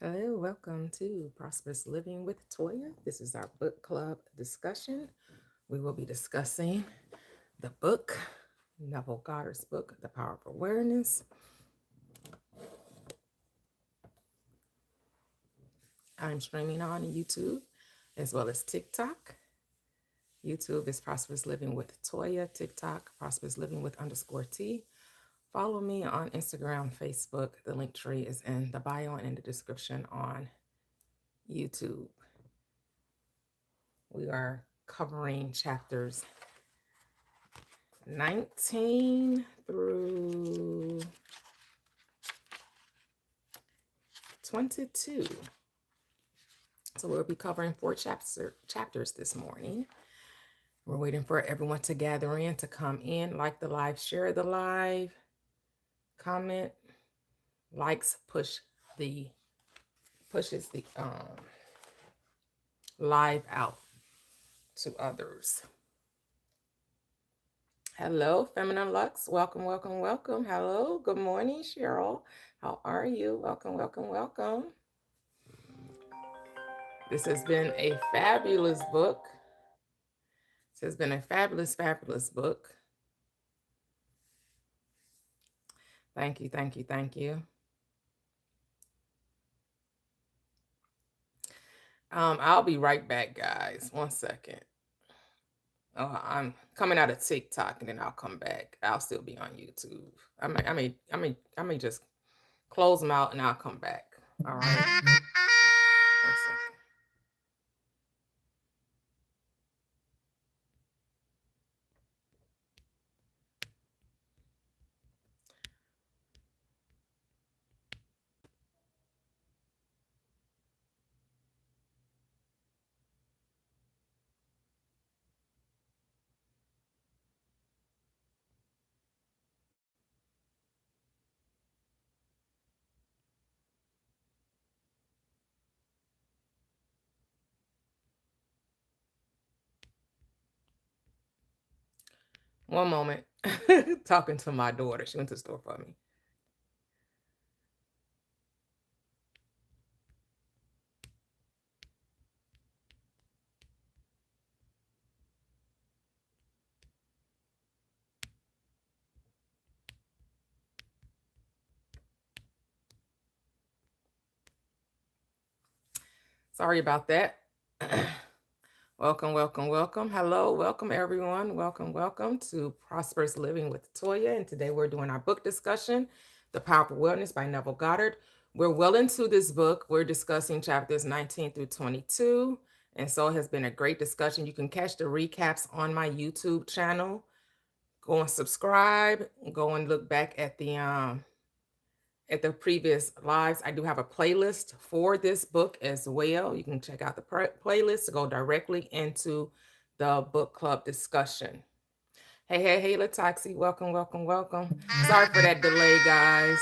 Hello, welcome to Prosperous Living with Toya. This is our book club discussion. We will be discussing the book, Neville Goddard's book, The Power of Awareness. I'm streaming on YouTube as well as TikTok. YouTube is Prosperous Living with Toya. TikTok, Prosperous Living with _T. Follow me on Instagram, Facebook. The link tree is in the bio and in the description on YouTube. We are covering chapters 19 through 22. So we'll be covering 4 chapters this morning. We're waiting for everyone to gather in, to come in, like the live, share the live, comment. Likes pushes the live out to others. Hello, Feminine Lux. Welcome, welcome, welcome. Hello, good morning, Cheryl. How are you? Welcome, welcome, welcome. This has been a fabulous book. This has been a fabulous, fabulous book. Thank you, thank you, thank you. I'll be right back, guys. 1 second. Oh, I'm coming out of TikTok and then I'll come back. I'll still be on YouTube. I may just close them out and I'll come back. All right. 1 second. One moment. Talking to my daughter. She went to the store for me. Sorry about that. Welcome, welcome, welcome. Hello, welcome everyone. Welcome, welcome to Prosperous Living with Toya. And today we're doing our book discussion, The Power of Wellness by Neville Goddard. We're well into this book. We're discussing chapters 19 through 22. And so it has been a great discussion. You can catch the recaps on my YouTube channel. Go and subscribe. Go and look back at the previous lives. I do have a playlist for this book as well. You can check out the playlist to go directly into the book club discussion. Hey, hey, hey, Lataxi. Welcome, welcome, welcome. Sorry for that delay, guys.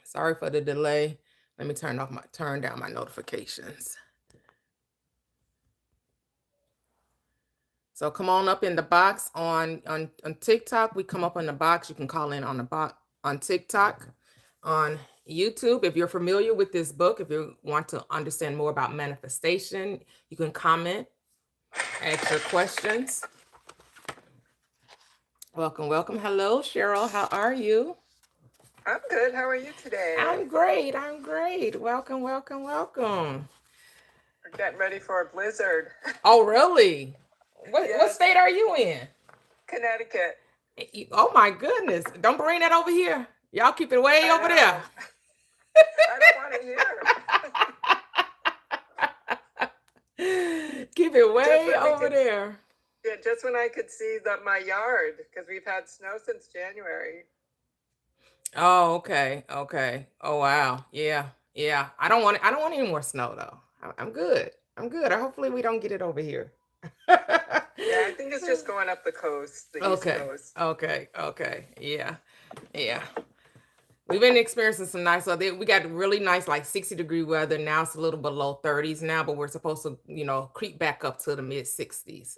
Sorry for the delay. Let me turn down my notifications. So come on up in the box on TikTok. We come up in the box. You can call in on the box on TikTok, on YouTube. If you're familiar with this book, if you want to understand more about manifestation, you can comment, ask your questions. Welcome, welcome. Hello, Cheryl. How are you? I'm good. How are you today? I'm great. I'm great. Welcome, welcome, welcome. We're getting ready for a blizzard. Oh, really? What Yes. state are you in? Connecticut. Oh my goodness. Don't bring that over here. Y'all keep it way I over know. there. I don't want to hear. Keep it way when we over could- there. Yeah, just when I could see my yard, because we've had snow since January. Oh, okay. Okay. Oh, wow. Yeah. Yeah. I don't want any more snow though. I'm good. I'm good. Hopefully we don't get it over here. Yeah, I think it's just going up the coast, the East Okay. Coast. Okay. Okay. Yeah. Yeah. We've been experiencing some nice weather. We got really nice, like 60-degree weather. Now it's a little below 30s now, but we're supposed to, creep back up to the mid 60s.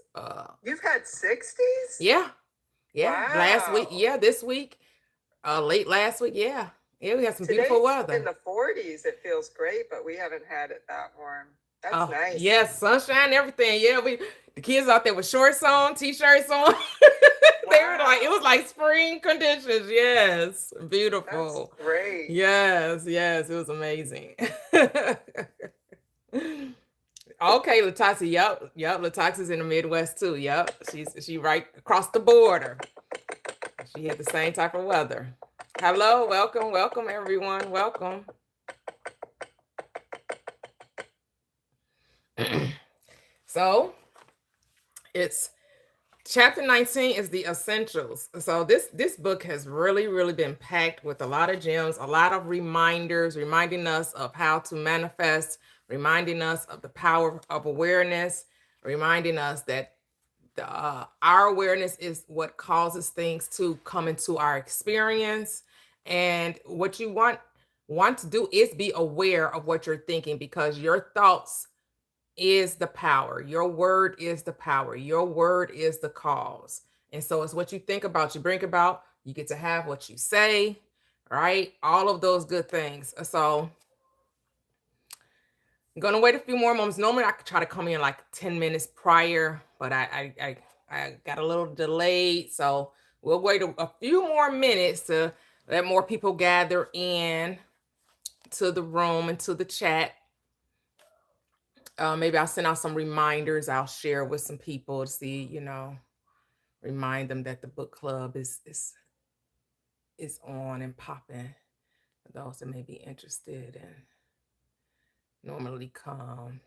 You've had 60s? Yeah. Last week, Wow. this week, late last week, yeah. We had some beautiful Today's weather. in the 40s. It feels great, but we haven't had it that warm. That's nice. Yes, sunshine, everything. Yeah, the kids out there with shorts on, t-shirts on. They were like, it was like spring conditions. Yes, beautiful. That's great. Yes, it was amazing. Okay, Latasha. Yep. Latasha's in the Midwest too. Yep, she right across the border. She had the same type of weather. Hello, welcome everyone. Welcome. So it's chapter 19 is the essentials. So this book has really been packed with a lot of gems, a lot of reminders, reminding us of how to manifest, reminding us of the power of awareness, reminding us that our awareness is what causes things to come into our experience. And what you want to do is be aware of what you're thinking, because your thoughts is the power. Your word is the power. Your word is the cause. And so it's what you think about, you bring about, you get to have what you say, right? All of those good things. So I'm gonna wait a few more moments. Normally I could try to come in like 10 minutes prior, but I got a little delayed. So we'll wait a few more minutes to let more people gather in to the room and to the chat. Maybe I'll send out some reminders. I'll share with some people to see, remind them that the book club is on and popping for those that may be interested and normally come.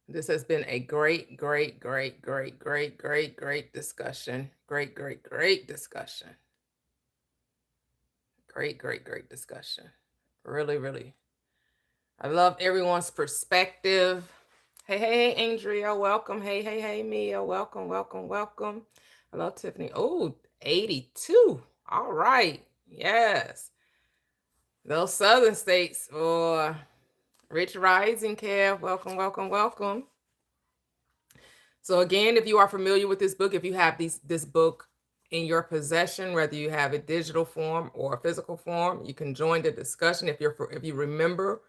This has been a great discussion. Great discussion. Great discussion. Really. I love everyone's perspective. Hey, Andrea, welcome. Hey, Mia, welcome. Hello, Tiffany. Oh, 82. All right. Yes. Those southern states. Oh, Rich Rising, Kev. Welcome. So again, if you are familiar with this book, if you have this book in your possession, whether you have a digital form or a physical form, you can join the discussion. If you remember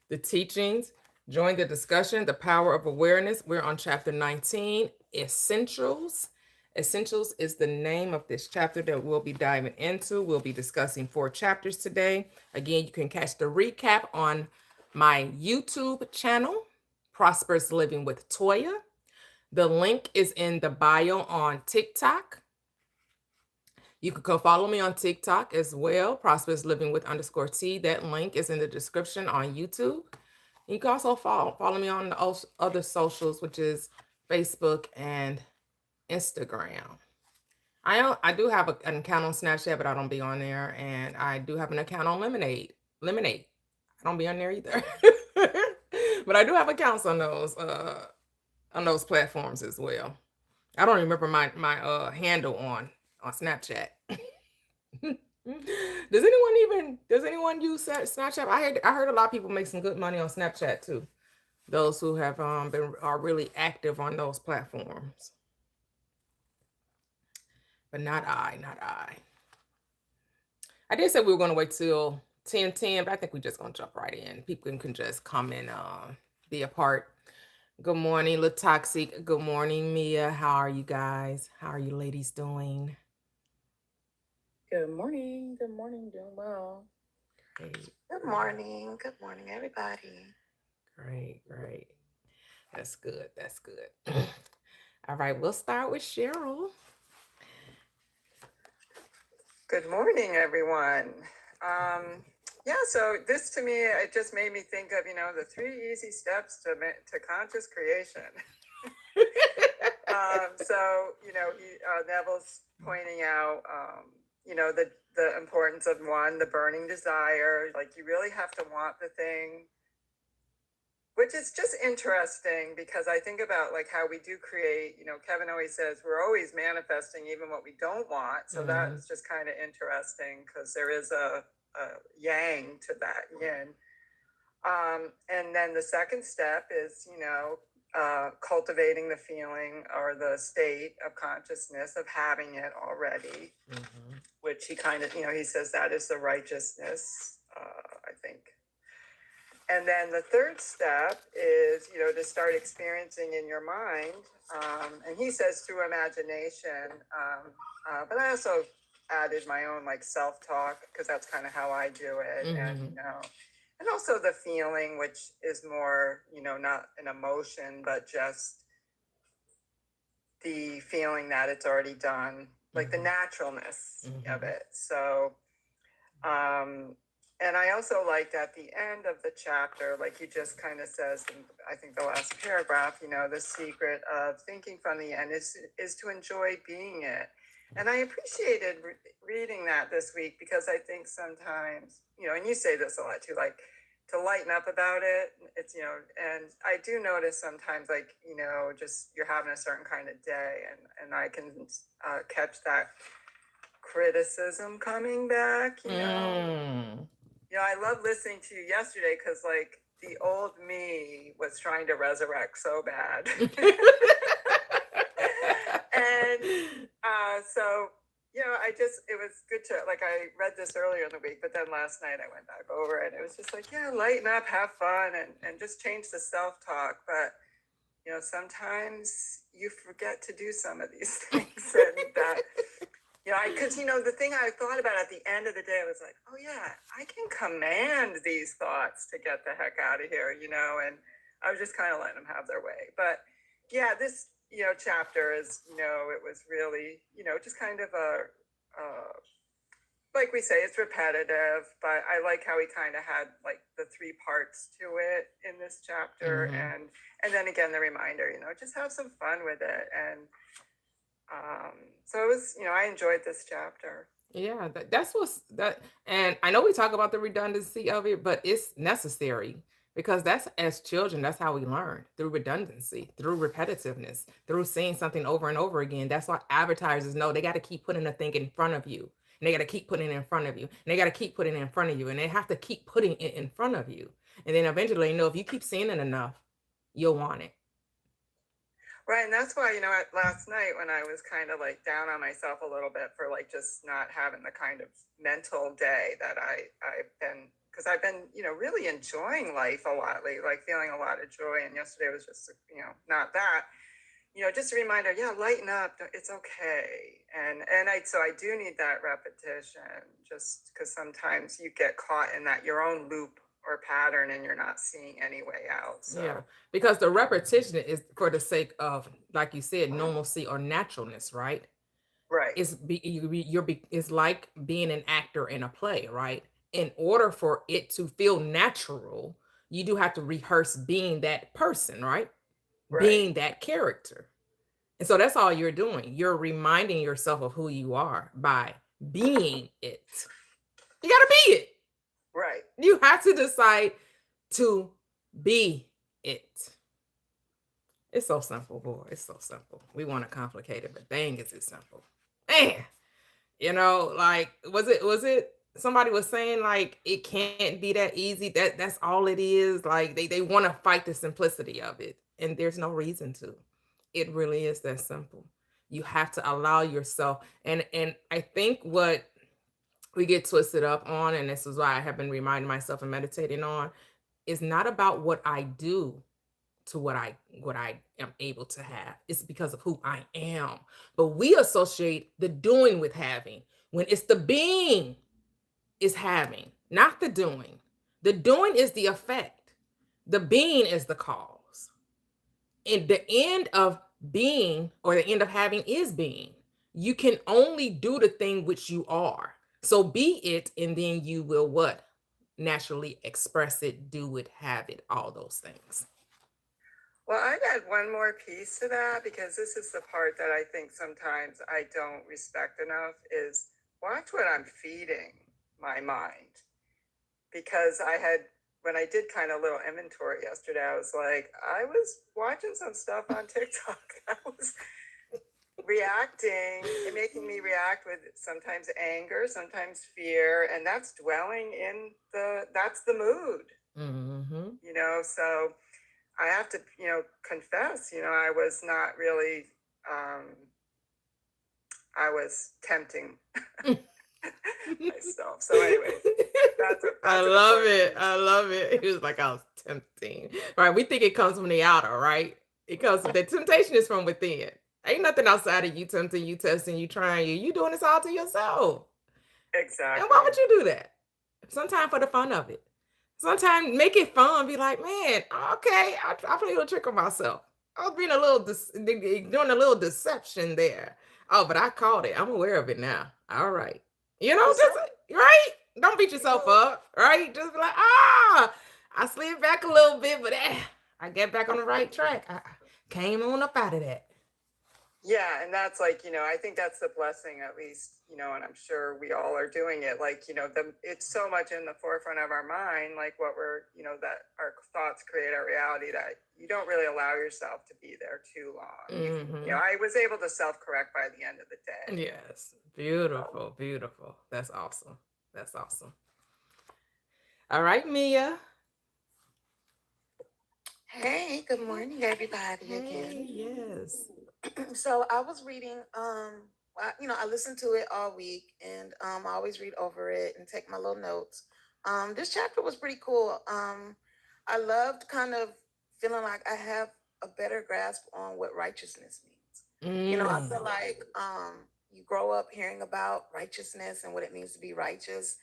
the teachings, join the discussion. The Power of Awareness. We're on chapter 19, Essentials. Essentials is the name of this chapter that we'll be diving into. We'll be discussing 4 chapters today. Again, you can catch the recap on my YouTube channel, Prosperous Living with Toya. The link is in the bio on TikTok. You can go follow me on TikTok as well, Prosperous Living with _T. That link is in the description on YouTube. You can also follow me on the other socials, which is Facebook and Instagram. I do have an account on Snapchat, but I don't be on there. And I do have an account on Lemonade. I don't be on there either. But I do have accounts on those platforms as well. I don't remember my handle on Snapchat. Does anyone use Snapchat? I heard a lot of people make some good money on Snapchat too. Those who have are really active on those platforms. But not I. I did say we were going to wait till 10:10, but I think we're just going to jump right in. People can just come and be a part. Good morning, Latoxic. Good morning, Mia. How are you guys? How are you ladies doing? Good morning, doing well. Great. Good morning, everybody. Great. That's good. All right, we'll start with Cheryl. Good morning, everyone. So this to me, it just made me think of, the 3 easy steps to conscious creation. Neville's pointing out, the importance of the burning desire. Like, you really have to want the thing which is just interesting because I think about like how we do create, Kevin always says we're always manifesting even what we don't want. So that's just kind of interesting because there is a yang to that yin. And then the second step is, cultivating the feeling or the state of consciousness of having it already, which he kind of, he says that is the righteousness, I think. And then the third step is, to start experiencing in your mind. And he says through imagination, but I also added my own like self-talk because that's kind of how I do it. And, and also the feeling, which is more, not an emotion, but just the feeling that it's already done, like the naturalness of it. So, and I also liked at the end of the chapter, like he just kind of says, in, I think the last paragraph, the secret of thinking from the end is to enjoy being it. And I appreciated reading that this week because I think sometimes, and you say this a lot too, like to lighten up about it. It's, and I do notice sometimes like, just you're having a certain kind of day and I can catch that criticism coming back, I love listening to you yesterday because like the old me was trying to resurrect so bad. And so, it was good to, like, I read this earlier in the week, but then last night I went back over it. It was just like, yeah, lighten up, have fun, and just change the self-talk. But, sometimes you forget to do some of these things. And that, because, the thing I thought about at the end of the day, I was like, oh, yeah, I can command these thoughts to get the heck out of here, and I was just kind of letting them have their way. But, yeah, this, chapter is, it was really, just kind of like we say, it's repetitive, but I like how he kind of had like the three parts to it in this chapter. And then again, the reminder, just have some fun with it. And so it was, I enjoyed this chapter. Yeah, that's what's that. And I know we talk about the redundancy of it, but it's necessary because that's as children, that's how we learn through redundancy, through repetitiveness, through seeing something over and over again. That's why advertisers know they got to keep putting a thing in front of you. And they got to keep putting it in front of you. And they got to keep putting it in front of you. And they have to keep putting it in front of you. And then eventually, if you keep seeing it enough, you'll want it. Right. And that's why, last night when I was kind of like down on myself a little bit for like just not having the kind of mental day that I've been, because I've been, really enjoying life a lot lately, like feeling a lot of joy. And yesterday was just, not that, just a reminder, yeah, lighten up. It's okay. And so I do need that repetition just because sometimes you get caught in that your own loop or pattern and you're not seeing any way out. So. Yeah, because the repetition is for the sake of, like you said, normalcy or naturalness, right? Right. It's like being an actor in a play, right? In order for it to feel natural, you do have to rehearse being that person, right? Being that character. And so that's all you're doing. You're reminding yourself of who you are by being it. You got to be it. Right. You have to decide to be it. It's so simple, boy. It's so simple. We want to complicate it, but dang, is it simple. Man, like, was it somebody was saying like it can't be that easy. That's all it is. Like they want to fight the simplicity of it, and there's no reason to. It really is that simple. You have to allow yourself, and I think what we get twisted up on, and this is why I have been reminding myself and meditating on, is not about what I do to what I am able to have. It's because of who I am. But we associate the doing with having, when it's the being is having, not the doing. The doing is the effect. The being is the cause. And the end of being or the end of having is being. You can only do the thing which you are. So be it, and then you will what? Naturally express it, do it, have it, all those things. Well, I'd add one more piece to that because this is the part that I think sometimes I don't respect enough is watch what I'm feeding my mind. Because I had when I did kind of a little inventory yesterday, I was like, I was watching some stuff on TikTok. I was reacting and making me react with sometimes anger, sometimes fear, and that's dwelling in that's the mood. So I have to, confess, I was not really, I was tempting myself. So anyway, I love it. I love it. He was like, I was tempting. Right. We think it comes from the outer, right? It comes the temptation is from within. Ain't nothing outside of you tempting you, testing you, trying you. You doing this all to yourself. Exactly. And why would you do that? Sometimes for the fun of it. Sometimes make it fun. Be like, man, okay, I played a little trick on myself. I was being a little doing a little deception there. Oh, but I caught it. I'm aware of it now. All right. Just right. Don't beat yourself up. Right. Just be like, I slid back a little bit, but I get back on the right track. I came on up out of that. Yeah, and that's like, I think that's the blessing, at least, and I'm sure we all are doing it. Like, it's so much in the forefront of our mind, like what we're, that our thoughts create our reality, that you don't really allow yourself to be there too long. I was able to self-correct by the end of the day. Yes. Beautiful, beautiful. That's awesome. That's awesome. All right, Mia. Hey, good morning, everybody. Hey, yes. So I was reading, I listened to it all week, and I always read over it and take my little notes. This chapter was pretty cool. I loved kind of feeling like I have a better grasp on what righteousness means. I feel like you grow up hearing about righteousness and what it means to be righteous,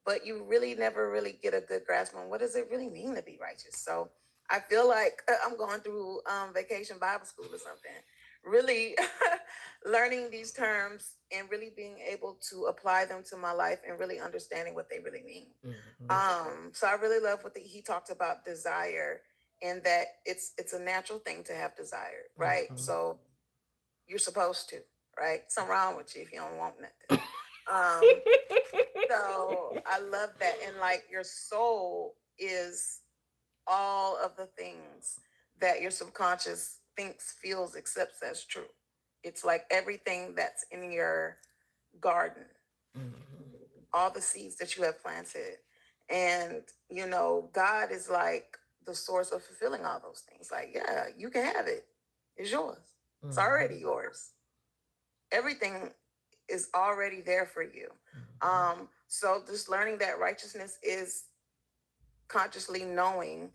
but you really never really get a good grasp on what does it really mean to be righteous. So I feel like I'm going through vacation Bible school or something, really learning these terms and really being able to apply them to my life and really understanding what they really mean. So I really love what he talked about desire, and that it's a natural thing to have desire, right? So you're supposed to, right? Something wrong with you if you don't want nothing. So I love that. And like your soul is all of the things that your subconscious thinks, feels, accepts as true. It's like everything that's in your garden, all the seeds that you have planted. And, God is like the source of fulfilling all those things. Like, yeah, you can have it. It's yours. It's already yours. Everything is already there for you. So just learning that righteousness is consciously knowing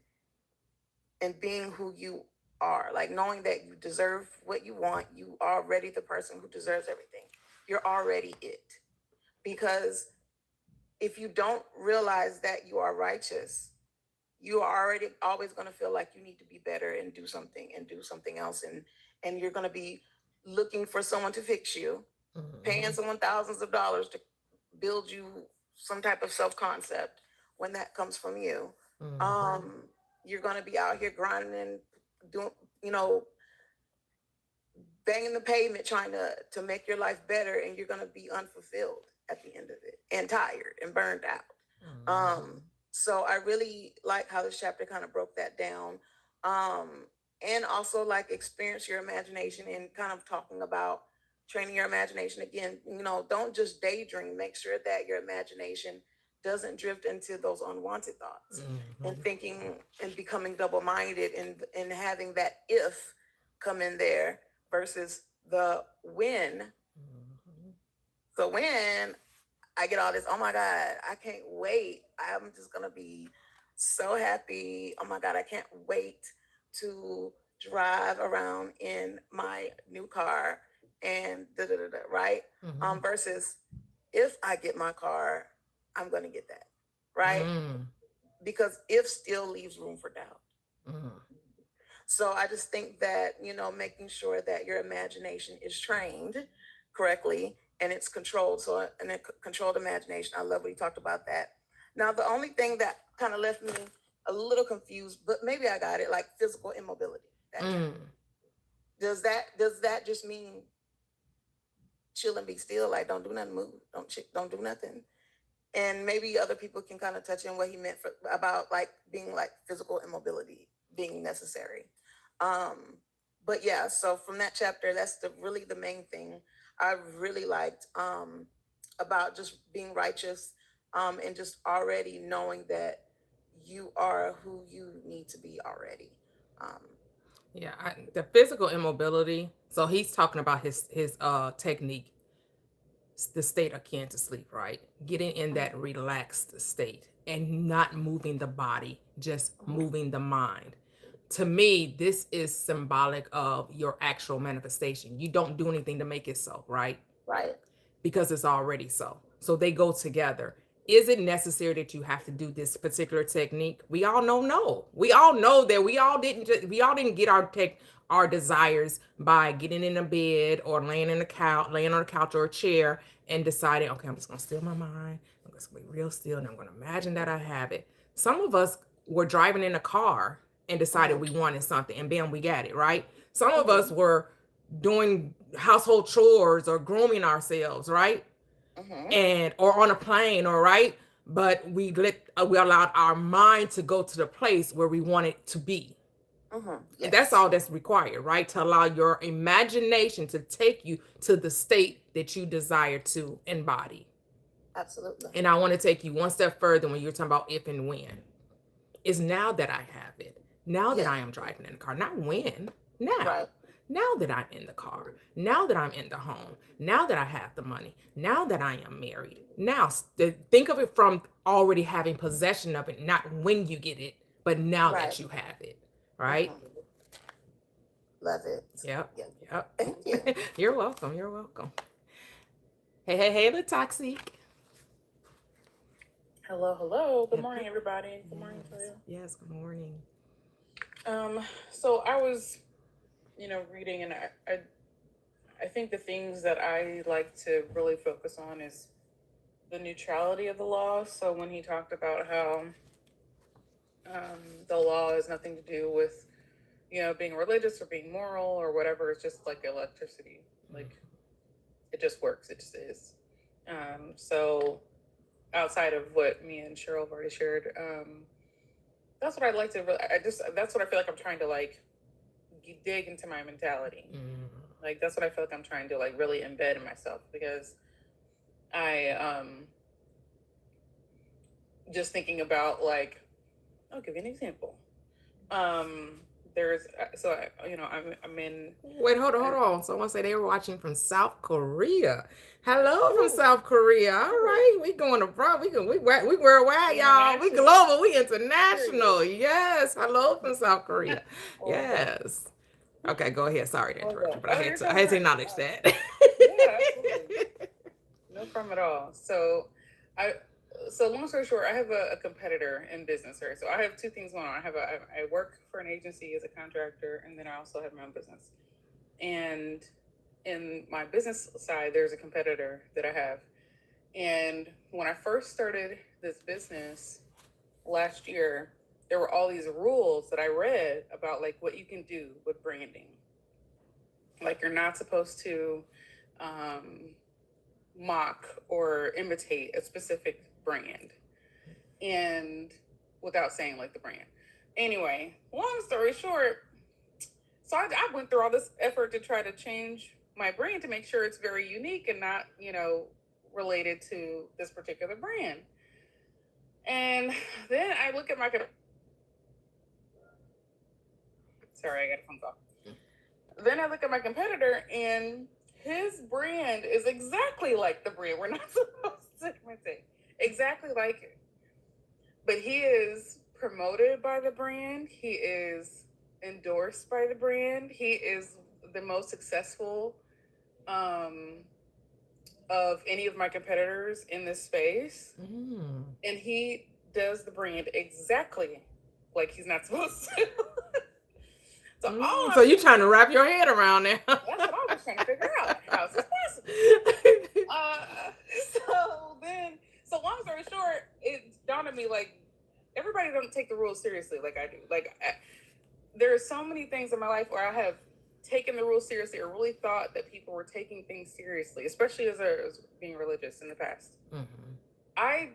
and being who you are, like knowing that you deserve what you want. You are already the person who deserves everything. You're already it. Because if you don't realize that you are righteous, you are already always going to feel like you need to be better and do something else. And you're going to be looking for someone to fix you, paying someone thousands of dollars to build you some type of self-concept when that comes from you. You're going to be out here grinding and doing, banging the pavement trying to make your life better, and you're going to be unfulfilled at the end of it and tired and burned out. So I really like how this chapter kind of broke that down. And also like experience your imagination and kind of talking about training your imagination again. Don't just daydream. Make sure that your imagination doesn't drift into those unwanted thoughts and thinking and becoming double-minded and having that if come in there versus the when. So when I get all this, oh my God, I can't wait. I'm just going to be so happy. Oh my God, I can't wait to drive around in my new car and right? Versus if I get my car, I'm going to get that, right? Because if still leaves room for doubt. So I just think that, making sure that your imagination is trained correctly and it's controlled. So in a controlled imagination, I love what he talked about that. Now, the only thing that kind of left me a little confused, but maybe I got it, like physical immobility. Does that just mean chill and be still? Like don't do nothing, move, don't do nothing. And maybe other people can kind of touch on what he meant about like being like physical immobility being necessary. But yeah, so from that chapter, that's really the main thing I really liked about just being righteous, and just already knowing that you are who you need to be already. Um, Yeah, the physical immobility. So he's talking about his technique, the state akin to sleep, right? Getting in that relaxed state and not moving the body, just moving the mind. To me, this is symbolic of your actual manifestation. You don't do anything to make it so, right? right. Because it's already so. So they go together. Is it necessary that you have to do this particular technique? We all know no. We all know that we all didn't get our desires by getting in a bed or laying on a couch or a chair and deciding, okay, I'm just gonna still my mind. I'm just gonna be real still and I'm gonna imagine that I have it. Some of us were driving in a car and decided we wanted something and bam, we got it, right? Some of us were doing household chores or grooming ourselves, right? And or on a plane, all right, but we allowed our mind to go to the place where we want it to be. Yes. And that's all that's required, right? To allow your imagination to take you to the state that you desire to embody. Absolutely. And I want to take you one step further when you're talking about if and when. Is now that I have it. Now that I am driving in the car. Not when. Now. Right. Now that I'm in the car. Now that I'm in the home. Now that I have the money. Now that I am married. Now, think of it from already having possession of it, not when you get it, but now that you have it. Right? Love it. Yep. Yep. Thank you. You're welcome. You're welcome. Hey, the toxic. Hello. Good morning, everybody. Good morning, Toya. Yes, good morning. So I was, reading, and I think the things that I like to really focus on is the neutrality of the law. So when he talked about how the law has nothing to do with, being religious or being moral or whatever, it's just like electricity. Like, it just works. It just is. So outside of what me and Cheryl have already shared, that's what I'd like to really, that's what I feel like I'm trying to like dig into my mentality. Like, that's what I feel like I'm trying to like really embed in myself, because I, just thinking about like, I'll give you an example. There's, so I'm in. Wait, hold on. Someone said they were watching from South Korea. Hello from South Korea. All right, we going abroad. We worldwide, y'all. We global. We international. Yes. Hello from South Korea. Yes. Okay, go ahead. Sorry to interrupt you, but I had to acknowledge that. Yeah, absolutely. No problem at all. So long story short, I have a competitor in business, right? So I have two things going on. I work for an agency as a contractor, and then I also have my own business. And in my business side, there's a competitor that I have. And when I first started this business last year, there were all these rules that I read about like what you can do with branding. Like, you're not supposed to mock or imitate a specific brand, and without saying like the brand. Anyway, long story short, so I went through all this effort to try to change my brand to make sure it's very unique and not, related to this particular brand. And then I look at my, sorry, I got a phone call. Then I look at my competitor, and his brand is exactly like the brand. We're not supposed to imitate. Exactly like it. But he is promoted by the brand. He is endorsed by the brand. He is the most successful of any of my competitors in this space. And he does the brand exactly like he's not supposed to. So you're trying to wrap your head around there. That's what I was trying to figure out. How is this possible? So long story short, it dawned on me like everybody don't take the rules seriously like I do. Like, there are so many things in my life where I have taken the rules seriously or really thought that people were taking things seriously, especially as I was being religious in the past. I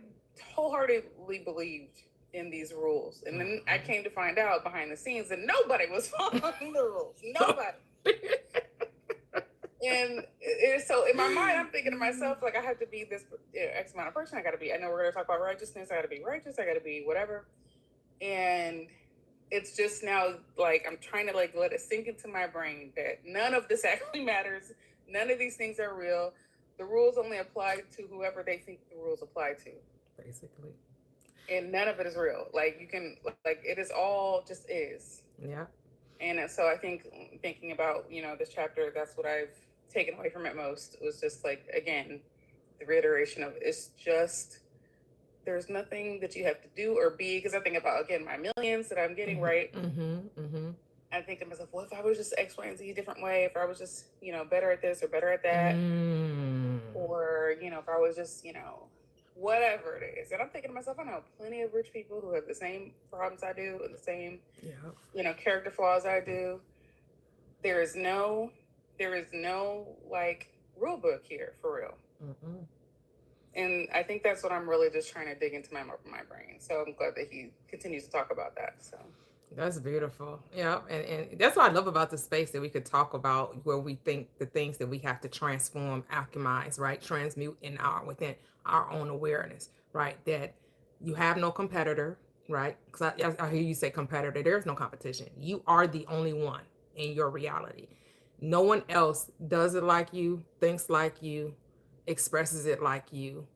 wholeheartedly believed in these rules. And then I came to find out behind the scenes that nobody was following the rules. Nobody. And so in my mind, I'm thinking to myself, like, I have to be this X amount of person. I know we're going to talk about righteousness. I got to be righteous. I got to be whatever. And it's just now, like, I'm trying to, like, let it sink into my brain that none of this actually matters. None of these things are real. The rules only apply to whoever they think the rules apply to. Basically. And none of it is real. Like, you can, like, it is all just is. Yeah. And so I think thinking about, this chapter, that's what I've taken away from it most. It was just like, again, the reiteration of it's just, there's nothing that you have to do or be. Because I think about, again, my millions that I'm getting, right? I think to myself, well, if I was just X, Y, and Z a different way, if I was just, better at this or better at that, or, if I was just, whatever it is. And I'm thinking to myself, I know plenty of rich people who have the same problems I do and the same, character flaws I do. There is no like rule book here for real. And I think that's what I'm really just trying to dig into my brain. So I'm glad that he continues to talk about that. So that's beautiful. Yeah. And that's what I love about the space, that we could talk about where we think the things that we have to transform, alchemize, right? Transmute within our own awareness, right? That you have no competitor, right? Because I hear you say competitor. There's no competition. You are the only one in your reality. No one else does it like you, thinks like you, expresses it like you.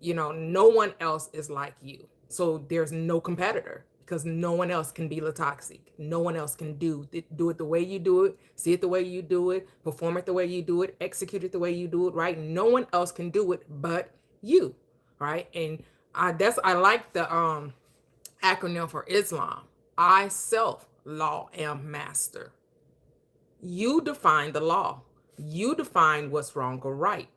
No one else is like you. So there's no competitor, because no one else can be Latoxic. No one else can do it the way you do it, see it the way you do it, perform it the way you do it, execute it the way you do it, right? No one else can do it but you, right? And I like the acronym for Islam. I self law am master. You define the law. You define what's wrong or right.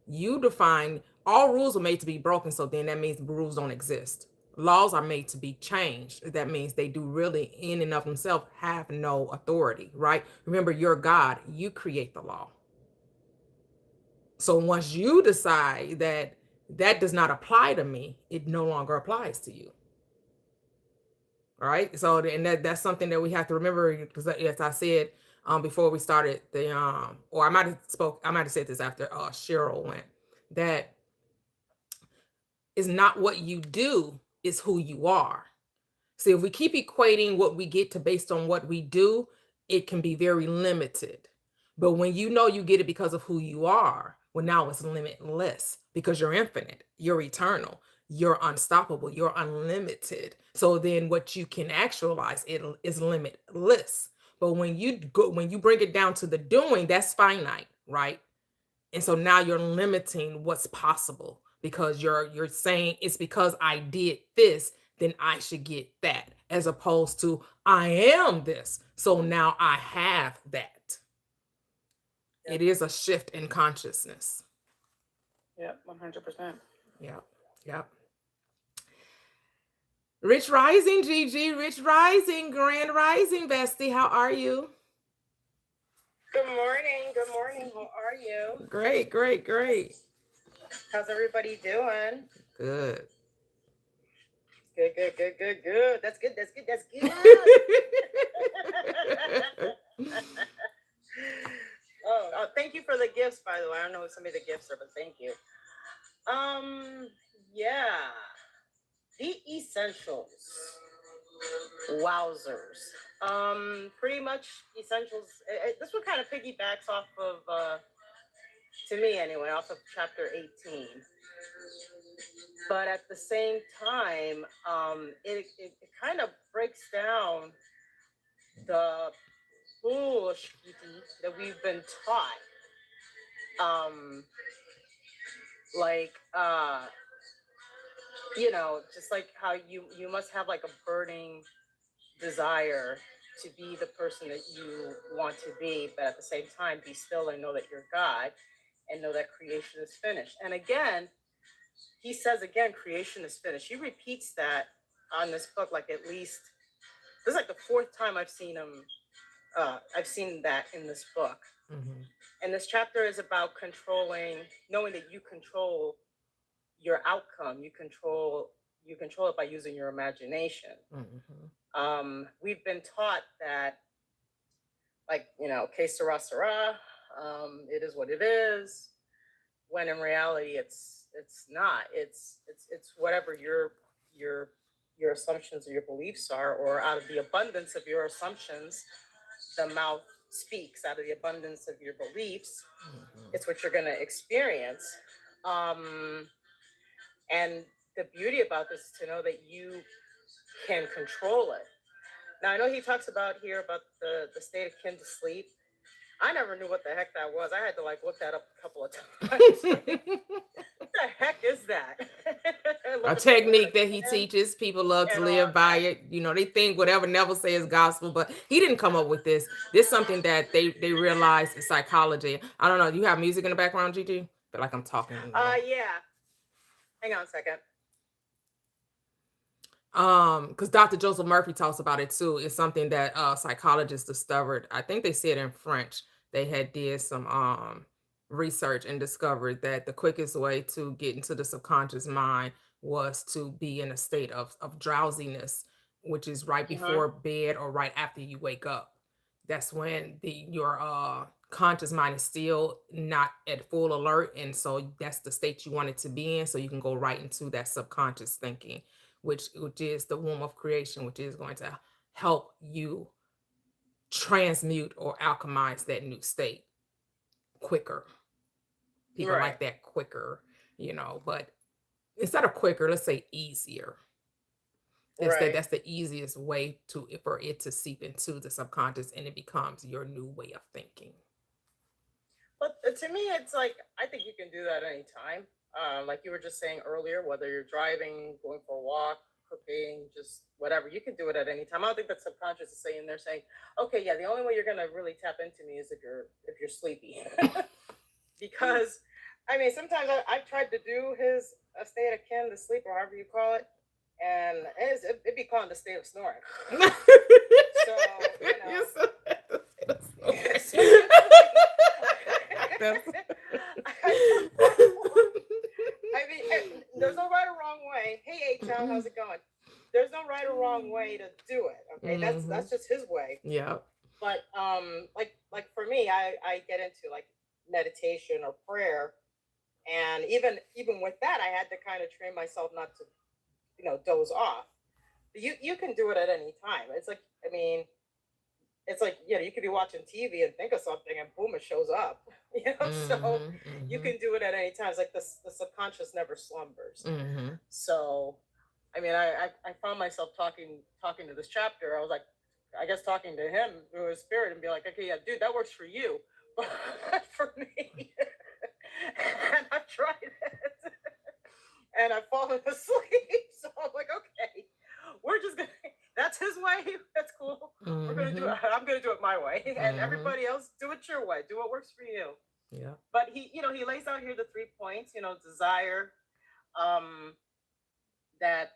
You define, all rules are made to be broken, so then that means the rules don't exist. Laws are made to be changed. That means they do really, in and of themselves, have no authority, right? Remember, you're God. You create the law. So once you decide that that does not apply to me, it no longer applies to you. All right. So, and that's something that we have to remember, because as I said before we started or I might have said this after Cheryl went, that is not what you do, is who you are. See, if we keep equating what we get to based on what we do, it can be very limited. But when you know you get it because of who you are, well, now it's limitless, because you're infinite, you're eternal, you're unstoppable, you're unlimited. So then what you can actualize it is limitless. But when you bring it down to the doing, that's finite, right? And so now you're limiting what's possible, because you're saying it's because I did this, then I should get that, as opposed to I am this, so now I have that. It is a shift in consciousness. Yep, 100%. Yep. Rich Rising, Gigi. Rich Rising, Grand Rising, Bestie. How are you? Good morning. How are you? Great. How's everybody doing? Good. Good. That's good. Oh, thank you for the gifts, by the way. I don't know what some of the gifts are, but thank you. Yeah. The essentials. Wowzers. Pretty much essentials. This one kind of piggybacks off of, to me anyway, off of chapter 18. But at the same time, it kind of breaks down the bullshit that we've been taught. Just like how you must have like a burning desire to be the person that you want to be, but at the same time be still and know that you're God and know that creation is finished. And again, he says creation is finished. He repeats that on this book, like at least this is like the fourth time I've seen him. I've seen that in this book. And this chapter is about knowing that you control your outcome. You control it by using your imagination. We've been taught that, like, que sera, sera, it is what it is, when in reality it's not. It's whatever your assumptions or your beliefs are, or out of the abundance of your assumptions, the mouth speaks. Out of the abundance of your beliefs, it's what you're going to experience. And the beauty about this is to know that you can control it. Now, I know he talks about here about the state akin to sleep. I never knew what the heck that was. I had to look that up a couple of times. What the heck is that? A technique that he teaches. People love to live by it. They think whatever Neville says is gospel, but he didn't come up with this. This is something that they realize is psychology. I don't know. You have music in the background, Gigi? But like I'm talking. Yeah. Hang on a second. Because Dr. Joseph Murphy talks about it too. It's something that psychologists discovered. I think they said in French. They had did some research and discovered that the quickest way to get into the subconscious mind was to be in a state of drowsiness, which is right before bed or right after you wake up. That's when your conscious mind is still not at full alert, and so that's the state you want it to be in, so you can go right into that subconscious thinking, which is the womb of creation, which is going to help you transmute or alchemize that new state quicker. People like that quicker, but instead of quicker, let's say easier. That's the easiest way for it to seep into the subconscious, and it becomes your new way of thinking. But to me, it's like, I think you can do that anytime. Like you were just saying earlier, whether you're driving, going for a walk, cooking, just whatever, you can do it at any time. I don't think that subconscious is saying, they're saying, okay, yeah, the only way you're gonna really tap into me is if you're sleepy. Because I mean, sometimes I've tried to do his a state akin to sleep, or however you call it, and it'd be called the state of snoring. So I mean, there's no right or wrong way. Hey, H-Town, how's it going? There's no right or wrong way to do it. Okay, that's just his way. Yeah. But like for me, I get into like meditation or prayer, and even with that, I had to kind of train myself not to, doze off. You can do it at any time. It's like, I mean, it's like, you could be watching TV and think of something, and boom, it shows up. So you can do it at any time. It's like the subconscious never slumbers. So, I mean, I found myself talking to this chapter. I was like, I guess talking to him through his spirit, and be like, okay, yeah, dude, that works for you, but for me, and I've tried it, and I've fallen asleep. So I'm like, okay, we're just gonna. That's his way. That's cool. We're gonna do it. I'm gonna do it my way, and everybody else do it your way. Do what works for you. Yeah. But he lays out here the 3 points. Desire, that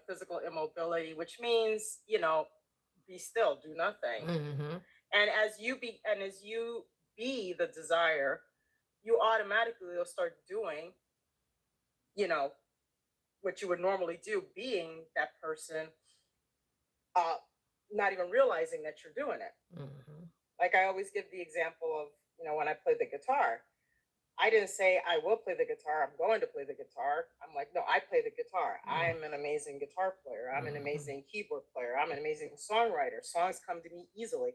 physical immobility, which means be still, do nothing. And as you be the desire, you automatically will start doing what you would normally do, being that person, not even realizing that you're doing it. Like I always give the example of, when I play the guitar, I didn't say I will play the guitar, I'm going to play the guitar. I'm like, no, I play the guitar. I'm an amazing guitar player. I'm an amazing keyboard player. I'm an amazing songwriter. Songs come to me easily.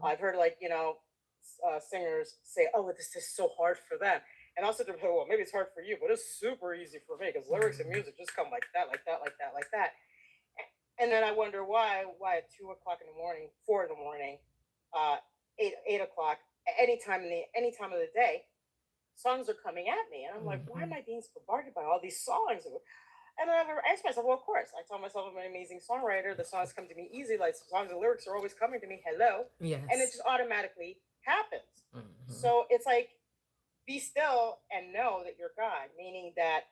I've heard singers say, oh, this is so hard for them. And also, well, maybe it's hard for you, but it's super easy for me, because lyrics and music just come like that, like that, like that, like that. And then I wonder why at 2 o'clock in the morning, 4 in the morning, 8 o'clock, any time of the day, songs are coming at me. And I'm like, why am I being bombarded by all these songs? And then I ask myself, well, of course, I tell myself I'm an amazing songwriter. The songs come to me easy. Like songs and lyrics are always coming to me. Hello. Yes. And it just automatically happens. So it's like, be still and know that you're God, meaning that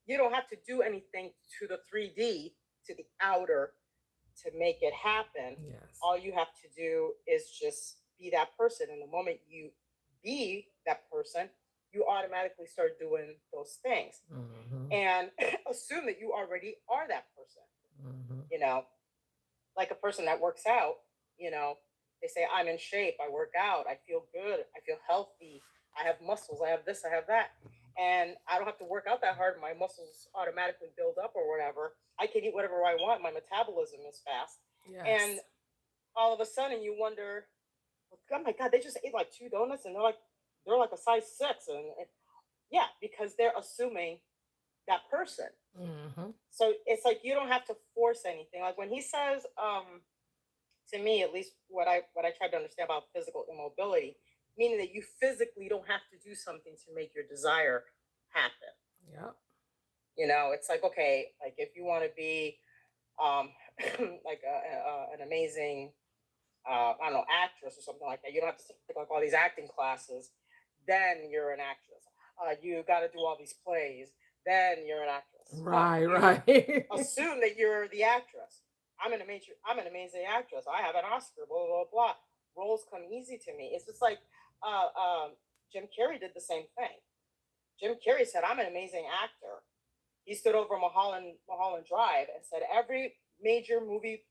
you don't have to do anything to the 3D, to the outer, to make it happen. Yes. All you have to do is just be that person. And the moment you be that person, you automatically start doing those things and assume that you already are that person. You know, like a person that works out, you know, they say, I'm in shape, I work out, I feel good, I feel healthy, I have muscles, I have this, I have that. And I don't have to work out that hard. My muscles automatically build up or whatever. I can eat whatever I want. My metabolism is fast. Yes. And all of a sudden you wonder, oh my God, they just ate like 2 donuts and they're like a size 6. And yeah, because they're assuming that person. So it's like you don't have to force anything. Like when he says, to me, at least what I tried to understand about physical immobility, meaning that you physically don't have to do something to make your desire happen. Yeah. You know, it's like, okay, like if you want to be like an amazing I don't know, actress or something like that, you don't have to take like all these acting classes, then you're an actress. You got to do all these plays, then you're an actress. Right, right. Assume that you're the actress. I'm an amazing actress. I have an Oscar, blah, blah, blah. Roles come easy to me. It's just like Jim Carrey did the same thing. Jim Carrey said, I'm an amazing actor. He stood over Mulholland Drive and said, every major movie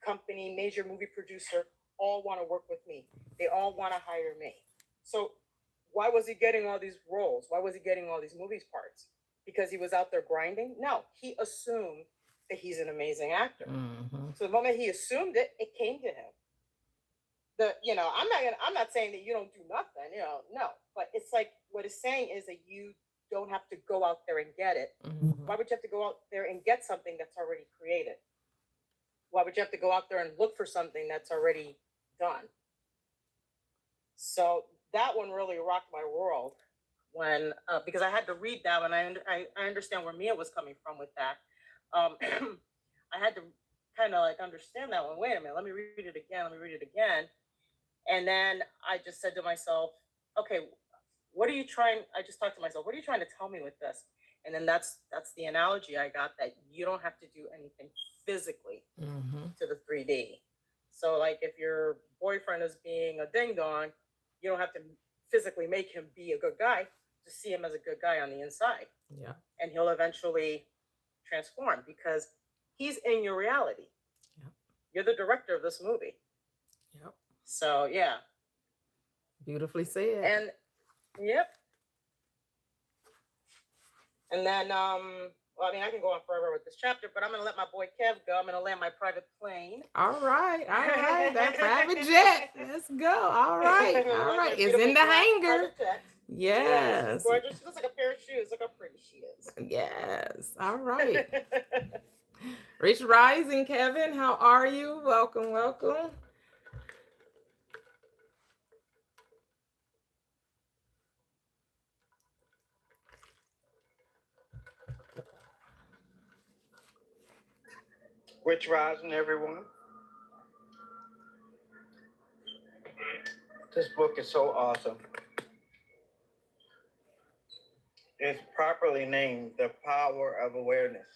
company, major movie producer, all want to work with me. They all want to hire me. So why was he getting all these roles? Why was he getting all these movies parts? Because he was out there grinding? No, he assumed that he's an amazing actor. So the moment he assumed it, it came to him. I'm not saying that you don't do nothing, no. But it's like what it's saying is that you don't have to go out there and get it. Why would you have to go out there and get something that's already created? Why would you have to go out there and look for something that's already done? So that one really rocked my world when because I had to read that one. I understand where Mia was coming from with that. I had to kind of like understand that one. Wait a minute, let me read it again. And then I just said to myself, okay, what are you trying? I just talked to myself, what are you trying to tell me with this? And then that's the analogy I got, that you don't have to do anything physically to the 3D. So like if your boyfriend is being a ding dong, you don't have to physically make him be a good guy. Just see him as a good guy on the inside. Yeah. And he'll eventually transform because he's in your reality. Yep. You're the director of this movie. Yep. So yeah. Beautifully said. And yep. And then well, I mean, I can go on forever with this chapter, but I'm going to let my boy Kev go. I'm going to land my private plane. All right. That private jet. Let's go. All right. It's in the hangar. Yes. Gorgeous. She looks like a pair of shoes. Look how pretty she is. Yes. All right. Rich Rising, Kevin. How are you? Welcome. Rich Rising, everyone. This book is so awesome. It's properly named The Power of Awareness.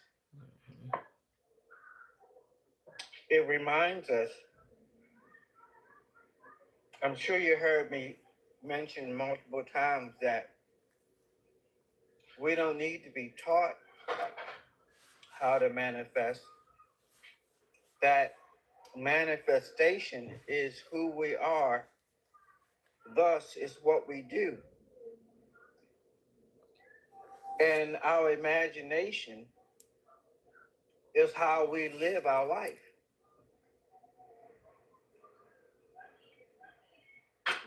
It reminds us, I'm sure you heard me mention multiple times, that we don't need to be taught how to manifest. That manifestation is who we are, thus is what we do. And our imagination is how we live our life.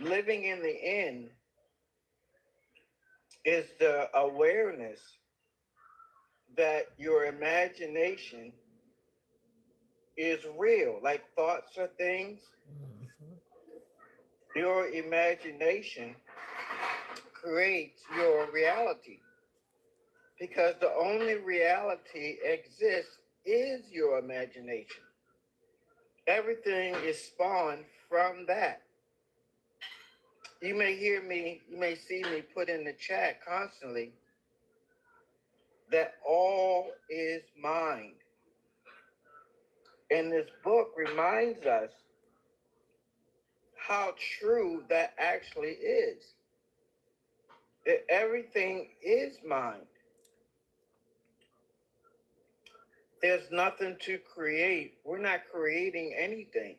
Living in the end is the awareness that your imagination is real, like thoughts are things. Your imagination creates your reality, because the only reality exists is your imagination. Everything is spawned from that. You may see me put in the chat constantly that all is mind. And this book reminds us how true that actually is. Everything is mind. There's nothing to create. We're not creating anything.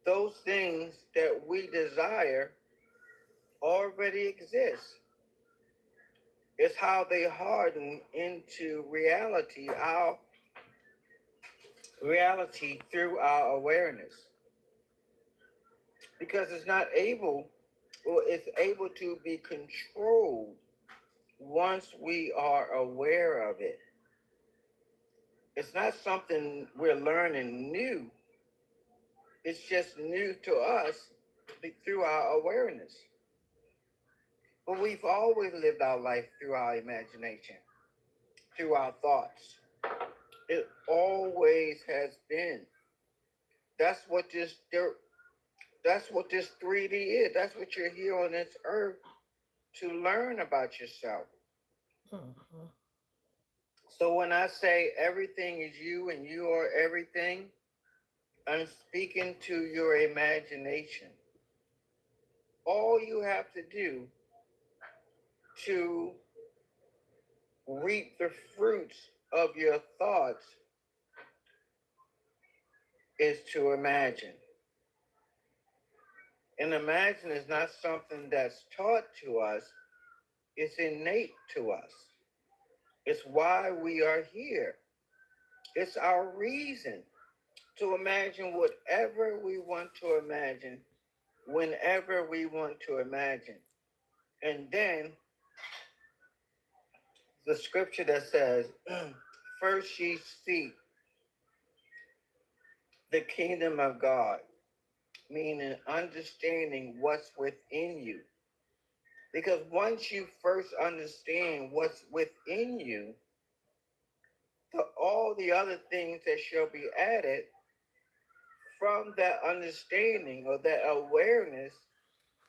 Those things that we desire already exist. It's how they harden into reality, our reality through our awareness. Because it's not able, or it's able to be controlled once we are aware of it. It's not something we're learning new. It's just new to us through our awareness. But we've always lived our life through our imagination, through our thoughts. It always has been. That's what this that's what this 3D is. That's what you're here on this earth to learn about yourself. Mhm. So when I say everything is you and you are everything, I'm speaking to your imagination. All you have to do to reap the fruits of your thoughts is to imagine. And imagine is not something that's taught to us, it's innate to us. It's why we are here. It's our reason to imagine whatever we want to imagine, whenever we want to imagine. And then the scripture that says, first ye seek the kingdom of God, meaning understanding what's within you. Because once you first understand what's within you, all the other things that shall be added from that understanding or that awareness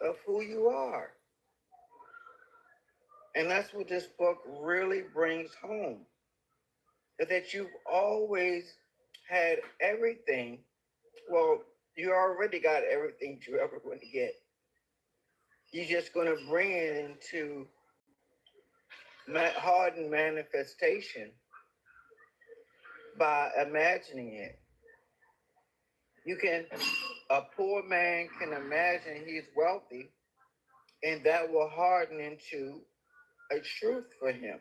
of who you are. And that's what this book really brings home. Is that you've always had everything. Well, you already got everything you ever want to get. You're just going to bring it into hardened manifestation by imagining it. You can, a poor man can imagine he's wealthy, and that will harden into a truth for him.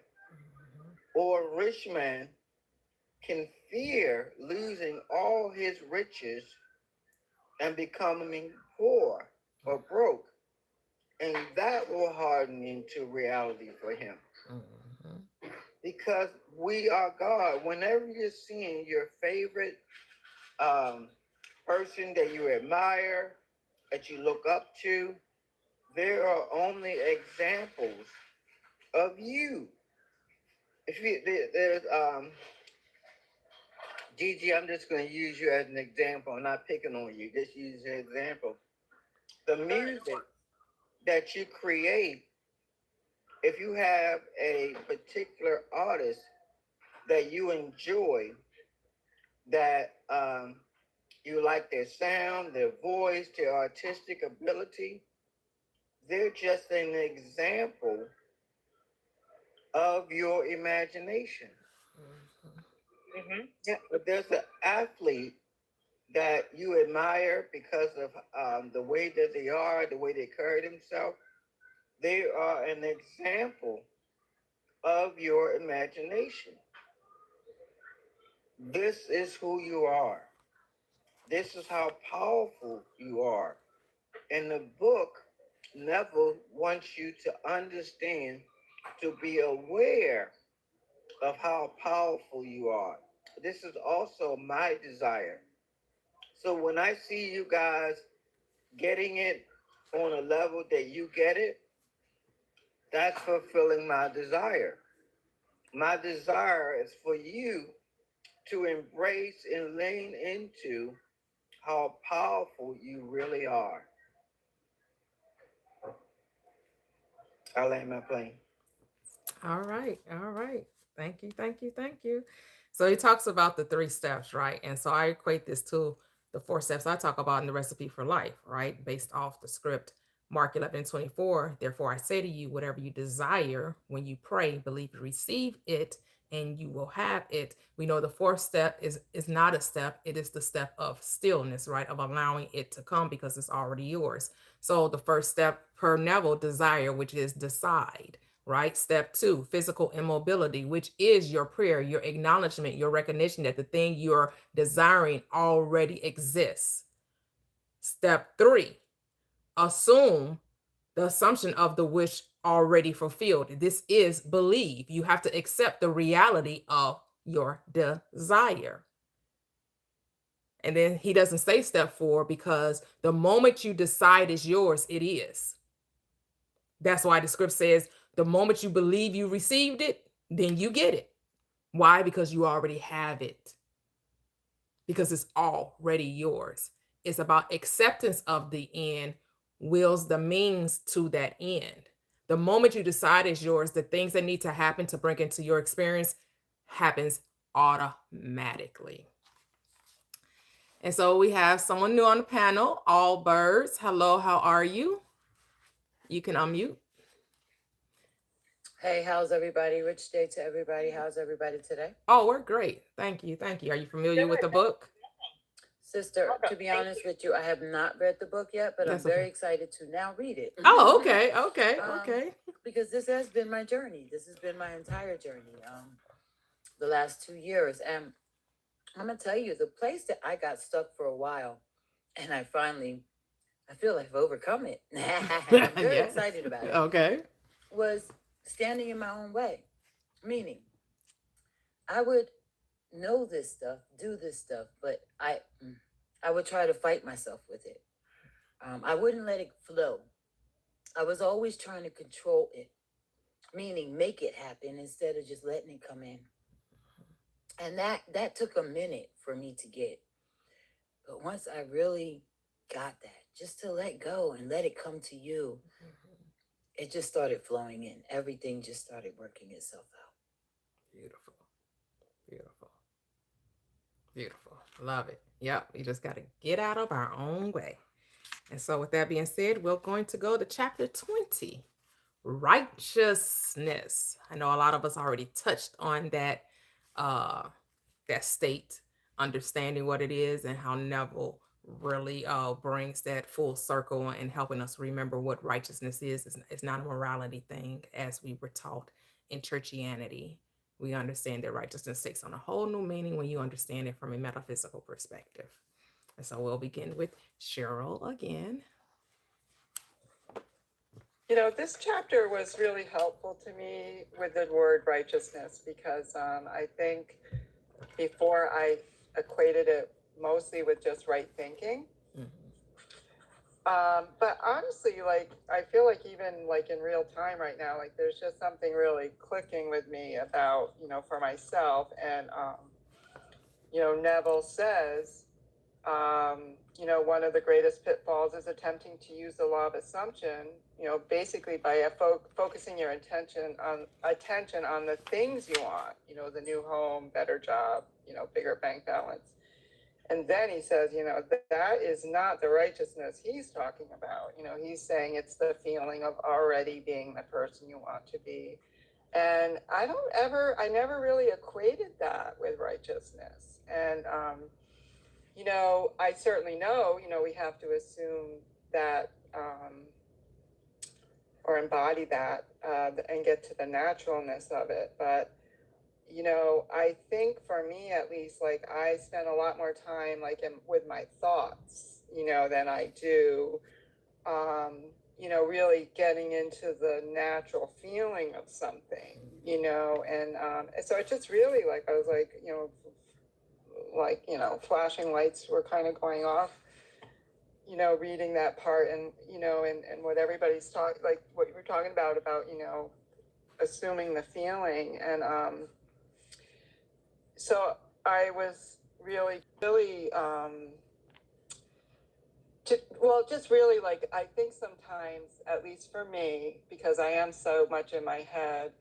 Or a rich man can fear losing all his riches and becoming poor or broke, and that will harden into reality for him. Mhm. Because we are God. Whenever you're seeing your favorite person that you admire, that you look up to, there are only examples of you. If you there's Gigi, I'm just going to use you as an example. I'm not picking on you. Just use an example. The music that you create, if you have a particular artist that you enjoy, that you like their sound, their voice, their artistic ability, they're just an example of your imagination. Mm-hmm. Yeah. But there's an athlete that you admire because of the way that they are, the way they carry themselves. They are an example of your imagination. This is who you are. This is how powerful you are. And the book never wants you to understand, to be aware of how powerful you are. This is also my desire. So when I see you guys getting it on a level that you get it, that's fulfilling my desire. My desire is for you to embrace and lean into how powerful you really are. I land my plane. All right. All right. Thank you. Thank you. Thank you. So he talks about the 3 steps, right? And so I equate this to the 4 steps I talk about in the recipe for life, right? Based off the script Mark 11:24, therefore I say to you, whatever you desire when you pray, believe you receive it and you will have it. We know the fourth step is not a step, it is the step of stillness, right? Of allowing it to come because it's already yours. So the first step per Neville, desire, which is decide, right? Step 2, physical immobility, which is your prayer, your acknowledgement, your recognition that the thing you're desiring already exists. Step 3, assume the assumption of the wish already fulfilled. This is believe. You have to accept the reality of your desire. And then he doesn't say step 4 because the moment you decide is yours, it is. That's why the script says the moment you believe you received it, then you get it. Why? Because you already have it. Because it's already yours. It's about acceptance of the end wills the means to that end. The moment you decide it's yours, the things that need to happen to bring into your experience happens automatically. And so we have someone new on the panel, All Birds. Hello, how are you? You can unmute. Hey, how's everybody? Rich day to everybody. How's everybody today? Oh, we're great. Thank you. Thank you. Are you familiar with the book? Sister, to be honest with you, I have not read the book yet, but That's I'm very okay. excited to now read it. Oh, okay. Okay. Um, Okay. Because this has been my journey. This has been my entire journey, the last 2 years. And I'm gonna tell you, the place that I got stuck for a while, and I feel like I've overcome it. I'm very Yeah. excited about it. Okay. Was standing in my own way, meaning I would know this stuff, do this stuff, but I would try to fight myself with it. I wouldn't let it flow. I was always trying to control it, meaning make it happen instead of just letting it come in. And that took a minute for me to get. But once I really got that, just to let go and let it come to you, it just started flowing in. Everything just started working itself out. Beautiful. Beautiful. Beautiful. Love it. Yep. We just got to get out of our own way. And so, with that being said, we're going to go to chapter 20, righteousness. I know a lot of us already touched on that, that state, understanding what it is and how Neville really brings that full circle and helping us remember what righteousness is. It's not a morality thing as we were taught in churchianity. We understand that righteousness takes on a whole new meaning when you understand it from a metaphysical perspective. And so we'll begin with Cheryl again. You know, this chapter was really helpful to me with the word righteousness because I think before I equated it mostly with just right thinking. But honestly, like, I feel like even like in real time right now, like there's just something really clicking with me about, you know, for myself. And, you know, Neville says, you know, one of the greatest pitfalls is attempting to use the law of assumption, you know, basically by focusing your attention on the things you want, you know, the new home, better job, you know, bigger bank balance. And then he says, you know, that is not the righteousness he's talking about. You know, he's saying it's the feeling of already being the person you want to be. And I never really equated that with righteousness. And, you know, I certainly know, you know, we have to assume that or embody that and get to the naturalness of it. But you know, I think for me at least, like I spend a lot more time like with my thoughts, you know, than I do, you know, really getting into the natural feeling of something, you know, and so it just really like, I was like, you know, flashing lights were kind of going off, you know, reading that part and, you know, and what everybody's talking, like what you were talking about, you know, assuming the feeling and, so I was really, just really like, I think sometimes, at least for me, because I am so much in my head,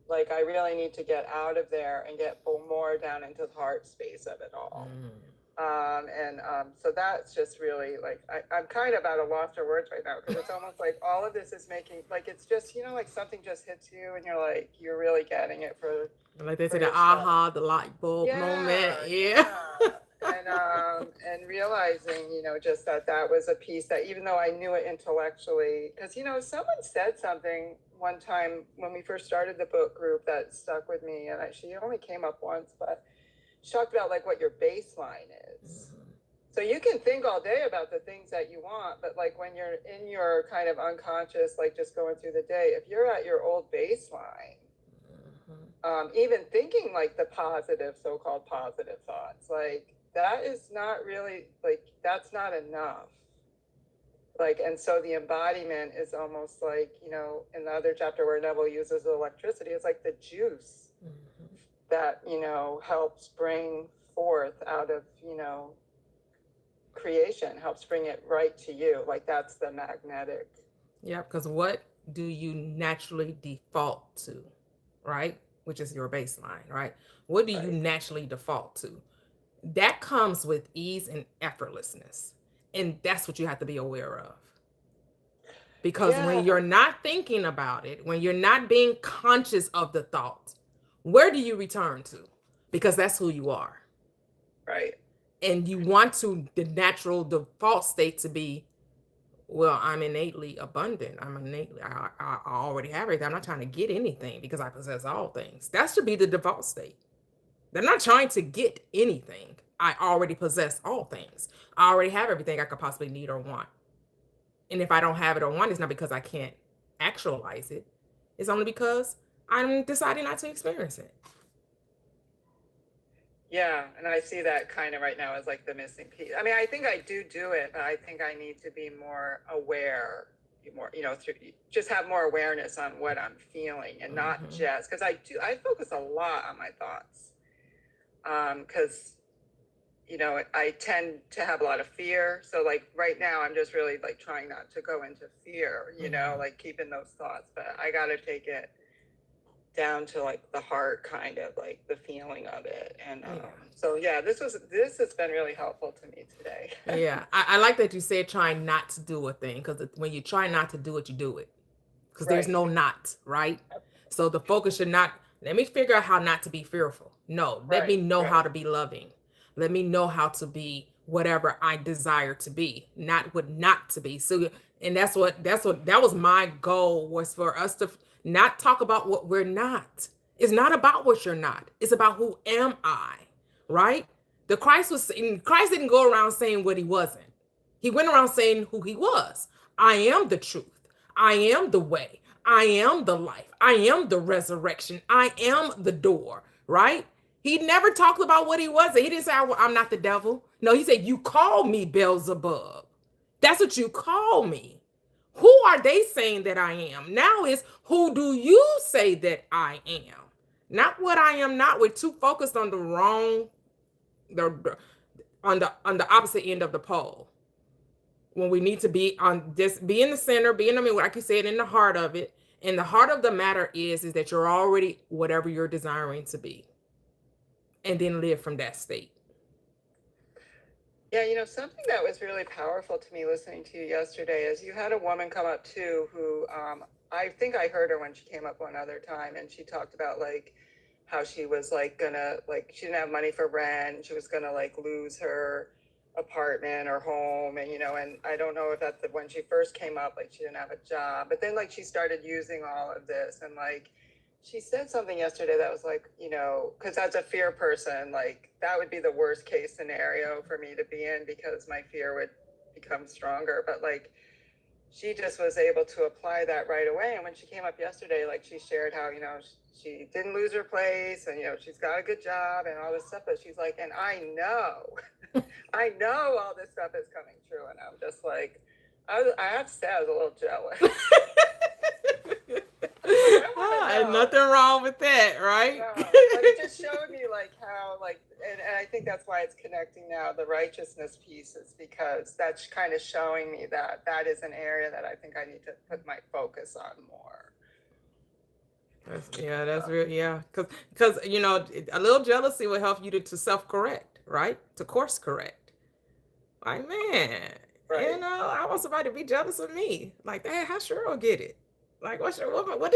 like I really need to get out of there and get more down into the heart space of it all. So that's just really like, I'm kind of out of lost for words right now, because it's almost like all of this is making, like, it's just, you know, like something just hits you and you're like, you're really getting it for Like they for say, the yourself. aha, the light bulb moment. Yeah. And realizing, you know, just that was a piece that, even though I knew it intellectually, because, you know, someone said something one time when we first started the book group that stuck with me, and she only came up once, but she talked about like what your baseline is. So you can think all day about the things that you want, but like when you're in your kind of unconscious, like just going through the day, if you're at your old baseline, even thinking like the positive, so-called positive thoughts, like that is not really, like, that's not enough. Like, and so the embodiment is almost like, you know, in the other chapter where Neville uses electricity, it's like the juice that, you know, helps bring forth out of, you know, creation, helps bring it right to you. Like that's the magnetic. Yeah, because what do you naturally default to, right? Which is your baseline, right? What do you naturally default to? That comes with ease and effortlessness. And that's what you have to be aware of. Because when you're not thinking about it, when you're not being conscious of the thought, where do you return to? Because that's who you are. Right. And you want to, the natural default state to be, well, I'm innately abundant. I already have everything. I'm not trying to get anything because I possess all things. That should be the default state. They're not trying to get anything. I already possess all things. I already have everything I could possibly need or want. And if I don't have it or want, it's not because I can't actualize it. It's only because I'm deciding not to experience it. Yeah, and I see that kind of right now as like the missing piece. I mean, I think I do it, but I think I need to be more aware, more, you know, just have more awareness on what I'm feeling, and not just, because I focus a lot on my thoughts, because, you know, I tend to have a lot of fear. So like right now, I'm just really like trying not to go into fear, you know, like keeping those thoughts, but I got to take it down to like the heart, kind of like the feeling of it. And so yeah, this has been really helpful to me today. Yeah, I like that you said trying not to do a thing, because when you try not to do it, you do it, because there's no not, right? So the focus should not, let me figure out how not to be fearful. No, let me know how to be loving. Let me know how to be whatever I desire to be, not what not to be. So, and that was my goal, was for us to not talk about what we're not. It's not about what you're not. It's about who am I, right? Christ didn't go around saying what he wasn't. He went around saying who he was. I am the truth. I am the way. I am the life. I am the resurrection. I am the door, right? He never talked about what he wasn't. He didn't say, I'm not the devil. No, he said, you call me Beelzebub. That's what you call me. Who are they saying that I am? Now is, who do you say that I am? Not what I am not. We're too focused on the wrong, on the opposite end of the pole. When we need to be on this, be in the center, be in the middle, like you said, in the heart of it. And the heart of the matter is that you're already whatever you're desiring to be. And then live from that state. Yeah, you know, something that was really powerful to me listening to you yesterday is you had a woman come up too who, I think I heard her when she came up one other time, and she talked about like how she was like gonna, like, she didn't have money for rent. She was gonna like lose her apartment or home, and, you know, and I don't know if that's when she first came up, like she didn't have a job, but then like she started using all of this, and like she said something yesterday that was like, you know, because as a fear person, like that would be the worst case scenario for me to be in, because my fear would become stronger. But like she just was able to apply that right away. And when she came up yesterday, like she shared how, you know, she didn't lose her place, and, you know, she's got a good job and all this stuff, but she's like, and I know, I know all this stuff is coming true. And I'm just like, I have to say I was a little jealous. And nothing wrong with that, right? No, but it just showed me like how, like, and I think that's why it's connecting now, the righteousness pieces, because that's kind of showing me that that is an area that I think I need to put my focus on more. That's real. Yeah, because you know, a little jealousy will help you to self-correct, right? To course correct. Like, man, Right. I want somebody to be jealous of me. Like, hey, how Cheryl get it? Like, what did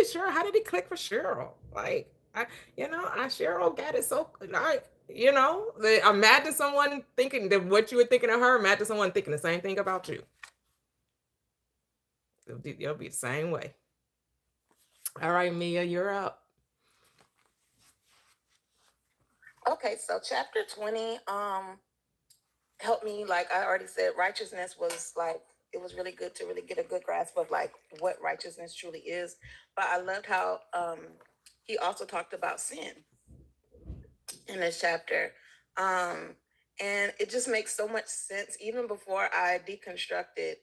Cheryl, how did it click for Cheryl? Like, I Cheryl got it so, like, imagine someone thinking that what you were thinking of her, imagine someone thinking the same thing about you. It'll be the same way. All right, Mia, you're up. Okay, so chapter 20 helped me, like I already said, righteousness was like, it was really good to really get a good grasp of like what righteousness truly is. But I loved how he also talked about sin in this chapter. And it just makes so much sense. Even before I deconstructed,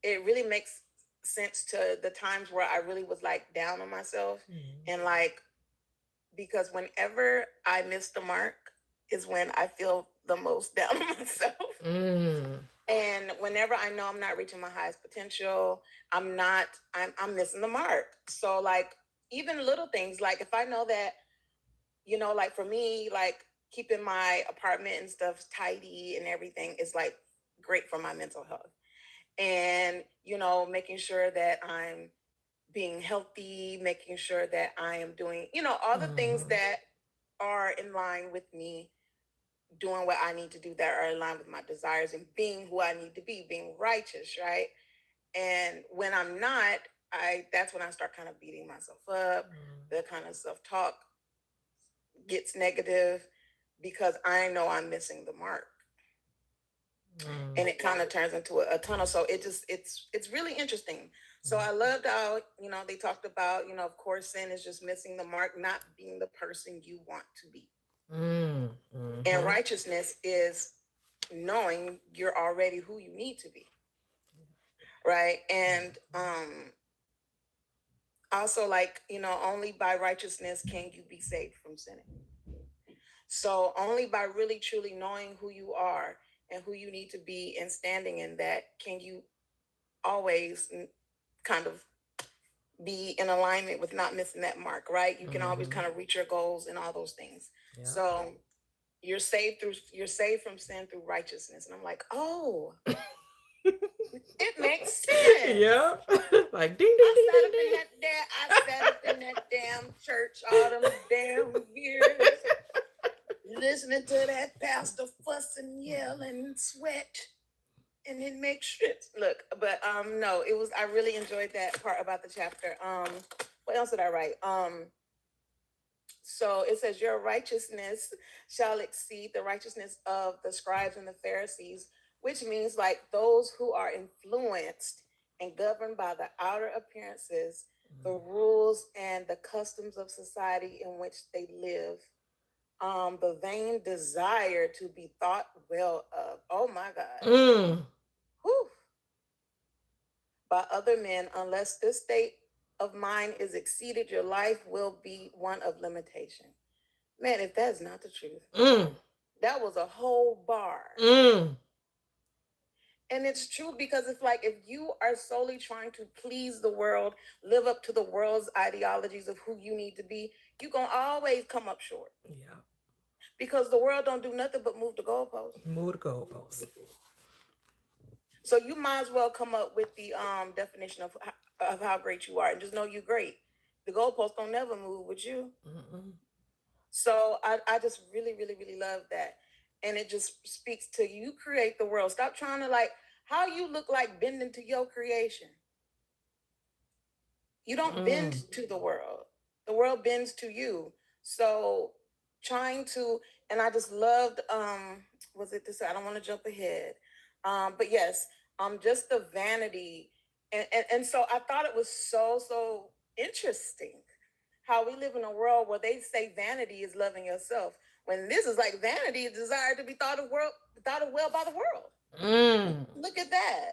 it really makes sense to the times where I really was like down on myself. And like, because whenever I miss the mark is when I feel the most down on myself. And whenever I know I'm not reaching my highest potential, I'm missing the mark. So like even little things, like if I know that, like for me, like keeping my apartment and stuff tidy and everything is like great for my mental health. And, making sure that I'm being healthy, making sure that I am doing, all the things that are in line with me doing what I need to do, that are in line with my desires and being who I need to be, being righteous, right? And when I'm not, that's when I start kind of beating myself up. The kind of self-talk gets negative because I know I'm missing the mark. And it kind of turns into a tunnel. So it's really interesting. So I loved how, they talked about, of course, sin is just missing the mark, not being the person you want to be. And righteousness is knowing you're already who you need to be. Right. And also, like, only by righteousness can you be saved from sinning. So only by really truly knowing who you are and who you need to be and standing in that can you always kind of be in alignment with not missing that mark, right? You can always kind of reach your goals and all those things. Yeah. So you're saved from sin through righteousness. And I'm like, oh, it makes sense. Yeah. Like ding ding ding ding ding. I sat up in that damn church all them damn years. Listening to that pastor fuss and yell and sweat, and it makes sense. Look, but no, I really enjoyed that part about the chapter. What else did I write? So it says your righteousness shall exceed the righteousness of the scribes and the Pharisees, which means like those who are influenced and governed by the outer appearances, the rules and the customs of society in which they live. The vain desire to be thought well of. Oh my God. Whew. By other men, unless this state of mind is exceeded, your life will be one of limitation. Man, if that's not the truth, that was a whole bar. And it's true because it's like if you are solely trying to please the world, live up to the world's ideologies of who you need to be, you're going to always come up short. Yeah. Because the world don't do nothing but move the goalposts. Move the goalposts. So you might as well come up with the definition of how great you are and just know you're great. The goalposts don't never move with you. So I just really, really, really love that. And it just speaks to you create the world. Stop trying to like how you look like bending to your creation. You don't bend to the world. The world bends to you. So trying to, and I just loved, was it this? I don't want to jump ahead. But yes, just the vanity. And so I thought it was so interesting how we live in a world where they say vanity is loving yourself. When this is like vanity is desire to be thought of well by the world. Look at that.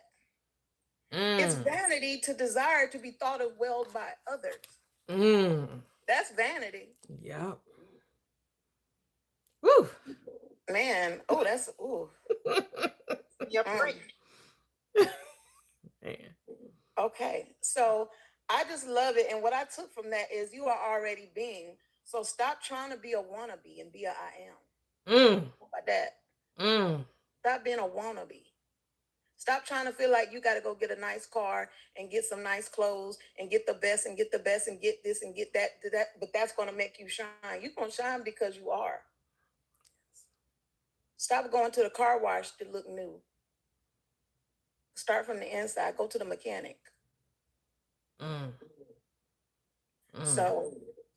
It's vanity to desire to be thought of well by others. That's vanity. Yeah. Woo. Man. Oh, that's ooh. Yep. Man. Okay. So I just love it. And what I took from that is you are already being. So stop trying to be a wannabe and be a I am. How about that? Stop being a wannabe. Stop trying to feel like you got to go get a nice car and get some nice clothes and get the best and get the best and get this and get that. But that's going to make you shine. You're going to shine because you are. Stop going to the car wash to look new. Start from the inside. Go to the mechanic. So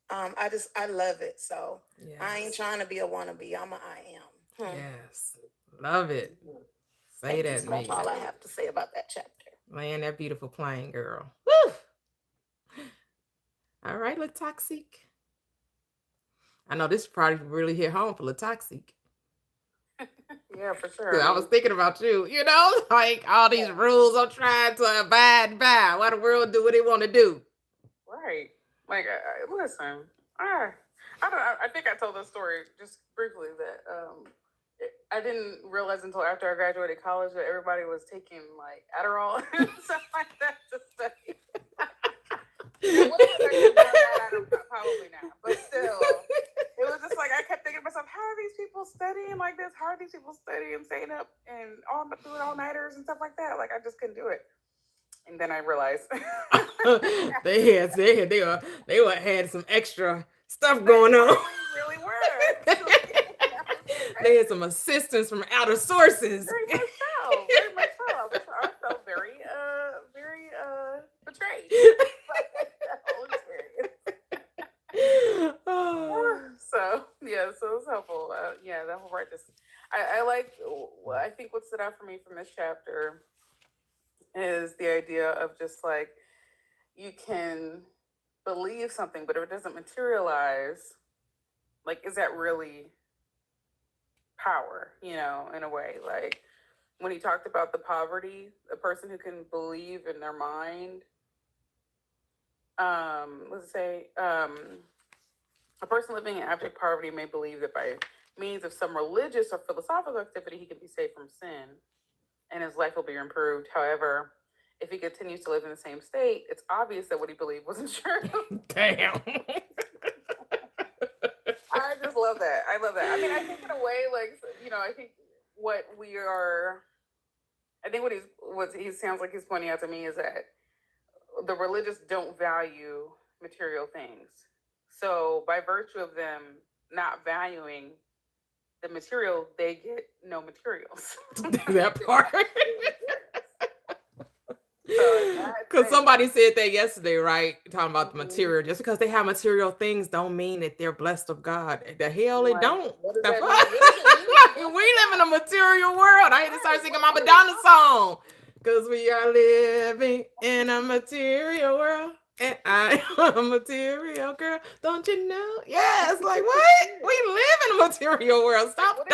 I love it. So Yes. I ain't trying to be a wannabe. I'm a I am. Yes. Love it. Say that, That's me. all I have to say about that chapter. Man, that beautiful plane, girl. Woo! All right, La Toxic. I know this probably really hit home for La Toxic. Yeah, for sure. I was thinking about you, like all these rules I'm trying to abide by. Why the world do what they want to do? Right. Like, listen, I don't. I think I told this story just briefly that I didn't realize until after I graduated college that everybody was taking like Adderall and stuff like that to study. Now, what if I could have done that? I don't know, probably not. But still, it was just like I kept thinking to myself, how are these people studying like this? How are these people studying, staying up and doing all nighters and stuff like that? Like I just couldn't do it. And then I realized they had some extra stuff going on. They really were. They had some assistance from outer sources. Very much so. Very much so. I felt very betrayed. So yeah, so it was helpful. That whole right. I think what stood out for me from this chapter is the idea of just like you can believe something, but if it doesn't materialize, like, is that really power? In a way, like when he talked about the poverty, a person who can believe in their mind, let's say, a person living in abject poverty may believe that by means of some religious or philosophical activity, he can be saved from sin and his life will be improved. However, if he continues to live in the same state, it's obvious that what he believed wasn't true. Damn. I just love that. I love that. I mean, I think in a way, like, I think what he sounds like he's pointing out to me is that the religious don't value material things. So by virtue of them not valuing the material, they get no materials. That part. Because somebody said that yesterday, right? Talking about the material. Just because they have material things don't mean that they're blessed of God. The hell it don't. We live in a material world. I had to start singing my Madonna song. Because we are living in a material world. And I am a material girl. Don't you know? Yes, like what? We live in a material world. Stop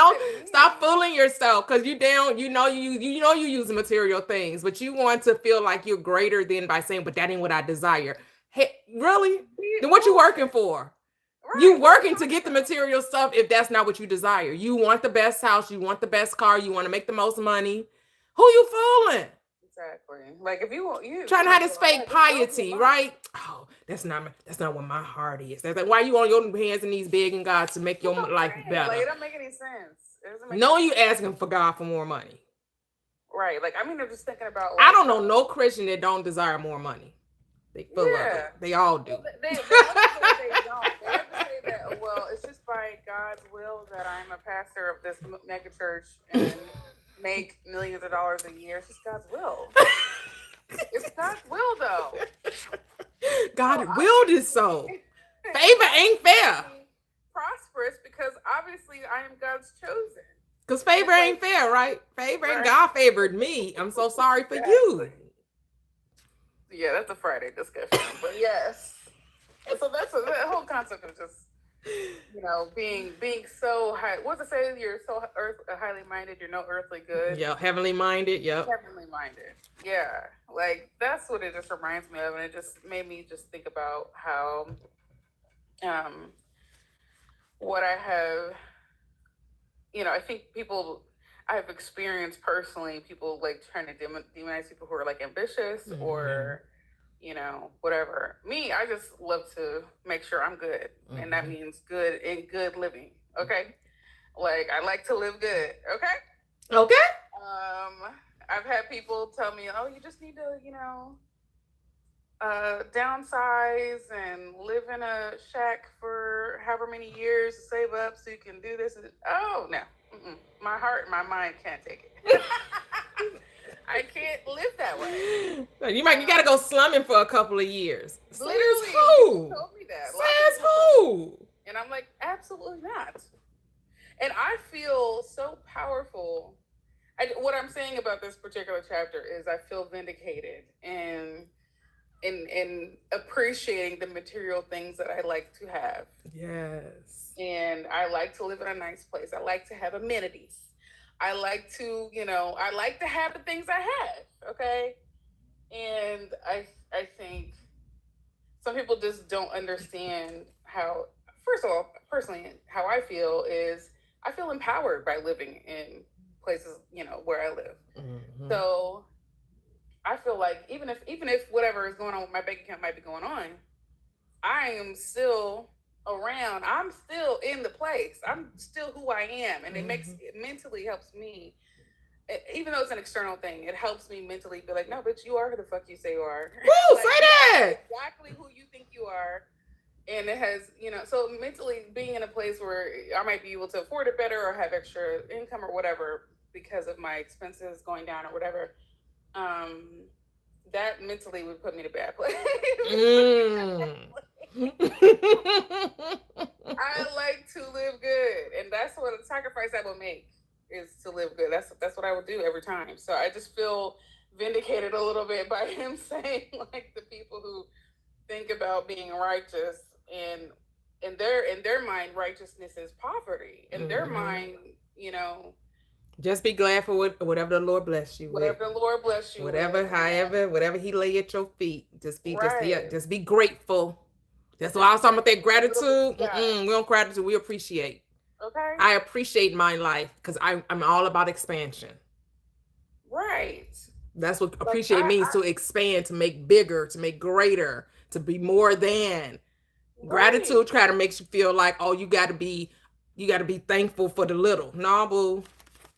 fooling yourself, because you using material things, but you want to feel like you're greater than by saying, but that ain't what I desire. Hey, really? Then what you working for? Right. You working to get the material stuff if that's not what you desire. You want the best house, you want the best car, you want to make the most money. Who you fooling? Exactly. Like if you trying to have this fake piety, right? Oh, that's not what my heart is. That's like, why you on your hands and knees begging God to make your life better? Like, it don't make any sense. No, you asking for God for more money. Right. Like, I mean, I'm just thinking about. Like, I don't know no Christian that don't desire more money. They full of it. They all do. Well, they don't. They have to say that. Well, it's just by God's will that I'm a pastor of this mega church and make millions of dollars a year. It's just God's will. It's God's will, though. God willed it so. Favor ain't fair. Prosperous because obviously I am God's chosen. Because favor ain't fair, right? Favor ain't God favored me. I'm so sorry for you. Yeah, that's a Friday discussion. But yes. So that's the whole concept of just, being so high. What's it say? You're so highly minded, you're no earthly good. Yeah, heavenly minded. Yep. Heavenly minded. Yeah. Like, that's what it just reminds me of. And it just made me just think about how, what I have, I think I have experienced personally, people like trying to demonize people who are like ambitious or, whatever. Me, I just love to make sure I'm good. And that means good living. Okay. Like, I like to live good. Okay. Okay. I've had people tell me, oh, you just need to, downsize and live in a shack for however many years to save up so you can do this. Oh, no. Mm-mm. My heart and my mind can't take it. I can't live that way. You gotta go slumming for a couple of years. Literally, Says who? people told me that. Says who? And I'm like, absolutely not. And I feel so powerful. What I'm saying about this particular chapter is I feel vindicated and in appreciating the material things that I like to have. Yes. And I like to live in a nice place. I like to have amenities. I like to, I like to have the things I have. Okay. And I think some people just don't understand how, first of all, personally, how I feel is I feel empowered by living in places, where I live. Mm-hmm. So I feel like even if whatever is going on with my bank account might be going on, I am still around. I'm still in the place. I'm still who I am. And it mentally helps me, even though it's an external thing, it helps me mentally be like, no, bitch, you are who the fuck you say you are. Woo, Like, say that! Exactly who you think you are. And it has, so mentally being in a place where I might be able to afford it better or have extra income or whatever because of my expenses going down or whatever, that mentally would put me in a bad place. I like to live good, and that's what the sacrifice I will make is to live good. That's what I would do every time. So I just feel vindicated a little bit by him saying, like, the people who think about being righteous and in their mind, righteousness is poverty. In their mind, just be glad for whatever the Lord bless you with. Whatever the Lord bless you whatever, with. Whatever He lay at your feet. Just be grateful. That's why I was talking about that gratitude. We don't gratitude. We appreciate. Okay. I appreciate my life because I'm all about expansion. Right. That's what appreciate means, to expand, to make bigger, to make greater, to be more than. Right. Gratitude try to make you feel like, oh, you got to be thankful for the little. No, boo.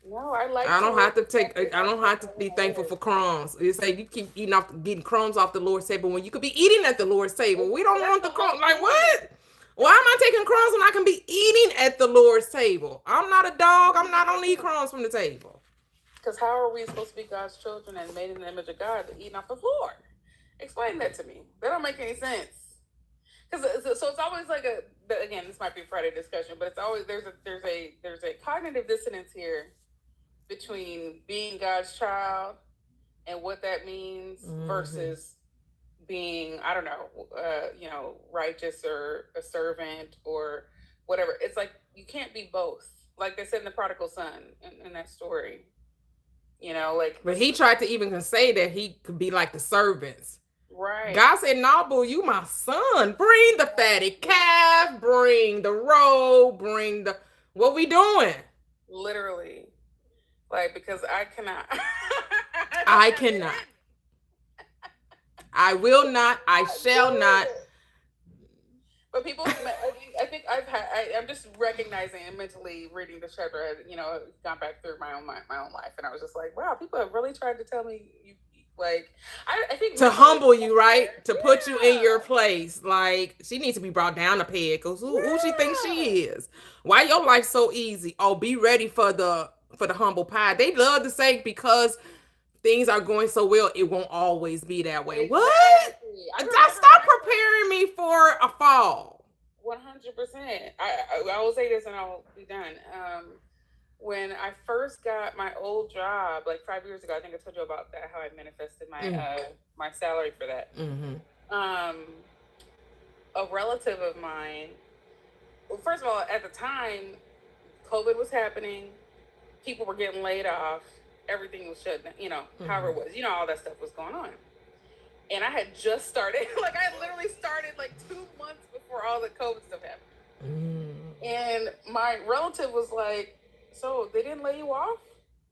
No, I don't have to be thankful for crumbs. You say you keep getting crumbs off the Lord's table when you could be eating at the Lord's table. We don't want the crumbs. Like, what? Why am I taking crumbs when I can be eating at the Lord's table? I'm not a dog. I'm not gonna eat crumbs from the table. Because how are we supposed to be God's children and made in the image of God eating off the floor? Explain that to me. That don't make any sense. So it's always like again, this might be a Friday discussion, but it's always there's a cognitive dissonance here between being God's child and what that means versus being, I don't know, righteous or a servant or whatever. It's like you can't be both. Like they said in the prodigal son in that story. But he tried to even say that he could be like the servants. Right. God said, no, boo, you my son. Bring the fatted calf, bring the robe, what we doing? Literally. Like, because I cannot. I cannot. I will not. I shall not. But people, I think I'm just recognizing and mentally reading the chapter. Gone back through my own life, and I was just like, wow, people have really tried to tell me, I think to humble you, right? To put you in your place. Like, she needs to be brought down a peg. Because who she thinks she is? Why your life so easy? Oh, be ready for the humble pie. They love to say because things are going so well, it won't always be that way. Exactly. What? Stop preparing me for a fall. 100%. I will say this and I'll be done. When I first got my old job, like 5 years ago, I think I told you about that, how I manifested my my salary for that. A relative of mine, well, first of all, at the time, COVID was happening, people were getting laid off, everything was shut down, however it was, all that stuff was going on. And I had just started, like I literally started like 2 months before all the COVID stuff happened. And my relative was like, so they didn't lay you off?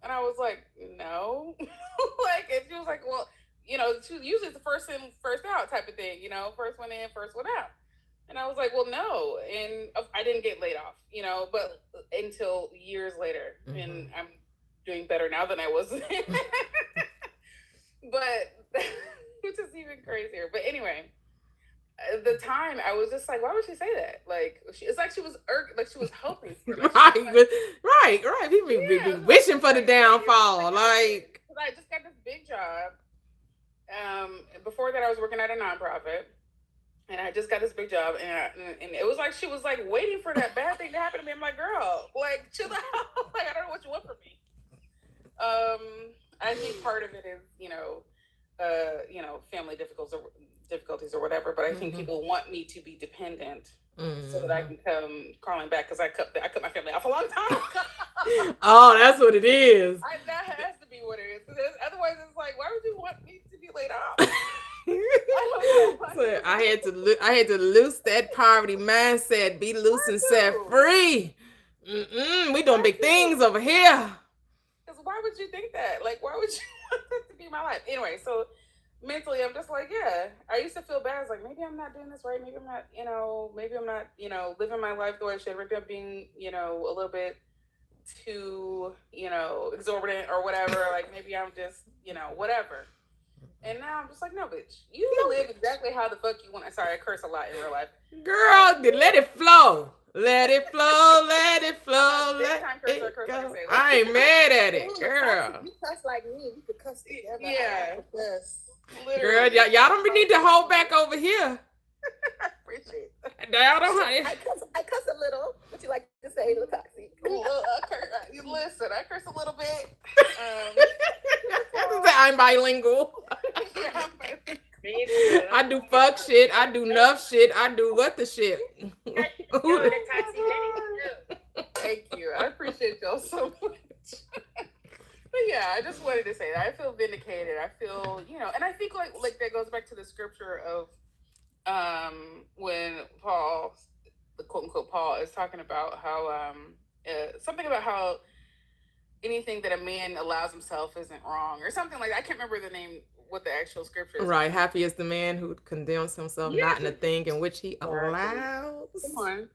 And I was like, no. And she was like, well, usually it's the first in, first out type of thing, first one in, first one out. And I was like, well, no. And I didn't get laid off, but until years later, Mhm. and I'm doing better now than I was. But which is even crazier. But anyway, at the time I was just like, why would she say that? Like, it's like she was like she was hoping for it. Like, Right. People be wishing for the downfall. Like, because I just got this big job. Before that, I was working at a nonprofit, and I just got this big job, and it was like she was like waiting for that bad thing to happen to me. I'm like, girl, like, chill out. Like, I don't know what you want from me. I think part of it is, family difficulties or whatever. But I think people want me to be dependent so that I can come crawling back, because I cut my family off a long time ago. Oh, that's what it is. That has to be what it is. Because otherwise, it's like, why would you want me to be laid off? So I had to loose that poverty mindset, be loose and set free. We doing big things over here. Because why would you think that? Like, why would you want that to be my life? Anyway, so mentally, I'm just like, yeah. I used to feel bad. I was like, maybe I'm not doing this right. Maybe I'm not, living my life the way I should. Maybe I'm being, a little bit too, exorbitant or whatever. Like, maybe I'm just, whatever. And now I'm just like, no, bitch. You live exactly how the fuck you want. Sorry, I curse a lot in real life. Girl, let it flow. Let it flow. Let it flow. Let it go. I ain't mad at it, girl. You cuss like me. We could cuss together. Yeah. Girl, y'all don't need to hold back over here. I appreciate it. Y'all don't. I cuss a little. What you like to say, Latoxi? Listen, I curse a little bit. I'm bilingual. I do fuck shit. I do nuff shit. I do what the shit. Thank you. I appreciate y'all so much. But yeah, I just wanted to say that I feel vindicated. I feel, and I think like that goes back to the scripture of when Paul, the quote unquote Paul, is talking about how something about how anything that a man allows himself isn't wrong or something like that. I can't remember the name, what the actual scripture is. Right. Happy is the man who condemns himself not in a thing in which he allows. Come on.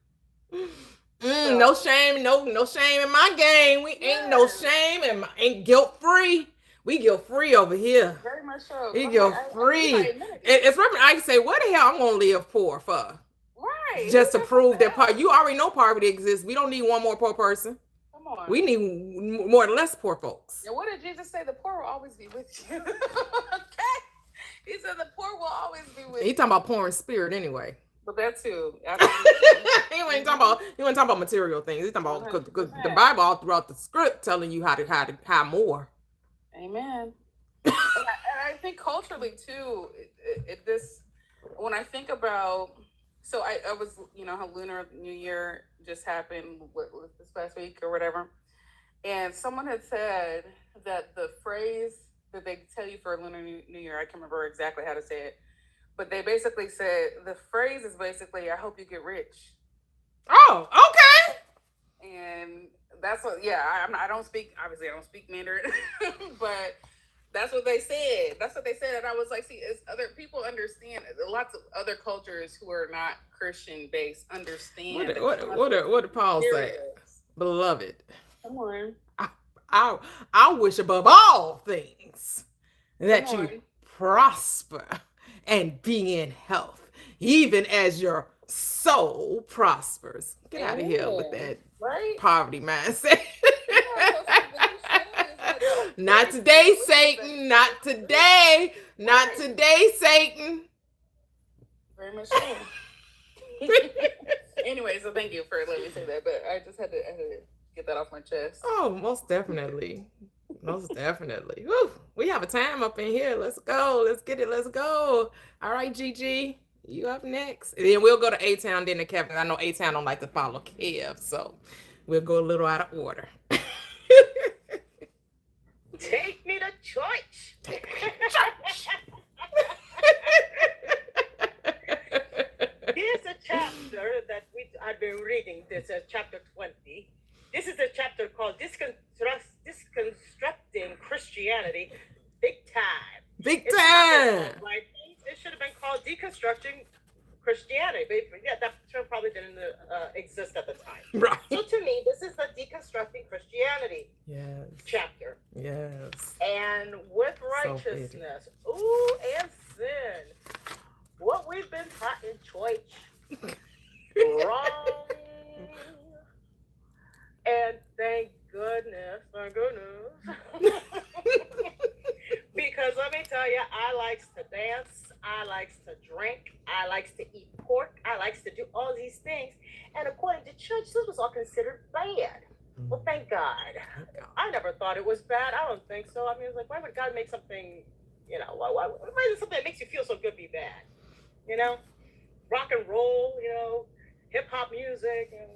No shame, no shame in my game. We ain't no shame and ain't guilt free. We guilt free over here. Very much so. We guilt free. It's reference. I can say, what the hell I'm gonna live poor for? Right. Just to prove that you already know poverty exists. We don't need one more poor person. Come on. We need more or less poor folks. And what did Jesus say? The poor will always be with you. Okay. He said the poor will always be with you. He talking about poor in spirit anyway. But that too. He wasn't talking about material things. He's talking about because the Bible all throughout the script telling you how to more. Amen. and I think culturally too, this when I think about, so I was, how Lunar New Year just happened this past week or whatever, and someone had said that the phrase that they tell you for Lunar New Year, I can't remember exactly how to say it, but they basically said the phrase is basically, I hope you get rich. Oh, okay. And that's what, I don't speak Mandarin, but that's what they said. And I was like, see, it's other people understand. Lots of other cultures who are not Christian based understand. What did Paul say? Beloved. Come on. I wish above all things that you prosper and be in health, even as your soul prospers. Get out of here with that poverty mindset. Not today, Satan. Not today. Not today, Satan. Very much so. Anyway, so thank you for letting me say that, but I just had to get that off my chest. Oh, most definitely. Most definitely. Woo, we have a time up in here. Let's go. Let's get it. Let's go. All right, Gigi, you up next. And then we'll go to A-Town, then to Kevin. I know A-Town don't like to follow Kev, so we'll go a little out of order. Take me to church. Take me to church. Here's a chapter that I've been reading. This is chapter 20. This is a chapter called Deconstructing Christianity. Big time. Big time. It should have been called Deconstructing Christianity. But yeah, that term probably didn't exist at the time. Right. So to me, this is a righteousness. Ooh, and sin. What we've been taught in church. Wrong. And thank goodness. Because let me tell you, I likes to dance, I likes to drink, I likes to eat pork, I likes to do all these things. And according to church, this was all considered bad. Well, thank God. I never thought it was bad. I don't think so. I mean, it's like, why would God make something, why does something that makes you feel so good be bad? Rock and roll, hip hop music, and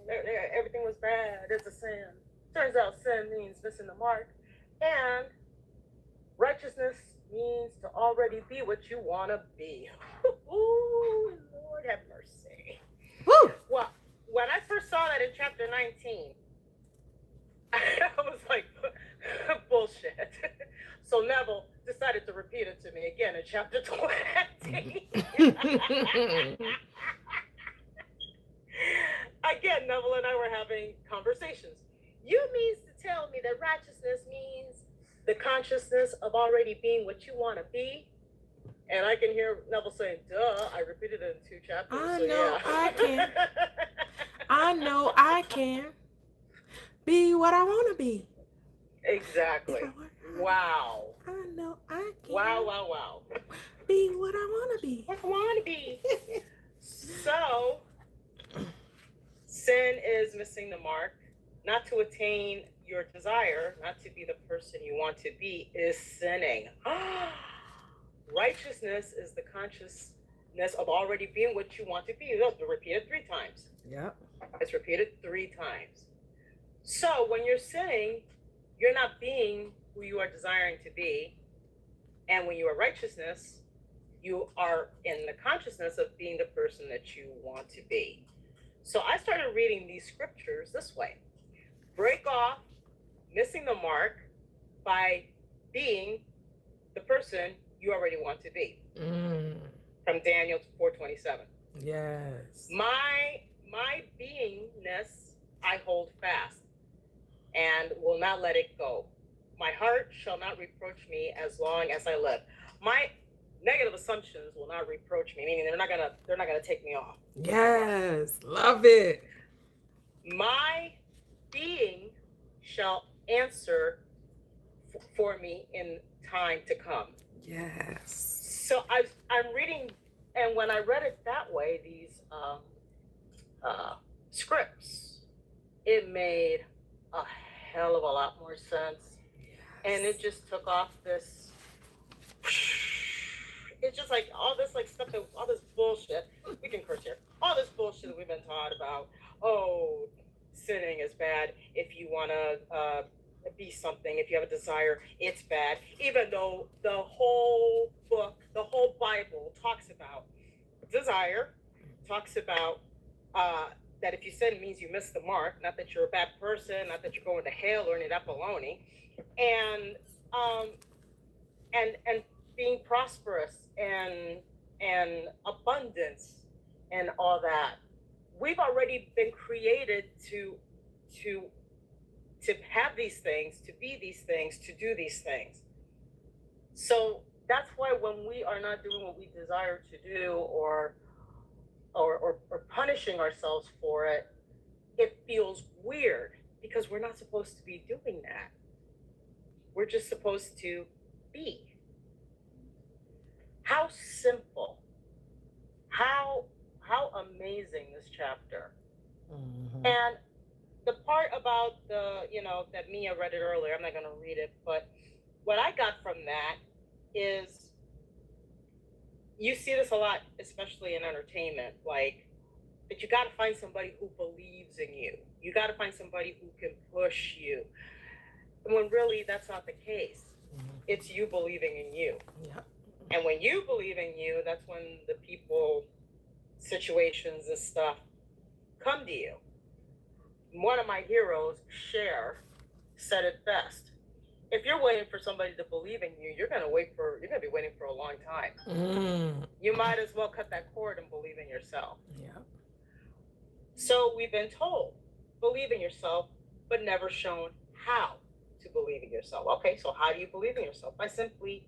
everything was bad. It's a sin. Turns out sin means missing the mark. And righteousness means to already be what you want to be. Ooh, Lord have mercy. Woo! Well, when I first saw that in chapter 19, I was like, bullshit. So Neville decided to repeat it to me again in chapter 20. Again, Neville and I were having conversations. You mean to tell me that righteousness means the consciousness of already being what you want to be? And I can hear Neville saying, duh. I repeated it in 2 chapters. I so know yeah. I can. I know I can be what I want to be. Exactly. Wow. I know I can. Wow. Be what I want to be. What I want to be. So, sin is missing the mark. Not to attain your desire, not to be the person you want to be, is sinning. Righteousness is the consciousness of already being what you want to be. It's repeated 3 times. Yep. It's repeated 3 times. So when you're sinning, you're not being who you are desiring to be. And when you are righteousness, you are in the consciousness of being the person that you want to be. So I started reading these scriptures this way. Break off missing the mark by being the person you already want to be. From Daniel 4:27. Yes. My beingness I hold fast and will not let it go. My heart shall not reproach me as long as I live. My negative assumptions will not reproach me, meaning they're not gonna take me off. Yes. Love it. My being shall answer for me in time to come. Yes. So I'm reading, and when I read it that way, these scripts, it made a hell of a lot more sense. And it just took off this, it's just like all this like stuff, all this bullshit, we can curse here, all this bullshit that we've been taught about, oh, sinning is bad, if you want to be something, if you have a desire, it's bad, even though the whole book, the whole Bible talks about desire, talks about that if you sin means you miss the mark, not that you're a bad person, not that you're going to hell or any of that baloney, and being prosperous and abundance and all that. We've already been created to have these things, to be these things, to do these things. So that's why when we are not doing what we desire to do or punishing ourselves for it, it feels weird because we're not supposed to be doing that. We're just supposed to be. How simple, how amazing this chapter. Mm-hmm. And the part about that Mia read it earlier, I'm not going to read it, but what I got from that is, you see this a lot, especially in entertainment, like that you got to find somebody who believes in you. You got to find somebody who can push you. When really that's not the case. It's you believing in you. Yep. And when you believe in you, that's when the people, situations and stuff come to you. One of my heroes, Cher, said it best. If you're waiting for somebody to believe in you, you're gonna be waiting for a long time. You might as well cut that cord and believe in yourself. Yeah. So we've been told, believe in yourself, but never shown how to believe in yourself. Okay, so how do you believe in yourself? By simply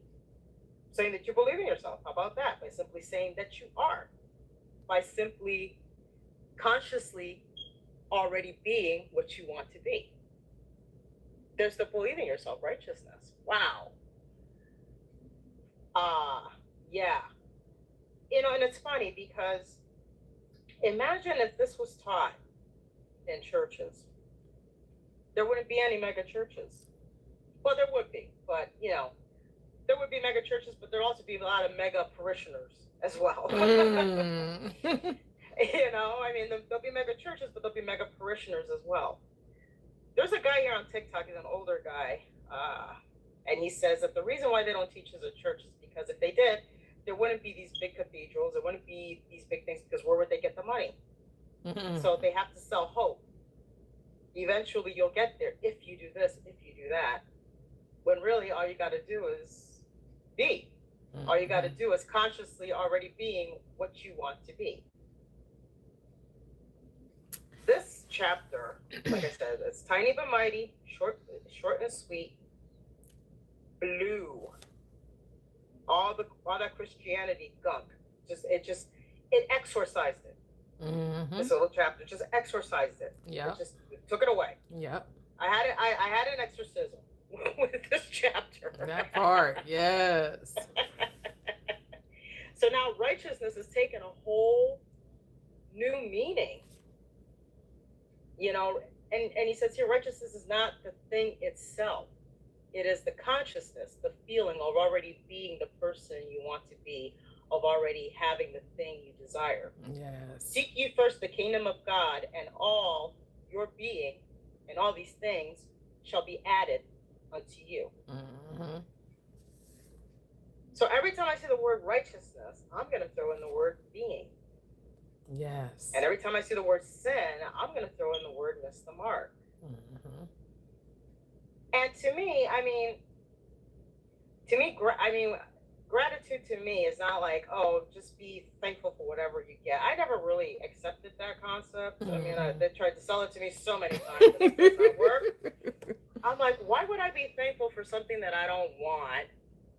saying that you believe in yourself. How about that? By simply saying that you are. By simply consciously already being what you want to be. There's the believing yourself righteousness. Wow. Yeah. And it's funny because imagine if this was taught in churches. There wouldn't be any mega churches. Well, there would be, but there would be mega churches, but there'd also be a lot of mega parishioners as well. Mm. I mean, there'll be mega churches, but there'll be mega parishioners as well. There's a guy here on TikTok, he's an older guy, and he says that the reason why they don't teach as a church is because if they did, there wouldn't be these big cathedrals, there wouldn't be these big things, because where would they get the money? So they have to sell hope. Eventually you'll get there if you do this, if you do that. When really all you got to do is be. All you got to do is consciously already being what you want to be. This chapter, like I said, it's tiny but mighty, short and sweet, blew all that Christianity gunk. It exorcised it. This little chapter just exorcised it. Yeah. It just took it away. Yep. I had an exorcism with this chapter. That part, yes. So now righteousness has taken a whole new meaning. And he says here, righteousness is not the thing itself. It is the consciousness, the feeling of already being the person you want to be, of already having the thing you desire. Yes. Seek ye first the kingdom of God, and all your being and all these things shall be added unto you. So every time I see the word righteousness, I'm going to throw in the word being. Yes. And every time I see the word sin, I'm going to throw in the word miss the mark. And to me, gratitude to me is not like, oh, just be thankful for whatever you get. I never really accepted that concept. I mean, they tried to sell it to me so many times, but it does not work. I'm like, why would I be thankful for something that I don't want?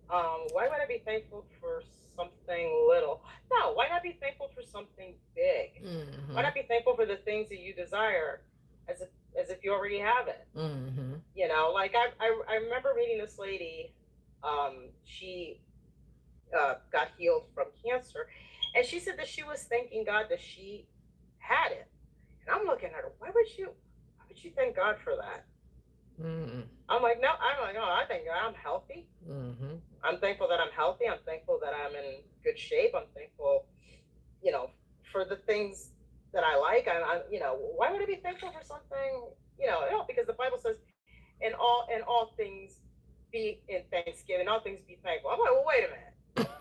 Why would I be thankful for something little? No, why not be thankful for something big? Why not be thankful for the things that you desire as if you already have it? Like I remember meeting this lady, she got healed from cancer, and she said that she was thanking God that she had it. And I'm looking at her, why would you thank God for that? I'm like, no, I thank God I'm healthy. I'm thankful that I'm healthy. I'm thankful that I'm in good shape. I'm thankful, for the things that I like. Why would I be thankful for something, because the Bible says, in all things be in thanksgiving, all things be thankful. I'm like, well, wait a minute.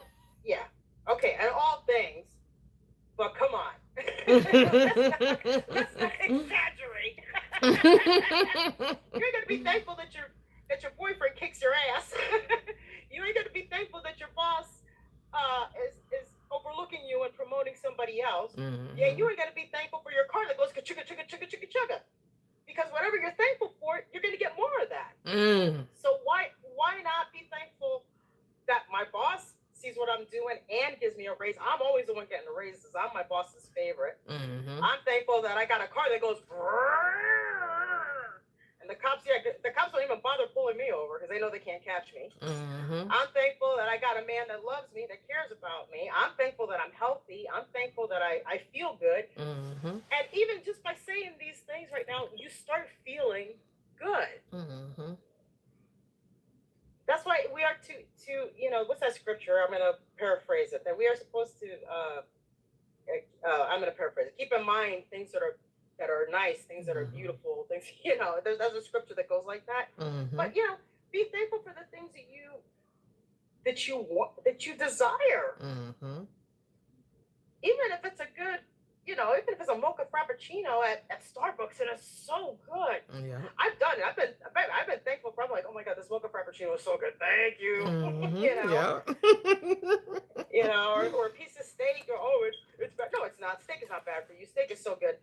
Yeah. Okay. And all things, but come on. let's not exaggerate. You ain't gonna be thankful that your boyfriend kicks your ass. You ain't gonna be thankful that your boss is overlooking you and promoting somebody else. Yeah, you ain't gonna be thankful for your car that goes chugga chugga chugga chugga chugga. Because whatever you're thankful for, you're gonna get more of that. So why not be thankful that my boss sees what I'm doing and gives me a raise? I'm always the one getting the raises. I'm my boss's favorite. I'm thankful that I got a car that goes and the cops don't even bother pulling me over because they know they can't catch me. I'm thankful that I got a man that loves me, that cares about me. I'm thankful that I'm healthy. I'm thankful that I feel good. And even just by saying these things right now, you start feeling good. That's why we are to what's that scripture? I'm going to paraphrase it. That we are supposed to, I'm going to paraphrase it. Keep in mind things that are nice, things that are beautiful, things, there's a scripture that goes like that. But, be thankful for the things that you want, that you desire. Even if it's a good, even if it's a mocha frappuccino at Starbucks and it's so good. I've done it. I've been thankful for. I'm like, oh my God, this mocha frappuccino is so good. Thank you. Or a piece of steak, or it's bad. No, it's not. Steak is not bad for you. Steak is so good.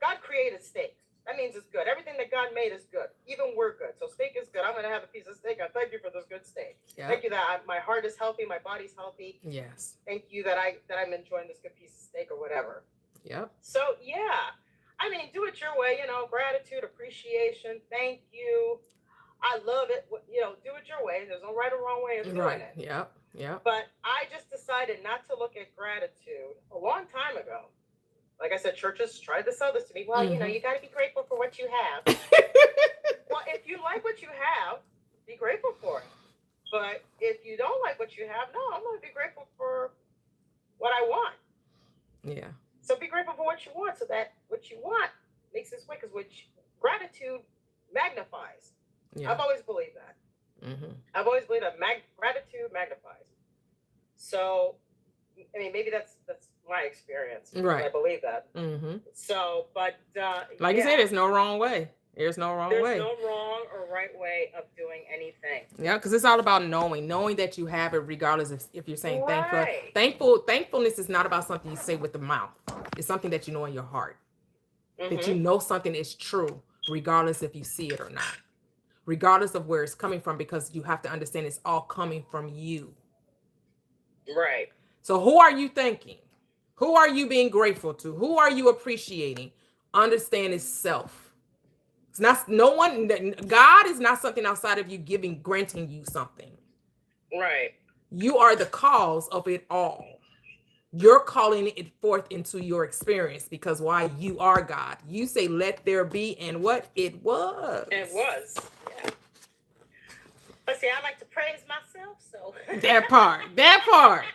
God created steak. That means it's good. Everything that God made is good. Even we're good. So steak is good. I'm going to have a piece of steak. I thank you for this good steak. Yep. Thank you that my heart is healthy, my body's healthy. Yes. Thank you that I'm enjoying this good piece of steak or whatever. Yep. So yeah, I mean, do it your way. Gratitude, appreciation, thank you. I love it. Do it your way. There's no right or wrong way of doing it. Yep. Yep. But I just decided not to look at gratitude a long time ago. Like I said, churches tried to sell this to me. Well, you got to be grateful for what you have. Well, if you like what you have, be grateful for it. But if you don't like what you have, no, I'm going to be grateful for what I want. Yeah. So be grateful for what you want, so that what you want makes its way, because gratitude magnifies. Yeah. I've always believed that. I've always believed that gratitude magnifies. So, I mean, maybe that's my experience. Right. I believe that. So, but like you said, there's no wrong way. There's no wrong way. There's no wrong or right way of doing anything. Yeah, because it's all about knowing that you have it, regardless if you're saying Right. Thankfulness is not about something you say with the mouth. It's something that you know in your heart. That you know something is true, regardless if you see it or not. Regardless of where it's coming from, because you have to understand it's all coming from you. Right. So who are you thanking? Who are you being grateful to? Who are you appreciating? Understand it's self. It's not no one. God is not something outside of you granting you something. Right. You are the cause of it all. You're calling it forth into your experience, because why? You are God. You say, let there be, and what? It was. It was. Yeah. But see, I like to praise myself, so. That part.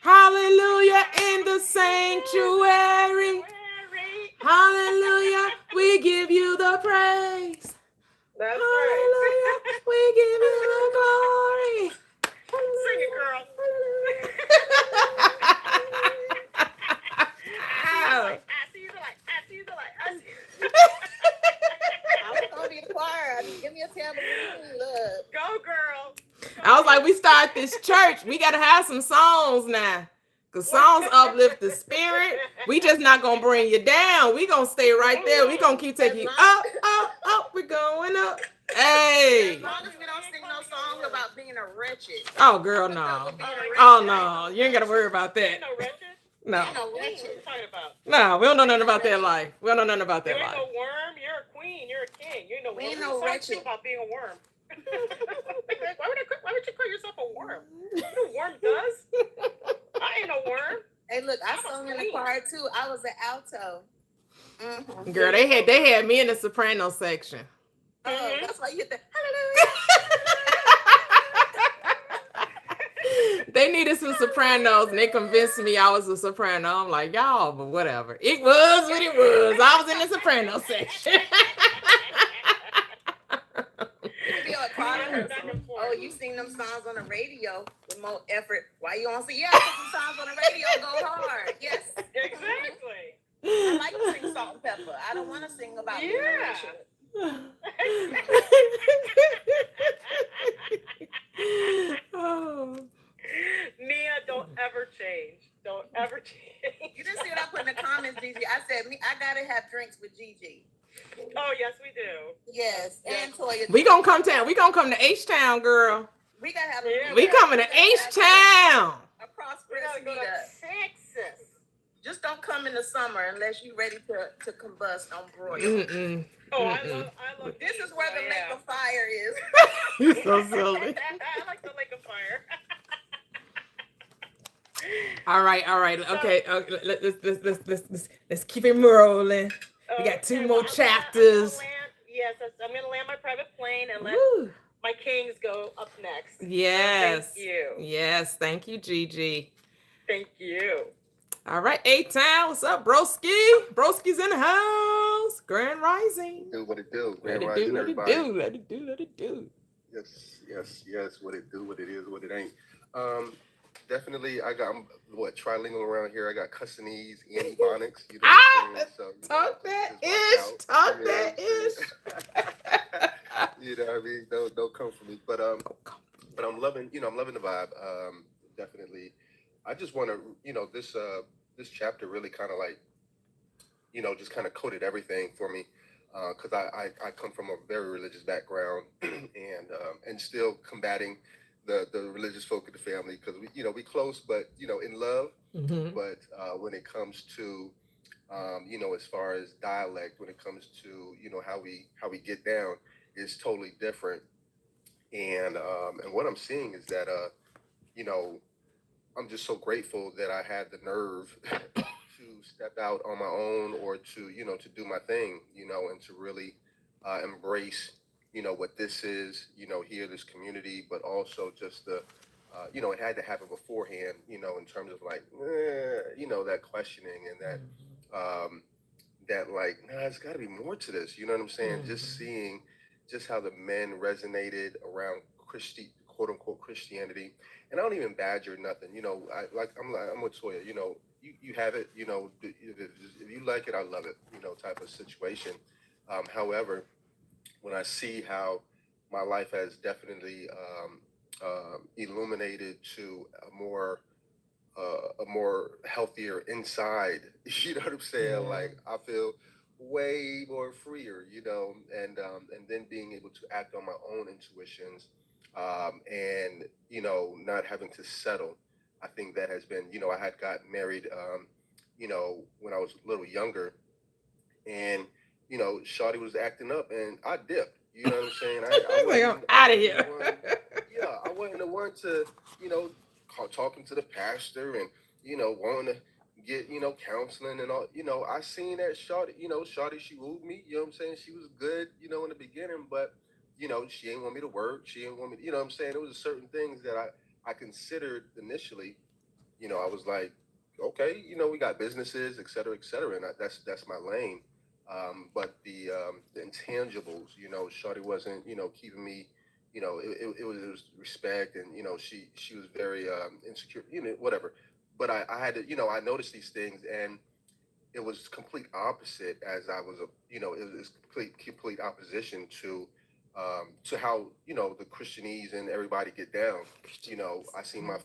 Hallelujah in the sanctuary. Hallelujah. We give you the praise. That's Hallelujah. right. We give you the glory. Sing it, girl. I see you like. I was gonna be a choir. Give me a tambourine. Look. Go, girl. I was like, we start this church. We got to have some songs now. Because songs uplift the spirit. We just not going to bring you down. We going to stay right there. We going to keep taking you up, up, up. We're going up. Hey. As long as we don't sing no songs about being a wretched. Oh, girl, no. Oh, no. You ain't got to worry about that. No wretched? No. No What are you wretched. talking about? No, we don't know nothing about that life. We don't know nothing about You that ain't life. no worm. You're a queen. You're a king. You ain't no We worm. ain't no wretched. About being a worm. Why would you call yourself a worm? You know what a worm does? I ain't no worm. Hey, look, I sung in the choir too. I was an alto. Girl, they had me in the soprano section. That's why you hit the hallelujah. They needed some sopranos, and they convinced me I was a soprano. I'm like, y'all, but whatever. It was what it was. I was in the soprano section. Oh, you sing them songs on the radio with more effort. Why you don't sing? Yeah, put some songs on the radio, go hard. Yes. Exactly. I like to sing Salt and Pepper. I don't want to sing about being a wretched. Oh. Mia, don't ever change. Don't ever change. You didn't see what I put in the comments, Gigi. I said, I gotta have drinks with Gigi. Oh, yes, we do. Yes, and Toya. We gonna come to H-Town, girl. We gotta have We coming to H-Town. a prosperous We gotta go to meetup. Texas. Just don't come in the summer unless you're ready to combust on broil. Oh, I love This is where the lake of fire is. You're so silly. I like the lake of fire. All right. Okay, let's keep it rolling. We got two more chapters. I'm gonna land my private plane and let Woo. my kings go up next. Yes. Thank you. Yes, thank you, Gigi. Thank you. All right, A-Town, what's up, broski? Broski's in the house. Grand Rising. Do what it do. Let Grand it Rising, do, let it everybody. do, let it do, let it do. Yes. What it do, what it is, what it ain't. Definitely, I got trilingual around here. I got Cussanese and Ebonics. You know what I'm saying? So, Talk that ish. You know what I mean? Don't come for me. But I'm loving the vibe. Definitely. I just want to, this chapter really kind of like, just kind of coded everything for me. because I come from a very religious background, and still combating the religious folk of the family, because we close, but in love. Mm-hmm. But when it comes to as far as dialect, when it comes to how we get down, is totally different. And what I'm seeing is that you know I'm just so grateful that I had the nerve to step out on my own, or to do my thing, and to really embrace, what this is, here, this community, but also just it had to happen beforehand, in terms of like, that questioning, and that like, nah, it's got to be more to this. You know what I'm saying? Just seeing just how the men resonated around quote unquote Christianity, and I don't even badger nothing. I'm with Toya. You have it. If you like it, I love it. Type of situation. However, when I see how my life has definitely illuminated to a more healthier inside. You know what I'm saying? Yeah. Like, I feel way more freer, and then being able to act on my own intuitions, and not having to settle. I think that has been, I had got married, when I was a little younger, and Shawty was acting up, and I dipped. You know what I'm saying? I Like, I'm wasn't I out of wasn't the here. one. Yeah, I wasn't the one to you know talking to the pastor, and wanting to get counseling and all. I seen that Shawty. Shawty, she wooed me. You know what I'm saying? She was good. In the beginning, but she ain't want me to work. She ain't want me. You know what I'm saying? There was certain things that I considered initially. I was like, okay, we got businesses, et cetera, and that's my lane. But the intangibles, Shawty wasn't, keeping me, it was respect, and she was very insecure, whatever. But I had to, I noticed these things, and it was complete opposite, as I was it was complete opposition to how the Christianese and everybody get down. I seen my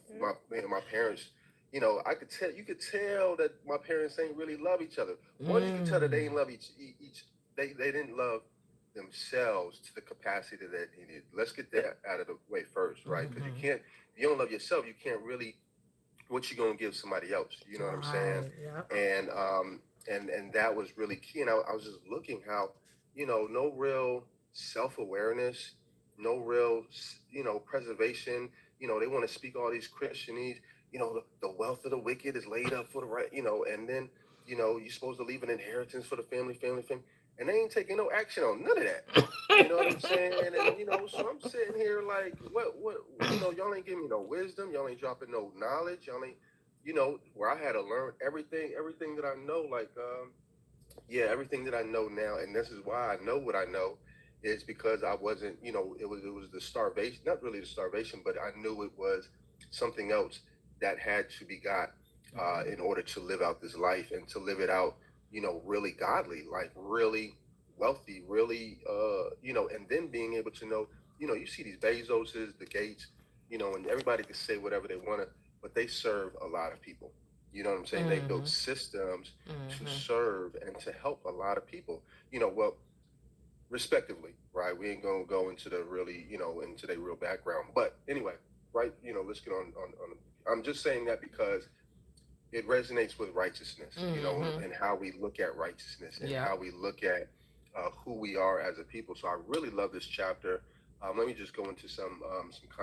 parents. I could tell, you could tell that my parents ain't really love each other. One, you could tell that they ain't love each they didn't love themselves to the capacity that they needed. Let's get that out of the way first, right? Because you can't, if you don't love yourself, you can't really, what you gonna give somebody else? You know what I'm saying? Right. Yep. And that was really key. And I was just looking how, no real self-awareness, no real, preservation. They want to speak all these Christianese. The wealth of the wicked is laid up for the right. And then you're supposed to leave an inheritance for the family, and they ain't taking no action on none of that. You know what I'm saying? And so I'm sitting here like, what, y'all ain't giving me no wisdom, y'all ain't dropping no knowledge, y'all ain't, where I had to learn everything that I know, like, yeah, everything that I know now, and this is why I know what I know, is because I wasn't, it was the starvation, not really the starvation, but I knew it was something else that had to be got, in order to live out this life, and to live it out, really godly, like really wealthy, really, and then being able to know, you see these Bezoses, the Gates, and everybody can say whatever they want to, but they serve a lot of people. You know what I'm saying? They built systems to serve and to help a lot of people. Well, respectively, right? We ain't gonna go into the really, into their real background. But anyway, right? Let's get on. I'm just saying that because it resonates with righteousness, and how we look at righteousness, and how we look at who we are as a people. So I really love this chapter. Let me just go into some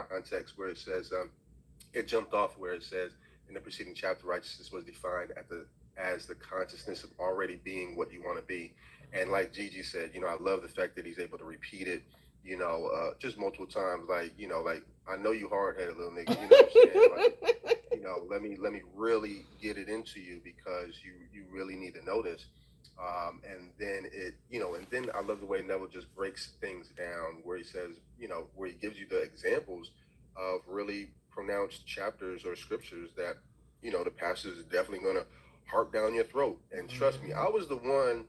context where it says, it jumped off where it says in the preceding chapter, righteousness was defined as the consciousness of already being what you want to be. And like Gigi said, I love the fact that he's able to repeat it, just multiple times. Like, I know you hard headed little nigga, you know what I'm saying? Like, let me really get it into you, because you really need to know this. And then and then I love the way Neville just breaks things down, where he says, where he gives you the examples of really pronounced chapters or scriptures that, the pastor is definitely going to harp down your throat. And trust me, I was the one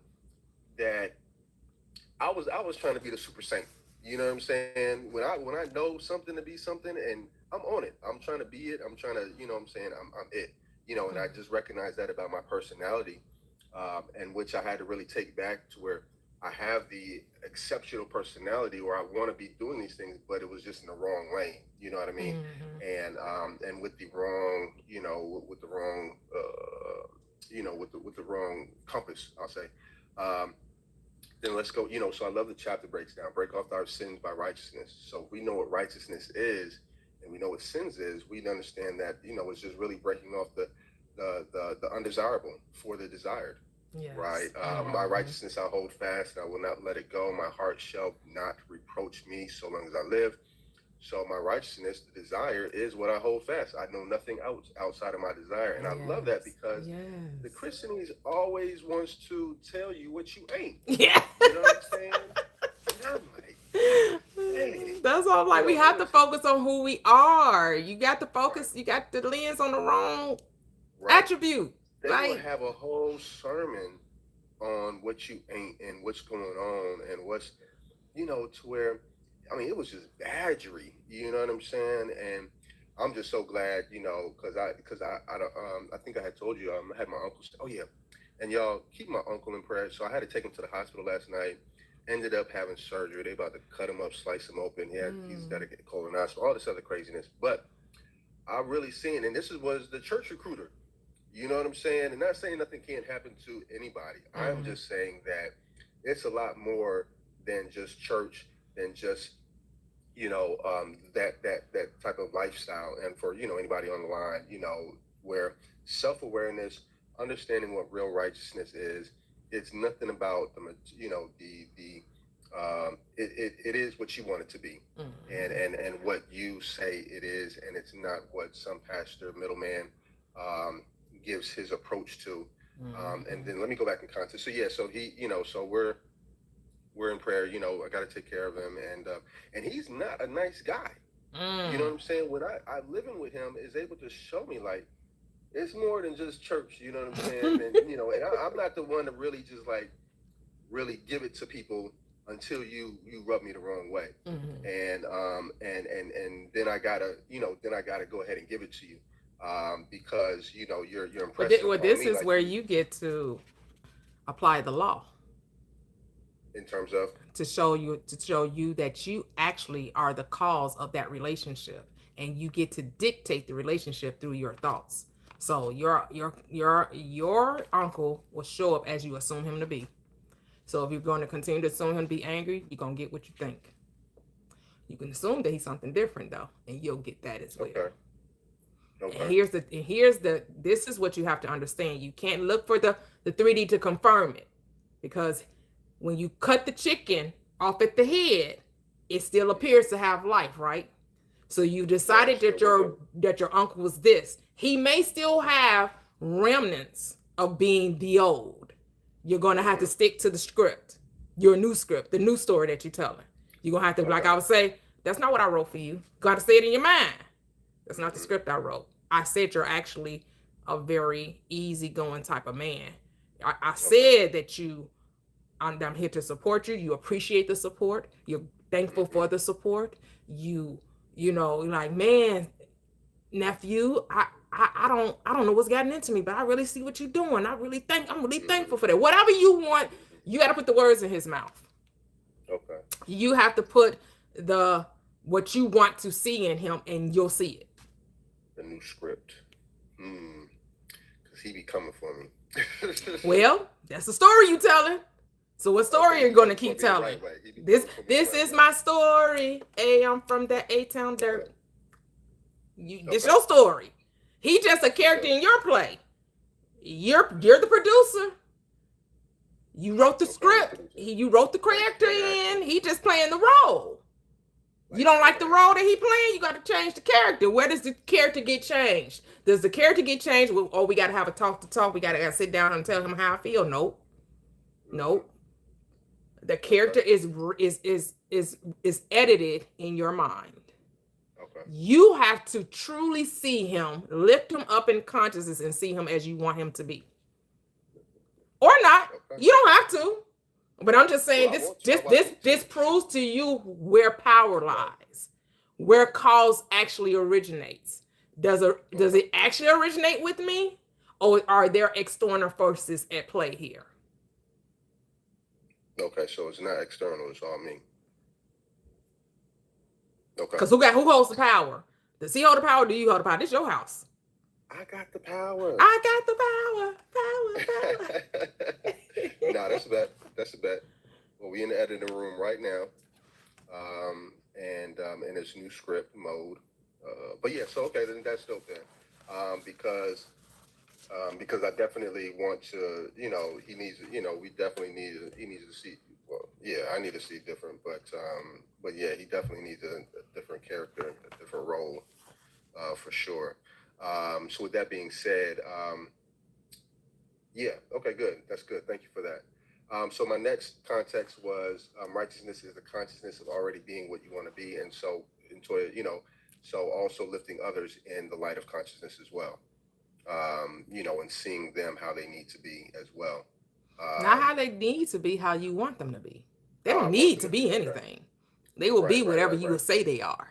that I was trying to be the super saint. You know what I'm saying? When I know something to be something, and I'm on it. I'm trying to be it. I'm trying to, what I'm saying, I'm it. And I just recognize that about my personality, and which I had to really take back to where I have the exceptional personality where I want to be doing these things, but it was just in the wrong lane. You know what I mean? And with the wrong, with the wrong, with the wrong compass, I'll say. Then let's go. So I love the chapter breaks down. Break off our sins by righteousness. So if we know what righteousness is, and we know what sins is, we understand that it's just really breaking off the undesirable for the desired. Yes. Right. My righteousness I hold fast, and I will not let it go. My heart shall not reproach me so long as I live. So my righteousness, the desire, is what I hold fast. I know nothing outside of my desire. And I love that because the Christianese always wants to tell you what you ain't. Yeah. You know what I'm saying? And I'm like, hey. That's why I'm like, we have to focus on who we are. You got to focus, you got the lens on the wrong attribute. They will have a whole sermon on what you ain't and what's going on and what's, to where, it was just badgery, you know what I'm saying? And I'm just so glad, because I think I had told you, I had my uncle, and y'all keep my uncle in prayer. So I had to take him to the hospital last night, ended up having surgery. They about to cut him up, slice him open. He's got to get colonoscopy, all this other craziness. But I really seen, and this was the church recruiter. You know what I'm saying? And not saying nothing can't happen to anybody. I'm just saying that it's a lot more than just church, than just, that type of lifestyle. And for, anybody on the line, where self-awareness, understanding what real righteousness is, it's nothing about it is what you want it to be, and what you say it is, and it's not what some pastor middleman gives his approach to. And then let me go back in context. So he, so we're in prayer. I got to take care of him, and he's not a nice guy. You know what I'm saying? When I living with him is able to show me like it's more than just church. You know what I'm saying? And and I'm not the one to really just like really give it to people until you rub me the wrong way. And then I gotta go ahead and give it to you. Because you're impressed. But this is like where you get to apply the law. In terms of to show you that you actually are the cause of that relationship, and you get to dictate the relationship through your thoughts. So your uncle will show up as you assume him to be. So if you're going to continue to assume him to be angry, you're gonna get what you think. You can assume that he's something different though, and you'll get that as well. Okay. And this is what you have to understand. You can't look for the 3D to confirm it, because when you cut the chicken off at the head, it still appears to have life, right? So you decided that your uncle was this. He may still have remnants of being the old. You're going to have to stick to the script, your new script, the new story that you're telling. You're going to have to, like I would say, that's not what I wrote for you. You got to say it in your mind. That's not the script I wrote. I said you're actually a very easygoing type of man. I said that I'm here to support you. You appreciate the support. You're thankful for the support. Like, man, nephew, I don't know what's gotten into me, but I really see what you're doing. I'm really thankful for that. Whatever you want, you got to put the words in his mouth. Okay. You have to put what you want to see in him, and you'll see it. The new script. Because he be coming for me. Well, that's the story you telling. So what story are you going to keep telling? This is my story. Hey, I'm from that A-Town dirt. It's your story. He just a character in your play. You're the producer. You wrote the script. You wrote the character in. He just playing the role. You don't like the role that he playing, you got to change the character. Where does the character get changed? Does the character get changed? We got to have a talk. We got to sit down and tell him how I feel. Nope. The character is edited in your mind. Okay. You have to truly see him, lift him up in consciousness, and see him as you want him to be. Or not. Okay. You don't have to. But I'm just saying, this proves to you where power lies, where cause actually originates. Does it actually originate with me, or are there external forces at play here? Okay, so it's not external, it's all me. Okay. Because who holds the power? Does he hold the power? Or do you hold the power? This your house. I got the power. I got the power. Nah, that's a bet. That's a bet. Well, we in the editing room right now, and in this new script mode. But yeah, so okay, then that's dope then, because I definitely want to, he needs, we definitely need, he needs to see. Well, yeah, I need to see different, but yeah, he definitely needs a different character, a different role, for sure. So with that being said, yeah, okay, good. That's good. Thank you for that. So my next context was righteousness is the consciousness of already being what you want to be, and so into so also lifting others in the light of consciousness as well. And seeing them how they need to be as well. Not how they need to be, how you want them to be. They don't want need them to to be be, okay. anything. They will be whatever you would say they are.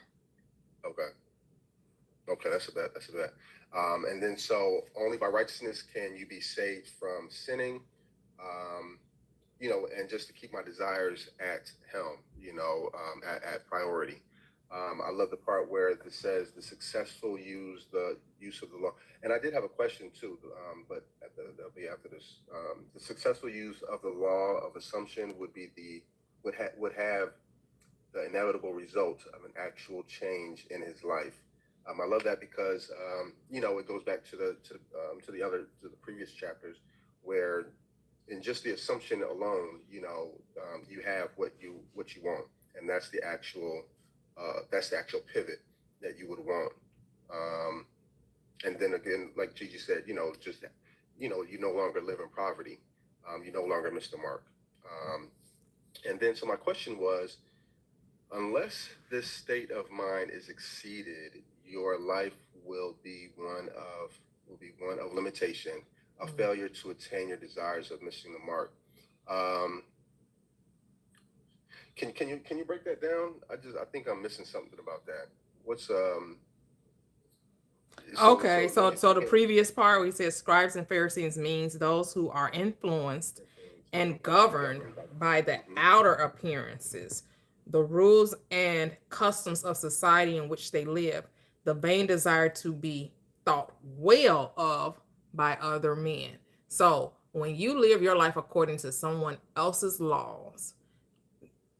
Okay, that's a bet. That's a bet. And then so only by righteousness can you be saved from sinning, and just to keep my desires at helm, at priority. I love the part where it says the successful use the use of the law. And I did have a question too, but that'll be after this. The successful use of the law of assumption would have the inevitable result of an actual change in his life. I love that because it goes back to the previous chapters where in just the assumption alone, you have what you want, and that's the actual pivot that you would want. And then again, like Gigi said, you no longer live in poverty. You no longer miss the mark. And then so my question was, unless this state of mind is exceeded, your life will be one of limitation, a failure to attain your desires of missing the mark. Can you break that down? I think I'm missing something about that. What's Okay, so the previous part we said scribes and Pharisees means those who are influenced and governed by the outer appearances, the rules and customs of society in which they live, the vain desire to be thought well of by other men. So when you live your life according to someone else's laws,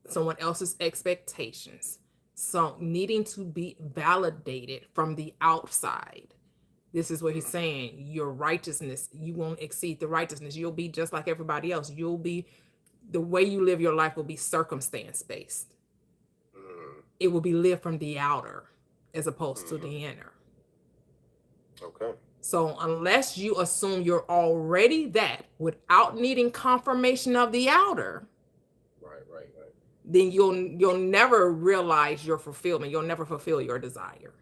someone else's expectations, so needing to be validated from the outside, this is what he's saying. Your righteousness, you won't exceed the righteousness. You'll be just like everybody else. The way you live your life will be circumstance based. It will be lived from the outer as opposed to the inner. Okay. So unless you assume you're already that without needing confirmation of the outer, right. then you'll never realize your fulfillment. You'll never fulfill your desire.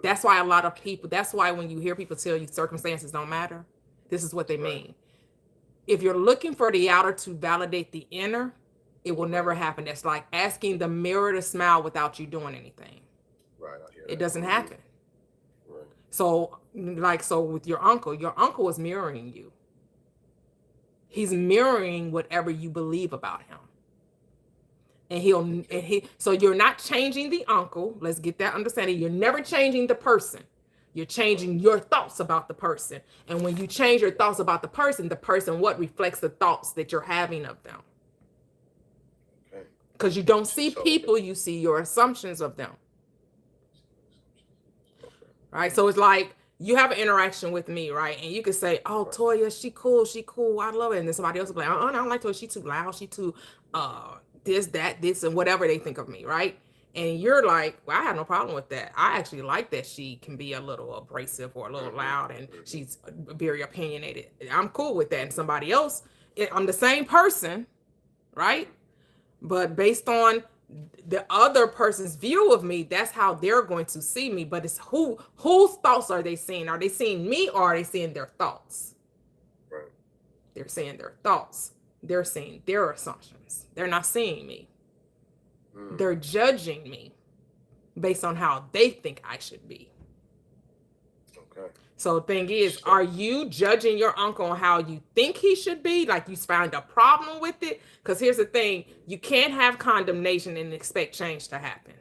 That's why a lot of people, that's why when you hear people tell you circumstances don't matter, this is what they mean. If you're looking for the outer to validate the inner, it will never happen. It's like asking the mirror to smile without you doing anything. Right. I hear that. It doesn't happen. Right. So with your uncle is mirroring you. He's mirroring whatever you believe about him. So you're not changing the uncle. Let's get that understanding. You're never changing the person. You're changing your thoughts about the person. And when you change your thoughts about the person what reflects the thoughts that you're having of them. Okay. Because you don't see people, you see your assumptions of them. Okay. Right? So it's like you have an interaction with me, right? And you can say, oh, Toya, she cool. I love it. And then somebody else will be like, I don't like Toya. She too loud. She too this, and whatever they think of me, right? And you're like, well, I have no problem with that. I actually like that she can be a little abrasive or a little loud and she's very opinionated. I'm cool with that. And somebody else, I'm the same person, right? But based on the other person's view of me, that's how they're going to see me. But it's whose thoughts are they seeing? Are they seeing me or are they seeing their thoughts? Right. They're seeing their thoughts. They're seeing their assumptions. They're not seeing me. They're judging me based on how they think I should be. Okay. So the thing is, are you judging your uncle on how you think he should be? Like you found a problem with it? Because here's the thing, you can't have condemnation and expect change to happen.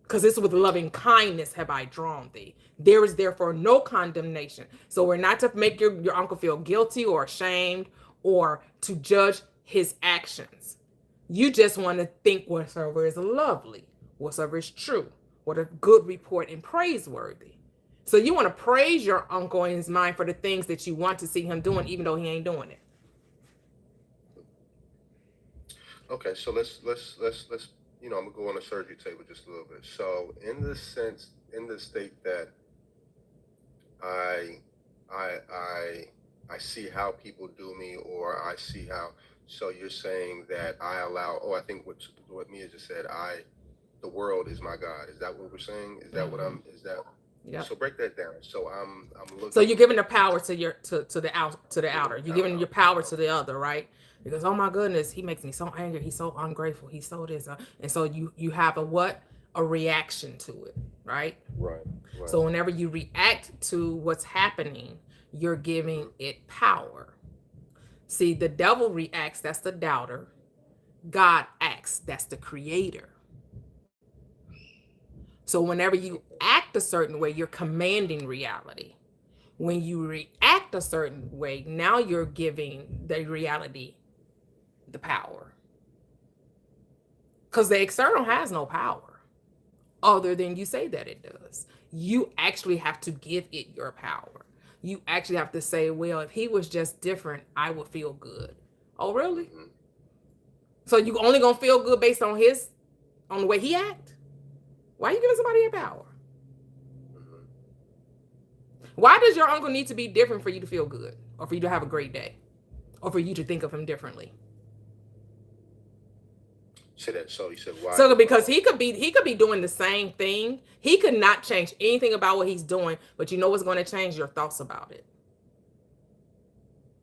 Because it's with loving kindness have I drawn thee. There is therefore no condemnation. So we're not to make your uncle feel guilty or ashamed or to judge his actions. You just want to think whatsoever is lovely, whatsoever is true, what a good report and praiseworthy. So you want to praise your uncle in his mind for the things that you want to see him doing, even though he ain't doing it. Okay, so let's I'm gonna go on the surgery table just a little bit. So in the state that I see how people do me, or I see how. So you're saying that I allow? Oh, I think what Mia just said. The world is my God. Is that what we're saying? Is that what I'm? Is that? Yeah. So break that down. So I'm looking. So you're giving the power to the outer. You're giving your power to the other, right? Because oh my goodness, he makes me so angry. He's so ungrateful. He's so this, and so you have a reaction to it, right? Right. So whenever you react to what's happening, you're giving it power. See, the devil reacts, that's the doubter. God acts, that's the creator. So whenever you act a certain way, you're commanding reality. When you react a certain way, now you're giving the reality the power. Because the external has no power other than you say that it does. You actually have to give it your power. You actually have to say, well, if he was just different, I would feel good. Oh, really? Mm-hmm. So you only gonna feel good based on the way he act? Why are you giving somebody a power? Mm-hmm. Why does your uncle need to be different for you to feel good, or for you to have a great day, or for you to think of him differently? So you said why? So because he could be doing the same thing. He could not change anything about what he's doing, but you know what's going to change? Your thoughts about it.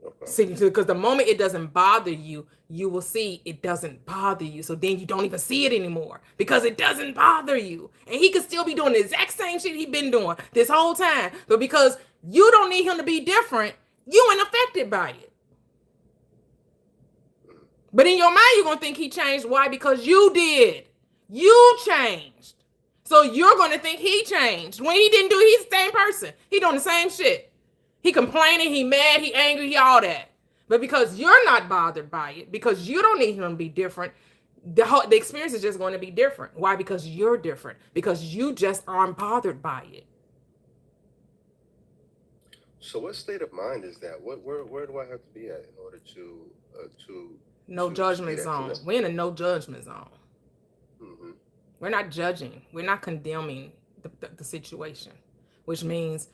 Okay. See, because the moment it doesn't bother you, you will see it doesn't bother you. So then you don't even see it anymore because it doesn't bother you. And he could still be doing the exact same shit he's been doing this whole time. But because you don't need him to be different, you ain't affected by it. But in your mind, you're going to think he changed. Why? Because you did. You changed. So you're going to think he changed. When he didn't do it, he's the same person. He doing the same shit. He complaining, he mad, he angry, he all that. But because you're not bothered by it, because you don't need him to be different, the experience is just going to be different. Why? Because you're different. Because you just aren't bothered by it. So what state of mind is that? Where do I have to be at in order to no judgment zone? We're in a no judgment zone. Mm-hmm. We're not judging. We're not condemning the situation, which means,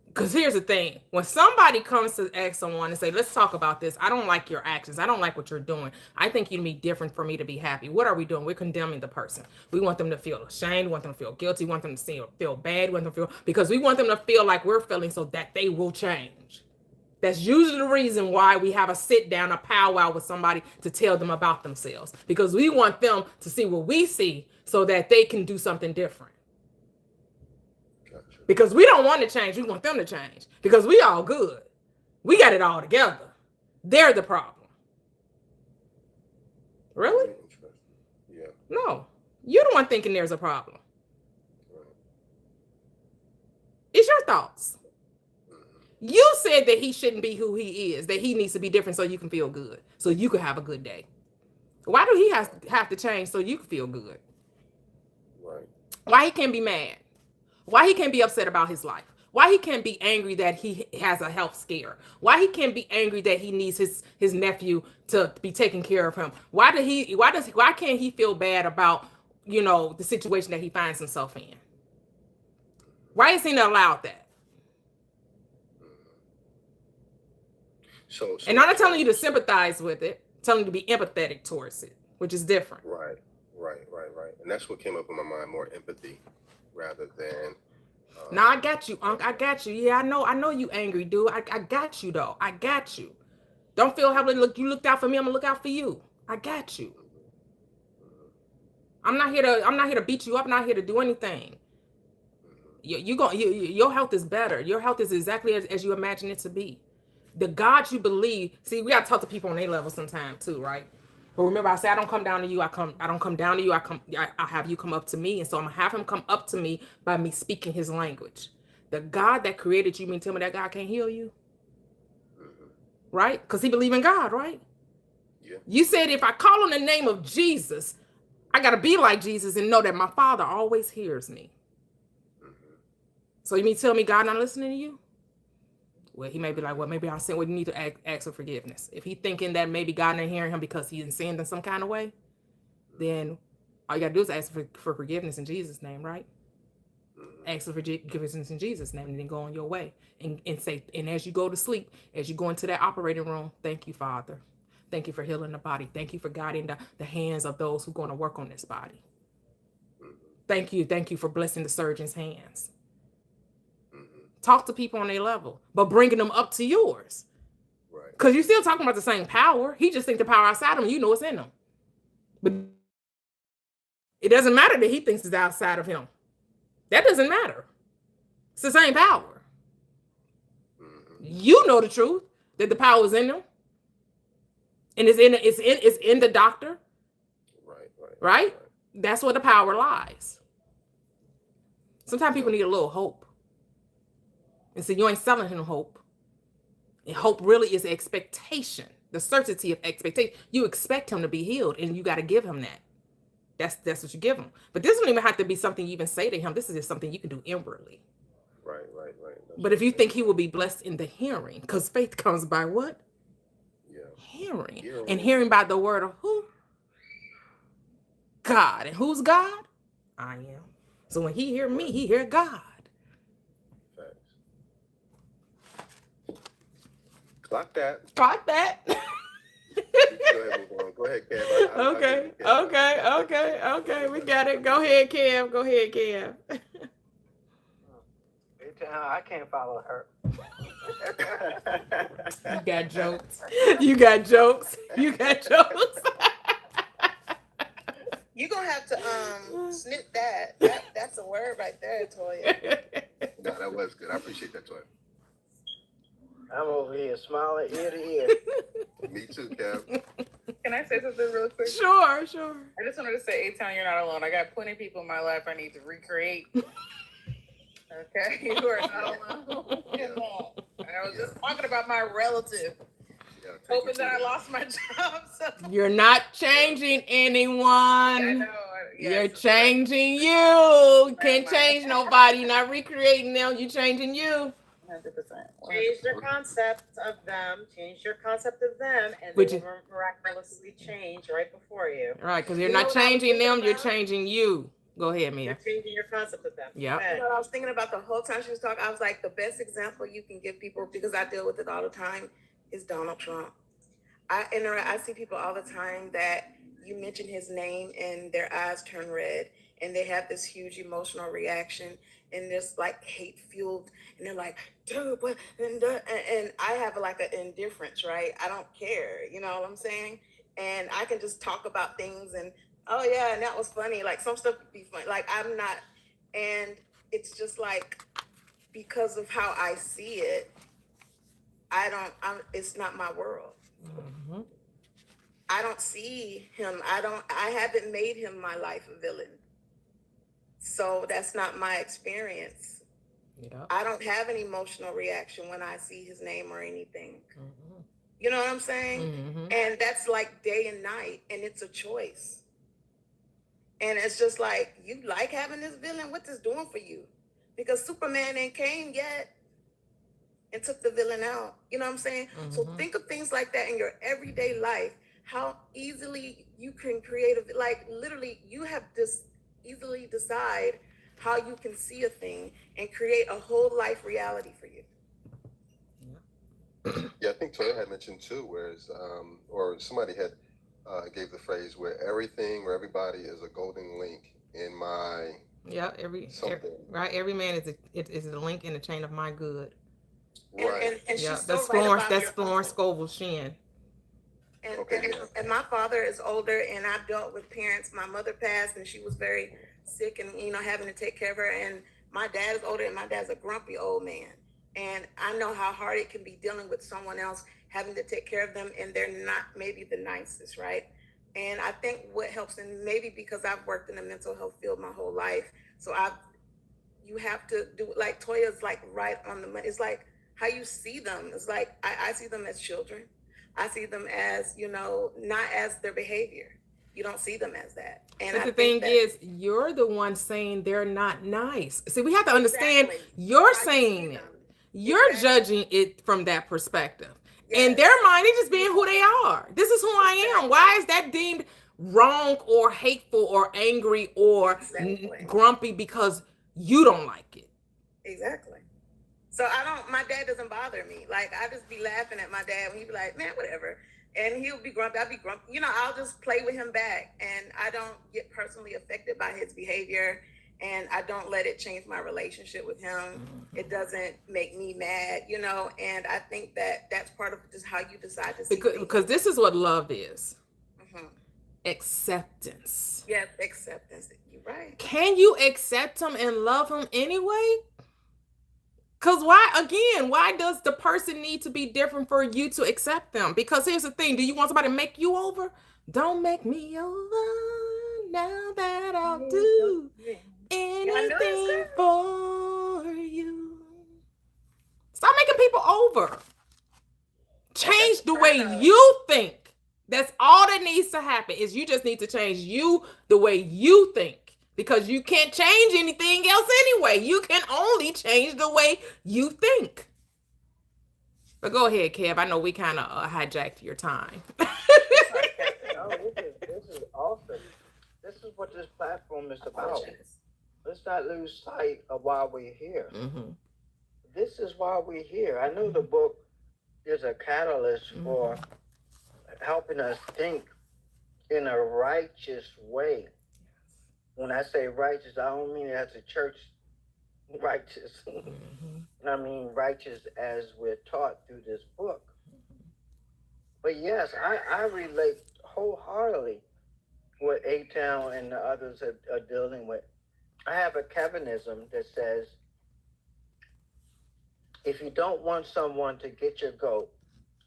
because here's the thing. When somebody comes to ask someone and say, let's talk about this. I don't like your actions. I don't like what you're doing. I think you'd be different for me to be happy. What are we doing? We're condemning the person. We want them to feel ashamed. We want them to feel guilty. We want them to feel bad. We want them to feel, because we want them to feel like we're feeling so that they will change. That's usually the reason why we have a sit down, a powwow with somebody to tell them about themselves, because we want them to see what we see so that they can do something different. Gotcha. Because we don't want to change. We want them to change because we all good. We got it all together. They're the problem. Really? Yeah. No, you're the one thinking there's a problem. Right. It's your thoughts. You said that he shouldn't be who he is, that he needs to be different so you can feel good, so you can have a good day. Why do he have to change so you can feel good? Right. Why he can't be mad? Why he can't be upset about his life? Why he can't be angry that he has a health scare? Why he can't be angry that he needs his nephew to be taking care of him? Why can't he feel bad about, the situation that he finds himself in? Why is he not allowed that? So and I'm not telling you to sympathize with it, I'm telling you to be empathetic towards it, which is different. Right. And that's what came up in my mind, more empathy rather than. No, I got you, Unc. I got you. Yeah, I know you angry, dude. I got you, though. I got you. Don't feel how you looked out for me. I'm gonna look out for you. I got you. I'm not here to beat you up. I'm not here to do anything. Your health is better. Your health is exactly as you imagine it to be. The God you believe. See, we got to talk to people on their level sometime too, right? But remember, I say I don't come down to you. I don't come down to you. I have you come up to me, and so I'm gonna have him come up to me by me speaking his language. The God that created you, mean tell me that God can't heal you, right? Because he believe in God, right? Yeah. You said if I call on the name of Jesus, I gotta be like Jesus and know that my Father always hears me. So you mean tell me God not listening to you? Well, he may be like, well, maybe I'll sin. We need to ask for forgiveness. If he thinking that maybe God not hearing him because he sinned in some kind of way, then all you gotta do is ask for forgiveness in Jesus' name, right? Ask for forgiveness in Jesus' name, and then go on your way and say, and as you go to sleep, as you go into that operating room, thank you, Father. Thank you for healing the body. Thank you for guiding the hands of those who are going to work on this body. Thank you for blessing the surgeon's hands. Talk to people on their level, but bringing them up to yours. Right. Because you're still talking about the same power. He just thinks the power outside of him, you know it's in him. But it doesn't matter that he thinks it's outside of him. That doesn't matter. It's the same power. You know the truth, that the power is in them. And it's in the doctor. Right? That's where the power lies. Sometimes people need a little hope. And so you ain't selling him hope. And hope really is expectation, the certainty of expectation. You expect him to be healed, and you got to give him that. That's what you give him. But this don't even have to be something you even say to him. This is just something you can do inwardly. Right. But if you think he will be blessed in the hearing, because faith comes by what? Yeah. Hearing. And hearing by the word of who? God. And who's God? I am. So when he hear me, he hear God. Clock that. Clock that. Go ahead, Kev. Okay. We got it. Go ahead, Kev. I can't follow her. You got jokes. You got jokes. You're gonna have to snip that. That's a word right there, Toya. No, that was good. I appreciate that, Toya. I'm over here smiling ear to ear. Me too, Kev. Can I say something real quick? Sure. I just wanted to say, A-Town, you're not alone. I got plenty of people in my life I need to recreate. Okay? You are not alone. I was just talking about my relative. Hoping that I lost my job. So. You're not changing anyone. I know. Yes, you're changing you. Can't change nobody. You're not recreating them. You're changing you. 100%. Change your concept of them. Change your concept of them, and they will miraculously change right before you. Right, because you're not changing them. You're changing you. Go ahead, Mia. You're changing your concept of them. Yeah. You know what I was thinking about the whole time she was talking? I was like, the best example you can give people, because I deal with it all the time, is Donald Trump. I see people all the time that you mention his name and their eyes turn red and they have this huge emotional reaction and this like hate fueled and they're like, dude, what? And I have like an indifference, right? I don't care, you know what I'm saying? And I can just talk about things and, oh yeah, and that was funny. Like some stuff would be funny. Like I'm not, and it's just like, because of how I see it, it's not my world. Mm-hmm. I don't see him. I haven't made him my life a villain. So that's not my experience. Yeah. I don't have an emotional reaction when I see his name or anything. Mm-hmm. You know what I'm saying? Mm-hmm. And that's like day and night, and it's a choice. And it's just like, you like having this villain? What's this doing for you? Because Superman ain't came yet and took the villain out. You know what I'm saying? Mm-hmm. So think of things like that in your everyday life, how easily you can create like literally you have this easily decide how you can see a thing and create a whole life reality for you. Yeah, I think Toya had mentioned too, whereas, or somebody had gave the phrase where everything or everybody is a golden link in my every every man is a link in the chain of my good. Right. And yeah, she's that's so right Florence Scovel's Shin. And my father is older, and I've dealt with parents. My mother passed, and she was very sick, and having to take care of her. And My dad is older, and my dad's a grumpy old man. And I know how hard it can be dealing with someone else, having to take care of them, and they're not maybe the nicest, right? And I think what helps, and maybe because I've worked in the mental health field my whole life, so you have to do, like Toya's like right on the money. It's like how you see them. It's like I see them as children. I see them as, not as their behavior. You don't see them as that. And But I the think thing is, you're the one saying they're not nice. See, we have to understand Exactly. you're How you see saying it. them. You're Exactly. judging it from that perspective. In Yes. their mind, they're just being who they are. This is who I am. Why is that deemed wrong or hateful or angry or Exactly. grumpy because you don't like it? Exactly. So my dad doesn't bother me. Like, I just be laughing at my dad when he'd be like, man, whatever. And he'll be grumpy. I'll be grumpy. I'll just play with him back. And I don't get personally affected by his behavior. And I don't let it change my relationship with him. It doesn't make me mad, and I think that that's part of just how you decide to see because this is what love is. Mm-hmm. Acceptance. Yes, acceptance. You're right. Can you accept him and love him anyway? Because why does the person need to be different for you to accept them? Because here's the thing, do you want somebody to make you over? Don't make me over now that I'll do anything for you. Stop making people over. Change the way you think. That's all that needs to happen is you just need to change you the way you think. Because you can't change anything else anyway. You can only change the way you think. But go ahead, Kev. I know we kind of hijacked your time. No, this is awesome. This is what this platform is about. Let's not lose sight of why we're here. Mm-hmm. This is why we're here. I know the book is a catalyst for helping us think in a righteous way. When I say righteous, I don't mean it as a church righteous. I mean righteous as we're taught through this book. But yes, I relate wholeheartedly what A-Town and the others are dealing with. I have a Kevinism that says, if you don't want someone to get your goat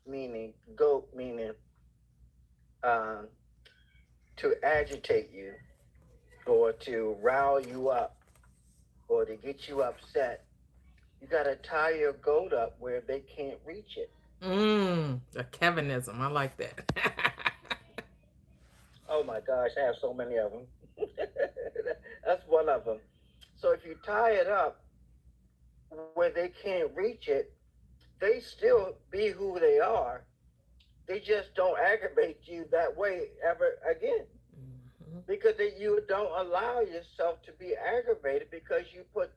meaning to agitate you or to rile you up or to get you upset, you got to tie your goat up where they can't reach it. A Kevinism. I like that. Oh my gosh, I have so many of them. That's one of them. So if you tie it up where they can't reach it, they still be who they are. They just don't aggravate you that way ever again. Because you don't allow yourself to be aggravated because you put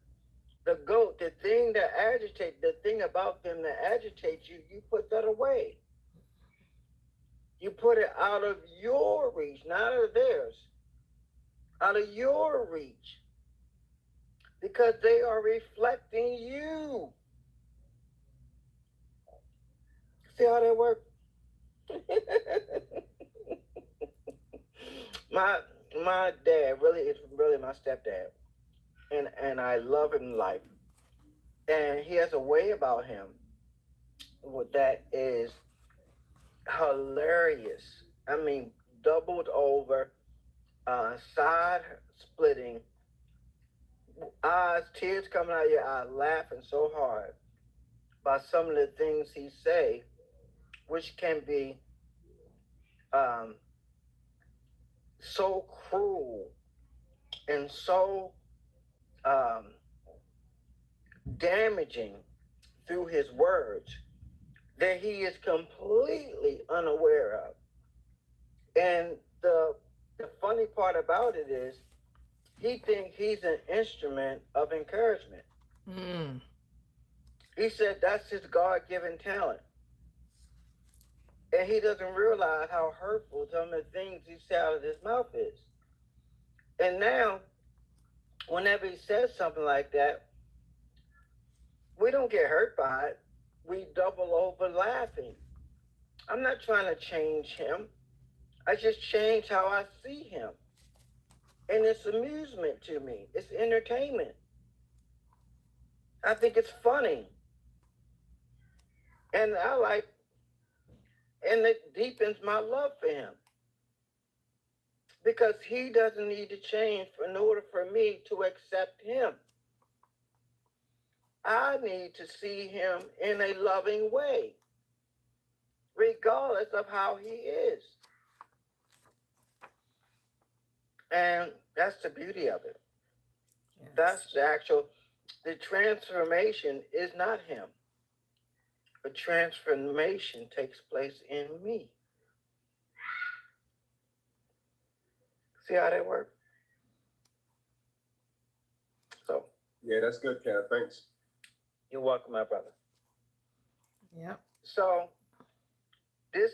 the goat, the thing that agitates, the thing about them that agitates you, you put that away. You put it out of your reach, not out of theirs. Out of your reach. Because they are reflecting you. See how that works? My dad really is really my stepdad. And I love him in life. And he has a way about him that is hilarious. I mean, doubled over, side splitting, eyes, tears coming out of your eyes, laughing so hard by some of the things he say, which can be so cruel and so damaging through his words that he is completely unaware of. And the funny part about it is he thinks he's an instrument of encouragement. He said that's his God-given talent. And he doesn't realize how hurtful some of the things he said out of his mouth is. And now, whenever he says something like that, we don't get hurt by it. We double over laughing. I'm not trying to change him. I just change how I see him. And it's amusement to me. It's entertainment. I think it's funny. And and it deepens my love for him. Because he doesn't need to change in order for me to accept him. I need to see him in a loving way, regardless of how he is. And that's the beauty of it. Yes. That's the transformation is not him. The transformation takes place in me. See how that works? So. Yeah, that's good, Kat. Thanks. You're welcome, my brother. Yep. So, this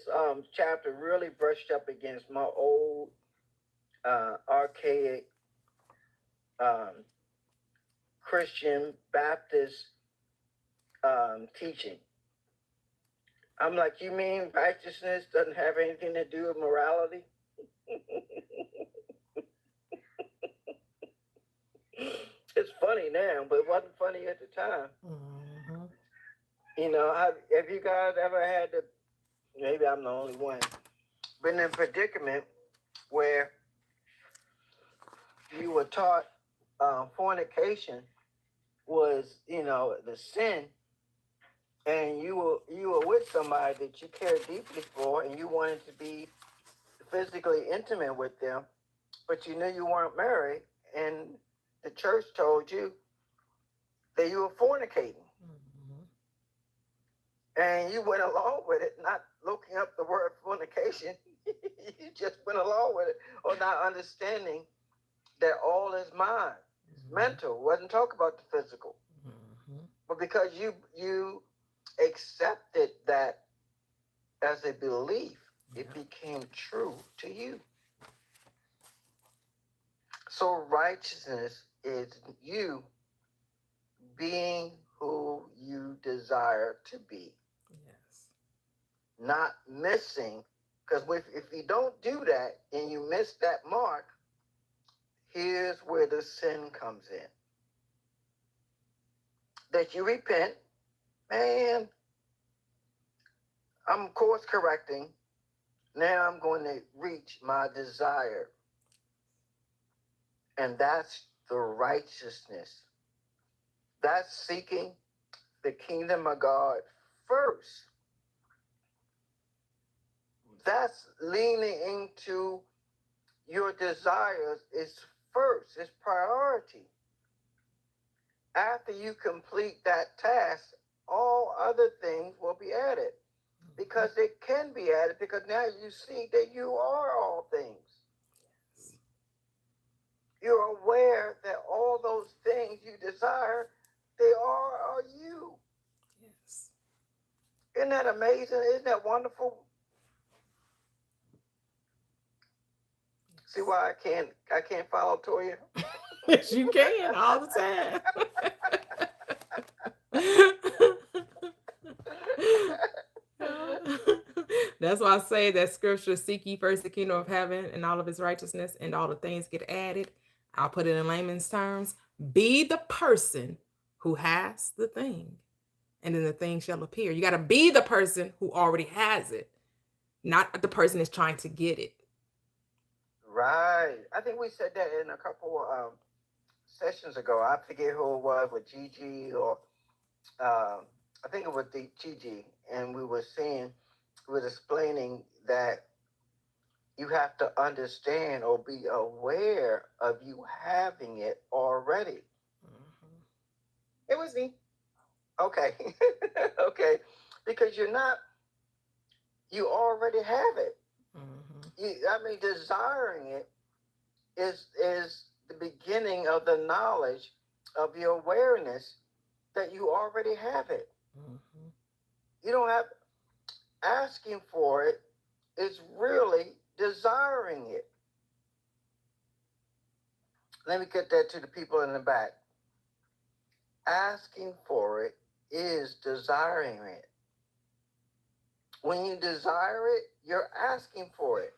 chapter really brushed up against my old archaic Christian Baptist teaching. I'm like, you mean righteousness doesn't have anything to do with morality? It's funny now, but it wasn't funny at the time. Mm-hmm. You know, have you guys ever had to, maybe I'm the only one, been in a predicament where you were taught fornication was, the sin, and you were with somebody that you cared deeply for, and you wanted to be physically intimate with them, but you knew you weren't married, and the church told you that you were fornicating. Mm-hmm. And you went along with it, not looking up the word fornication. You just went along with it, or not understanding that all is mind. It's mental. Wasn't talk about the physical. Mm-hmm. But because you accepted that as a belief, it became true to you. So righteousness is you being who you desire to be. Yes. Not missing, because if you don't do that and you miss that mark, here's where the sin comes in. That you repent, man, I'm course correcting. Now I'm going to reach my desire. And that's the righteousness. That's seeking the kingdom of God first. That's leaning into your desires is first, it's priority. After you complete that task, all other things will be added. Because it can be added, because now you see that you are all things. You're aware that all those things you desire, they are you. Yes. Isn't that amazing? Isn't that wonderful? See why I can't follow Toya? Yes, you can all the time. That's why I say that scripture, seek ye first the kingdom of heaven and all of his righteousness, and all the things get added. I'll put it in layman's terms. Be the person who has the thing, and then the thing shall appear. You got to be the person who already has it, not the person that's trying to get it. Right. I think we said that in a couple sessions ago. I forget who it was, with Gigi or I think it was the Gigi, and we were explaining that you have to understand or be aware of you having it already. Mm-hmm. It was me. Okay. Okay. Because you already have it. Mm-hmm. Desiring it is the beginning of the knowledge of your awareness that you already have it. Mm-hmm. You don't have asking for it, is really desiring it. Let me get that to the people in the back. Asking for it is desiring it. When you desire it, you're asking for it.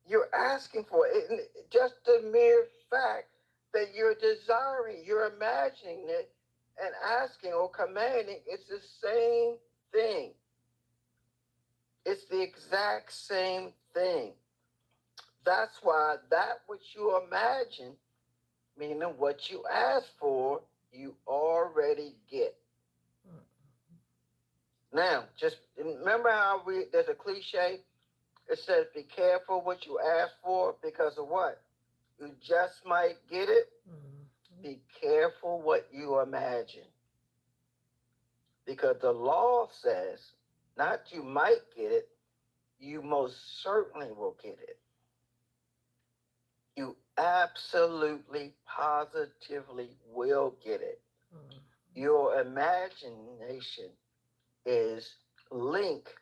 You're asking for it. And just the mere fact that you're desiring. You're imagining it and asking or commanding. It's the same thing. It's the exact same thing. That's why that which you imagine, meaning what you ask for, you already get. Now, just remember how there's a cliche. It says, be careful what you ask for because of what? You just might get it. Be careful what you imagine. Because the law says, not you might get it, you most certainly will get it. You absolutely, positively will get it. Your imagination is linked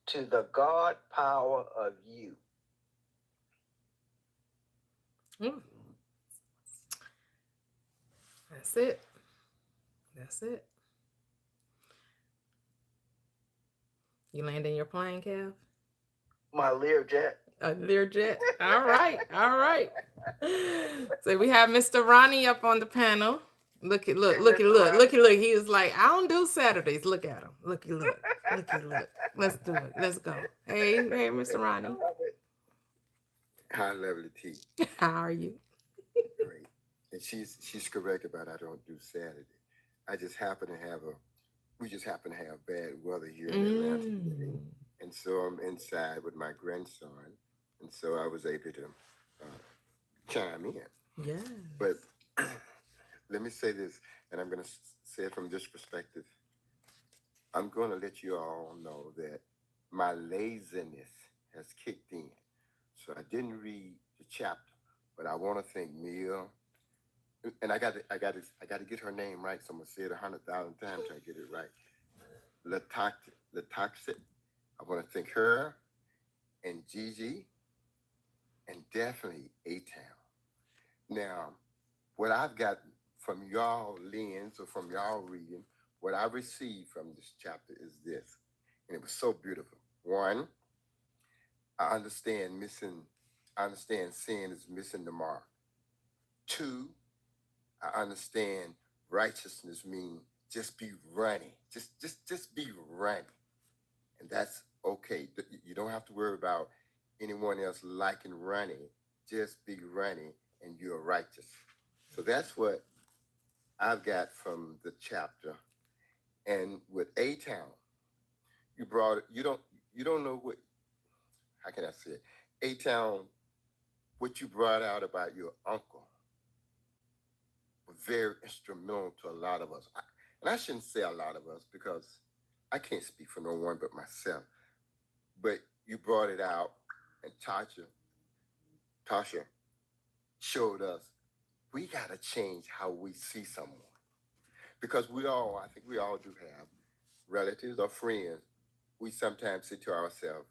to the God power of you. That's it. That's it. You landing your plane, Kev? My Learjet. A Learjet. All right. All right. So we have Mr. Ronnie up on the panel. Look. He was like, I don't do Saturdays. Look at him. Look. Let's do it. Let's go. Hey, Mr. Ronnie. Hi, lovely T. How are you? Great. And she's correct about I don't do Saturday. We just happen to have bad weather here in Atlanta today. And so I'm inside with my grandson. And so I was able to chime in. Yeah. But let me say this, and I'm going to say it from this perspective. I'm going to let you all know that my laziness has kicked in. So I didn't read the chapter, but I want to thank Mia. And I got to get her name right, so I'm going to say it 100,000 times till I get it right. Latoxic. I want to thank her and Gigi and definitely A-Town. Now, what I've got from y'all lens or from y'all reading, what I received from this chapter is this, and it was so beautiful. One, I understand sin is missing the mark. Two, I understand righteousness means just be running, just be running, and that's okay. You don't have to worry about anyone else liking running. Just be running, and you're righteous. So that's what I've got from the chapter. And with A-Town, you don't know what, how can I say it? A-Town, what you brought out about your uncle was very instrumental to a lot of us. And I shouldn't say a lot of us because I can't speak for no one but myself. But you brought it out, and Tasha showed us we got to change how we see someone. Because I think we all do have relatives or friends. We sometimes say to ourselves,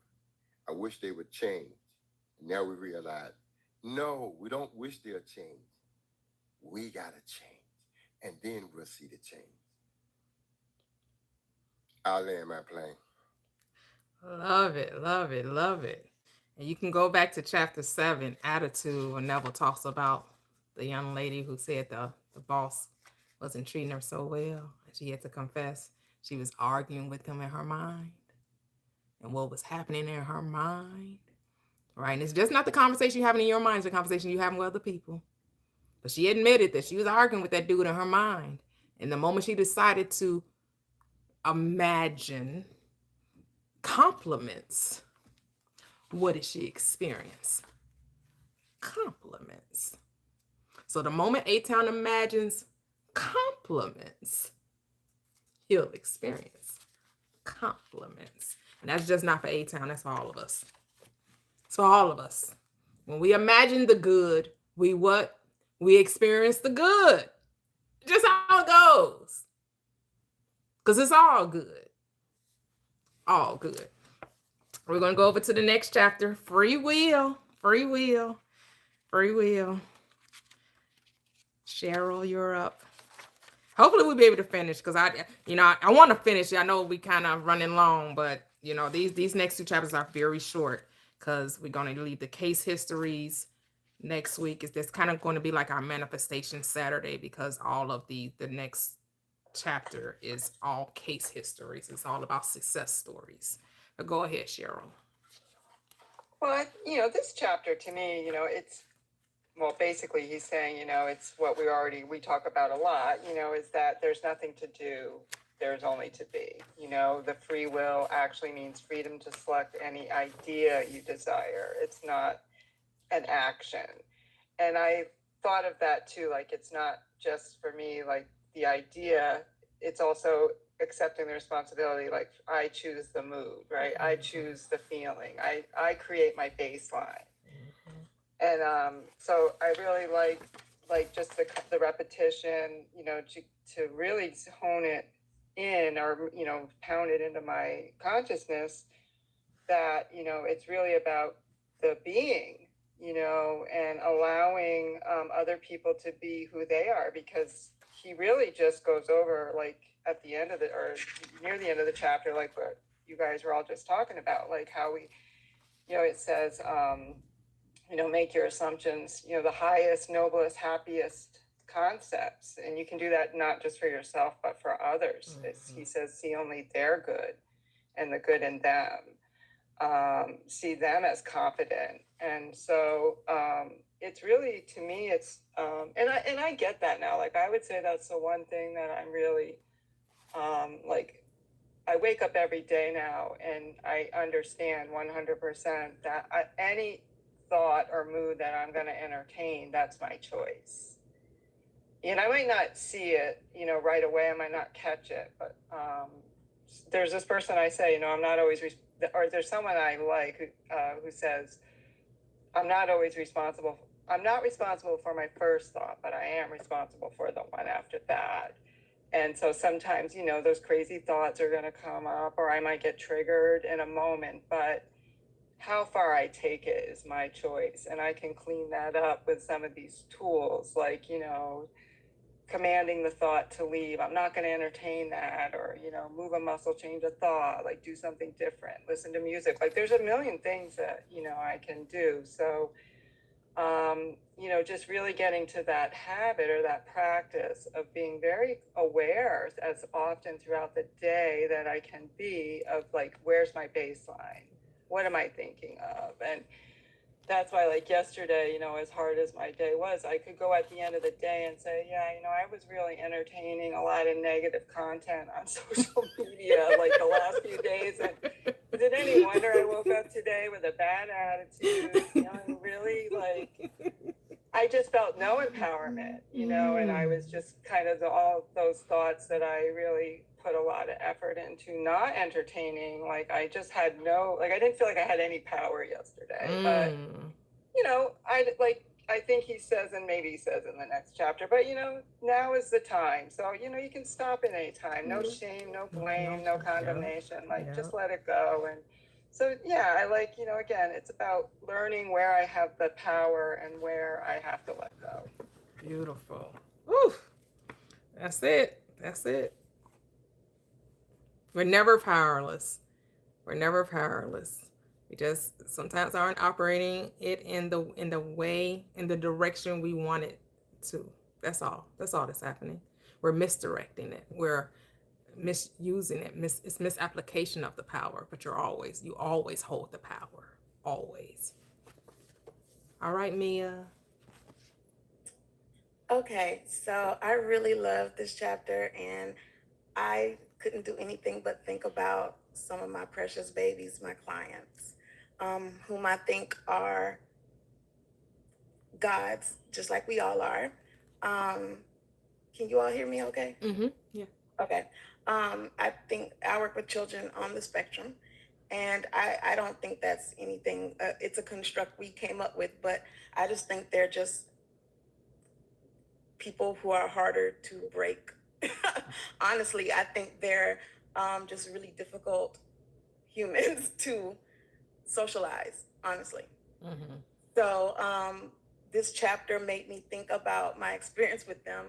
I wish they would change. And now we realize, no, we don't wish they'll change. We got to change. And then we'll see the change. I'll land my plane. Love it. And you can go back to chapter 7, Attitude, when Neville talks about the young lady who said the boss wasn't treating her so well. And she had to confess she was arguing with him in her mind and what was happening in her mind. Right? And it's just not the conversation you're having in your mind, it's the conversation you're having with other people. But she admitted that she was arguing with that dude in her mind. And the moment she decided to imagine compliments, what did she experience? Compliments. So the moment A-Town imagines compliments, he'll experience compliments. And that's just not for A-Town, that's for all of us. It's for all of us. When we imagine the good, we experience the good. Just how it goes. Because it's all good. All good. We're going to go over to the next chapter. Free will. Cheryl, you're up. Hopefully we'll be able to finish because I want to finish. I know we kind of running long, but these next 2 chapters are very short because we're going to leave the case histories Next week is this kind of going to be like our manifestation Saturday, because all of the next chapter is all case histories. It's all about success stories. But go ahead, Cheryl. Well, this chapter to me, it's, well, basically he's saying, it's what we talk about a lot, is that there's nothing to do, there's only to be. The free will actually means freedom to select any idea you desire. It's not an action. And I thought of that too, like it's not just for me, like the idea, it's also accepting the responsibility, like I choose the mood, right? I choose the feeling. I create my baseline. And so I really like just the repetition, to really hone it in, or pound it into my consciousness, that it's really about the being, and allowing other people to be who they are, because he really just goes over, like at the end of the, or near the end of the chapter, like what you guys were all just talking about, like how we, it says, make your assumptions, the highest, noblest, happiest concepts. And you can do that not just for yourself, but for others. He says, see only their good and the good in them. See them as confident. And so it's really, to me, it's, and I get that now. Like, I would say that's the one thing that I'm really, like, I wake up every day now and I understand 100% that any thought or mood that I'm going to entertain, that's my choice. And I might not see it, right away. I might not catch it, but there's this person I say, I'm not always, or there's someone I like who says, I'm not responsible for my first thought, but I am responsible for the one after that. And so sometimes, those crazy thoughts are going to come up, or I might get triggered in a moment, but how far I take it is my choice. And I can clean that up with some of these tools, like, commanding the thought to leave. I'm not going to entertain that, or, move a muscle, change a thought, like do something different, listen to music. Like there's a million things that, I can do. So, just really getting to that habit or that practice of being very aware as often throughout the day that I can be, of like, where's my baseline? What am I thinking of? And that's why, like yesterday, as hard as my day was, I could go at the end of the day and say, yeah, I was really entertaining a lot of negative content on social media, like the last few days. And is it any wonder I woke up today with a bad attitude, feeling really like, I just felt no empowerment, and I was just kind of all those thoughts that I really put a lot of effort into not entertaining. Like I just had I didn't feel like I had any power yesterday, but I think he says, and maybe he says in the next chapter, but now is the time. So, you can stop at any time. No shame, no blame, no condemnation. Just let it go. And so, yeah, I like, again, it's about learning where I have the power and where I have to let go. Beautiful. Woo. That's it. That's it. We're never powerless. We're never powerless. We just sometimes aren't operating it in the direction we want it to. That's all. That's all that's happening. We're misdirecting it. We're misusing it. It's misapplication of the power, but you always hold the power. Always. All right, Mia. Okay, so I really love this chapter, and I couldn't do anything but think about some of my precious babies, my clients, whom I think are gods, just like we all are. Can you all hear me okay? Mm-hmm. Yeah. Okay. I think I work with children on the spectrum, and I don't think that's anything, it's a construct we came up with, but I just think they're just people who are harder to break. Honestly, I think they're just really difficult humans to socialize, honestly. Mm-hmm. So this chapter made me think about my experience with them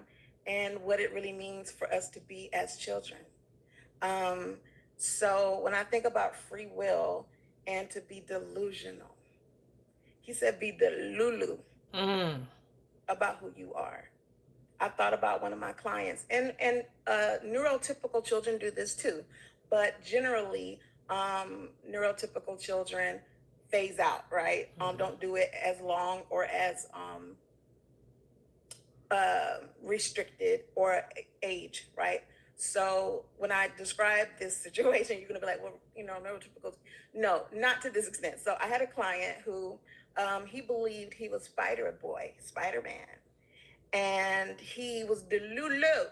and what it really means for us to be as children. So when I think about free will and to be delusional, he said be the Lulu. about who you are. I thought about one of my clients, and neurotypical children do this too, but generally, neurotypical children phase out, right? Don't do it as long or as restricted or age, right? So when I describe this situation, you're gonna be like, well, neurotypical. No, not to this extent. So I had a client who he believed he was Spider-Man, and he was delulu.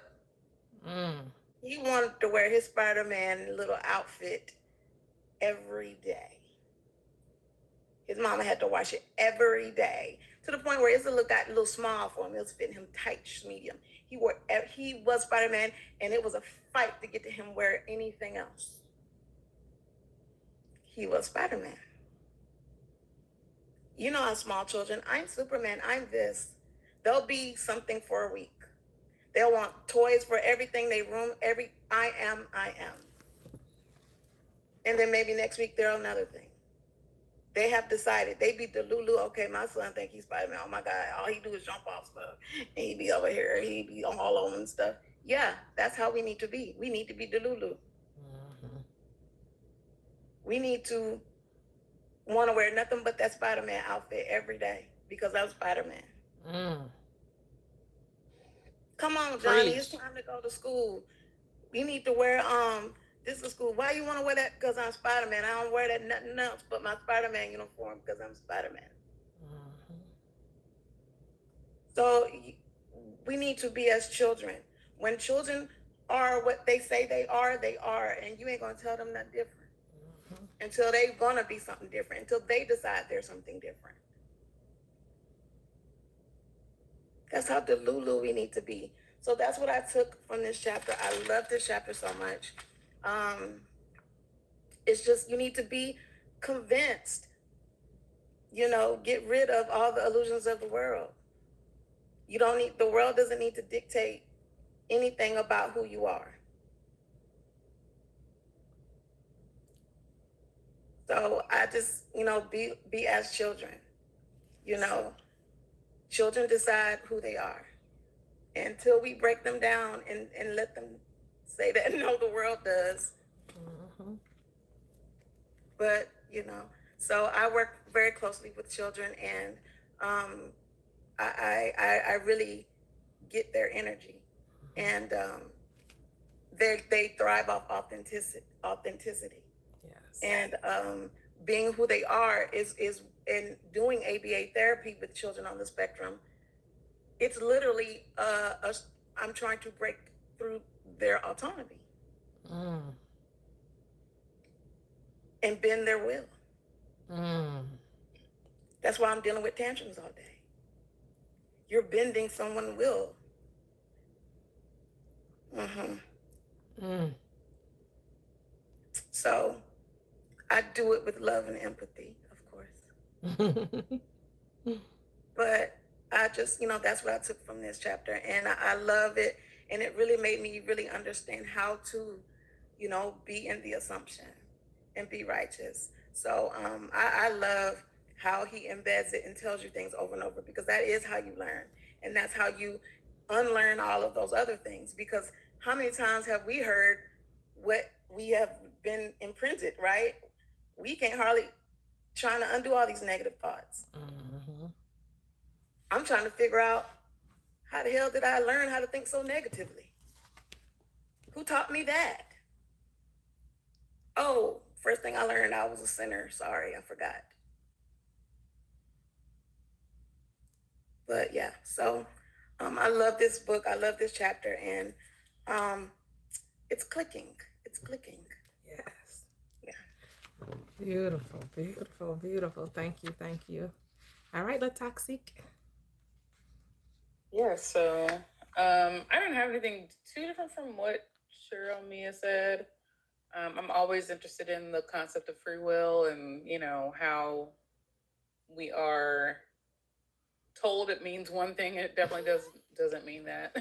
He wanted to wear his Spider-Man little outfit every day. His mama had to wash it every day, to the point where got a little small for him. It was fitting him tight, medium. He was Spider-Man, and it was a fight to get to him wear anything else. He was Spider-Man. You know how small children, I'm Superman, I'm this. They'll be something for a week. They'll want toys for everything they room, I am. And then maybe next week they're another thing. They have decided, they be delulu, okay, my son think he's Spider-Man, oh my God, all he do is jump off stuff. And he be over here, he be all over and stuff. Yeah, that's how we need to be. We need to be delulu. We need to want to wear nothing but that Spider-Man outfit every day because I'm Spider-Man. Come on, Johnny, it's time to go to school. We need to wear this is school. Why you want to wear that? Because I'm Spider-Man. I don't wear that nothing else but my Spider-Man uniform because I'm Spider-Man. So we need to be as children. When children are what they say they are, and you ain't gonna tell them nothing different until they gonna be something different, until they decide they're something different. That's how delulu we need to be. So that's what I took from this chapter. I love this chapter so much. It's just, you need to be convinced, get rid of all the illusions of the world. The world doesn't need to dictate anything about who you are. So I just, be as children, children decide who they are. Until we break them down and let them say that, no, the world does. But, so I work very closely with children, and I really get their energy. And they thrive off authenticity. Yes. And being who they are is in doing ABA therapy with children on the spectrum. It's literally I'm trying to break through their autonomy and bend their will. That's why I'm dealing with tantrums all day. You're bending someone's will. So I do it with love and empathy, of course. But I just, that's what I took from this chapter, and I love it. And it really made me really understand how to, be in the assumption and be righteous. So I love how he embeds it and tells you things over and over, because that is how you learn. And that's how you unlearn all of those other things. Because how many times have we heard what we have been imprinted, right? We can't hardly trying to undo all these negative thoughts. I'm trying to figure out, how the hell did I learn how to think so negatively? Who taught me that? Oh, first thing I learned, I was a sinner. Sorry, I forgot. But yeah, so I love this book. I love this chapter, and it's clicking. It's clicking. Yes. Yeah. Beautiful, beautiful, beautiful. Thank you, thank you. All right, Latoxic. Yeah, so I don't have anything too different from what Cheryl Mia said. I'm always interested in the concept of free will, and how we are told it means one thing, it definitely doesn't mean that.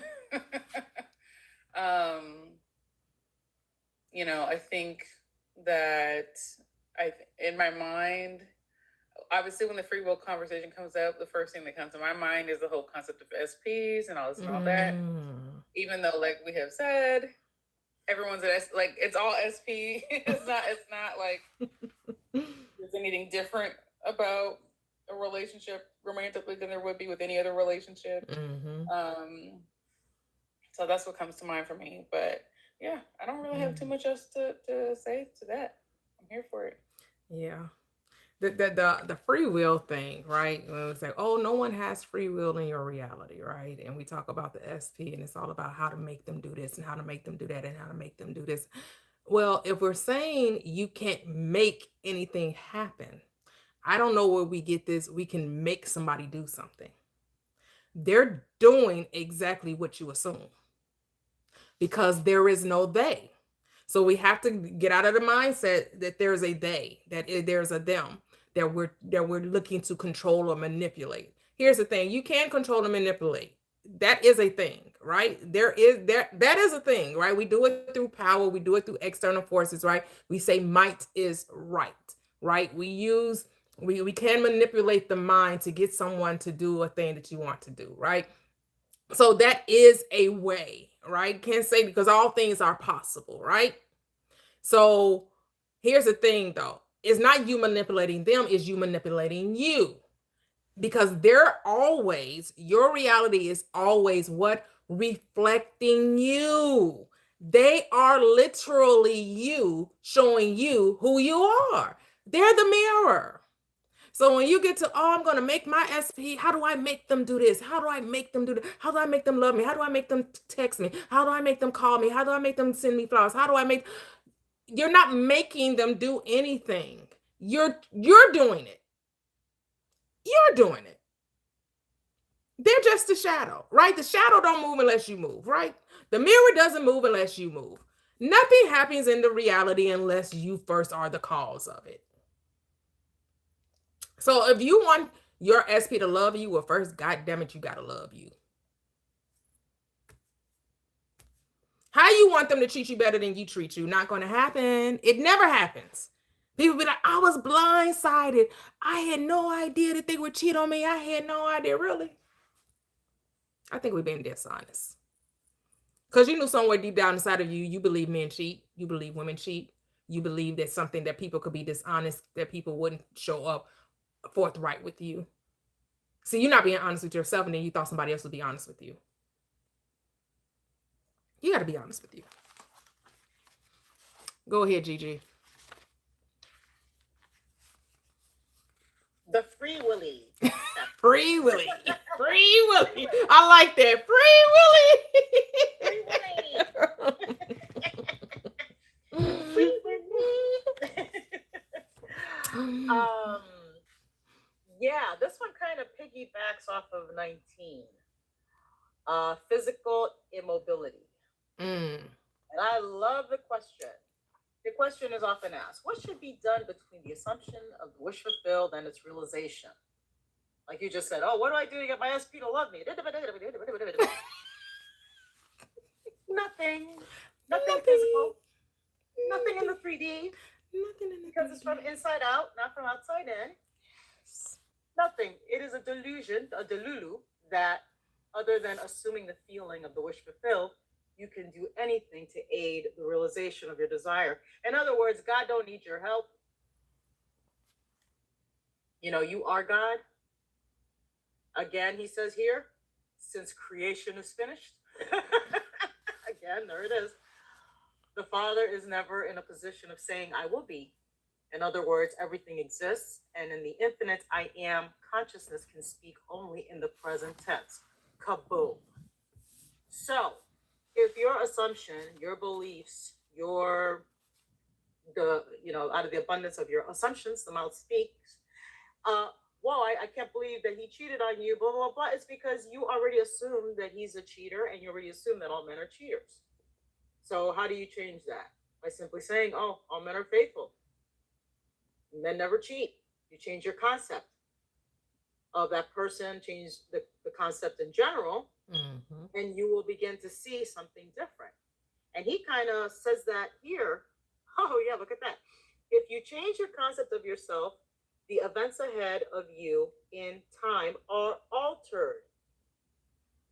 I think that in my mind, obviously when the free will conversation comes up, the first thing that comes to my mind is the whole concept of SPs and all this and all that. Even though, like we have said, everyone's like it's all SP. It's not like there's anything different about a relationship romantically than there would be with any other relationship. So that's what comes to mind for me. But yeah, I don't really have too much else to say to that. I'm here for it. Yeah. The free will thing, right? When we say, oh, no one has free will in your reality, right? And we talk about the SP, and it's all about how to make them do this and how to make them do that and how to make them do this. Well, if we're saying you can't make anything happen, I don't know where we get this. We can make somebody do something. They're doing exactly what you assume because there is no they. So we have to get out of the mindset that there's a they, that there's a them, that we're looking to control or manipulate. Here's the thing: you can control and manipulate. That is a thing, right? That is a thing, right? We do it through power, we do it through external forces, right? We say might is right, right? We can manipulate the mind to get someone to do a thing that you want to do, right? So that is a way, right? Can't say because all things are possible, right? So here's the thing though. It's not you manipulating them, it's you manipulating you. Because your reality is always what? Reflecting you. They are literally you, showing you who you are. They're the mirror. So when you get to, oh, I'm going to make my SP, how do I make them do this? How do I make them do that? How do I make them love me? How do I make them text me? How do I make them call me? How do I make them send me flowers? You're not making them do anything. You're doing it. You're doing it. They're just a shadow, right? The shadow don't move unless you move, right? The mirror doesn't move unless you move. Nothing happens in the reality unless you first are the cause of it. So if you want your SP to love you, well, first, God damn it, you gotta love you. How you want them to treat you better than you treat you? Not gonna happen. It never happens. People be like, I was blindsided. I had no idea that they would cheat on me. I had no idea, really. I think we've been dishonest. Because you knew somewhere deep down inside of you, you believe men cheat. You believe women cheat. You believe that something that people could be dishonest, that people wouldn't show up forthright with you. See, you're not being honest with yourself, and then you thought somebody else would be honest with you. You got to be honest with you. Go ahead, Gigi. The Free Willy. Free Willy. Free Willy. I like that. Free Willy. Free Willy. Yeah, this one kind of piggybacks off of 19. Physical immobility. And I love the question. The question is often asked, what should be done between the assumption of the wish fulfilled and its realization? Like you just said, oh, what do I do to get my SP to love me? Nothing. Nothing physical. Nothing in the 3D. Because it's from inside out, not from outside in. Nothing. It is a delusion, a delulu, that other than assuming the feeling of the wish fulfilled, you can do anything to aid the realization of your desire. In other words, God don't need your help. You know, you are God. Again, he says here, since creation is finished. Again, there it is. The Father is never in a position of saying, I will be. In other words, everything exists, and in the infinite I am, consciousness can speak only in the present tense. Kaboom. So, if your assumption, your beliefs, out of the abundance of your assumptions, the mouth speaks. I can't believe that he cheated on you, blah, blah, blah. It's because you already assumed that he's a cheater, and you already assume that all men are cheaters. So how do you change that? By simply saying, oh, all men are faithful. Men never cheat. You change your concept of that person, change the concept in general, and you will begin to see something different. And he kind of says that here. Oh, yeah, look at that. If you change your concept of yourself, The events ahead of you in time are altered,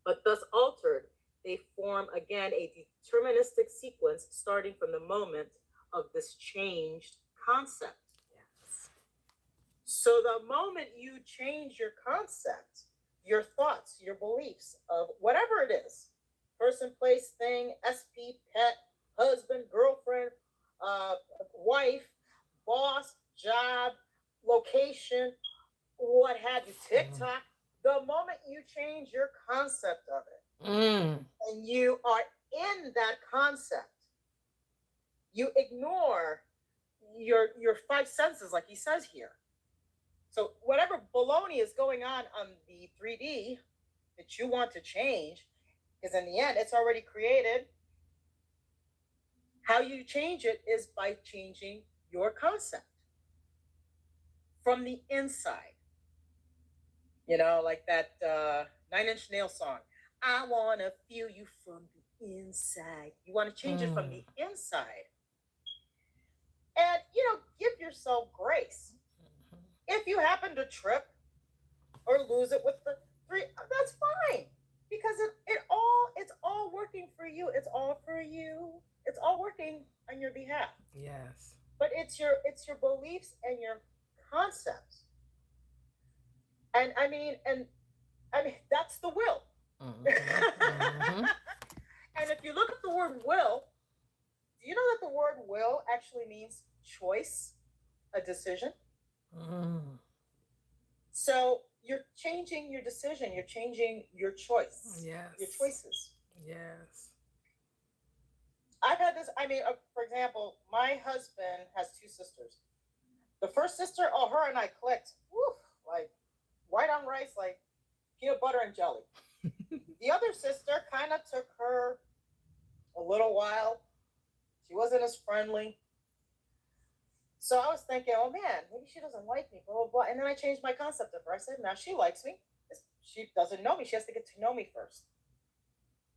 but thus altered, they form again a deterministic sequence starting from the moment of this changed concept. Yes. So the moment you change your concept, your thoughts, your beliefs of whatever it is, person, place, thing, SP, pet, husband, girlfriend, wife, boss, job, location, what have you, TikTok, the moment you change your concept of it and you are in that concept, you ignore your five senses, like he says here. So whatever baloney is going on the 3D that you want to change, because in the end, it's already created. How you change it is by changing your concept from the inside. You know, like that 9 Inch Nails song. I want to feel you from the inside. You want to change it from the inside. And, give yourself grace. If you happen to trip or lose it with the 3, that's fine. Because it's all working for you. It's all for you. It's all working on your behalf. Yes. But it's your beliefs and your concepts. And I mean that's the will. And if you look at the word will, do you know that the word will actually means choice, a decision? So you're changing your decision, you're changing your choice. Yes. Your choices. Yes. I've had this, for example, my husband has 2 sisters. The first sister, her and I clicked. Woo, like white on rice, like peanut butter and jelly. The other sister kind of took her a little while. She wasn't as friendly. So I was thinking, oh man, maybe she doesn't like me, blah, blah, blah. And then I changed my concept of her. I said, now she likes me. She doesn't know me. She has to get to know me first.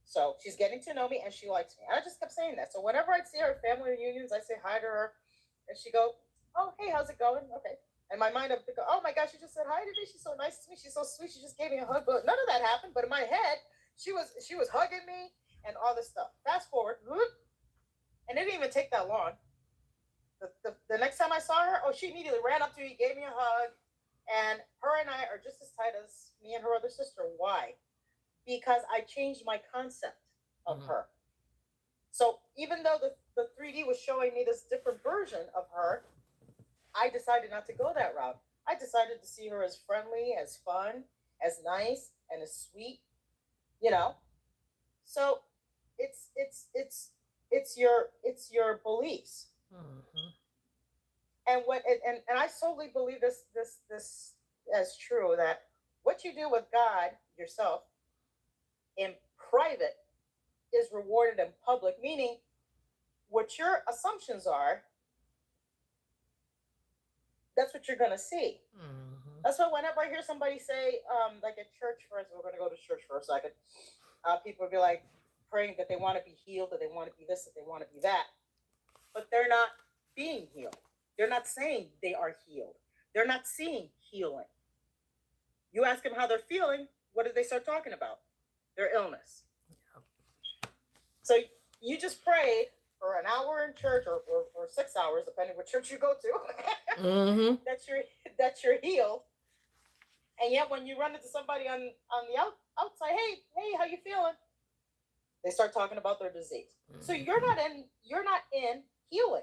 So she's getting to know me and she likes me. And I just kept saying that. So whenever I'd see her at family reunions, I say hi to her and she go, oh, hey, how's it going? Okay. And my mind, I would go, oh my gosh, she just said hi to me. She's so nice to me. She's so sweet. She just gave me a hug. But none of that happened. But in my head, she was hugging me and all this stuff. Fast forward, and it didn't even take that long. The next time I saw her, she immediately ran up to me, gave me a hug, and her and I are just as tight as me and her other sister. Why? Because I changed my concept of her. So even though the 3D was showing me this different version of her, I decided not to go that route. I decided to see her as friendly, as fun, as nice, and as sweet, So it's your beliefs. And and I solely believe this as true, that what you do with God yourself in private is rewarded in public, meaning what your assumptions are, that's what you're going to see. That's why whenever I hear somebody say, like at church, for instance, we're going to go to church for a second, people will be like praying that they want to be healed, that they want to be this, that they want to be that, but they're not being healed. They're not saying they are healed. They're not seeing healing. You ask them how they're feeling, what do they start talking about? Their illness. So you just prayed for an hour in church or 6 hours, depending what church you go to, that you're healed. And yet when you run into somebody on the outside, hey, how you feeling? They start talking about their disease. So you're not in healing.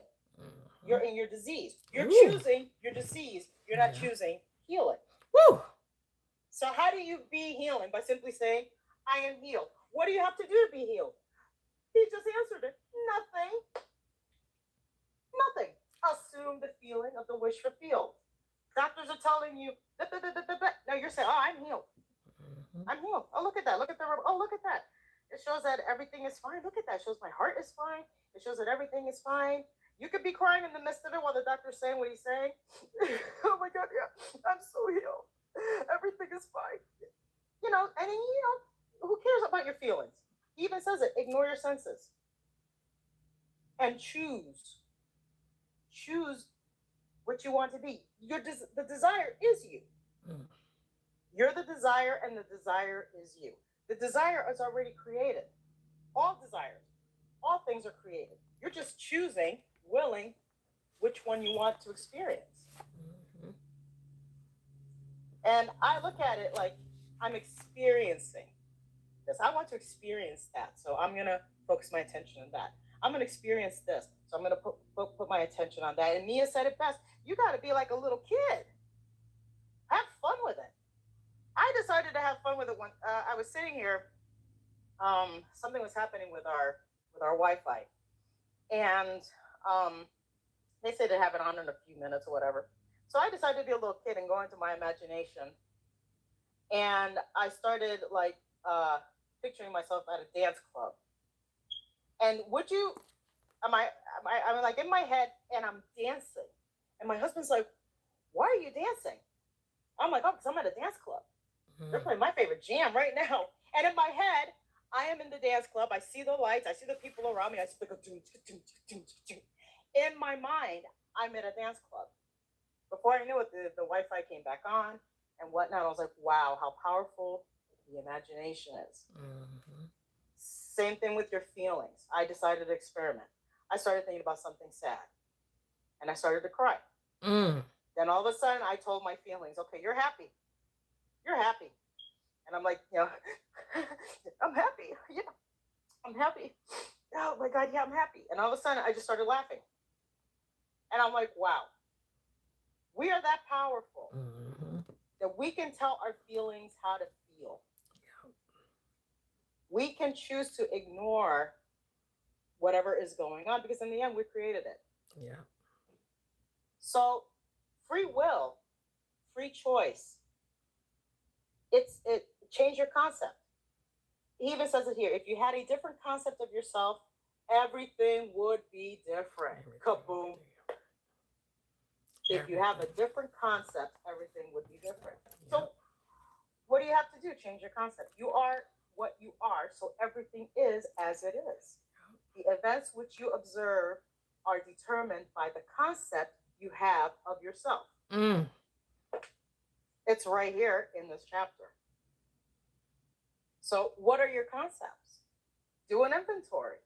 You're in your disease. You're choosing your disease. You're not choosing healing. Woo! So how do you be healing? By simply saying, I am healed. What do you have to do to be healed? He just answered it. Nothing. Assume the feeling of the wish fulfilled. Doctors are telling you, no, you're saying, I'm healed. I'm healed. Oh, look at that. Look at that. It shows that everything is fine. Look at that. It shows my heart is fine. It shows that everything is fine. You could be crying in the midst of it while the doctor's saying what he's saying. Oh my God, yeah, I'm so healed. Everything is fine. And then, who cares about your feelings? He even says it, ignore your senses. And choose what you want to be. The desire is you. Mm. You're the desire, and the desire is you. The desire is already created. All desires, all things are created. You're just choosing, willing, which one you want to experience. Mhm. And I look at it like I'm experiencing this. I want to experience that. So I'm going to focus my attention on that. I'm going to experience this. So I'm going to put my attention on that. And Mia said it best. You got to be like a little kid. Have fun with it. I decided to have fun with it when I was sitting here. Something was happening with our Wi-Fi. And they said to have it on in a few minutes or whatever. So I decided to be a little kid and go into my imagination. And I started like picturing myself at a dance club. And I'm like in my head and I'm dancing. And my husband's like, why are you dancing? I'm like, oh, because I'm at a dance club. They're playing my favorite jam right now. And in my head, I am in the dance club. I see the lights. I see the people around me. I see the in my mind, I'm at a dance club. Before I knew it, the Wi-Fi came back on and whatnot. I was like, wow, how powerful the imagination is. Mhm. Same thing with your feelings. I decided to experiment. I started thinking about something sad and I started to cry. Mm. Then all of a sudden I told my feelings, okay, you're happy. You're happy. And I'm like, I'm happy. Yeah, I'm happy. Oh my God, yeah, I'm happy. And all of a sudden I just started laughing. And I'm like, wow, we are that powerful Mhm. that we can tell our feelings how to feel. We can choose to ignore whatever is going on because in the end we created it. Yeah. So free will, free choice. It change your concept. He even says it here. If you had a different concept of yourself, everything would be different. Kaboom. If you have a different concept, everything would be different. So what do you have to do? Change your concept. You are what you are, so everything is as it is. The events which you observe are determined by the concept you have of yourself. Mm. It's right here in this chapter. So what are your concepts? Do an inventory.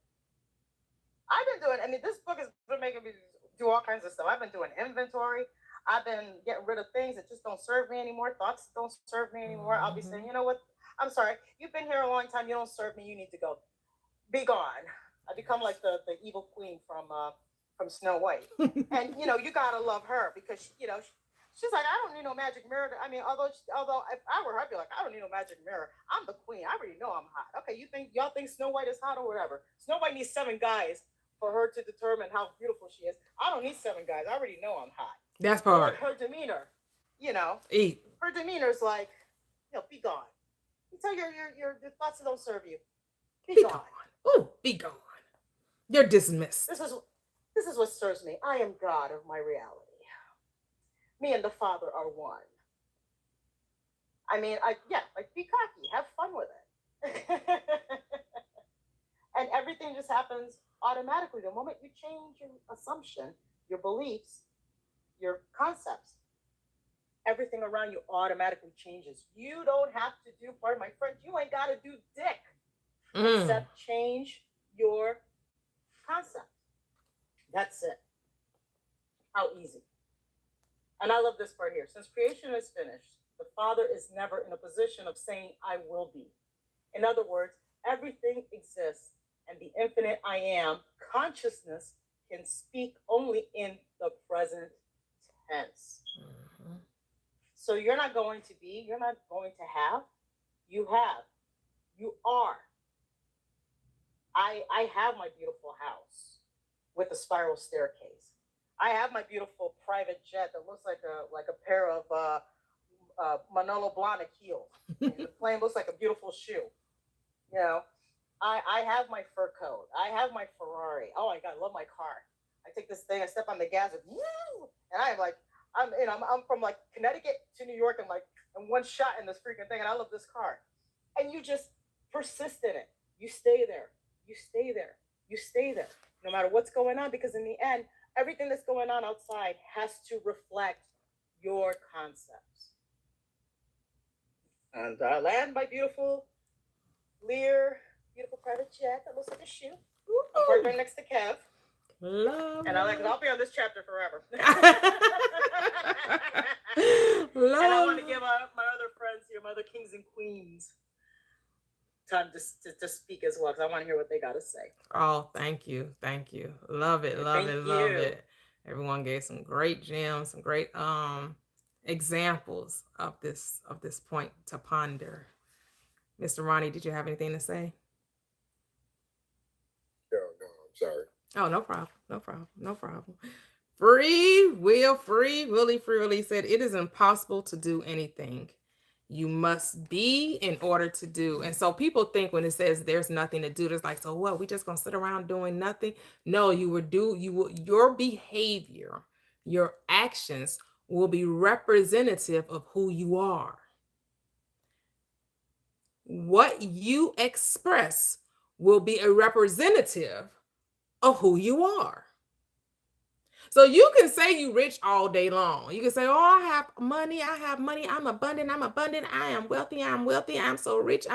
This book has been making me do all kinds of stuff. I've been doing inventory. I've been getting rid of things that just don't serve me anymore. Thoughts that don't serve me anymore. I'll be saying, you know what? I'm sorry. You've been here a long time. You don't serve me. You need to go. Be gone. I become like the evil queen from Snow White. And you gotta love her because she's like, I don't need no magic mirror. Although if I were her, I'd be like, I don't need no magic mirror. I'm the queen. I already know I'm hot. Okay, y'all think Snow White is hot or whatever? Snow White needs 7 guys for her to determine how beautiful she is. I don't need 7 guys. I already know I'm hot. That's part. Her demeanor, Eat. her demeanor's like, be gone. You tell your thoughts that don't serve you. Be gone. Oh, be gone. You're dismissed. This is what serves me. I am God of my reality. Me and the Father are one. Be cocky. Have fun with it. And everything just happens automatically. The moment you change your assumption, your beliefs, your concepts, everything around you automatically changes. You don't have to do, pardon my French, you ain't got to do dick except change your concept. That's it. How easy. And I love this part here. Since creation is finished, the Father is never in a position of saying, I will be. In other words, everything exists, and the infinite I am consciousness can speak only in the present tense. Mm-hmm. So you're not going to be, you're not going to have, you have, you are. I have my beautiful house with a spiral staircase. I have my beautiful private jet that looks like a pair of Manolo Blahnik heels. The plane looks like a beautiful shoe. I have my fur coat. I have my Ferrari. Oh my God, I love my car. I take this thing, I step on the gas, and I'm from like Connecticut to New York in one shot in this freaking thing, and I love this car. And you just persist in it. You stay there. You stay there. You stay there. No matter what's going on, because in the end, everything that's going on outside has to reflect your concepts. And I land my beautiful Lear, beautiful private jet that looks like a shoe. I'm parked right next to Kev. Love. And I'll be on this chapter forever. Love. And I want to give my other friends here, my other kings and queens, time to speak as well, because I want to hear what they got to say. Oh, thank you. Thank you. Love it. Love it. Love it. Everyone gave some great gems, some great examples of this point to ponder. Mr. Ronnie, did you have anything to say? No, I'm sorry. Oh, no problem. No problem. No problem. Free Willie said, it is impossible to do anything. You must be in order to do. And so people think when it says there's nothing to do, it's like, so what? We just gonna sit around doing nothing? No, your behavior, your actions will be representative of who you are. What you express will be a representative of who you are. So you can say you rich all day long. You can say, oh, I have money, I'm abundant, I am wealthy, I'm so rich,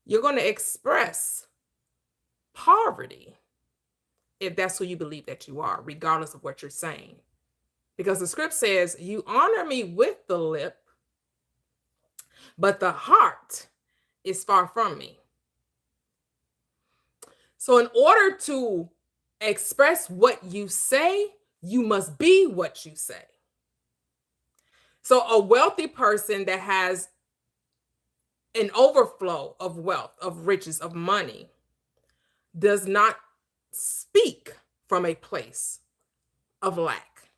You're going to express poverty if that's who you believe that you are, regardless of what you're saying. Because the script says, you honor me with the lip, but the heart is far from me. So in order to express what you say, you must be what you say. So a wealthy person that has an overflow of wealth, of riches, of money, does not speak from a place of lack.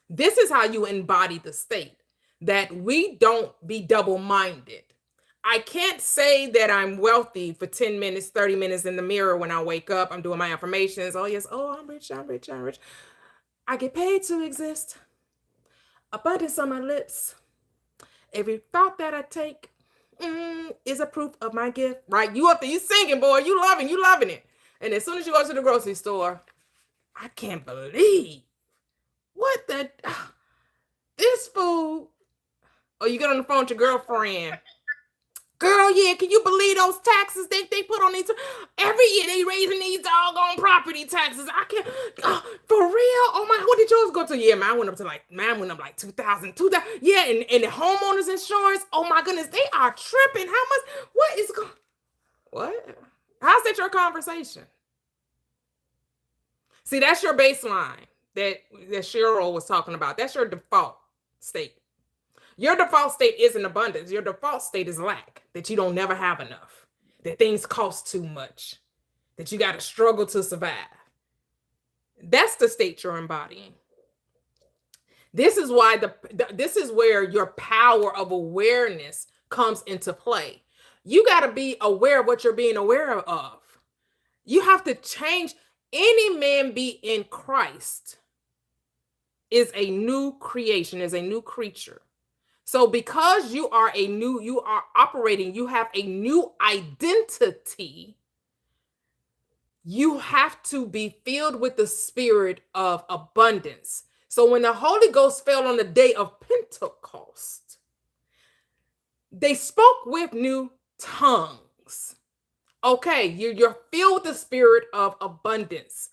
This is how you embody the state, that we don't be double-minded. I can't say that I'm wealthy for 10 minutes, 30 minutes in the mirror when I wake up. I'm doing my affirmations. Oh, yes. Oh, I'm rich. I get paid to exist. Abundance on my lips. Every thought that I take is a proof of my gift. Right? You up there, you singing, boy. You loving it. And as soon as you go to the grocery store, I can't believe what this food. Or you get on the phone with your girlfriend. Girl, yeah, can you believe those taxes they put on these? Every year they raising these doggone property taxes. I can't, for real? Oh my, what did yours go to? Yeah, mine went up like 2,000. Yeah, and the homeowners insurance, oh my goodness, they are tripping. How much, what is going, what? How's that your conversation? See, that's your baseline that Cheryl was talking about. That's your default state. Your default state isn't abundance. Your default state is lack, that you don't never have enough, that things cost too much, that you got to struggle to survive. That's the state you're embodying. This is why this is where your power of awareness comes into play. You got to be aware of what you're being aware of. You have to change. Any man be in Christ is a new creation, is a new creature. So because you are operating, you have a new identity, you have to be filled with the spirit of abundance. So when the Holy Ghost fell on the day of Pentecost, they spoke with new tongues. Okay, you're filled with the spirit of abundance.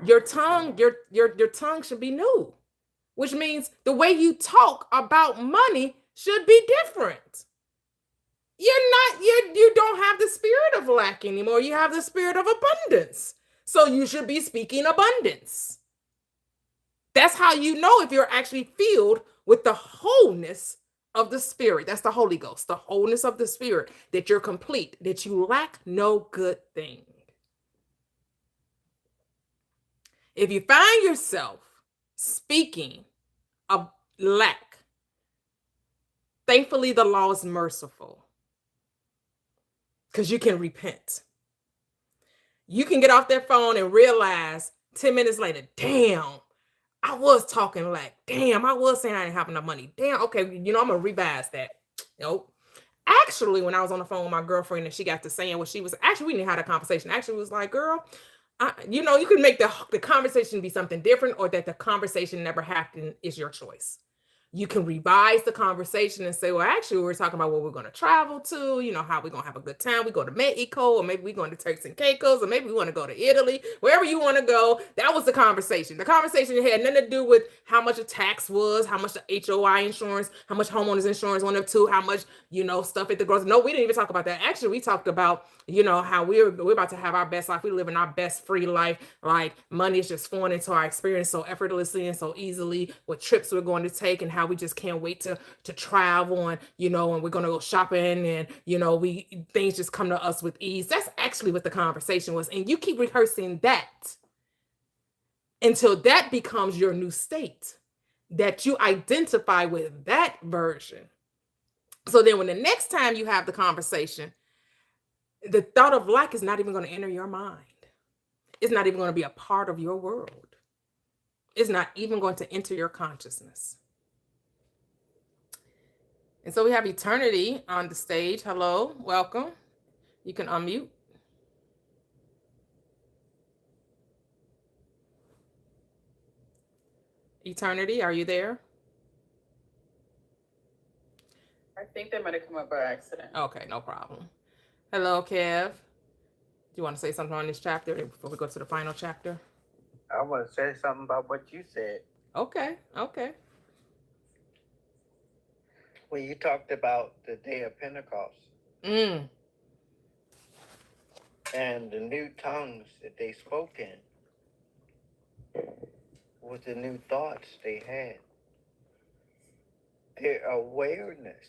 Your tongue should be new. Which means the way you talk about money should be different. You don't have the spirit of lack anymore. You have the spirit of abundance. So you should be speaking abundance. That's how you know if you're actually filled with the wholeness of the spirit. That's the Holy Ghost, the wholeness of the spirit, that you're complete, that you lack no good thing. If you find yourself speaking of lack, thankfully the law is merciful because you can repent. You can get off that phone and realize 10 minutes later, damn, I was talking lack. Damn, I was saying I didn't have enough money. Damn, okay, I'm gonna revise that. Nope. Actually, when I was on the phone with my girlfriend and she got to saying what she was, actually, we didn't have a conversation. Actually, it was like, girl, You can make the conversation be something different, or that the conversation never happened is your choice. You can revise the conversation and say, well, actually, we're talking about where we're going to travel to, how we're going to have a good time. We go to Mexico, or maybe we're going to Turks and Caicos, or maybe we want to go to Italy, wherever you want to go. That was the conversation. The conversation had nothing to do with how much a tax was, how much the HOI insurance, how much homeowners insurance went up to, how much, stuff at the grocery. No, we didn't even talk about that. Actually, we talked about, how we're about to have our best life. We're living our best free life. Like money is just flowing into our experience so effortlessly and so easily, what trips we're going to take and how we just can't wait to travel, and and we're going to go shopping, and we things just come to us with ease. That's actually what the conversation was. And you keep rehearsing that until that becomes your new state, that you identify with that version. So then when the next time you have the conversation, the thought of lack is not even going to enter your mind. It's not even going to be a part of your world. It's not even going to enter your consciousness. And so we have Eternity on the stage. Hello, welcome. You can unmute. Eternity, are you there? I think that might have come up by accident. Okay, no problem. Hello, Kev. Do you want to say something on this chapter before we go to the final chapter? I want to say something about what you said. Okay. When you talked about the day of Pentecost Mm. and the new tongues that they spoke in was the new thoughts they had. Their awareness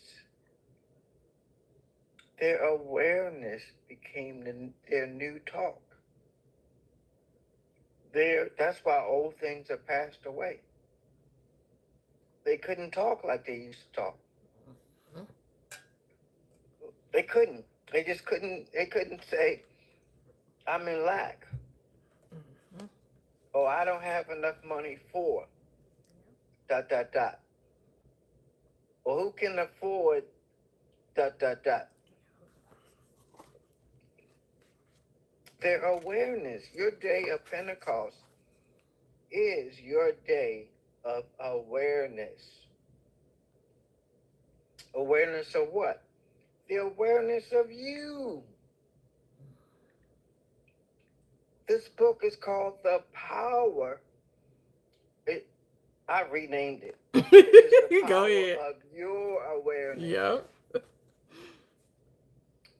became their new talk. That's why old things have passed away. They couldn't talk like they used to talk. They couldn't. They just couldn't. They couldn't say, "I'm in lack." Oh, I don't have enough money for. ... Or who can afford ... Their awareness. Your day of Pentecost is your day of awareness. Awareness of what? The awareness of you. This book is called The Power. I renamed it. The Go power ahead. of your awareness. Yep.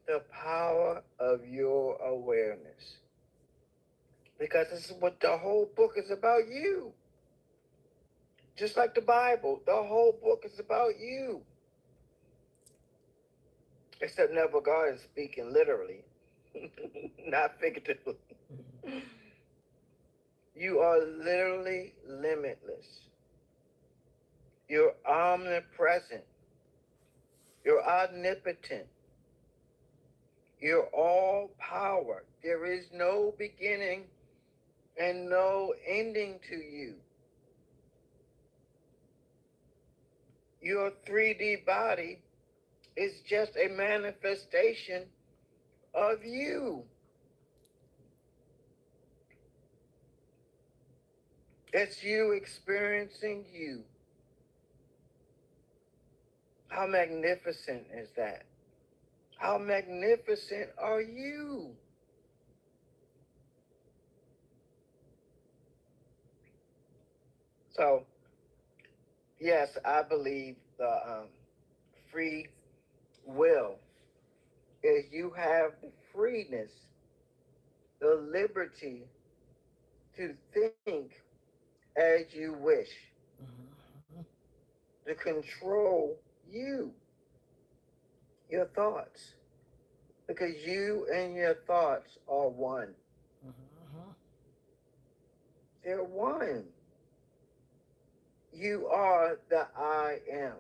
The power of your awareness. Because this is what the whole book is about, you. Just like the Bible, the whole book is about you. Except never God is speaking literally, not figuratively. You are literally limitless. You're omnipresent. You're omnipotent. You're all power. There is no beginning and no ending to you. Your 3D body is just a manifestation of you. It's you experiencing you. How magnificent is that? How magnificent are you? So, yes, I believe the free will is you have the freeness, the liberty to think as you wish, to control you, your thoughts, because you and your thoughts are one. They're one. You are the I am.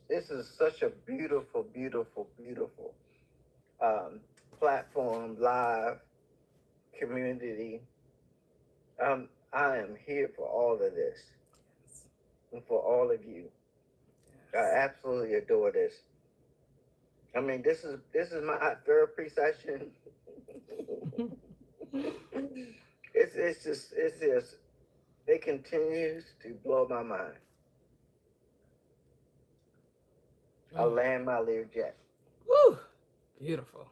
This is such a beautiful, beautiful, beautiful platform, live community. I am here for all of this and for all of you. I absolutely adore this. I mean, this is my therapy session. It's just it continues to blow my mind. I land my Learjet. Woo! Beautiful.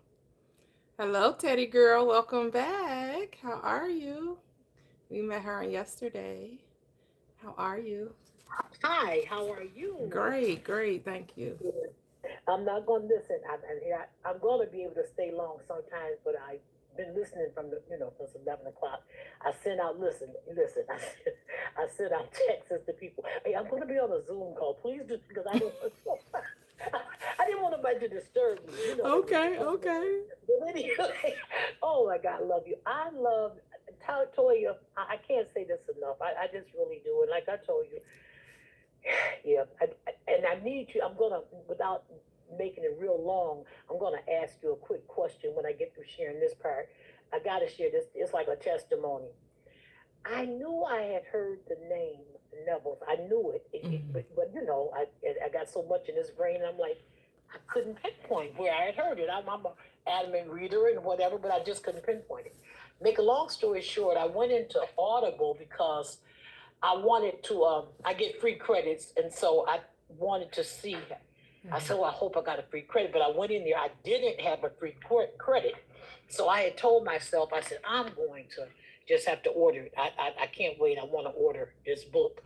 Hello, Teddy girl. Welcome back. How are you? We met her on yesterday. How are you? Hi, how are you? Great, great. Thank you. I'm not going to listen. I'm going to be able to stay long sometimes, but I've been listening from since 11 o'clock. I sent out, listen, I sent out texts to people. Hey, I'm going to be on a Zoom call. Please do, because I don't, I didn't want nobody to disturb me. Okay, okay. But anyway, oh my God, I love you. I love Toya. I can't say this enough. I just really do. And like I told you, yeah, and I need you. I'm gonna, without making it real long, I'm gonna ask you a quick question when I get through sharing this part. I gotta share this. It's like a testimony. I knew I had heard the name Neville's. I knew it, but I got so much in this brain. I'm like, I couldn't pinpoint where I had heard it. I'm an adamant reader and whatever, but I just couldn't pinpoint it. Make a long story short, I went into Audible because I wanted to. I get free credits, and so I wanted to see. I said, "Well, I hope I got a free credit," but I went in there. I didn't have a free credit, so I had told myself, I said, "I'm going to just have to order it. I can't wait. I want to order this book."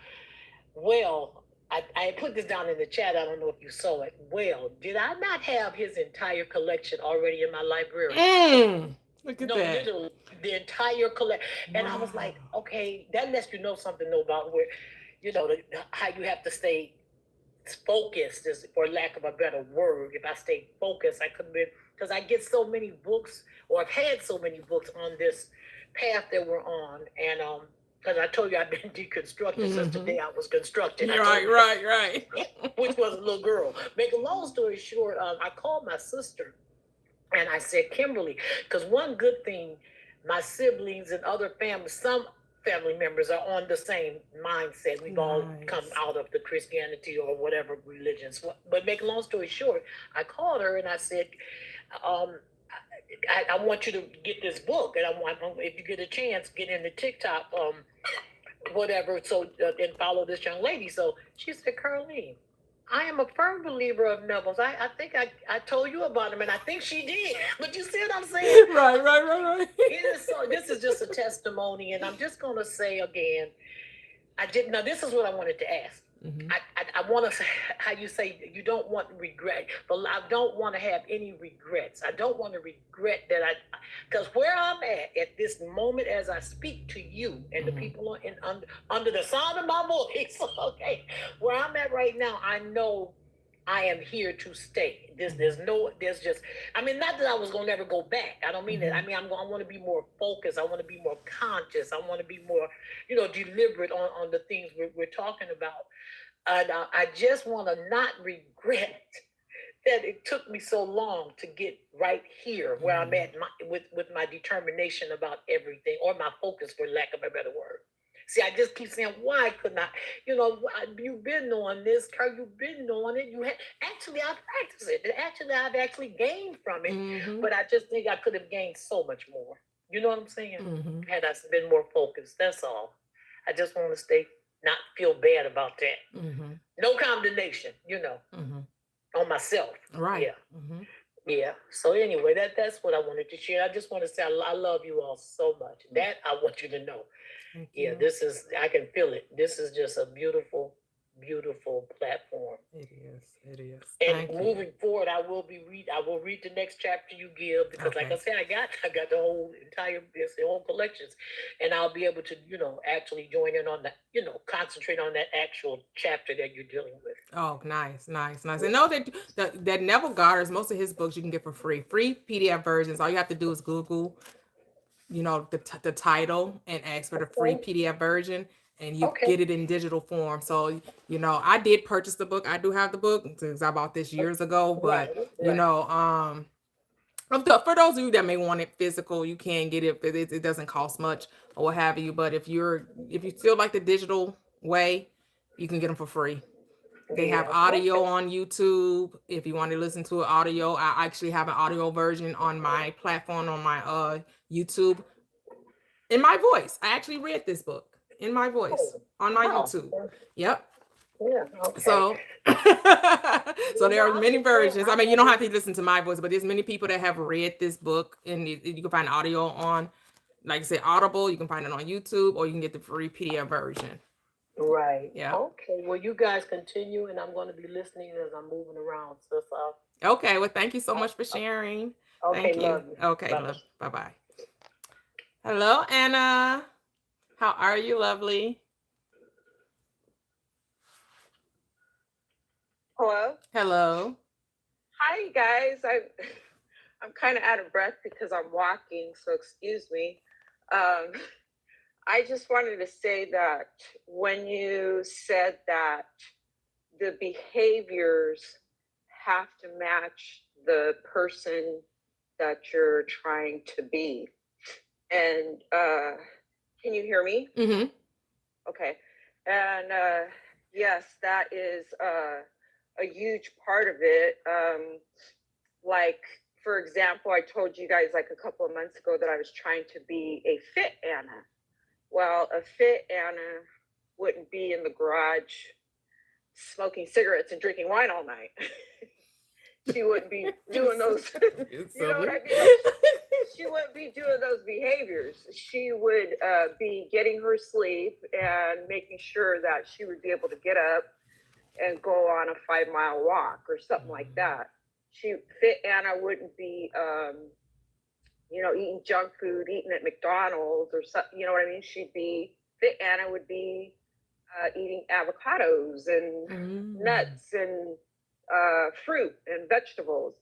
Well, I put this down in the chat. I don't know if you saw it. Well, did I not have his entire collection already in my library? Look at No, that. literally the entire collection. And I was like, okay, that lets you know something though about where, how you have to stay focused, is for lack of a better word. If I stay focused, I could be, because I get so many books, or I've had so many books on this path that we're on, and because I told you I've been deconstructing since the day I was constructed. Right. Which was a little girl. Make a long story short, I called my sister and I said, Kimberly, because one good thing, my siblings and other families, some family members are on the same mindset. We've all come out of the Christianity or whatever religions. But make a long story short, I called her and I said, I want you to get this book, and I want, if you get a chance, get into TikTok, whatever, so and follow this young lady. So she said, Carleen, I am a firm believer of Neville's. I think I told you about him, and I think she did. But you see what I'm saying? Right. It is so. This is just a testimony, and I'm just gonna say again, I did. Now, this is what I wanted to ask. I want to say how you say you don't want regret, but I don't want to have any regrets. I don't want to regret that because where I'm at this moment as I speak to you and the people under the sound of my voice, okay, where I'm at right now, I know I am here to stay. There's just, I mean, not that I was going to never go back. I don't mean that. I mean, I want to be more focused. I want to be more conscious. I want to be more, deliberate on the things we're talking about. And I just want to not regret that it took me so long to get right here where I'm at with my determination about everything, or my focus, for lack of a better word. See, I just keep saying, why couldn't I? You've been knowing this, Kurt, you've been knowing it. Actually, I've practiced it. Actually, I've actually gained from it. But I just think I could have gained so much more. You know what I'm saying? Had I been more focused, that's all. I just want to not feel bad about that. No condemnation, on myself. Right. Yeah. Yeah. So anyway, that's what I wanted to share. I just want to say I love you all so much. That I want you to know. Yeah, I can feel it. This is just a beautiful, beautiful platform. It is. And moving forward, I will read the next chapter you give, because like I said, I got the whole the whole collections, and I'll be able to, actually join in on that, concentrate on that actual chapter that you're dealing with. Oh, nice. And know that Neville Goddard's, most of his books you can get for free PDF versions. All you have to do is Google, the title, and ask for the free PDF version, and you get it in digital form. So, I did purchase the book. I do have the book because I bought this years ago, but for those of you that may want it physical, you can get it. It doesn't cost much or what have you. But if you still like the digital way, you can get them for free. They have Yeah. audio on YouTube. If you want to listen to an audio, I actually have an audio version on my platform on my YouTube in my voice. I actually read this book in my voice on my Wow. YouTube. Yep. Yeah. Okay. So so there are many versions. I mean, you don't have to listen to my voice, but there's many people that have read this book, and you can find audio on, like I said, Audible. You can find it on YouTube, or you can get the free PDF version. Right. Yeah. Okay. Well, you guys continue, and I'm going to be listening as I'm moving around. So, Okay. Well, thank you so much for sharing. okay, Thank you. love you. Okay. Bye. Love. Bye-bye. Hello, Anna. How are you, lovely? Hello. Hello. Hi, guys. I'm kind of out of breath because I'm walking, so excuse me. I just wanted to say that when you said that the behaviors have to match the person that you're trying to be, and can you hear me? Mm-hmm. Okay. And yes, that is a huge part of it. Like, for example, I told you guys like a couple of months ago that I was trying to be a fit Anna. Well, a fit Anna wouldn't be in the garage smoking cigarettes and drinking wine all night. She wouldn't be doing those. You know what I mean? She wouldn't be doing those behaviors. She would be getting her sleep and making sure that she would be able to get up and go on a 5-mile walk or something like that. Fit Anna wouldn't be, eating junk food, eating at McDonald's or something. You know what I mean? Fit Anna would be eating avocados and nuts and fruit and vegetables.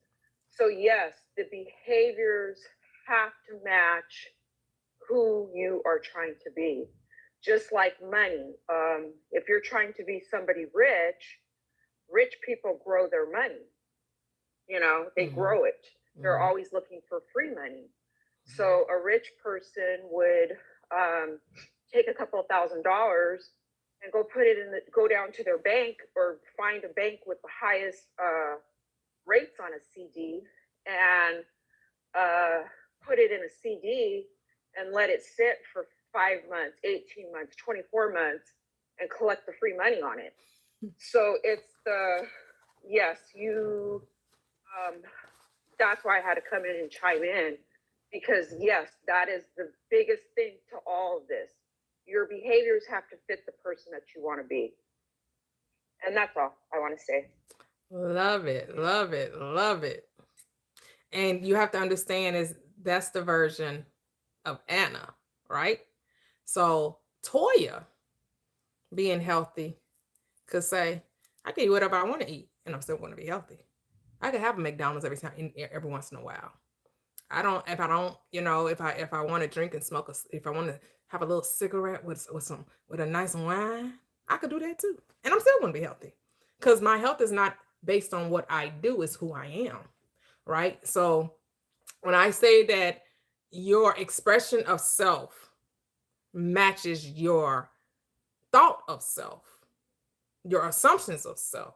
So yes, the behaviors have to match who you are trying to be. Just like money. If you're trying to be somebody rich people grow their money. They grow it. They're always looking for free money. So a rich person would take a couple $1,000 and go down to their bank or find a bank with the highest rates on a CD and put it in a CD and let it sit for 5 months, 18 months, 24 months and collect the free money on it. So it's that's why I had to come in and chime in, because yes, that is the biggest thing to all of this. Your behaviors have to fit the person that you want to be. And that's all I want to say. Love it, love it, love it. And you have to understand that's the version of Anna, right? So Toya, being healthy, could say, I can eat whatever I want to eat, and I'm still going to be healthy. I could have a McDonald's every once in a while. If I want to drink and smoke, if I want to have a little cigarette with a nice wine, I could do that too. And I'm still going to be healthy, because my health is not based on what I do, it's who I am. Right. So when I say that your expression of self matches your thought of self, your assumptions of self,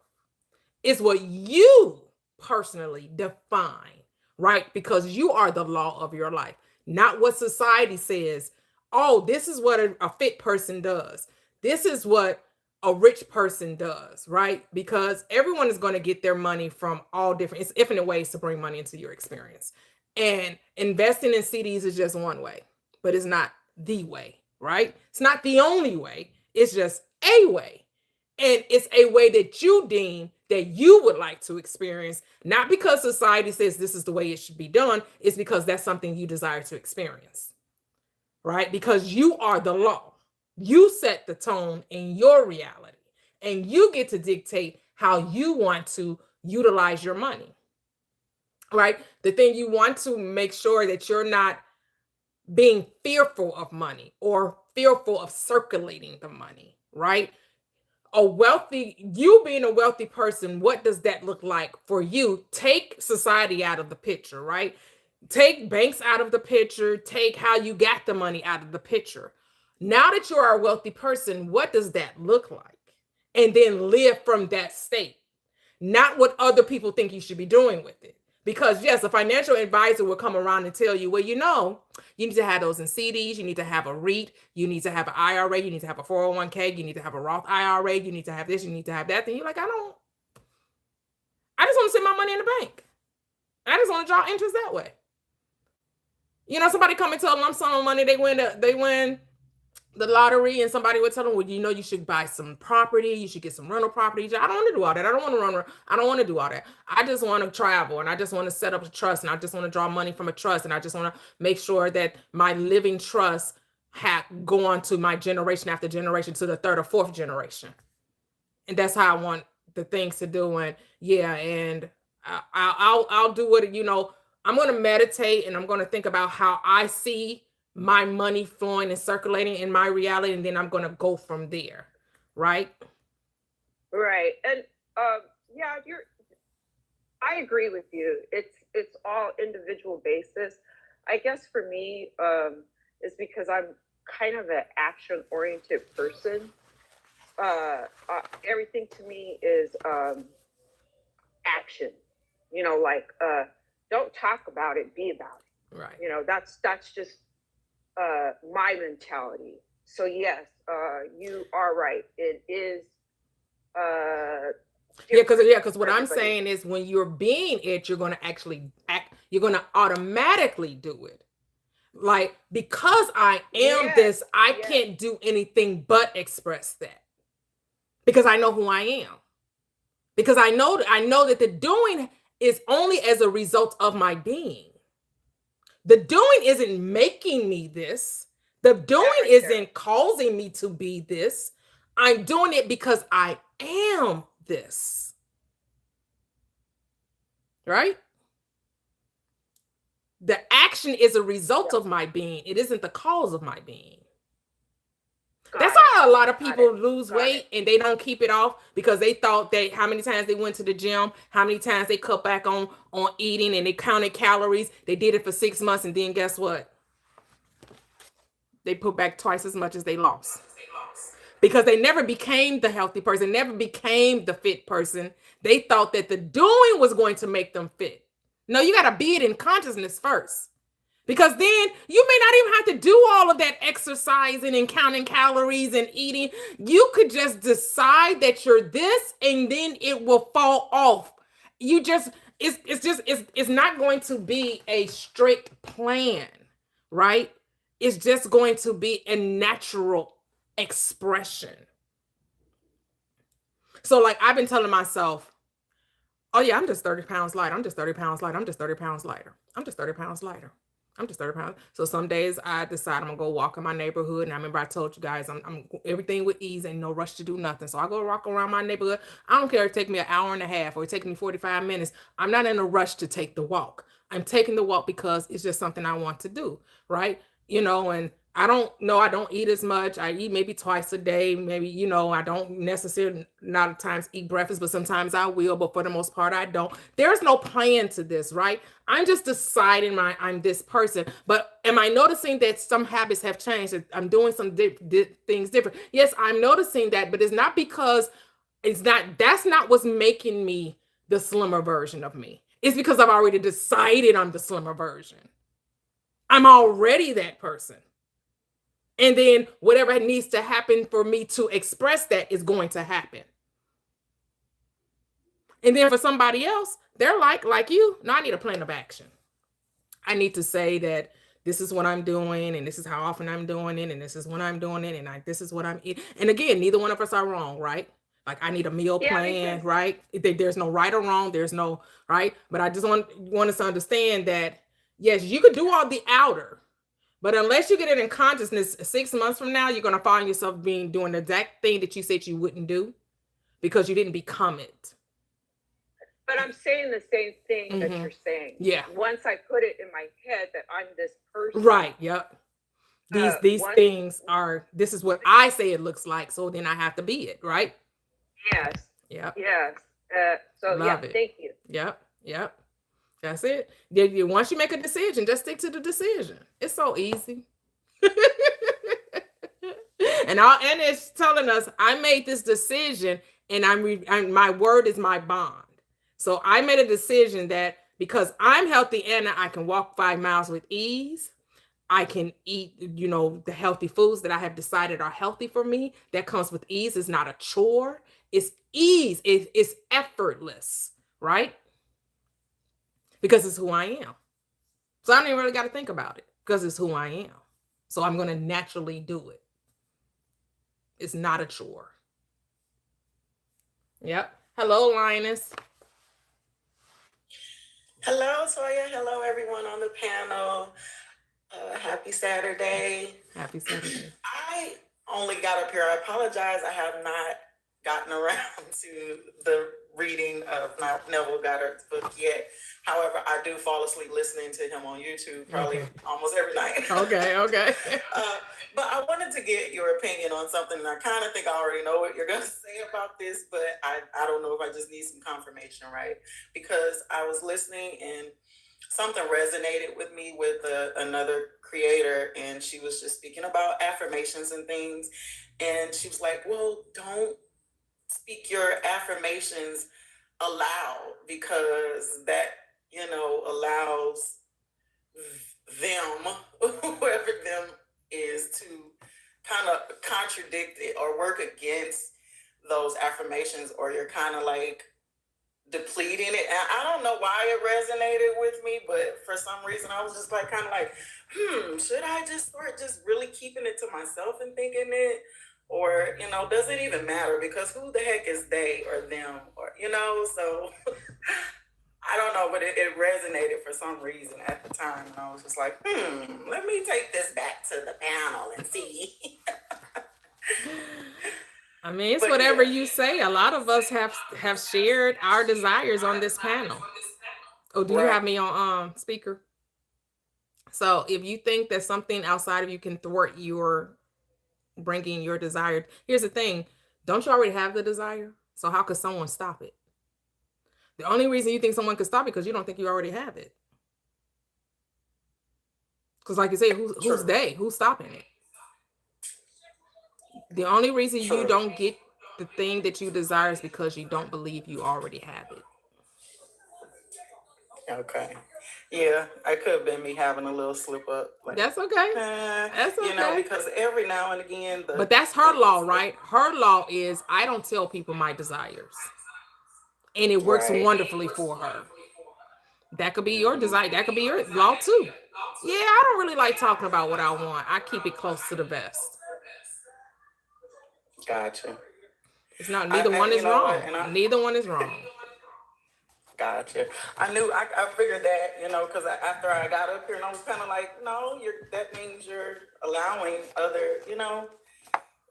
is what you personally define, right? Because you are the law of your life, not what society says. Oh, this is what a fit person does. This is what a rich person does, right? Because everyone is going to get their money from all different, infinite ways to bring money into your experience. And investing in CDs is just one way, but it's not the way, right? It's not the only way. It's just a way. And it's a way that you deem that you would like to experience, not because society says this is the way it should be done. It's because that's something you desire to experience, right? Because you are the law. You set the tone in your reality, and you get to dictate how you want to utilize your money, right? The thing you want to make sure that you're not being fearful of money or fearful of circulating the money, right? You being a wealthy person, what does that look like for you? Take society out of the picture, right? Take banks out of the picture. Take how you got the money out of the picture. Now that you are a wealthy person, what does that look like? and then live from that state, not what other people think you should be doing with it. Because yes, a financial advisor will come around and tell you, well, you need to have those in CDs, you need to have a REIT, you need to have an IRA, you need to have a 401k, you need to have a Roth IRA, you need to have this, you need to have that. Then you're like, I just want to send my money in the bank. I just want to draw interest that way. Somebody come and tell them lump sum of money, they win the lottery, and somebody would tell them, well, you should buy some property, you should get some rental property. I don't want to do all that. I don't want to run. I don't want to do all that. I just want to travel, and I just want to set up a trust, and I just want to draw money from a trust, and I just want to make sure that my living trust go on to my generation after generation, to the third or fourth generation. And that's how I want the things to do. And yeah, and I'll do what, I'm going to meditate, and I'm going to think about how I see my money flowing and circulating in my reality, and then I'm going to go from there. Right. And I agree with you. It's all individual basis. I guess for me, is because I'm kind of an action oriented person. Everything to me is action. Don't talk about it, be about it. Right. That's just my mentality. So yes, you are right. It is because what I'm saying is, when you're being it, you're going to actually act, you're going to automatically do it. Like, because I am this, I can't do anything but express that, because I know who I am, because I know that the doing is only as a result of my being. The doing isn't making me this. The doing isn't causing me to be this. I'm doing it because I am this. Right? The action is a result of my being. It isn't the cause of my being. That's how a lot of people lose weight and they don't keep it off, because they thought how many times they went to the gym, how many times they cut back on eating, and they counted calories. They did it for 6 months, and then guess what? They put back twice as much as they lost, because they never became the healthy person, never became the fit person. They thought that the doing was going to make them fit. No, you got to be it in consciousness first. Because then you may not even have to do all of that exercising and counting calories and eating. You could just decide that you're this, and then it will fall off. It's not going to be a strict plan, right? It's just going to be a natural expression. So like, I've been telling myself, oh yeah, I'm just 30 pounds lighter. I'm just 30 pounds lighter. I'm just 30 pounds lighter. I'm just 30 pounds lighter. I'm just 30 pounds. So some days I decide I'm gonna go walk in my neighborhood. And I remember I told you guys, I'm everything with ease, and no rush to do nothing. So I go walk around my neighborhood. I don't care if it take me an hour and a half or it take me 45 minutes. I'm not in a rush to take the walk. I'm taking the walk because it's just something I want to do, right? And I don't eat as much. I eat maybe twice a day. Maybe, I don't necessarily, not at times, eat breakfast, but sometimes I will. But for the most part, I don't. There's no plan to this, right? I'm just deciding I'm this person. But am I noticing that some habits have changed? That I'm doing some things different? Yes, I'm noticing that, but it's not because that's not what's making me the slimmer version of me. It's because I've already decided I'm the slimmer version. I'm already that person. And then whatever needs to happen for me to express that is going to happen. And then for somebody else, they're like you, no, I need a plan of action. I need to say that this is what I'm doing, and this is how often I'm doing it, and this is when I'm doing it, and this is what I'm eating. And again, neither one of us are wrong, right? Like, I need a meal plan, right? There's no right or wrong. There's no right. But I just want us to understand that, yes, you could do all the outer, but unless you get it in consciousness, 6 months from now, you're going to find yourself doing the exact thing that you said you wouldn't do because you didn't become it. But I'm saying the same thing that you're saying. Yeah. Once I put it in my head that I'm this person. Right. Yep. These things are, this is what I say it looks like. So then I have to be it. Right. Yes. Yep. Yes. Thank you. Yep. That's it. Once you make a decision, just stick to the decision. It's so easy. And it's telling us, I made this decision, and my word is my bond. So I made a decision that because I'm healthy and I can walk 5 miles with ease, I can eat, the healthy foods that I have decided are healthy for me. That comes with ease. It's not a chore. It's ease. It's effortless, right? Because it's who I am. So I don't even really got to think about it because it's who I am. So I'm going to naturally do it. It's not a chore. Yep. Hello, Linus. Hello, Toya. Hello, everyone on the panel. Happy Saturday. Happy Saturday. I only got up here. I apologize. I have not gotten around to the reading of Neville Goddard's book yet. However, I do fall asleep listening to him on YouTube probably almost every night. Okay. But I wanted to get your opinion on something, and I kind of think I already know what you're going to say about this, but I don't know if I just need some confirmation, right? Because I was listening and something resonated with me with another creator, and she was just speaking about affirmations and things, and she was like, well, don't speak your affirmations aloud because that allows them, whoever them is, to kind of contradict it or work against those affirmations, or you're kind of like depleting it. And I don't know why it resonated with me, but for some reason I was just like kind of like, should I just start just really keeping it to myself and thinking it? Or, does it even matter? Because who the heck is they or them? Or, so I don't know, but it resonated for some reason at the time. And I was just like, let me take this back to the panel and see. I mean, it's whatever you say. A lot of us have shared our desires on this panel. Oh, do you have me on speaker? So if you think that something outside of you can thwart your bringing your desire, here's the thing. Don't you already have the desire? So how could someone stop it? The only reason you think someone could stop it because you don't think you already have it. Because like you say, who's they? Who's stopping it? The only reason you don't get the thing that you desire is because you don't believe you already have it. Okay. Yeah, I could have been me having a little slip up. Like, that's okay. That's okay. Because every now and again. But that's her law, right? Her law is I don't tell people my desires. And it works wonderfully for her. That could be your desire. That could be your law too. Yeah, I don't really like talking about what I want. I keep it close to the vest. Gotcha. It's not, neither one is wrong. Neither one is wrong. Gotcha. I figured that, because after I got up here and I was kind of like, no, that means you're allowing other,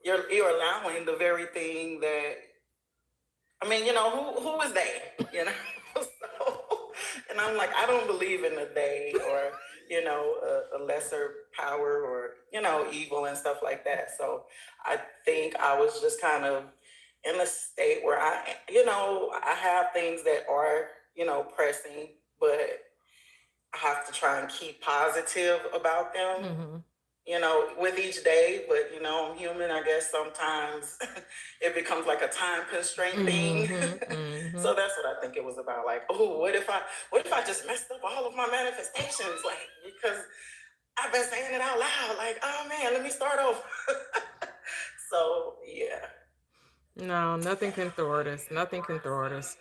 you're allowing the very thing that, I mean, who is they, So, and I'm like, I don't believe in a they or, a lesser power or, evil and stuff like that. So I think I was just kind of in a state where I have things that are, pressing, but I have to try and keep positive about them, with each day. But, I'm human. I guess sometimes it becomes like a time constraint thing. So that's what I think it was about. Like, oh, what if I just messed up all of my manifestations? Like, because I've been saying it out loud. Like, oh man, let me start over. So yeah. No, nothing can thwart us. Nothing can thwart us.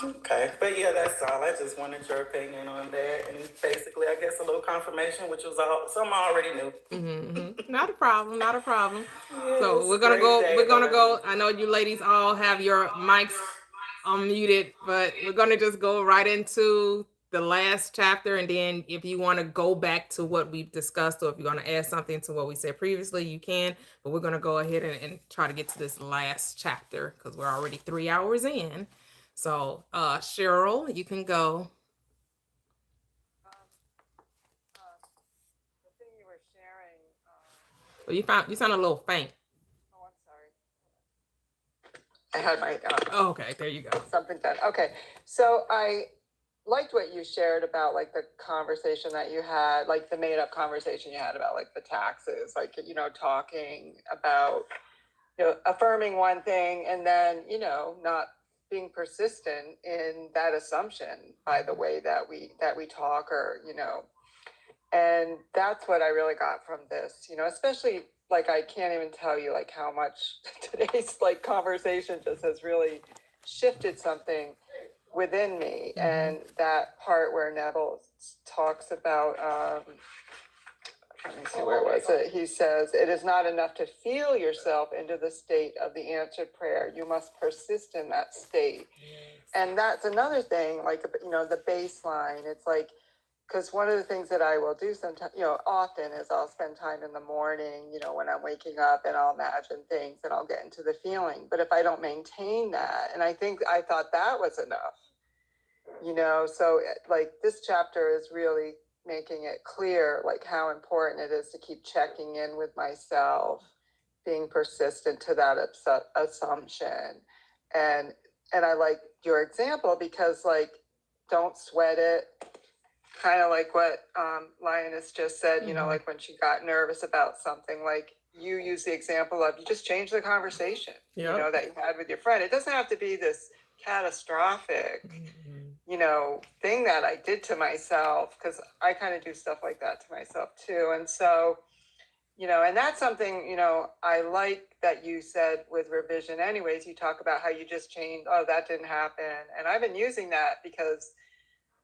Okay, but yeah, that's all. I just wanted your opinion on that, and basically, I guess a little confirmation, which was something I already knew. Not a problem. Not a problem. Yeah, so we're gonna go. We're gonna go. I know you ladies all have your mics unmuted, but we're gonna just go right into the last chapter, and then if you want to go back to what we've discussed, or if you want to add something to what we said previously, you can. But we're gonna go ahead and try to get to this last chapter because we're already 3 hours in. So, Cheryl, you can go. The thing you were sharing. Well, you sound a little faint. Oh, I'm sorry. I had my. Okay, there you go. Something done. Okay, so I liked what you shared about like the conversation that you had, like the made up conversation you had about like the taxes, like, you know, talking about, you know, affirming one thing and then, you know, not being persistent in that assumption by the way that we talk, or, you know, and that's what I really got from this, you know, especially like I can't even tell you like how much today's like conversation just has really shifted something within me. And that part where Neville talks about let me see, where was it? He says, it is not enough to feel yourself into the state of the answered prayer. You must persist in that state. And that's another thing, like, you know, the baseline. It's like, because one of the things that I will do sometimes, you know, often is I'll spend time in the morning, you know, when I'm waking up, and I'll imagine things and I'll get into the feeling. But if I don't maintain that, and I thought that was enough, you know, so like this chapter is really making it clear like how important it is to keep checking in with myself, being persistent to that assumption. And I like your example because like, don't sweat it. Kind of like what Lioness just said, you know, like when she got nervous about something, like you use the example of you just change the conversation, you know, that you had with your friend. It doesn't have to be this catastrophic, you know, thing that I did to myself, because I kind of do stuff like that to myself too. And so, you know, and that's something, you know, I like that you said with revision anyways, you talk about how you just changed, oh, that didn't happen. And I've been using that because,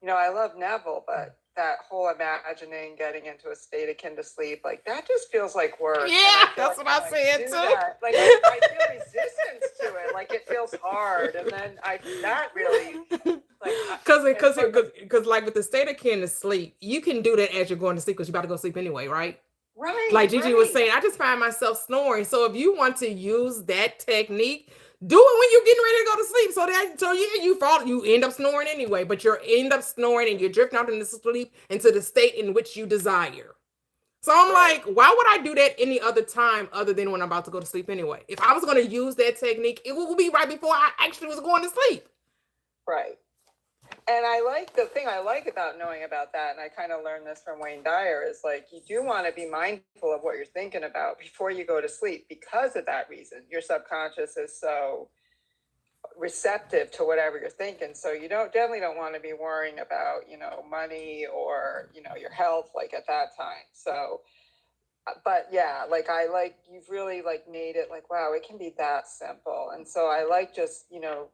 you know, I love Neville, but that whole imagining getting into a state akin to sleep, like that just feels like work. Yeah, that's what I said too. Like I feel resistance to it, like it feels hard, and then that really like because like with the state akin to sleep, you can do that as you're going to sleep because you're about to go to sleep anyway, right? Right. Like Gigi was saying, I just find myself snoring. So if you want to use that technique, do it when you're getting ready to go to sleep. So yeah, you end up snoring anyway, but you end up snoring and you're drifting out into sleep into the state in which you desire. So I'm like, why would I do that any other time other than when I'm about to go to sleep anyway? If I was going to use that technique, it will be right before I actually was going to sleep. Right. And I like the thing I like about knowing about that, and I kind of learned this from Wayne Dyer, is like you do want to be mindful of what you're thinking about before you go to sleep because of that reason. Your subconscious is so receptive to whatever you're thinking. So you definitely don't want to be worrying about, you know, money or, you know, your health like at that time. So but yeah, like you've really like made it like, wow, it can be that simple. And so I like just, you know,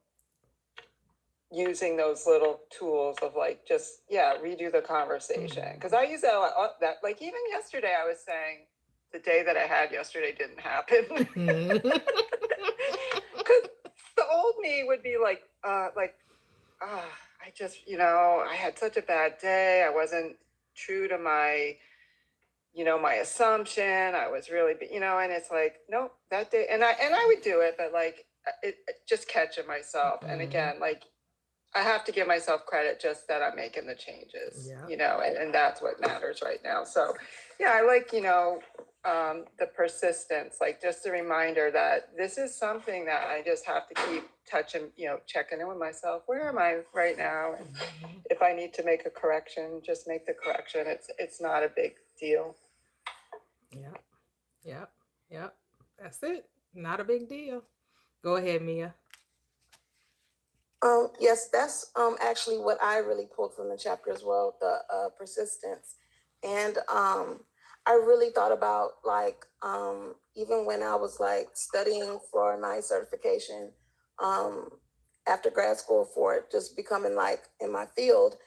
using those little tools of like, just, yeah, redo the conversation. Because I use that a lot, that like even yesterday I was saying the day that I had yesterday didn't happen. Because the old me would be like, I just, you know, I had such a bad day. I wasn't true to my, you know, my assumption. I was really, you know, and it's like, nope, that day. And I would do it, but like, it just catching myself. And again, like, I have to give myself credit just that I'm making the changes, you know, and that's what matters right now. So yeah, I like, you know, the persistence, like just a reminder that this is something that I just have to keep touching, you know, checking in with myself. Where am I right now? And if I need to make a correction, just make the correction. It's not a big deal. Yep. That's it. Not a big deal. Go ahead, Mia. Yes, that's actually what I really pulled from the chapter as well, the persistence. And I really thought about like even when I was like studying for my certification after grad school for it, just becoming like in my field,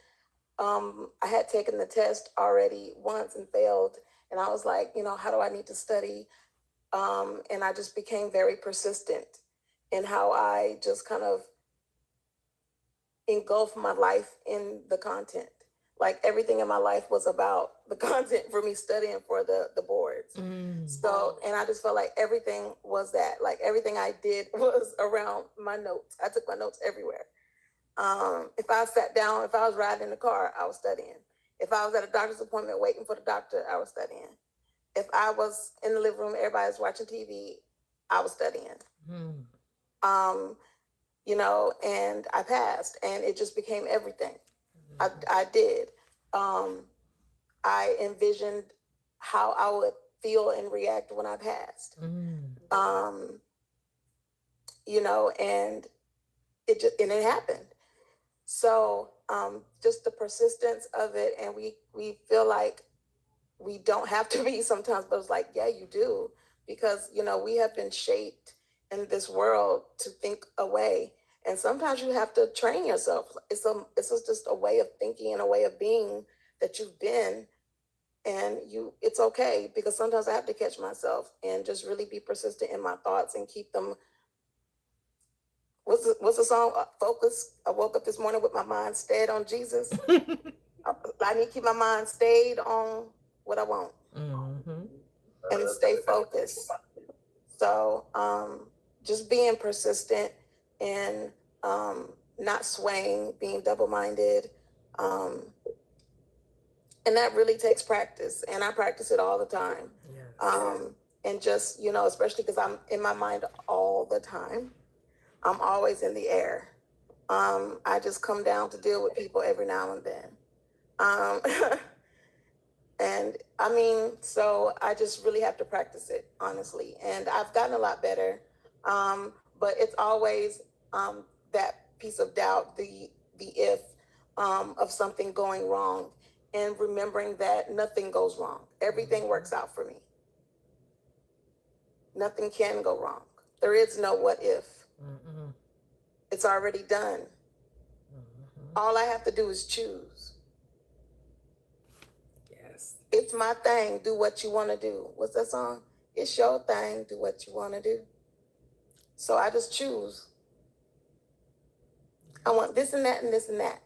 I had taken the test already once and failed. And I was like, you know, how do I need to study? And I just became very persistent in how I just kind of engulf my life in the content. Like everything in my life was about the content for me studying for the boards. So, and I just felt like everything was that, like everything I did was around my notes. I took my notes everywhere. If I sat down, if I was riding in the car, I was studying. If I was at a doctor's appointment waiting for the doctor, I was studying. If I was in the living room, everybody's watching TV, I was studying. You know, and I passed, and it just became everything. I did. I envisioned how I would feel and react when I passed. You know, and it happened. So just the persistence of it, and we feel like we don't have to be sometimes, but it's like, yeah, you do, because you know we have been shaped in this world to think a way, and sometimes you have to train yourself. It's just a way of thinking and a way of being that you've been, and it's okay, because sometimes I have to catch myself and just really be persistent in my thoughts and keep them. What's the song? Focus. I woke up this morning with my mind stayed on Jesus. I need to keep my mind stayed on what I want and stay focused. So just being persistent and not swaying, being double-minded. And that really takes practice. And I practice it all the time. Yes. And just, you know, especially because I'm in my mind all the time. I'm always in the air. I just come down to deal with people every now and then. And I mean, so I just really have to practice it, honestly. And I've gotten a lot better. But it's always that piece of doubt, the if of something going wrong, and remembering that nothing goes wrong. Everything works out for me. Nothing can go wrong. There is no what if. It's already done. All I have to do is choose. Yes. It's my thing. Do what you want to do. What's that song? It's your thing. Do what you want to do. So I just choose. I want this and that and this and that.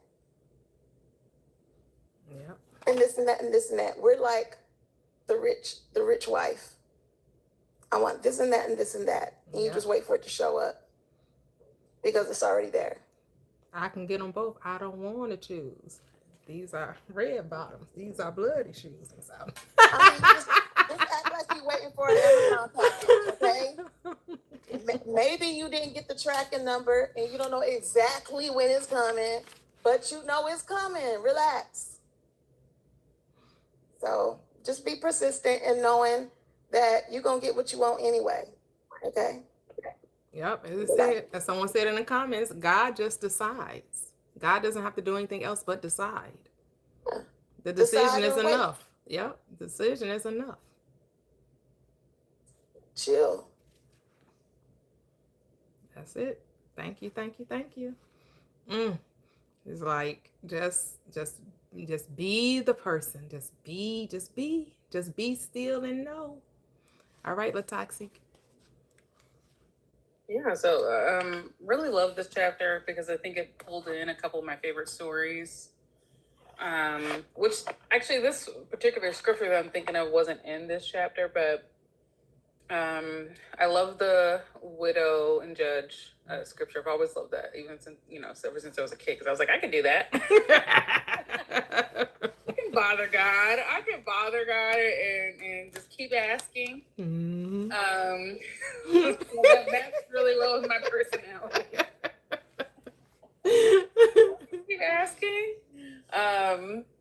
Yeah. And this and that and this and that. We're like the rich wife. I want this and that and this and that. And you just wait for it to show up, because it's already there. I can get them both. I don't want to choose. These are red bottoms. These are bloody shoes. I mean, just act like you're waiting for an Amazon package, okay? Maybe you didn't get the tracking number and you don't know exactly when it's coming, but you know it's coming. Relax. So just be persistent in knowing that you're going to get what you want anyway, okay? Yep, as someone said in the comments, God just decides. God doesn't have to do anything else but decide. The decision is enough. Yep, decision is enough. Chill. That's it. Thank you, thank you, thank you. It's like just be the person. Just be still and know. All right, Latoxic. Yeah, so really love this chapter because I think it pulled in a couple of my favorite stories. Which actually this particular scripture that I'm thinking of wasn't in this chapter, but I love the widow and judge scripture. I've always loved that, even since ever since I was a kid, because I was like, I can do that. I can bother God. And just keep asking. That's really well with my personality. Keep asking.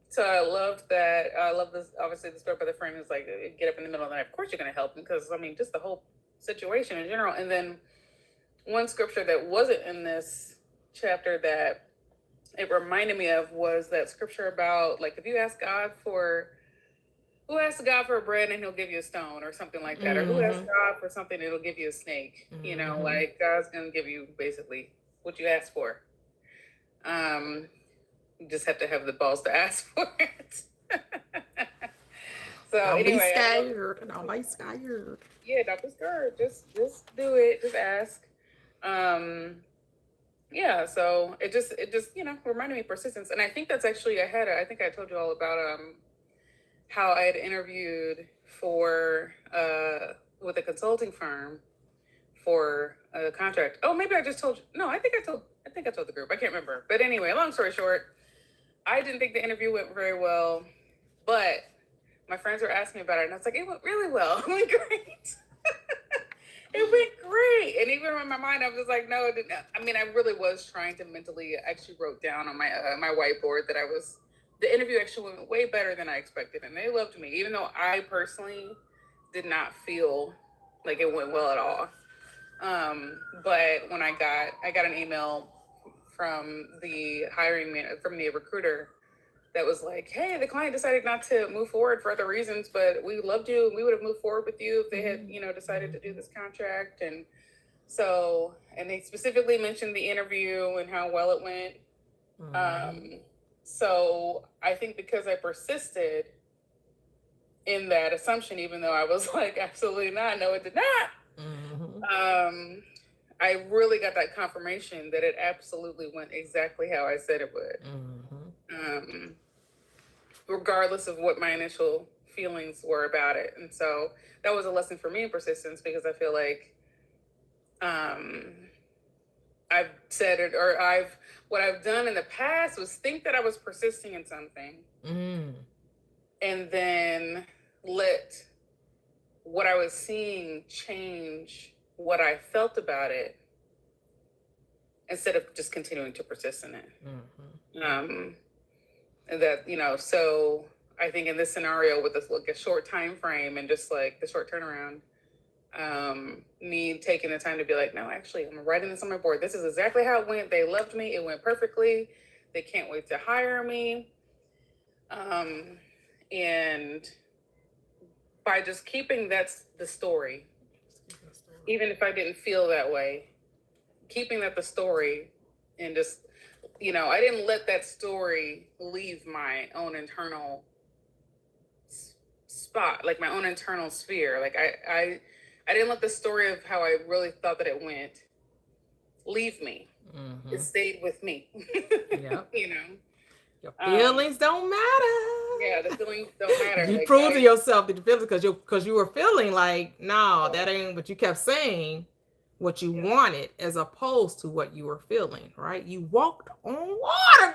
So I love that. I love this. Obviously, the story by the frame is like, get up in the middle of the night. Of course, you're going to help him, because I mean, just the whole situation in general. And then one scripture that wasn't in this chapter that it reminded me of was that scripture about, like, if you ask God for, who asks God for bread and he'll give you a stone or something like that, or who asks God for something and he'll give you a snake. You know, like God's going to give you basically what you ask for. You just have to have the balls to ask for it. So don't anyway, be scared. Don't be scared. Yeah, don't be scared. Just do it. Just ask. Yeah. So it just reminded me of persistence, and I think that's actually I think I told you all about how I had interviewed for with a consulting firm for a contract. Oh, maybe I just told you. No, I think I told the group. I can't remember. But anyway, long story short, I didn't think the interview went very well, but my friends were asking me about it, and I was like, it went really well. I'm like, great. It went great. And even in my mind, I was just like, no, it didn't. I mean, I really was trying to mentally, actually wrote down on my my whiteboard that the interview actually went way better than I expected. And they loved me, even though I personally did not feel like it went well at all. But when I got an email from the from the recruiter that was like, hey, the client decided not to move forward for other reasons, but we loved you. We would have moved forward with you if they had, decided to do this contract. And so, and they specifically mentioned the interview and how well it went. So I think because I persisted in that assumption, even though I was like, absolutely not, no, it did not. I really got that confirmation that it absolutely went exactly how I said it would. Regardless of what my initial feelings were about it. And so that was a lesson for me in persistence, because I feel like I've said it, or what I've done in the past was think that I was persisting in something and then let what I was seeing change what I felt about it instead of just continuing to persist in it. And that, so I think in this scenario with this a short time frame and just like the short turnaround, me taking the time to be like, no, actually, I'm writing this on my board. This is exactly how it went. They loved me. It went perfectly. They can't wait to hire me. And by just keeping that's the story, even if I didn't feel that way, keeping that the story and just, I didn't let that story leave my own internal spot, like my own internal sphere. Like I didn't let the story of how I really thought that it went leave me. It stayed with me. Yep. Your feelings don't matter. Yeah, the feelings don't matter. You like, proved to yourself that the feelings, because you were feeling like, no, that ain't, but you kept saying what you wanted as opposed to what you were feeling, right? You walked on water, girl.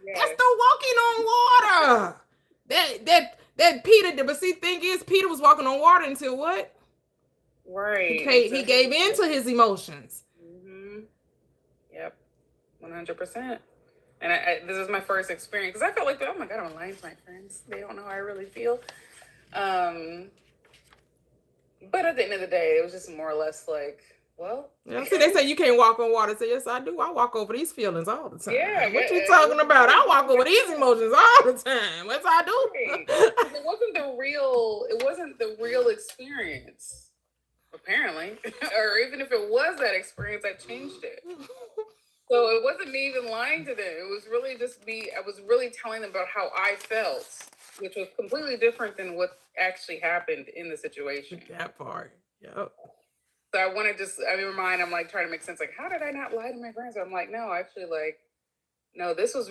Yes. That's the walking on water. that Peter, but see, thing is, Peter was walking on water until what? Right. He gave in to his emotions. Yep. 100%. And this is my first experience, because I felt like, oh my God, I'm lying to my friends. They don't know how I really feel. But at the end of the day, it was just more or less like, well. Yeah, see, they say you can't walk on water. Say, yes, I do. I walk over these feelings all the time. Yeah. What you talking about? I walk over these emotions all the time. What's I do? It wasn't the real experience, apparently. Or even if it was that experience, I changed it. So it wasn't me even lying to them. It was really just me. I was really telling them about how I felt, which was completely different than what actually happened in the situation. That part. Yep. So I want to just, in my mind, I'm like trying to make sense. Like, how did I not lie to my friends? I'm like, no, actually, like, no, I was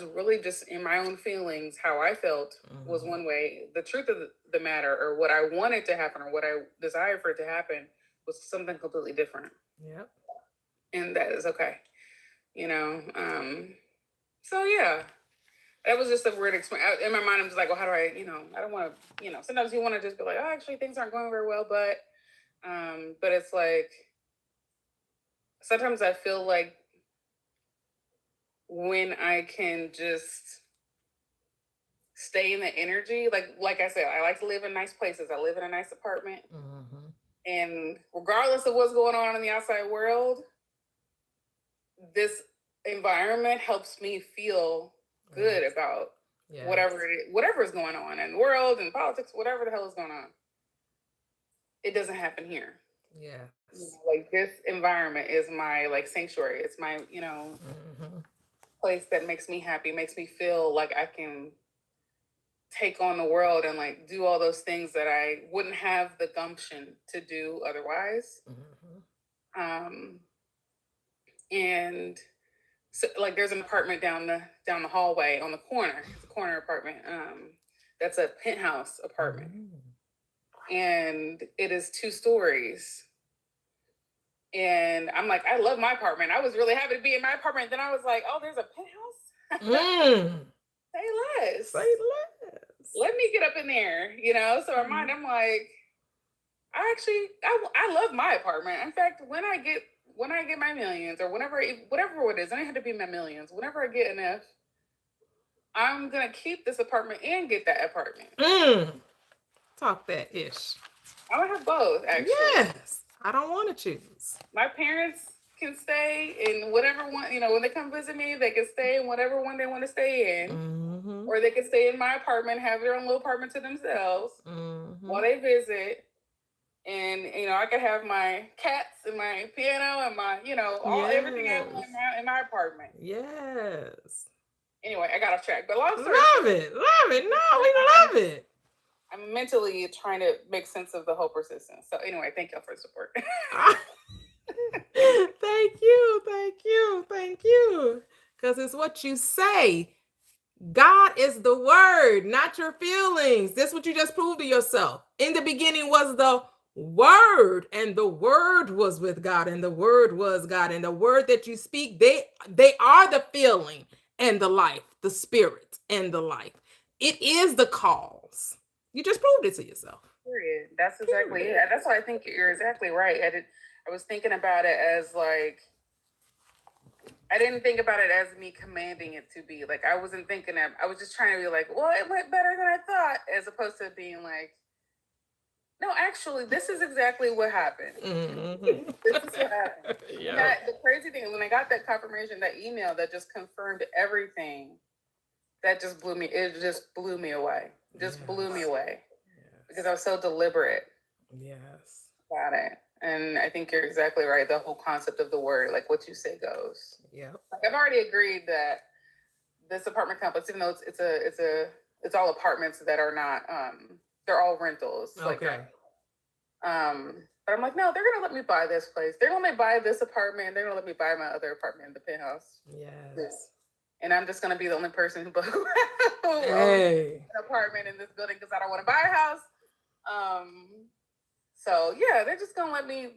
really just in my own feelings. How I felt was one way. The truth of the matter, or what I wanted to happen, or what I desired for it to happen, was something completely different. Yep. And that is okay. So yeah, that was just a weird experience. In my mind, I'm just like, well, how do I, I don't want to, sometimes you want to just be like, oh, actually things aren't going very well, but it's like, sometimes I feel like when I can just stay in the energy, like I said, I like to live in nice places. I live in a nice apartment. And regardless of what's going on in the outside world, this environment helps me feel good about whatever is going on in the world and politics, whatever the hell is going on. It doesn't happen here. Yeah. Like, this environment is my sanctuary. It's my, place that makes me happy, makes me feel like I can take on the world and do all those things that I wouldn't have the gumption to do otherwise. And so, there's an apartment down the hallway on the corner. It's a corner apartment. That's a penthouse apartment. And it is 2 stories. And I'm like, I love my apartment. I was really happy to be in my apartment. Then I was like, oh, there's a penthouse? Say less. Let me get up in there, So in my mind, I'm like, I love my apartment. In fact, when I get my millions, or whatever it is, I don't have to be my millions. Whenever I get enough, I'm gonna keep this apartment and get that apartment. Talk that ish. I'm gonna have both, actually. Yes. I don't want to choose. My parents can stay in whatever one, when they come visit me, they can stay in whatever one they want to stay in. Or they can stay in my apartment, have their own little apartment to themselves while they visit. And I could have my cats and my piano and my, everything I want in my apartment. Yes. Anyway, I got off track, but long story love it. No, we love it. I'm mentally trying to make sense of the whole persistence. So anyway, thank y'all for the support. Thank you. Because it's what you say. God is the word, not your feelings. This is what you just proved to yourself. In the beginning was the word, and the word was with God, and the word was God. And the word that you speak, they are the feeling and the life, the spirit and the life. It is the cause. You just proved it to yourself. Period. That's exactly it. That's why I think you're exactly right. I was thinking about it as like, I didn't think about it as me commanding it to be. Like, I wasn't thinking that. I was just trying to be like, well, it went better than I thought, as opposed to being like, no, actually, this is exactly what happened. This is what happened. Yeah. The crazy thing is, when I got that confirmation, that email that just confirmed everything, that just blew me. It just blew me away. Blew me away. Because I was so deliberate. Yes. About it. And I think you're exactly right. The whole concept of the word, like what you say goes. Yeah. Like, I've already agreed that this apartment complex, even though it's all apartments that are not, they're all rentals. Okay. But I'm like, no, they're gonna let me buy this place. They're gonna let me buy this apartment. They're gonna let me buy my other apartment in the penthouse. Yes. And I'm just gonna be the only person who owns an apartment in this building because I don't want to buy a house. So yeah, they're just gonna let me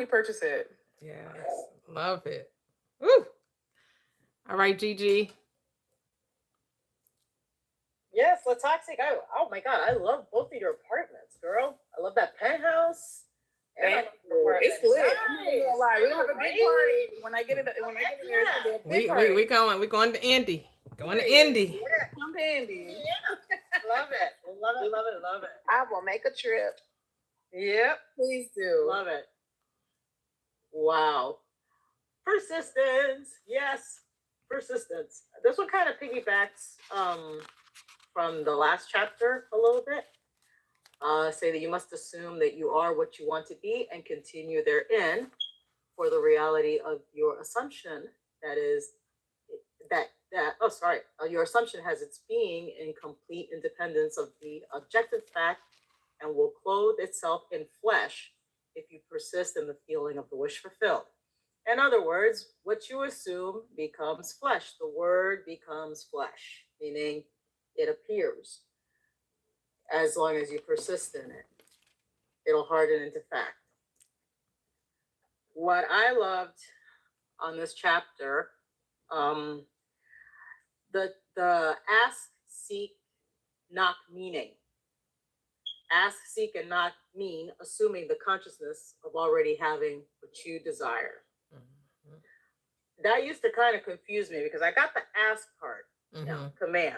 purchase it. Yes. Love it. Woo. All right, Gigi. Yes, Latoxic. Oh my God, I love both of your apartments, girl. I love that penthouse. It's lit. I'm not gonna lie. We're gonna have a big party when I get it. When I get in there, it's gonna be a big party. We're going to Indy. Going to Indy. Yeah, come to Indy. Yeah. Love it. I will make a trip. Yep. Please do. Love it. Wow. Persistence. Yes. Persistence. This one kind of piggybacks from the last chapter a little bit. Say that you must assume that you are what you want to be and continue therein for the reality of your assumption. That is your assumption has its being in complete independence of the objective fact and will clothe itself in flesh if you persist in the feeling of the wish fulfilled. In other words, what you assume becomes flesh. The word becomes flesh, meaning it appears. As long as you persist in it, it'll harden into fact. What I loved on this chapter, the ask, seek, knock meaning. Ask, seek, and knock mean assuming the consciousness of already having what you desire. That used to kind of confuse me because I got the ask part, command.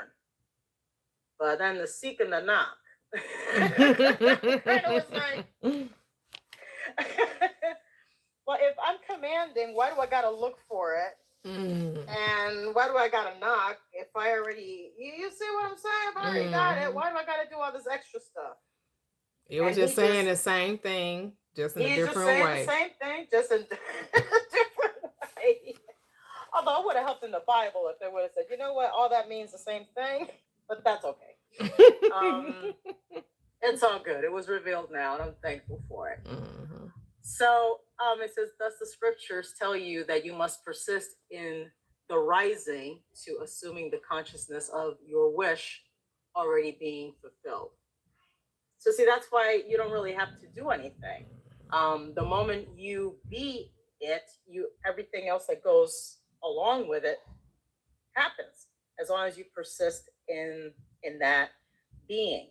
But then the seek and the knock kind of was like, well, if I'm commanding, why do I got to look for it? And why do I got to knock if I already, you see what I'm saying? If I already got it, why do I got to do all this extra stuff? It was just saying the same thing, just in a different way. The same thing, just in a different way. Although I would have helped in the Bible if they would have said, you know what, all that means the same thing, but that's okay. It's all good. It was revealed now, and I'm thankful for it. So it says, thus the scriptures tell you that you must persist in the rising to assuming the consciousness of your wish already being fulfilled. So see, that's why you don't really have to do anything. The moment you be it, everything else that goes along with it happens, as long as you persist in that being.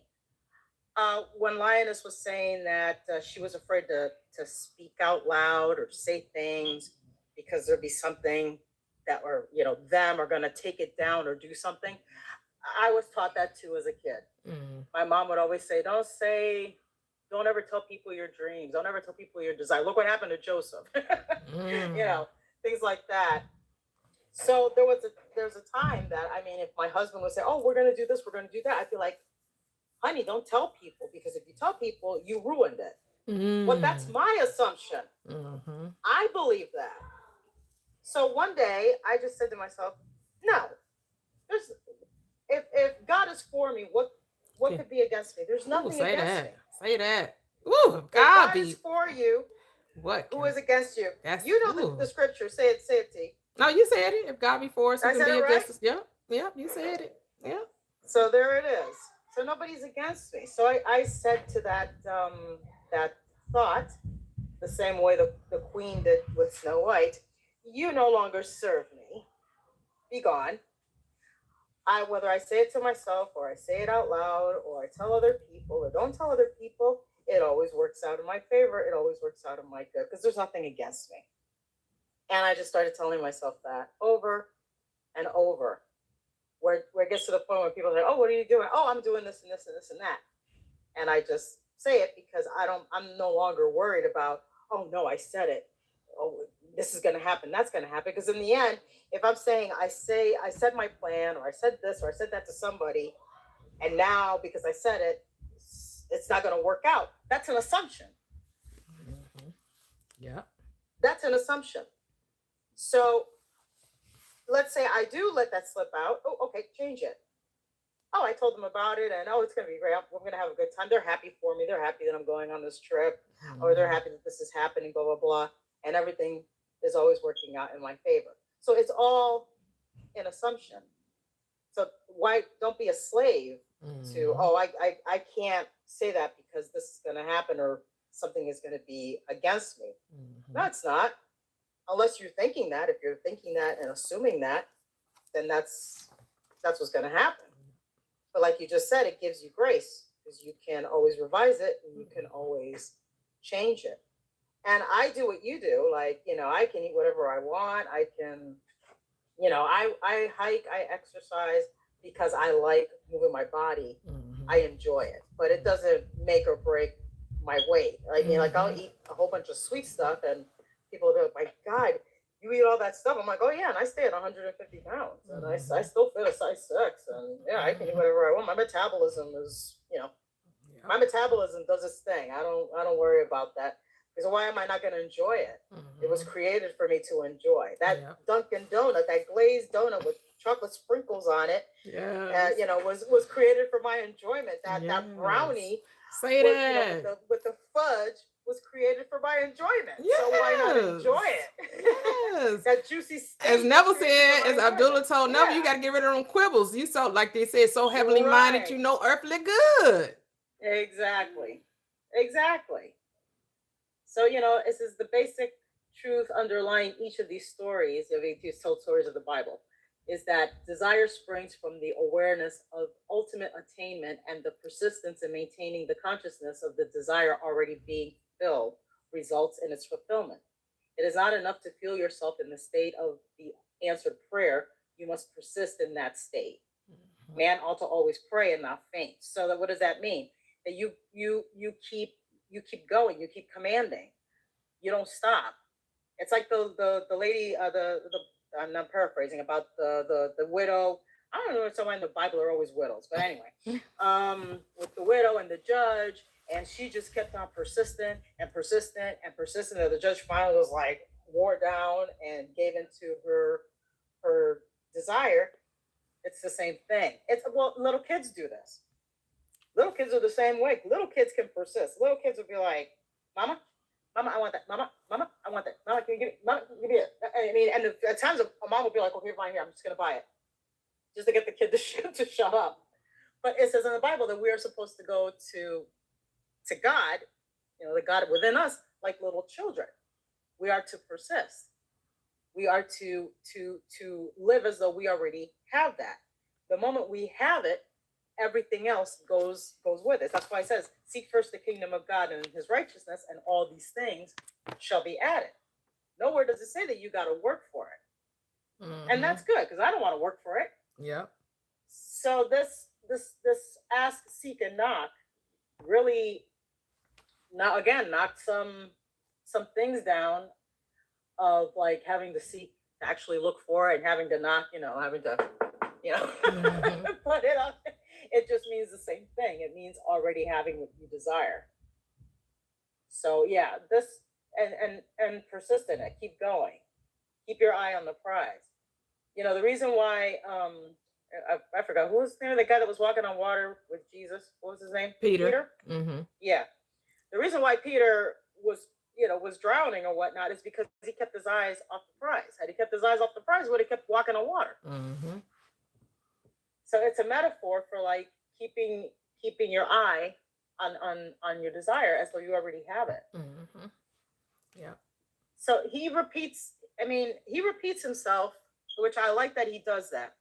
When Lioness was saying that she was afraid to speak out loud or say things because there'd be something that, or them are going to take it down or do something. I was taught that too as a kid. My mom would always say, don't ever tell people your dreams. Don't ever tell people your desire. Look what happened to Joseph. Things like that. So there's a time that, I mean, if my husband would say, oh, we're going to do this, we're going to do that, I'd be like, honey, don't tell people, because if you tell people, you ruined it. But that's my assumption. I believe that. So one day I just said to myself, no, if God is for me, what could be against me? There's nothing against me. Say that. Ooh, if God is for you, what? Who is against you? You know the scripture. Say it, T. No, you said it. If God be for us, who can be against us? Yep, you said it. Yeah. So there it is. So nobody's against me. So I said to that thought, the same way the queen did with Snow White, you no longer serve me. Be gone. Whether I say it to myself or I say it out loud or I tell other people or don't tell other people, it always works out in my favor. It always works out in my good because there's nothing against me. And I just started telling myself that over and over, where it gets to the point where people say, oh, what are you doing? Oh, I'm doing this and this and this and that. And I just say it because I'm no longer worried about, oh no, I said it. Oh, this is going to happen. That's going to happen. Because in the end, if I'm saying, I said my plan, or I said this, or I said that to somebody, and now because I said it, it's not going to work out. That's an assumption. Yeah. That's an assumption. So let's say I do let that slip out. Oh, okay, change it. Oh, I told them about it, and it's going to be great. We're going to have a good time. They're happy for me. They're happy that I'm going on this trip, or they're happy that this is happening, blah, blah, blah. And everything is always working out in my favor. So it's all an assumption. So why don't be a slave to, I can't say that because this is going to happen or something is going to be against me. No, it's not. Unless you're thinking that. If you're thinking that and assuming that, then that's what's going to happen. But like you just said, it gives you grace because you can always revise it and you can always change it. And I do what you do. Like, I can eat whatever I want. I can, I hike, I exercise because I like moving my body. I enjoy it, but it doesn't make or break my weight. I mean, like I'll eat a whole bunch of sweet stuff and people will be like, my God, you eat all that stuff. I'm like, oh yeah. And I stay at 150 pounds and I still fit a size 6 and yeah, I can eat whatever I want. My metabolism is, my metabolism does its thing. I don't worry about that. Because why am I not going to enjoy it? It was created for me to enjoy. That Dunkin' donut, that glazed donut with chocolate sprinkles on it, was created for my enjoyment. That brownie with the fudge was created for my enjoyment. So why not enjoy it? That juicy steak. As Neville said, as Abdullah told Neville, you got to get rid of them quibbles. You so, like they said, so heavenly minded, earthly good. Exactly. So, this is the basic truth underlying each of these stories, of these told stories of the Bible, is that desire springs from the awareness of ultimate attainment, and the persistence in maintaining the consciousness of the desire already being fulfilled results in its fulfillment. It is not enough to feel yourself in the state of the answered prayer. You must persist in that state. Man ought to always pray and not faint. So what does that mean? That you keep going, you keep commanding, you don't stop. It's like the lady, I'm not paraphrasing, about the widow. I don't know if someone in the Bible are always widows, but anyway, with the widow and the judge, and she just kept on persistent and the judge finally was like wore down and gave into her desire. It's the same thing. Little kids do this. Little kids are the same way. Little kids can persist. Little kids will be like, Mama, I want that. Mama, I want that. Mama, can you give me? Mama, give me it. I mean, and at times a mom will be like, okay, fine, here, I'm just going to buy it. Just to get the kid to shut up. But it says in the Bible that we are supposed to go to God, the God within us, like little children. We are to persist. We are to live as though we already have that. The moment we have it, everything else goes with it. That's why it says, seek first the kingdom of God and his righteousness, and all these things shall be added. Nowhere does it say that you got to work for it. And that's good, because I don't want to work for it. Yep. So this ask, seek, and knock really knocked some things down of like having to seek, to actually look for it, and having to knock, having to put it on. It just means the same thing. It means already having what you desire. So yeah, this and persistent. Keep going. Keep your eye on the prize. The reason why I forgot who was there. The guy that was walking on water with Jesus. What was his name? Peter. Mm-hmm. Yeah. The reason why Peter was drowning or whatnot is because he kept his eyes off the prize. Had he kept his eyes off the prize, he would have kept walking on water. Mm-hmm. So it's a metaphor for like keeping your eye on your desire as though you already have it. Mm-hmm. Yeah. So he repeats himself, which I like that he does that,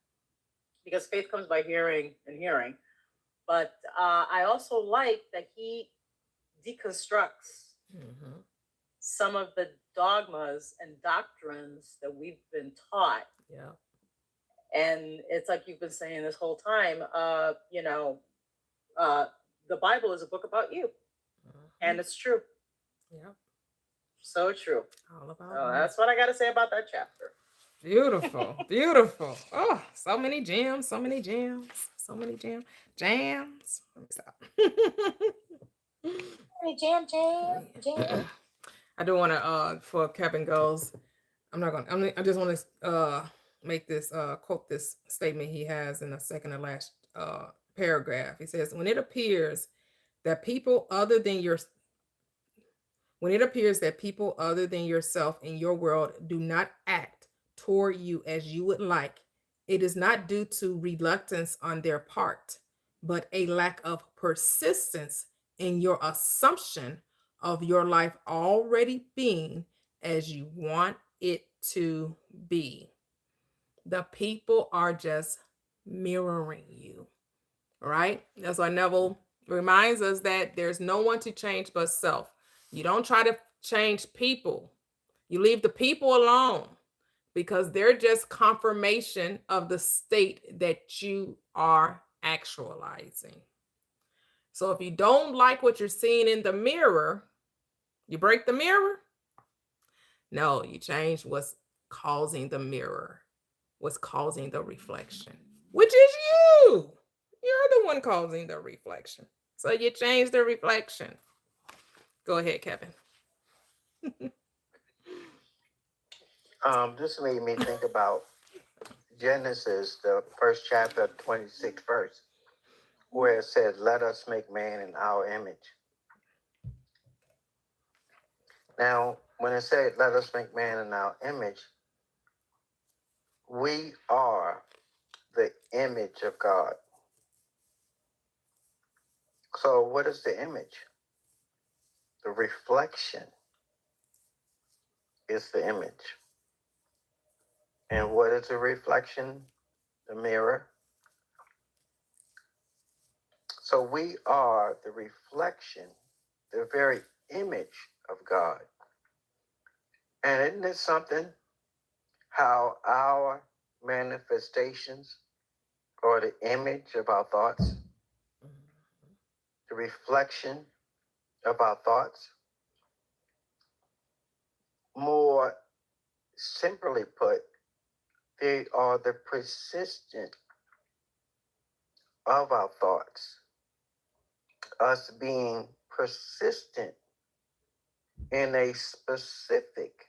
because faith comes by hearing and hearing. But I also like that he deconstructs some of the dogmas and doctrines that we've been taught. Yeah. And it's like you've been saying this whole time, the Bible is a book about you. And it's true. Yeah. So true. All about that's what I got to say about that chapter. Beautiful. Beautiful. Oh, so many gems, so many jams, so many jams. Let me stop. Jam. I do want to, before Kevin goes, I just want to make this, quote this statement he has in the second to last paragraph. He says, when it appears that people other than yourself in your world do not act toward you as you would like, it is not due to reluctance on their part, but a lack of persistence in your assumption of your life already being as you want it to be. The people are just mirroring you, right? That's why Neville reminds us that there's no one to change but self. You don't try to change people. You leave the people alone, because they're just confirmation of the state that you are actualizing. So if you don't like what you're seeing in the mirror, you break the mirror? No, you change what's causing the mirror, what's causing the reflection, which is you. You're the one causing the reflection. So you change the reflection. Go ahead, Kevin. This made me think about Genesis, the first chapter, 26th verse, where it says, let us make man in our image. Now, when it said, let us make man in our image, we are the image of God. So what is the image? The reflection is the image. And what is the reflection? The mirror. So we are the reflection, the very image of God. And isn't it something how our manifestations are the image of our thoughts? The reflection of our thoughts? More simply put, they are the persistent of our thoughts. Us being persistent in a specific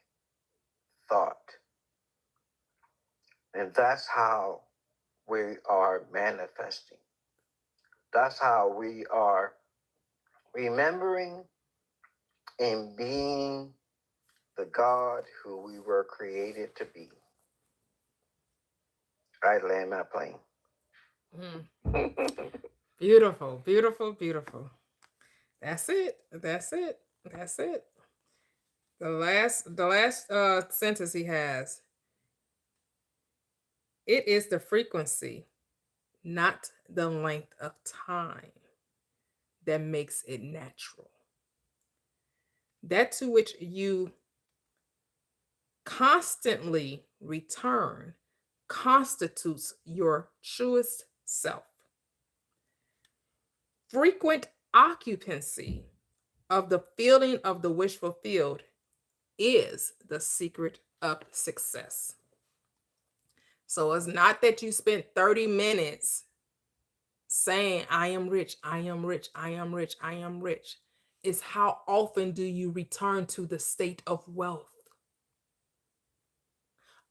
thought. And that's how we are manifesting. That's how we are remembering and being the God who we were created to be. I land my plane. Beautiful, beautiful, beautiful. That's it. That's it. That's it. The last sentence he has. It is the frequency, not the length of time that makes it natural. That to which you constantly return constitutes your truest self. Frequent occupancy of the feeling of the wish fulfilled is the secret of success. So it's not that you spent 30 minutes saying, I am rich, I am rich, I am rich, I am rich. It's how often do you return to the state of wealth?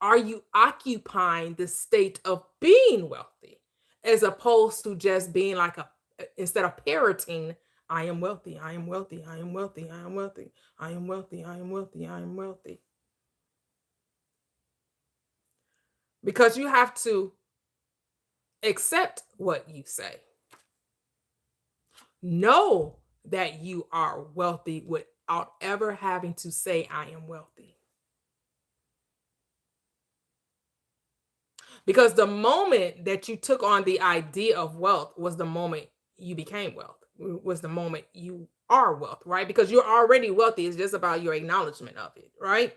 Are you occupying the state of being wealthy as opposed to just being like instead of parroting, I am wealthy, I am wealthy, I am wealthy, I am wealthy, I am wealthy, I am wealthy, I am wealthy. Because you have to accept what you say. Know that you are wealthy without ever having to say, I am wealthy. Because the moment that you took on the idea of wealth was the moment you became wealth, was the moment you are wealth, right? Because you're already wealthy. It's just about your acknowledgement of it, right?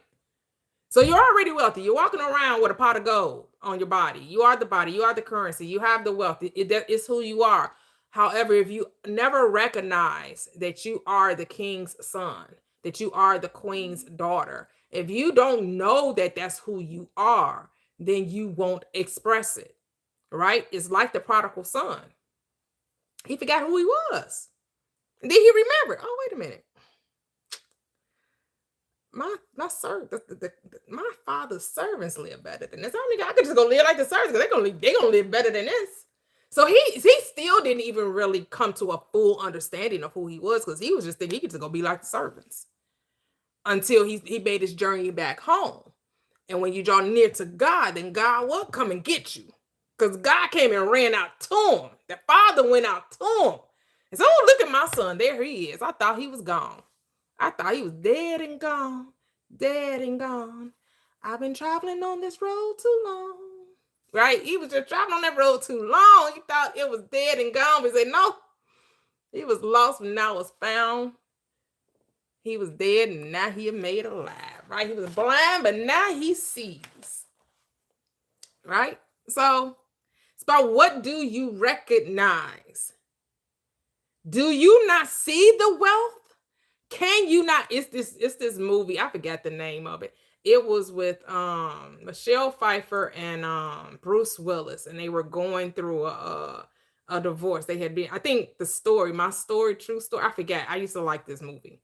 So you're already wealthy. You're walking around with a pot of gold on your body. You are the body. You are the currency. You have the wealth. It's who you are. However, if you never recognize that you are the king's son, that you are the queen's daughter, if you don't know that that's who you are, then you won't express it, right? It's like the prodigal son. He forgot who he was. And then he remembered, oh, wait a minute. My father's servants live better than this. I could just go live like the servants because they're gonna live better than this. So he still didn't even really come to a full understanding of who he was because he was just thinking he could just go be like the servants until he made his journey back home. And when you draw near to God, then God will come and get you. Because God came and ran out to him. The father went out to him. And so, oh, look at my son. There he is. I thought he was gone. I thought he was dead and gone. Dead and gone. I've been traveling on this road too long. Right? He was just traveling on that road too long. He thought it was dead and gone. But he said, no. He was lost and now was found. He was dead and now he made alive, right? He was blind, but now he sees, right? So it's about what do you recognize? Do you not see the wealth? Can you not? It's this movie. I forgot the name of it. It was with Michelle Pfeiffer and Bruce Willis, and they were going through a divorce. They had been, I think the story, My Story, True Story. I forget. I used to like this movie.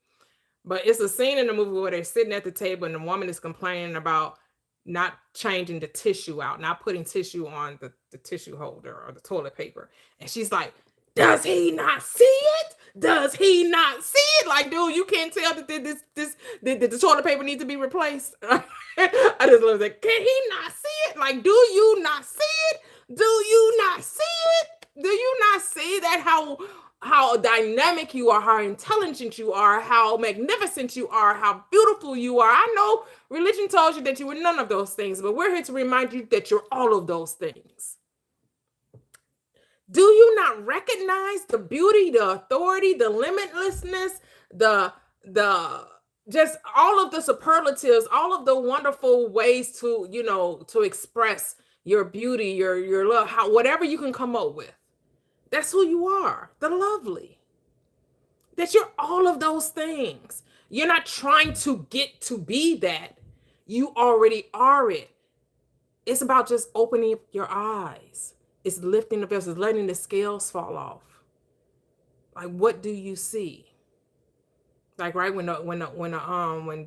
But it's a scene in the movie where they're sitting at the table and the woman is complaining about not changing the tissue out, not putting tissue on the tissue holder or the toilet paper. And she's like, does he not see it? Does he not see it? Like, dude, you can't tell that the toilet paper needs to be replaced. I just love that. Can he not see it? Like, do you not see it? Do you not see it? Do you not see that how dynamic you are, how intelligent you are, how magnificent you are, how beautiful you are? I know religion tells you that you were none of those things, but we're here to remind you that you're all of those things. Do you not recognize the beauty, the authority, the limitlessness, the just all of the superlatives, all of the wonderful ways to, to express your beauty, your love, whatever you can come up with? That's who you are, the lovely. That you're all of those things. You're not trying to get to be that. You already are it. It's about just opening up your eyes. It's lifting the veils. It's letting the scales fall off. Like, what do you see? Like, right when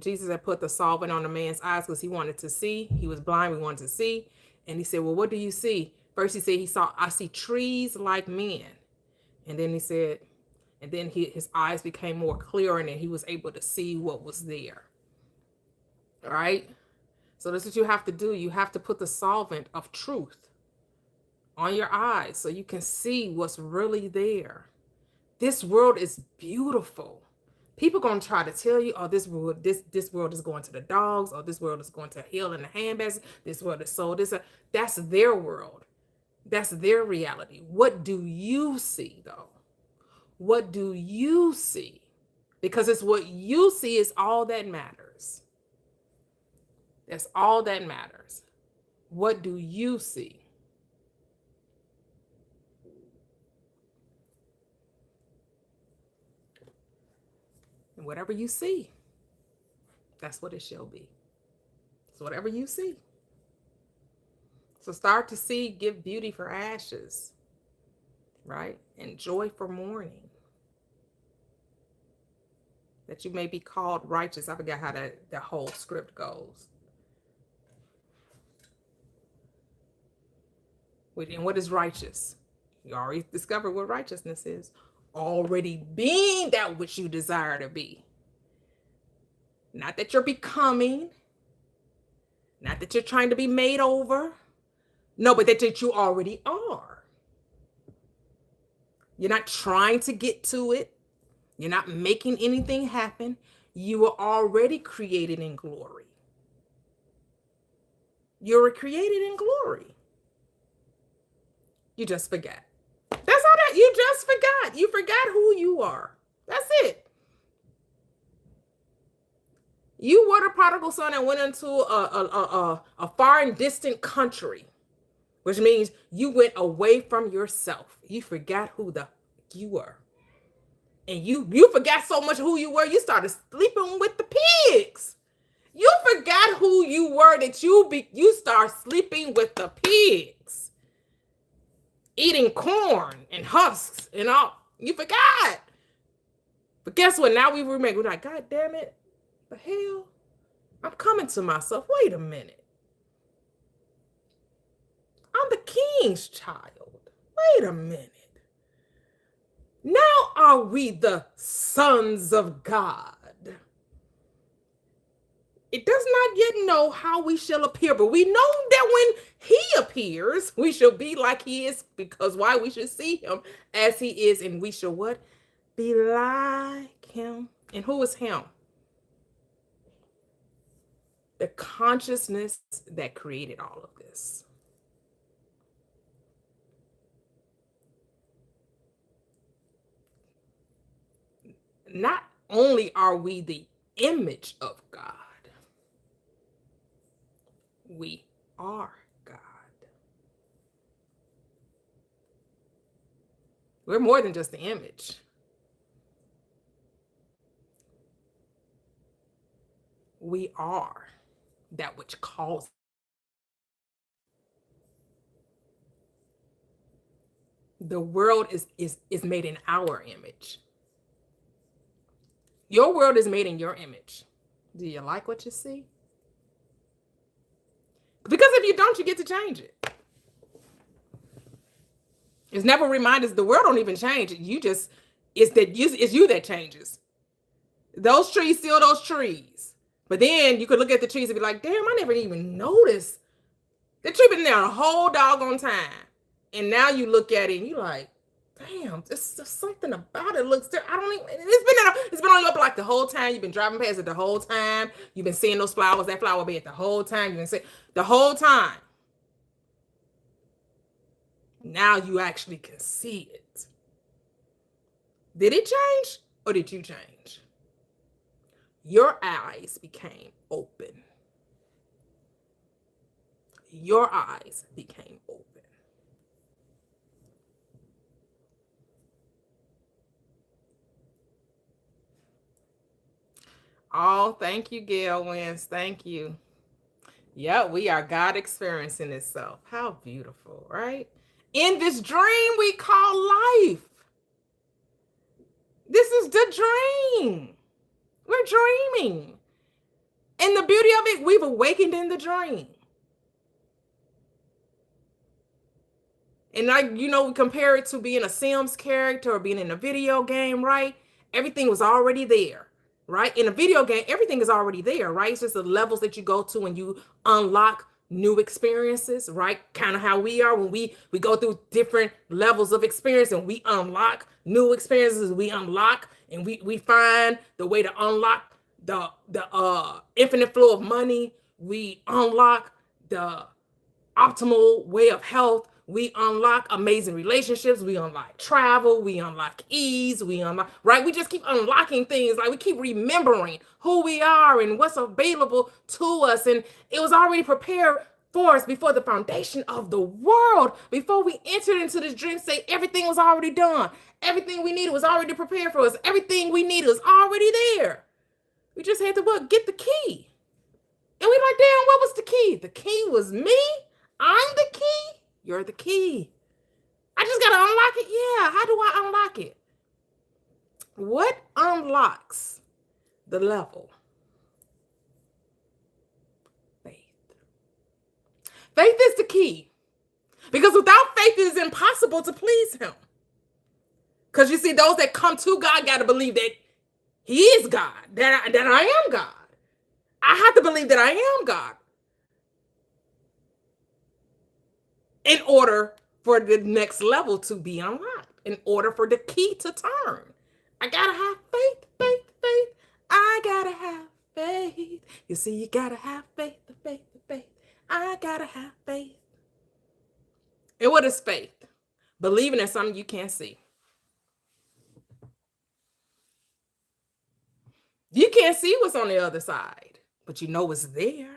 Jesus had put the solvent on the man's eyes because he wanted to see, he was blind, we wanted to see, and he said, "Well, what do you see?" First, he said, "I see trees like men," and then he said, and then his eyes became more clear, and then he was able to see what was there. All right. So that's what you have to do. You have to put the solvent of truth on your eyes so you can see what's really there. This world is beautiful. People gonna try to tell you, oh, this world is going to the dogs, or this world is going to hell in the handbags. This world is so this. That's their world. That's their reality. What do you see, though? What do you see? Because it's what you see is all that matters. That's all that matters. What do you see? And whatever you see, that's what it shall be. So whatever you see. So start to see, give beauty for ashes, right? And joy for mourning. That you may be called righteous. I forgot how the whole script goes. And what is righteous? You already discovered what righteousness is. Already being that which you desire to be. Not that you're becoming. Not that you're trying to be made over. No, but that you already are. You're not trying to get to it. You're not making anything happen. You were already created in glory. You were created in glory. You just forgot. That's all that you just forgot. You forgot who you are. That's it. You were the prodigal son that went into a far and distant country, which means you went away from yourself. You forgot who you were. And you forgot so much who you were, you started sleeping with the pigs. You forgot who you were that you start sleeping with the pigs. Eating corn and husks and all. You forgot. But guess what? Now we remember. We're like, God damn it. The hell? I'm coming to myself. Wait a minute. I'm the king's child. Wait a minute. Now are we the sons of God? It does not yet know how we shall appear, but we know that when he appears, we shall be like he is, because why? We should see him as he is, and we shall what? Be like him. And who is him? The consciousness that created all of this. Not only are we the image of God, we are God. We're more than just the image. We are that which calls. The world is made in our image. Your world is made in your image. Do you like what you see? Because if you don't, you get to change it. It's never reminded. The world don't even change. It's you that changes. Those trees still those trees. But then you could look at the trees and be like, damn, I never even noticed. The tree been there a whole doggone time. And now you look at it and you're like, damn, there's something about it. Looks there. I don't even, it's been on your block the whole time. You've been driving past it the whole time. You've been seeing those flowers, that flower bed the whole time. You've been seeing the whole time. Now you actually can see it. Did it change or did you change? Your eyes became open. Your eyes became open. Oh, thank you, Gail Wins. Thank you. Yeah, we are God experiencing itself. How beautiful, right? In this dream we call life. This is the dream. We're dreaming. And the beauty of it, we've awakened in the dream. And like, we compare it to being a Sims character or being in a video game, right? Everything was already there. Right? In a video game, everything is already there, right? It's just the levels that you go to when you unlock new experiences, right? Kind of how we are when we go through different levels of experience and we unlock new experiences. We unlock and we find the way to unlock the infinite flow of money. We unlock the optimal way of health. We unlock amazing relationships. We unlock travel. We unlock ease. We unlock, right? We just keep unlocking things. Like we keep remembering who we are and what's available to us. And it was already prepared for us before the foundation of the world. Before we entered into this dream state, everything was already done. Everything we needed was already prepared for us. Everything we needed was already there. We just had to what? Get the key. And we like, damn, what was the key? The key was me. I'm the key. You're the key. I just got to unlock it. Yeah. How do I unlock it? What unlocks the level? Faith. Faith is the key. Because without faith, it is impossible to please him. Because you see, those that come to God got to believe that he is God, that I am God. I have to believe that I am God in order for the next level to be unlocked, in order for the key to turn. I gotta have faith, faith, faith. I gotta have faith. You see, you gotta have faith, the faith, the faith. I gotta have faith. And what is faith? Believing in something you can't see. You can't see what's on the other side, but you know it's there.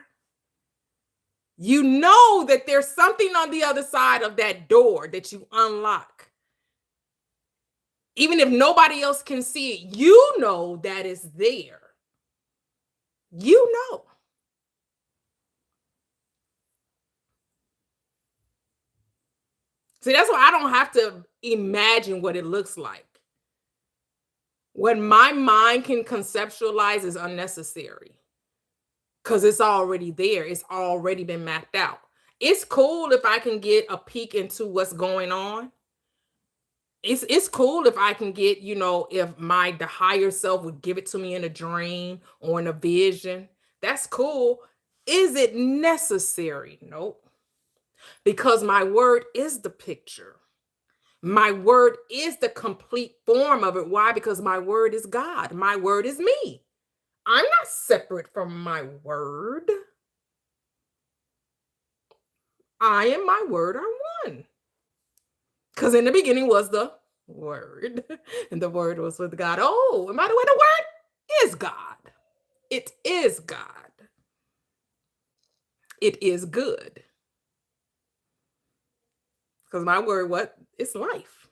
You know that there's something on the other side of that door that you unlock. Even if nobody else can see it, you know that it's there. You know. See, that's why I don't have to imagine what it looks like. What my mind can conceptualize is unnecessary. Because it's already there. It's already been mapped out. It's cool if I can get a peek into what's going on. It's cool if I can get, if the higher self would give it to me in a dream or in a vision. That's cool. Is it necessary? Nope. Because my word is the picture. My word is the complete form of it. Why? Because my word is God. My word is me. I'm not separate from my word. I and my word are one. Because in the beginning was the word. And the word was with God. Oh, and by the way, the word is God. It is God. It is good. Because my word, what? It's life.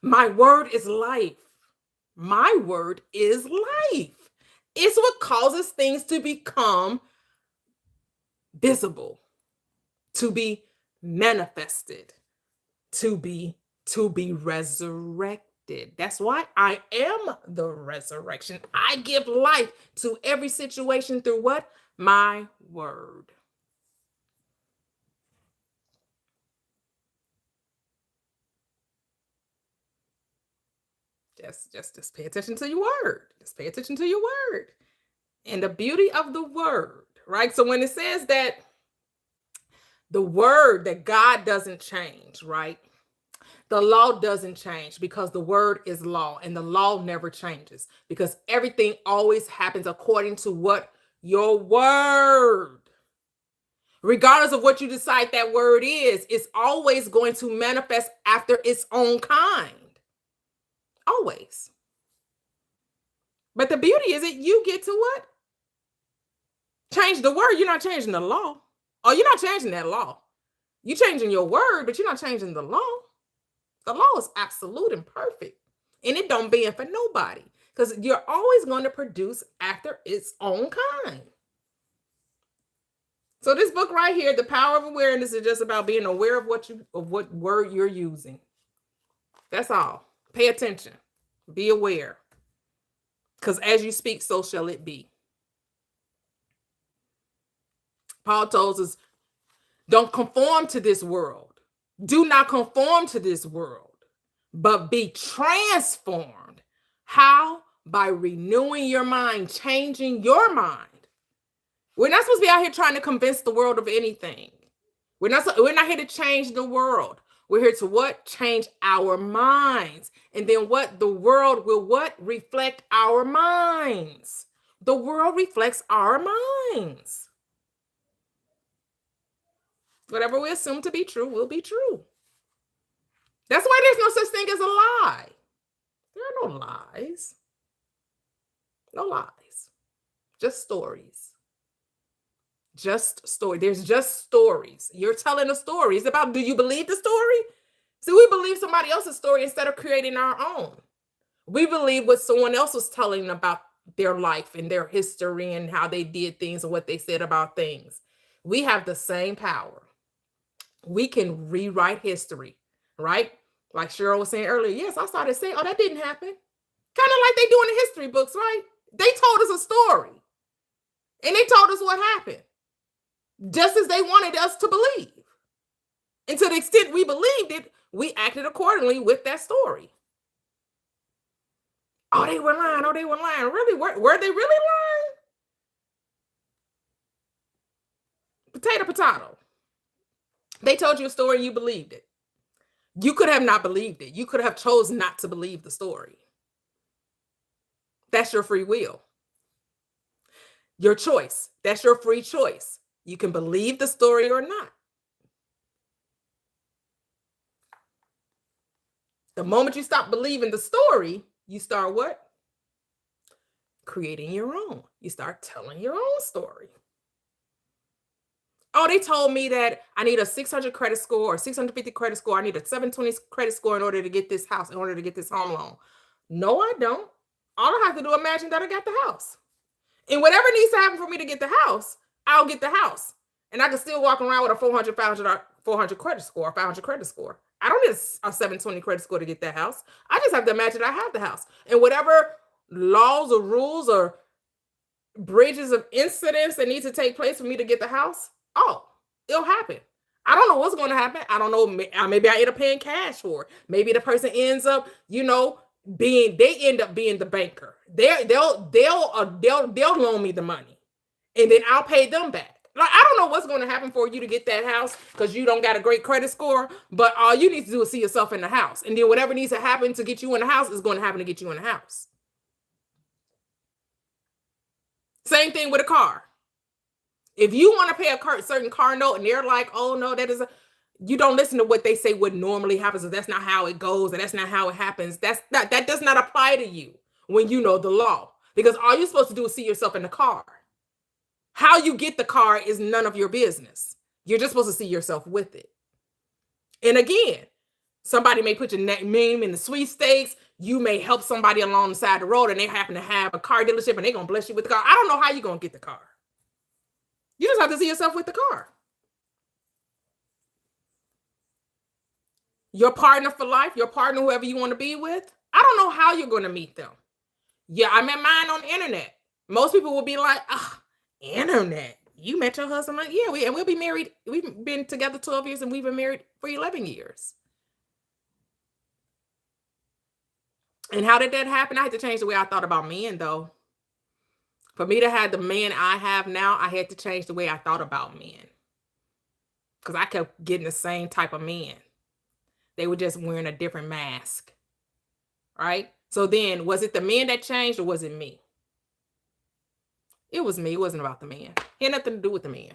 My word is life. My word is life. It's what causes things to become visible, to be manifested, to be resurrected. That's why I am the resurrection. I give life to every situation through what? My word. Just pay attention to your word. Just pay attention to your word. And the beauty of the word, right? So when it says that the word, that God doesn't change, right? The law doesn't change because the word is law, and the law never changes because everything always happens according to what? Your word. Regardless of what you decide that word is, it's always going to manifest after its own kind. Always. But the beauty is that you get to what? Change the word. You're not changing the law. Oh, you're not changing that law. You're changing your word, but you're not changing the law. The law is absolute and perfect. And it don't bend for nobody. Because you're always going to produce after its own kind. So this book right here, The Power of Awareness, is just about being aware of what word you're using. That's all. Pay attention. Be aware. Because as you speak, so shall it be. Paul tells us, don't conform to this world. Do not conform to this world, but be transformed. How? By renewing your mind, changing your mind. We're not supposed to be out here trying to convince the world of anything. We're not here to change the world. We're here to what? Change our minds. And then what? The world will what? Reflect our minds. The world reflects our minds. Whatever we assume to be true will be true. That's why there's no such thing as a lie. There are no lies. No lies. Just stories. Just story. There's just stories. You're telling a story. It's about, do you believe the story? See, we believe somebody else's story instead of creating our own. We believe what someone else was telling about their life and their history and how they did things and what they said about things. We have the same power. We can rewrite history, right? Like Cheryl was saying earlier. Yes, I started saying, oh, that didn't happen. Kind of like they do in the history books, right? They told us a story and they told us what happened, just as they wanted us to believe. And to the extent we believed it, we acted accordingly with that story. Oh, they were lying. Oh, they were lying. Really? Were they really lying? Potato, potato. They told you a story and you believed it. You could have not believed it. You could have chosen not to believe the story. That's your free will. Your choice. That's your free choice. You can believe the story or not. The moment you stop believing the story, you start what? Creating your own. You start telling your own story. Oh, they told me that I need a 600 credit score or 650 credit score. I need a 720 credit score in order to get this house, in order to get this home loan. No, I don't. All I have to do is imagine that I got the house. And whatever needs to happen for me to get the house, I'll get the house. And I can still walk around with a 400 credit score, 500 credit score. I don't need a 720 credit score to get that house. I just have to imagine I have the house. And whatever laws or rules or bridges of incidents that need to take place for me to get the house, oh, it'll happen. I don't know what's going to happen. I don't know. Maybe I end up paying cash for it. Maybe the person ends up, they end up being the banker. They'll loan me the money, and then I'll pay them back. Like, I don't know what's going to happen for you to get that house because you don't got a great credit score, but all you need to do is see yourself in the house. And then whatever needs to happen to get you in the house is going to happen to get you in the house. Same thing with a car. If you want to pay a certain car note and they're like, oh no, you don't listen to what they say what normally happens, or that's not how it goes, and that's not how it happens. That does not apply to you when you know the law. Because all you're supposed to do is see yourself in the car. How you get the car is none of your business. You're just supposed to see yourself with it. And again, somebody may put your name in the sweepstakes. You may help somebody along the side of the road and they happen to have a car dealership and they're going to bless you with the car. I don't know how you're going to get the car. You just have to see yourself with the car. Your partner for life, your partner, whoever you want to be with, I don't know how you're going to meet them. Yeah, I met mine on the internet. Most people will be like, internet. You met your husband? Like, yeah, we'll be married. We've been together 12 years and we've been married for 11 years. And how did that happen? I had to change the way I thought about men, though. For me to have the man I have now, I had to change the way I thought about men. Because I kept getting the same type of men. They were just wearing a different mask. Right? So then, was it the men that changed or was it me? It was me. It wasn't about the man. It had nothing to do with the man.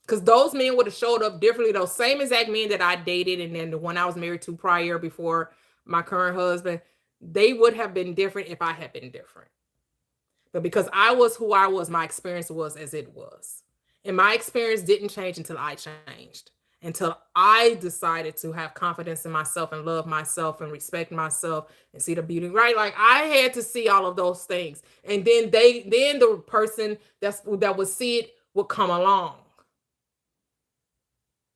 Because those men would have showed up differently. Those same exact men that I dated and then the one I was married to prior before my current husband, they would have been different if I had been different. But because I was who I was, my experience was as it was. And my experience didn't change until I changed. Until I decided to have confidence in myself and love myself and respect myself and see the beauty, right? Like I had to see all of those things. And then the person that would see it would come along.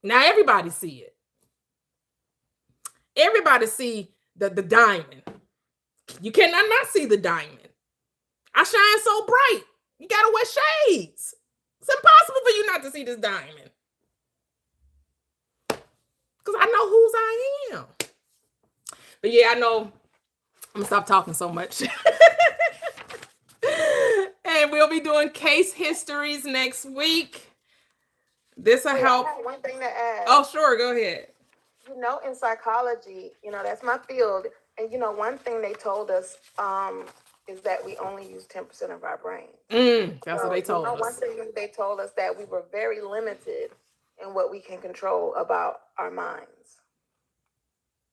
Now everybody see it. Everybody see the diamond. You cannot not see the diamond. I shine so bright. You gotta wear shades. It's impossible for you not to see this diamond. Because I know whose I am. But yeah, I know. I'm gonna stop talking so much. And we'll be doing case histories next week. This will help. I have one thing to add. Oh, sure. Go ahead. In psychology, that's my field. And, one thing they told us is that we only use 10% of our brains. That's what they told us. One thing they told us that we were very limited in what we can control about our minds.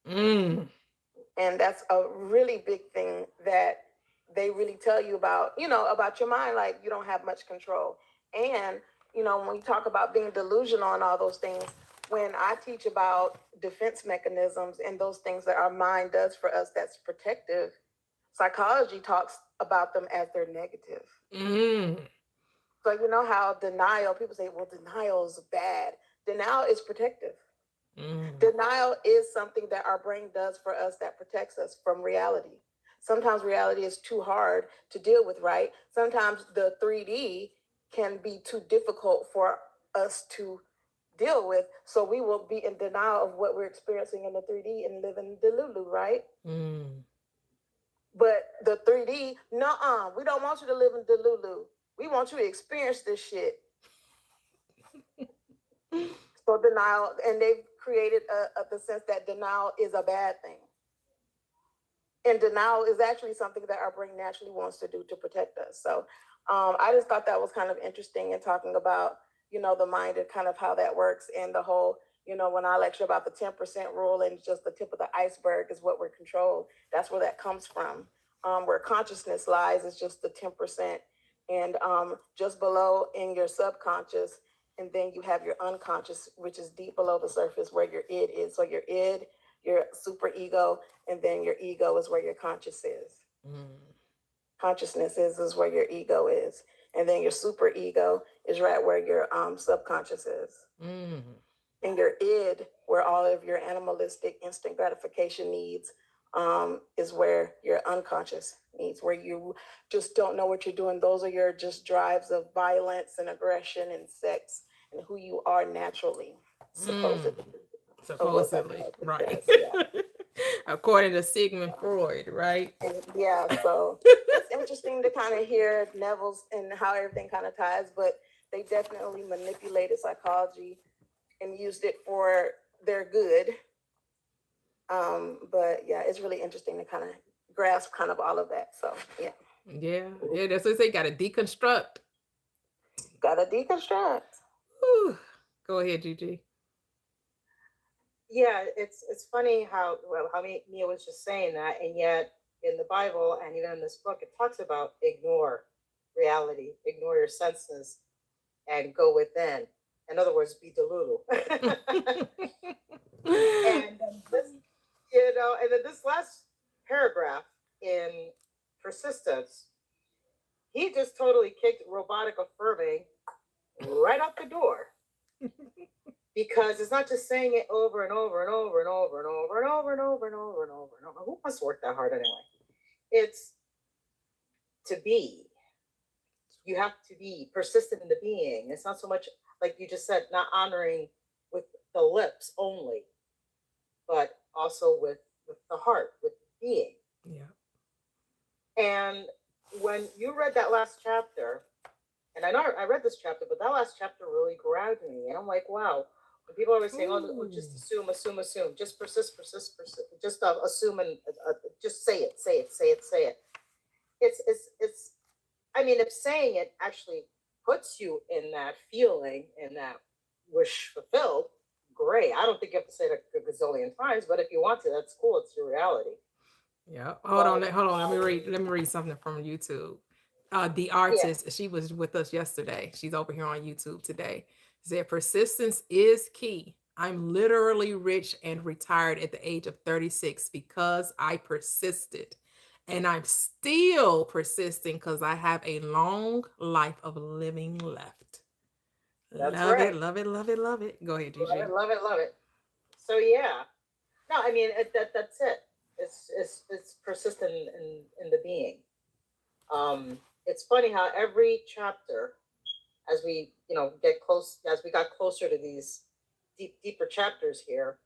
Mm. And that's a really big thing that they really tell you about, about your mind. Like, you don't have much control. And, when you talk about being delusional and all those things, when I teach about defense mechanisms and those things that our mind does for us that's protective, psychology talks about them as they're negative. Mm. So you know how denial, people say, well, denial is bad. Denial is protective. Mm. Denial is something that our brain does for us that protects us from reality. Sometimes reality is too hard to deal with, right? Sometimes the 3D can be too difficult for us to deal with. So we will be in denial of what we're experiencing in the 3D and live in Delulu, right? Mm. But the 3D, we don't want you to live in Delulu. We want you to experience this shit. So denial, and they've created the sense that denial is a bad thing. And denial is actually something that our brain naturally wants to do to protect us. So I just thought that was kind of interesting in talking about, the mind and kind of how that works, and the whole, when I lecture about the 10% rule and just the tip of the iceberg is what we're controlled. That's where that comes from. Where consciousness lies is just the 10%. And just below in your subconscious, and then you have your unconscious, which is deep below the surface where your id is. So your id, your super ego, and then your ego is where your conscious is. Consciousness is where your ego is. And then your super ego is right where your subconscious is. And your id, where all of your animalistic instant gratification needs, is where your unconscious needs, where you just don't know what you're doing. Those are your just drives of violence and aggression and sex and who you are naturally, supposedly. Supposedly, right. Yeah. According to Sigmund Freud, right? Yeah, so it's interesting to kind of hear Neville's and how everything kind of ties, but they definitely manipulated psychology and used it for their good. But yeah, it's really interesting to kind of grasp kind of all of that. So yeah. Yeah, that's what they got to deconstruct. Gotta deconstruct. Whew. Go ahead, Gigi. Yeah, it's funny how Mia was just saying that, and yet in the Bible and even in this book, it talks about ignore reality, ignore your senses, and go within. In other words, be delulu. And this, and then this last paragraph in persistence, he just totally kicked robotic affirming right out the door. Because it's not just saying it over and over and over and over and over and over and over and over and over and over. Who wants to work that hard anyway? It's to be. You have to be persistent in the being. It's not so much like you just said, not honoring with the lips only, but also with the heart, with being. Yeah. And when you read that last chapter, and I know I read this chapter, but that last chapter really grabbed me. And I'm like, wow. When people are always saying, oh, just assume, just persist, just assume and just say it. It's, I mean, if saying it actually puts you in that feeling, in that wish fulfilled, great. I don't think you have to say it a gazillion times, but if you want to, that's cool. It's your reality. Yeah. Hold on. Let me read something from YouTube. The artist, she was with us yesterday. She's over here on YouTube today. Said persistence is key. I'm literally rich and retired at the age of 36 because I persisted. And I'm still persisting because I have a long life of living left. That's love right. it, love it, love it, love it. Go ahead, Gigi. Love it. So yeah, no, I mean that's it. It's persistent in the being. It's funny how every chapter, as we as we got closer to these deeper chapters here,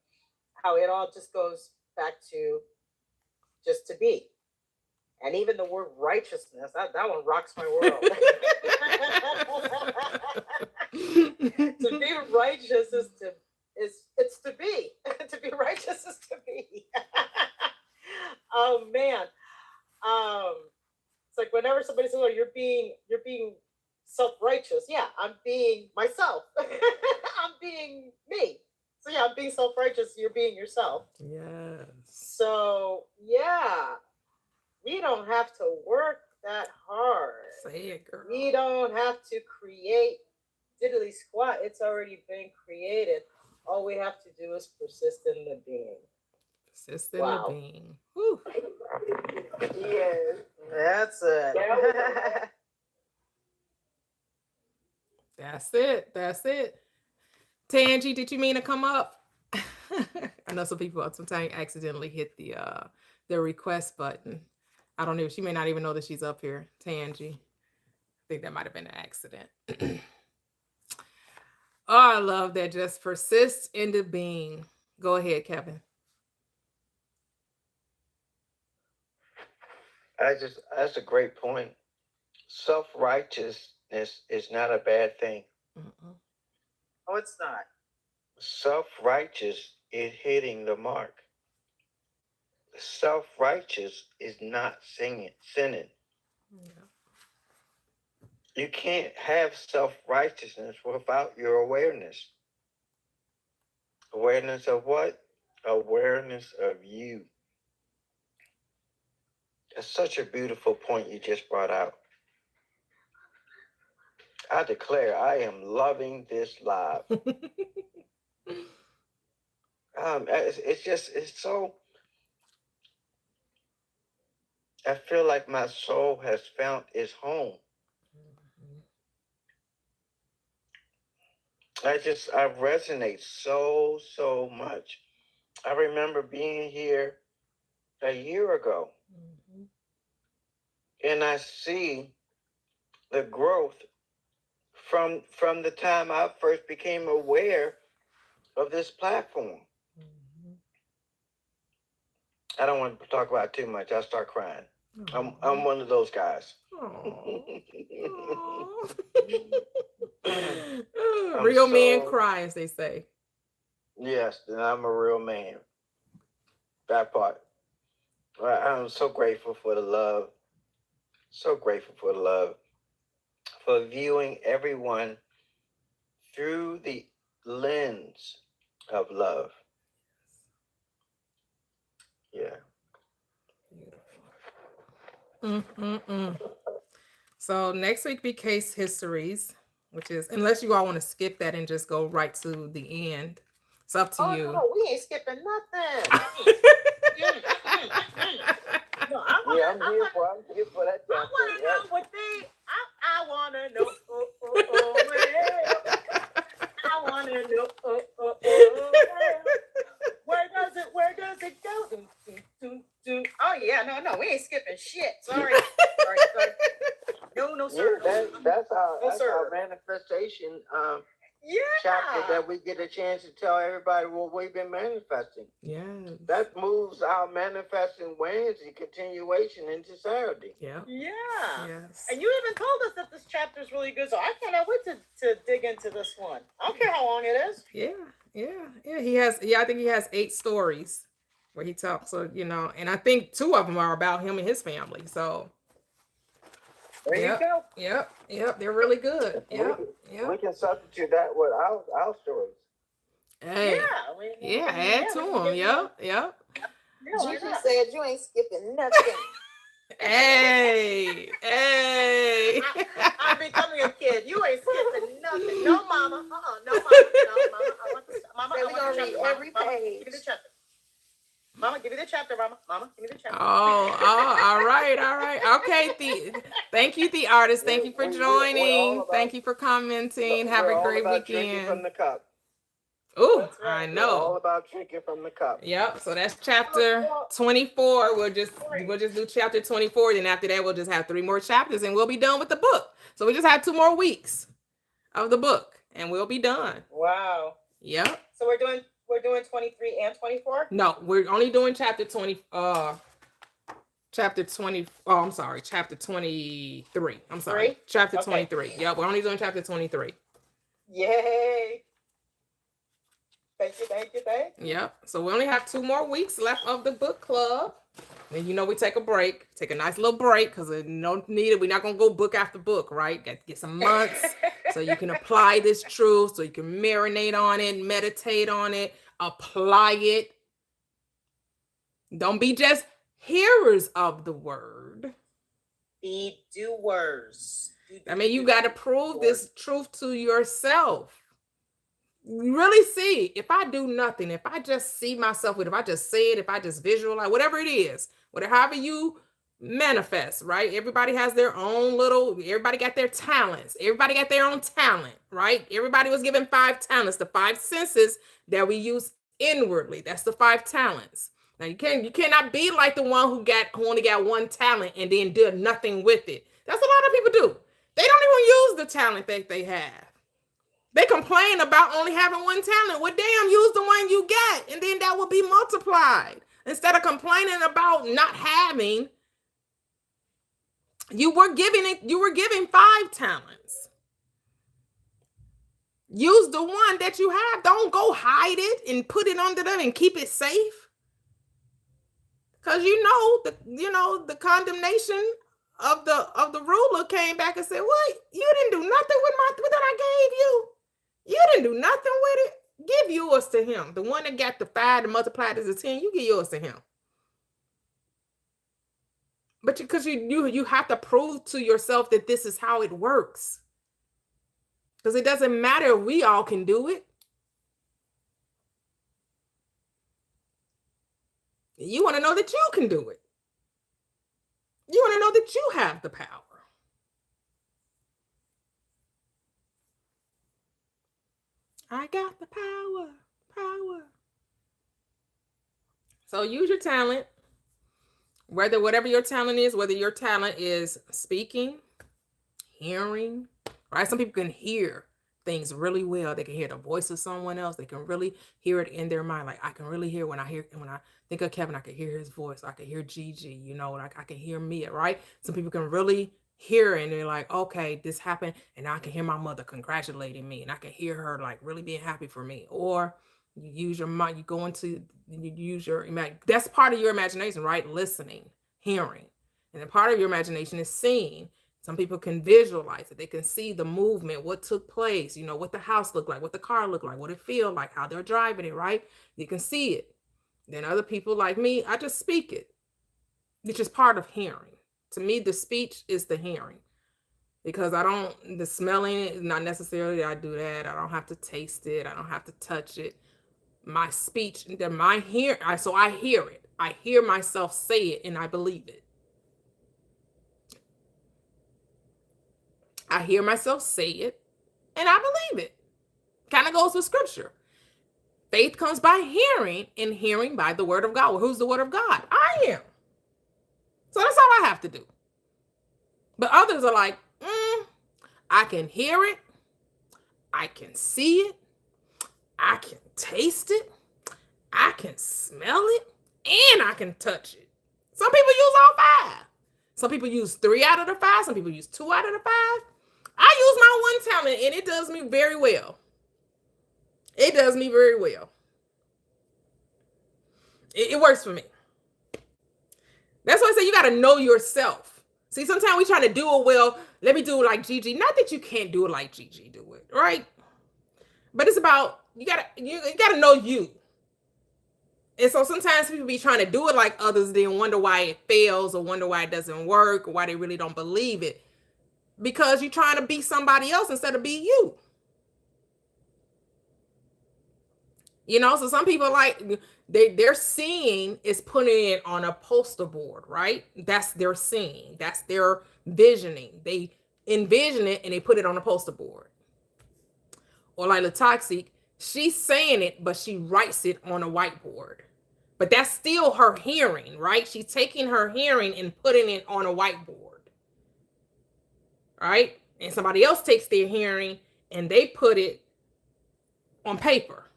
how it all just goes back to just to be. And even the word righteousness, that one rocks my world. To be righteous is to be. To be righteous is to be. Oh man. It's like whenever somebody says, "Oh, you're being self-righteous," yeah, I'm being myself. I'm being me. So yeah, being self-righteous, you're being yourself. Yes. So yeah, we don't have to work that hard. Say it, girl. We don't have to create diddly squat. It's already been created. All we have to do is persist in the being. Persist in the being. Whew. Yes, that's it. That's it. That's it. Tangi, did you mean to come up? I know some people sometimes accidentally hit the request button. I don't know. She may not even know that she's up here. Tangi. I think that might have been an accident. Oh, I love that. Just persist in the being. Go ahead, Kevin. That's a great point. Self-righteousness is not a bad thing. Mm-mm. Oh, it's not. Self-righteous is hitting the mark. Self-righteous is not sinning. Yeah. You can't have self-righteousness without your awareness. Awareness of what? Awareness of you. That's such a beautiful point you just brought out. I declare I am loving this live. It's so, I feel like my soul has found its home. I resonate so much. I remember being here a year ago, and I see the growth from the time I first became aware of this platform. I don't want to talk about it too much. I'll start crying. I'm one of those guys. Real men cry, as they say. Yes, and I'm a real man. That part. I'm so grateful for the love. So grateful for the love. For viewing everyone through the lens of love. Yeah. So next week be case histories, which is, unless you all want to skip that and just go right to the end. It's up to you. No, we ain't skipping nothing. No, I'm here for that. I want to know what they. I want to know. I want to know. Where does it go? Oh yeah, no, we ain't skipping shit. Sorry. No, sir. Yeah, that's our manifestation chapter that we get a chance to tell everybody what we've been manifesting. Yeah. That moves our manifesting Wednesday continuation into Saturday. Yeah. Yeah. Yes. And you even told us that this chapter is really good, so I cannot wait to dig into this one. I don't care how long it is. Yeah. He has. Yeah, I think he has 8 stories where he talks. So and I think 2 of them are about him and his family. So. There you go. Yep. They're really good. Yep. We can substitute that with our stories. Hey. Add to them. Yep. Gigi said you ain't skipping nothing. Hey. I'm becoming a kid. You ain't skipping nothing. No, mama. No, mama. I want this. Mama, We're gonna read every page. Give me the chapter. Mama, give me the chapter, Mama. Give me the chapter. Oh, all right. Okay, thank you, the artist. Thank you for joining. Thank you for commenting. Have a great weekend. From the cup. Ooh, I know. All about drinking from the cup. Yep. So that's chapter 24. We'll just do chapter 24. Then after that, we'll just have 3 more chapters, and we'll be done with the book. So we just have 2 more weeks of the book, and we'll be done. Wow. Yep. So we're doing 23 and 24? No, we're only doing chapter 20. Chapter 20. Oh, I'm sorry. Chapter 23. I'm sorry. 3? Chapter Okay. 23. Yeah, we're only doing chapter 23. Yay. Thank you. Yep. So we only have 2 more weeks left of the book club. And we take a break. Take a nice little break because no needed. We're not gonna go book after book, right? Got to get some months So you can apply this truth, so you can marinate on it, meditate on it, apply it. Don't be just hearers of the word. Be doers. I mean, you got to prove this truth to yourself. Really see, if I do nothing, if I just see myself with, if I just say it, if I just visualize, whatever it is, however you manifest, right? Everybody has their own everybody got their talents. Everybody got their own talent, right? Everybody was given 5 talents, the 5 senses that we use inwardly. That's the 5 talents. Now you cannot be like the one who only got 1 talent and then did nothing with it. That's a lot of people do. They don't even use the talent that they have. They complain about only having 1 talent. Well, damn, use the one you got, and then that will be multiplied. Instead of complaining about not having, you were given 5 talents. Use the one that you have. Don't go hide it and put it under them and keep it safe. Because the condemnation of the ruler came back and said, "What? You didn't do nothing with what I gave you. You didn't do nothing with it. Give yours to him. The one that got the 5 and multiplied as a 10, you give yours to him." But because you have to prove to yourself that this is how it works. Because it doesn't matter if we all can do it. You want to know that you can do it. You want to know that you have the power. I got the power. So use your talent, whatever your talent is, whether your talent is speaking, hearing, right? Some people can hear things really well. They can hear the voice of someone else. They can really hear it in their mind. Like I can really hear when I think of Kevin, I can hear his voice. I can hear Gigi, like I can hear Mia, right? Some people can really hear it and they're like, okay, this happened. And I can hear my mother congratulating me and I can hear her like really being happy for me. Or you use your mind, that's part of your imagination, right? Listening, hearing. And then part of your imagination is seeing. Some people can visualize it. They can see the movement, what took place, what the house looked like, what the car looked like, what it feels like, how they're driving it, right? You can see it. Then other people like me, I just speak it, which is part of hearing. To me, the speech is the hearing because the smelling is not necessarily, I do that. I don't have to taste it. I don't have to touch it. My speech, so I hear it. I hear myself say it and I believe it. I hear myself say it and I believe it. Kind of goes with scripture. Faith comes by hearing and hearing by the word of God. Well, who's the word of God? I am. So that's all I have to do. But others are like, I can hear it. I can see it. I can taste it. I can smell it. And I can touch it. Some people use all 5. Some people use 3 out of the 5. Some people use 2 out of the 5. I use my 1 talent and it does me very well. It does me very well. It works for me. That's why I say you got to know yourself. See, sometimes we try to do it well. Let me do it like Gigi. Not that you can't do it like Gigi do it, right? But it's about, you gotta know you. And so sometimes people be trying to do it like others, then wonder why it fails or wonder why it doesn't work or why they really don't believe it. Because you're trying to be somebody else instead of be you. So some people they're seeing is putting it on a poster board, right? That's their seeing. That's their visioning. They envision it and they put it on a poster board. Or like the toxic, she's saying it, but she writes it on a whiteboard. But that's still her hearing, right? She's taking her hearing and putting it on a whiteboard, right? And somebody else takes their hearing and they put it on paper,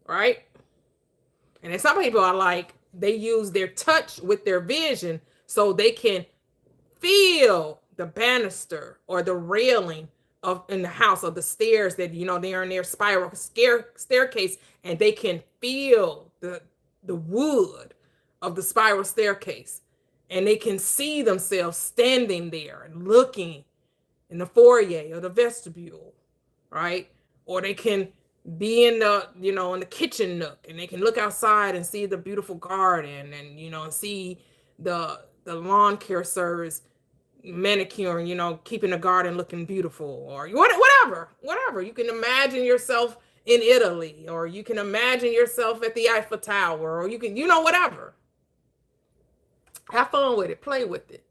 right? And then some people are like, they use their touch with their vision so they can feel the banister or the railing in the house or the stairs that, they're in their spiral staircase and they can feel the wood of the spiral staircase and they can see themselves standing there and looking in the foyer or the vestibule, right? Or they can be in the, in the kitchen nook, and they can look outside and see the beautiful garden, and see the lawn care service manicuring, keeping the garden looking beautiful, or whatever. You can imagine yourself in Italy, or you can imagine yourself at the Eiffel Tower, or you can, whatever. Have fun with it, play with it.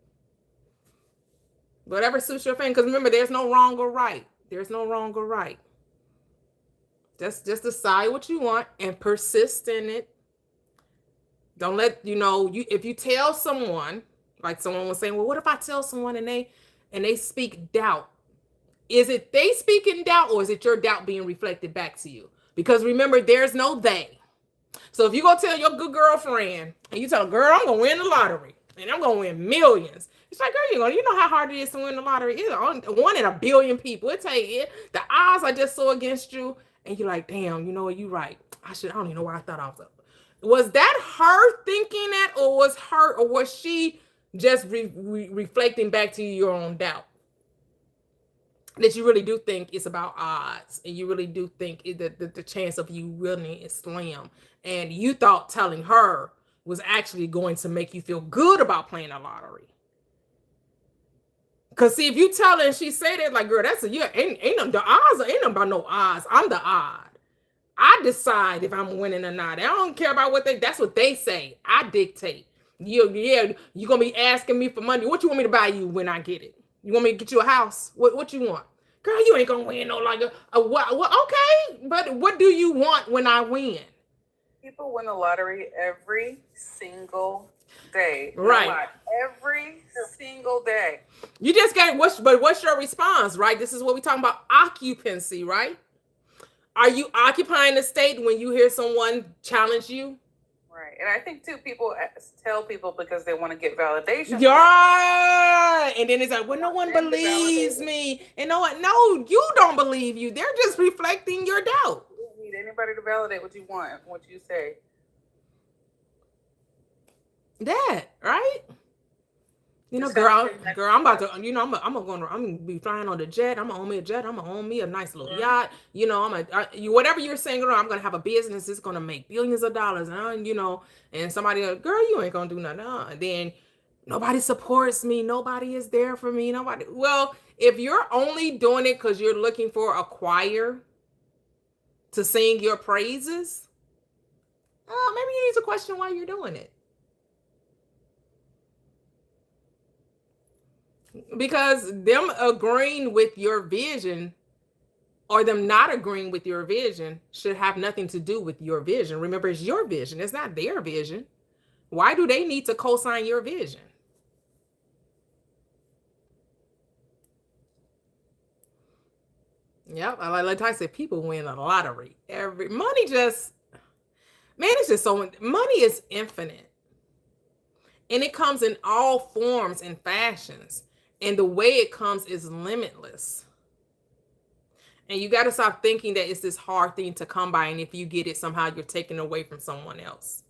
Whatever suits your fan, because remember, there's no wrong or right. There's no wrong or right. Just decide what you want and persist in it. Don't let, if you tell someone, like someone was saying, well, what if I tell someone and they speak doubt? Is it they speaking doubt, or is it your doubt being reflected back to you? Because remember, there's no they. So if you go tell your good girlfriend and you tell her, girl, I'm going to win the lottery and I'm going to win millions. It's like, girl, you know how hard it is to win the lottery. It's 1 in a billion people. The odds are just so against you. And you're like, damn, you know what? You're right. I don't even know why I thought I was up. Was that her thinking that, or was she just reflecting back to you your own doubt? That you really do think it's about odds, and you really do think the chance of you winning is slim. And you thought telling her was actually going to make you feel good about playing a lottery. Because see, if you tell her and she say that, like, girl, ain't the odds, ain't no about no odds. I'm the odd. I decide if I'm winning or not. I don't care about that's what they say. I dictate. You're gonna be asking me for money. What you want me to buy you when I get it? You want me to get you a house? What you want? Girl, you ain't gonna win no like what? Okay, but what do you want when I win? People win the lottery every single day. Right. No, every single day. You just got what's your response, right? This is what we talking about, occupancy, right? Are you occupying the state when you hear someone challenge you? Right. And I think too, people tell people because they want to get validation. Yeah. And then it's like, well, no one believes me. And no, you don't believe you. They're just reflecting your doubt. You don't need anybody to validate what you want, what you say. That, right? Girl, I'm about to, I'm gonna be flying on the jet. I'm gonna own me a jet. I'm gonna own me a nice little yacht. Whatever you're saying, girl, I'm gonna have a business. It's gonna make billions of dollars. And somebody, girl, you ain't gonna do nothing. And then nobody supports me. Nobody is there for me. Nobody. Well, if you're only doing it because you're looking for a choir to sing your praises, maybe you need to question why you're doing it. Because them agreeing with your vision or them not agreeing with your vision should have nothing to do with your vision. Remember, it's your vision. It's not their vision. Why do they need to co-sign your vision? Yep. Like I said, people win a lottery. It's just so, money is infinite. And it comes in all forms and fashions. And the way it comes is limitless. And you got to stop thinking that it's this hard thing to come by. And if you get it, somehow you're taken away from someone else.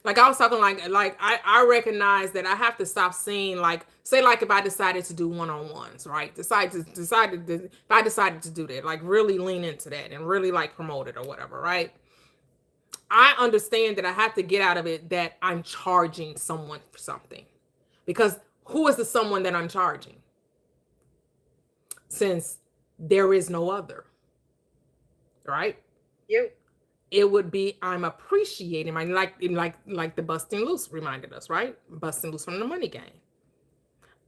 Like I was talking like I recognize that I have to stop seeing say if I decided to do one-on-ones, right? If I decided to do that, like really lean into that and really like promote it or whatever, right? I understand that I have to get out of it that I'm charging someone for something, because who is the someone that I'm charging? Since there is no other, right? You. It would be, I'm appreciating like the busting loose reminded us, right? Busting loose from the money game.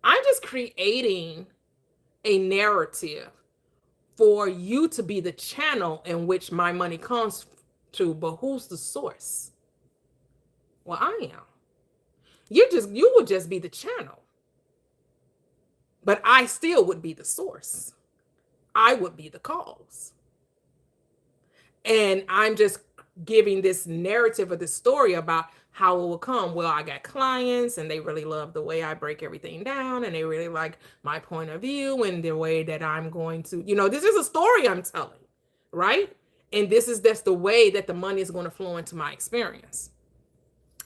I'm just creating a narrative for you to be the channel in which my money comes to, but who's the source? Well, I am. You would just be the channel, but I still would be the source. I would be the cause. And I'm just giving this narrative of the story about how it will come. Well, I got clients and they really love the way I break everything down, and they really like my point of view and the way that I'm going to, this is a story I'm telling, right? And that's the way that the money is going to flow into my experience.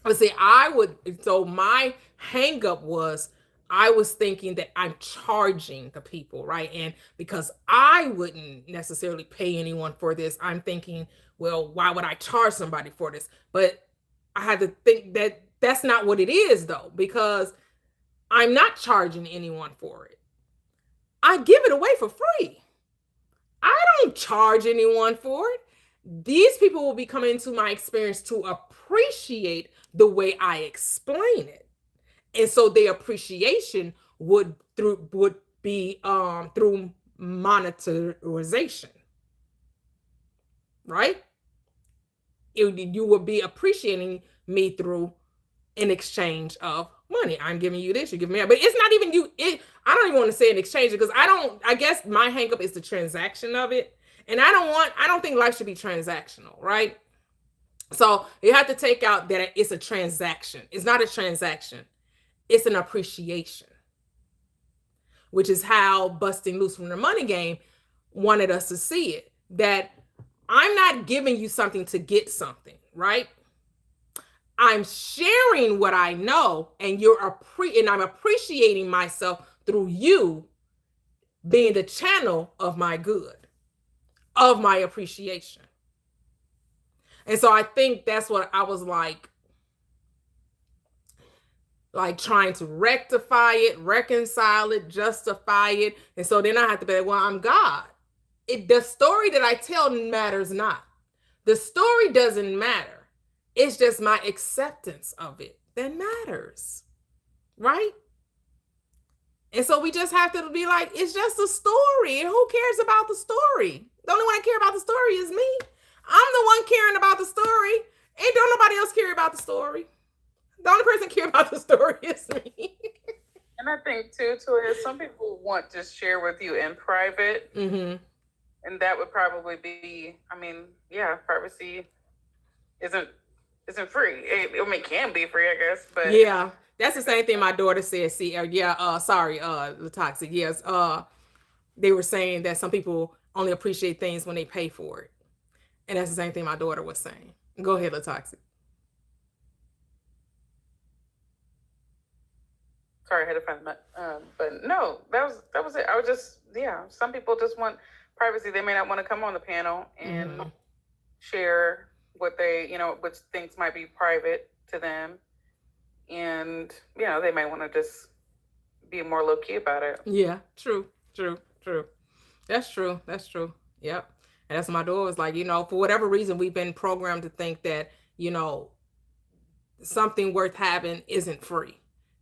But see, so my hang up was I was thinking that I'm charging the people, right? And because I wouldn't necessarily pay anyone for this, I'm thinking, well, why would I charge somebody for this? But I had to think that that's not what it is, though, because I'm not charging anyone for it. I give it away for free. I don't charge anyone for it. These people will be coming into my experience to appreciate the way I explain it. And so their appreciation would be through monetization, right? You would be appreciating me through in exchange of money. I'm giving you this, you give me that. But it's not even you. I don't even want to say in exchange because I guess my hang up is the transaction of it. And I don't think life should be transactional, right? So you have to take out that it's a transaction. It's not a transaction. It's an appreciation, which is how Busting Loose from the Money Game wanted us to see it. That I'm not giving you something to get something, right? I'm sharing what I know, and I'm appreciating myself through you being the channel of my good, of my appreciation. And so I think that's what I was like trying to rectify it, reconcile it, justify it. And so then I have to be like, well, I'm God. The story that I tell matters not. The story doesn't matter. It's just my acceptance of it that matters, right? And so we just have to be like, it's just a story. And who cares about the story? The only one that care about the story is me. I'm the one caring about the story. Ain't don't nobody else care about the story. The only person care about the story is me. And I think too, Toya, some people want to share with you in private. Mm-hmm. And that would probably be, I mean, yeah, privacy isn't free. It can be free, I guess, but yeah, that's the same thing my daughter said. See, Latoxic. Yes, they were saying that some people only appreciate things when they pay for it, and that's the same thing my daughter was saying. Go ahead, Latoxic. Sorry, I had to find that. But no, that was it. I was just, some people just want privacy. They may not want to come on the panel and share what they, which things might be private to them. And, they might want to just be more low key about it. Yeah, true. That's true. Yep. And that's my daughter was like, for whatever reason, we've been programmed to think that, something worth having isn't free.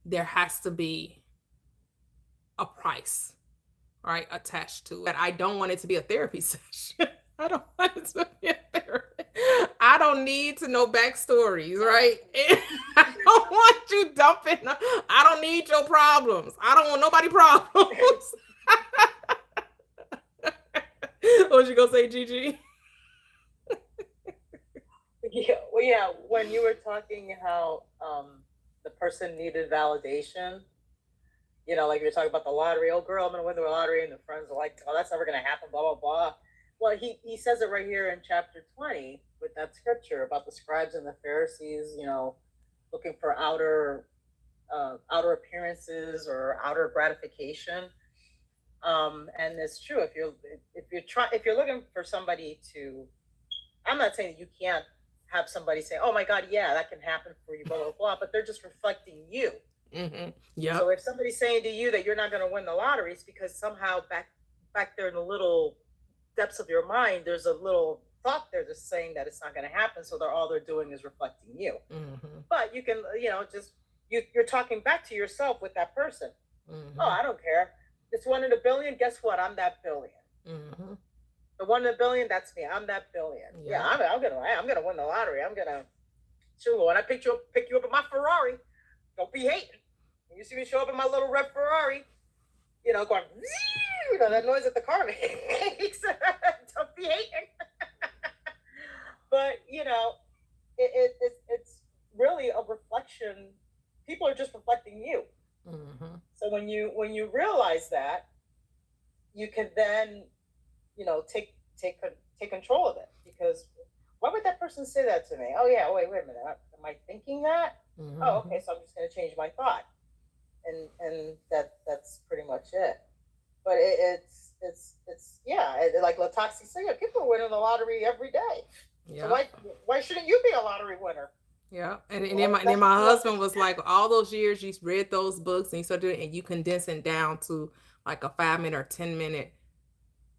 There has to be a price, right, attached to it. I don't want it to be a therapy session. I don't want it to be a therapy. I don't need to know backstories, right? I don't want you dumping. I don't need your problems. I don't want nobody problems. What was you gonna say, Gigi? Yeah. When you were talking how the person needed validation, like you're talking about the lottery. Oh, girl, I'm gonna win the lottery, and the friends are like, "Oh, that's never gonna happen." Blah blah blah. Well, he says it right here in chapter 20 with that scripture about the scribes and the Pharisees, looking for outer appearances or outer gratification. And it's true if you're looking for somebody to, I'm not saying that you can't have somebody say, "Oh my God, yeah, that can happen for you," blah blah blah, but they're just reflecting you. Mm-hmm. Yeah. So if somebody's saying to you that you're not going to win the lottery, it's because somehow back there in the little depths of your mind, there's a little thought there just saying that it's not going to happen. So all they're doing is reflecting you. Mm-hmm. But you can, you're talking back to yourself with that person. Mm-hmm. Oh, I don't care. It's 1 in a billion. Guess what? I'm that billion. Mm-hmm. The 1 in a billion, that's me. I'm that billion. Yeah, I'm gonna win the lottery. I'm gonna. Sure, when I pick you up in my Ferrari, don't be hating. When you see me show up in my little red Ferrari, going, that noise that the car makes. Don't be hating. But it's really a reflection. People are just reflecting you. Mm-hmm. So when you realize that, you can then take control of it, because why would that person say that to me? Oh yeah, wait a minute. am I thinking that? Mhm. Oh, okay, so I'm just going to change my thought, and that's pretty much it. But it's yeah, like Latoxi said, people are winning the lottery every day. Yeah. So why shouldn't you be a lottery winner? Yeah. And then my husband was like, all those years you read those books and you started doing it, and you condense it down to like a 5-minute or 10-minute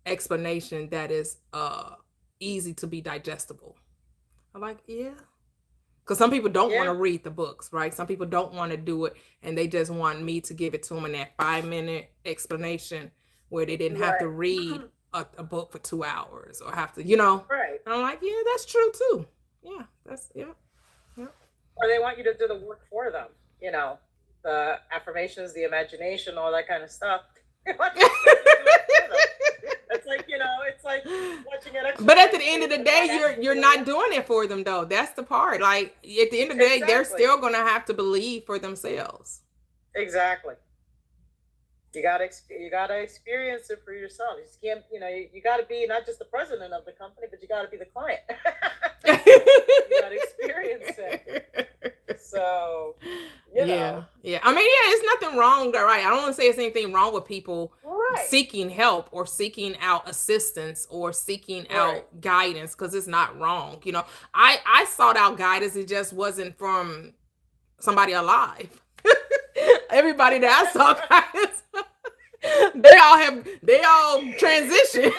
explanation that is easy to be digestible. I'm like, yeah. Because some people don't want to read the books, right? Some people don't want to do it, and they just want me to give it to them in that 5-minute explanation where they didn't have to read a book for 2 hours or have to, Right. And I'm like, yeah, that's true too. Yeah, Or they want you to do the work for them, the affirmations, the imagination, all that kind of stuff. It's like, it's like watching an exercise. But at the end of the day, you're not doing it for them though. That's the part. Like at the end of the day, they're still gonna have to believe for themselves. Exactly. You gotta experience it for yourself. You just can't, you gotta be not just the president of the company, but you gotta be the client. You gotta experience it. So, Yeah. I mean, it's nothing wrong, right? I don't want to say it's anything wrong with people seeking help or seeking out assistance or seeking out guidance, because it's not wrong. I sought out guidance. It just wasn't from somebody alive. Everybody that I saw guidance, they all transitioned.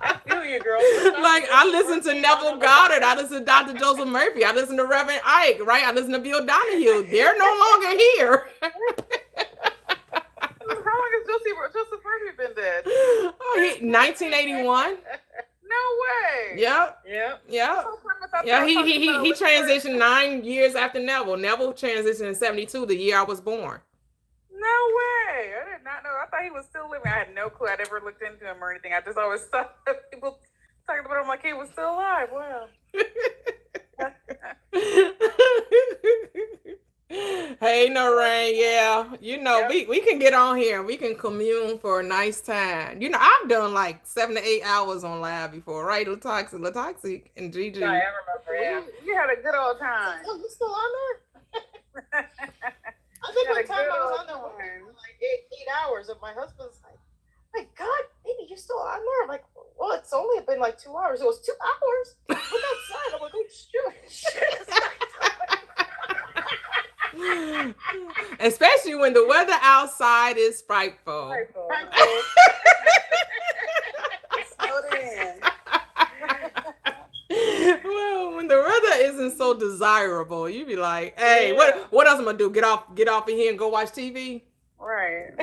I feel you, girl. Like I listen to Neville Goddard, I listen to Dr. Joseph Murphy, I listen to Reverend Ike, right? I listen to Bill Donahue. They're no longer here. How long has Joseph Murphy been dead? 1981. No way. Yep. Yeah, he transitioned 9 years after Neville. Neville transitioned in 72, the year I was born. No way. I did not know. I thought he was still living. I had no clue. I never looked into him or anything. I just always thought that people talking about him like he was still alive. Wow. Hey, Noreen, yeah. We can get on here and we can commune for a nice time. I've done like 7 to 8 hours on live before, right? Latoxic and Gigi. I remember, yeah. You had a good old time. Oh, you still on there? I think one time I was on there for like 8 hours, and my husband's like, "My God, baby, you're still on there?" I'm like, "Well, it's only been like 2 hours." It was 2 hours. Look outside. I'm like, "Oh shoot!" Especially when the weather outside is frightful. Well, when the weather isn't so desirable, you be like, "Hey, what else am I gonna do? Get off of here and go watch TV?" Right.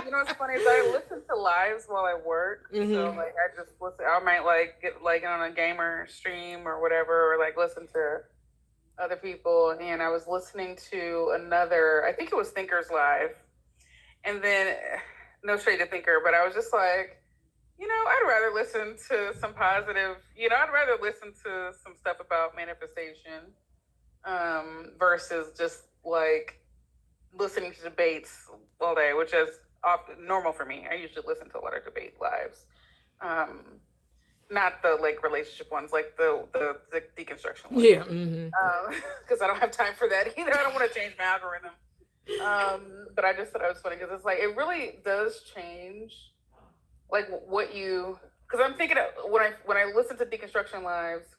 What's funny is I listen to lives while I work. Mm-hmm. So like I just listen. I might like get like on a gamer stream or whatever, or like listen to other people. And I was listening to another. I think it was Thinkers Live, and then no shade to Thinker, but I was just like, I'd rather listen to some positive. I'd rather listen to some stuff about manifestation versus just like listening to debates all day, which is often normal for me. I usually listen to a lot of debate lives, not the like relationship ones, like the deconstruction ones. Yeah. Because I don't have time for that either. I don't want to change my algorithm. But I just thought it was funny because it's like it really does change, like what you. Because I'm thinking of, when I listen to deconstruction lives,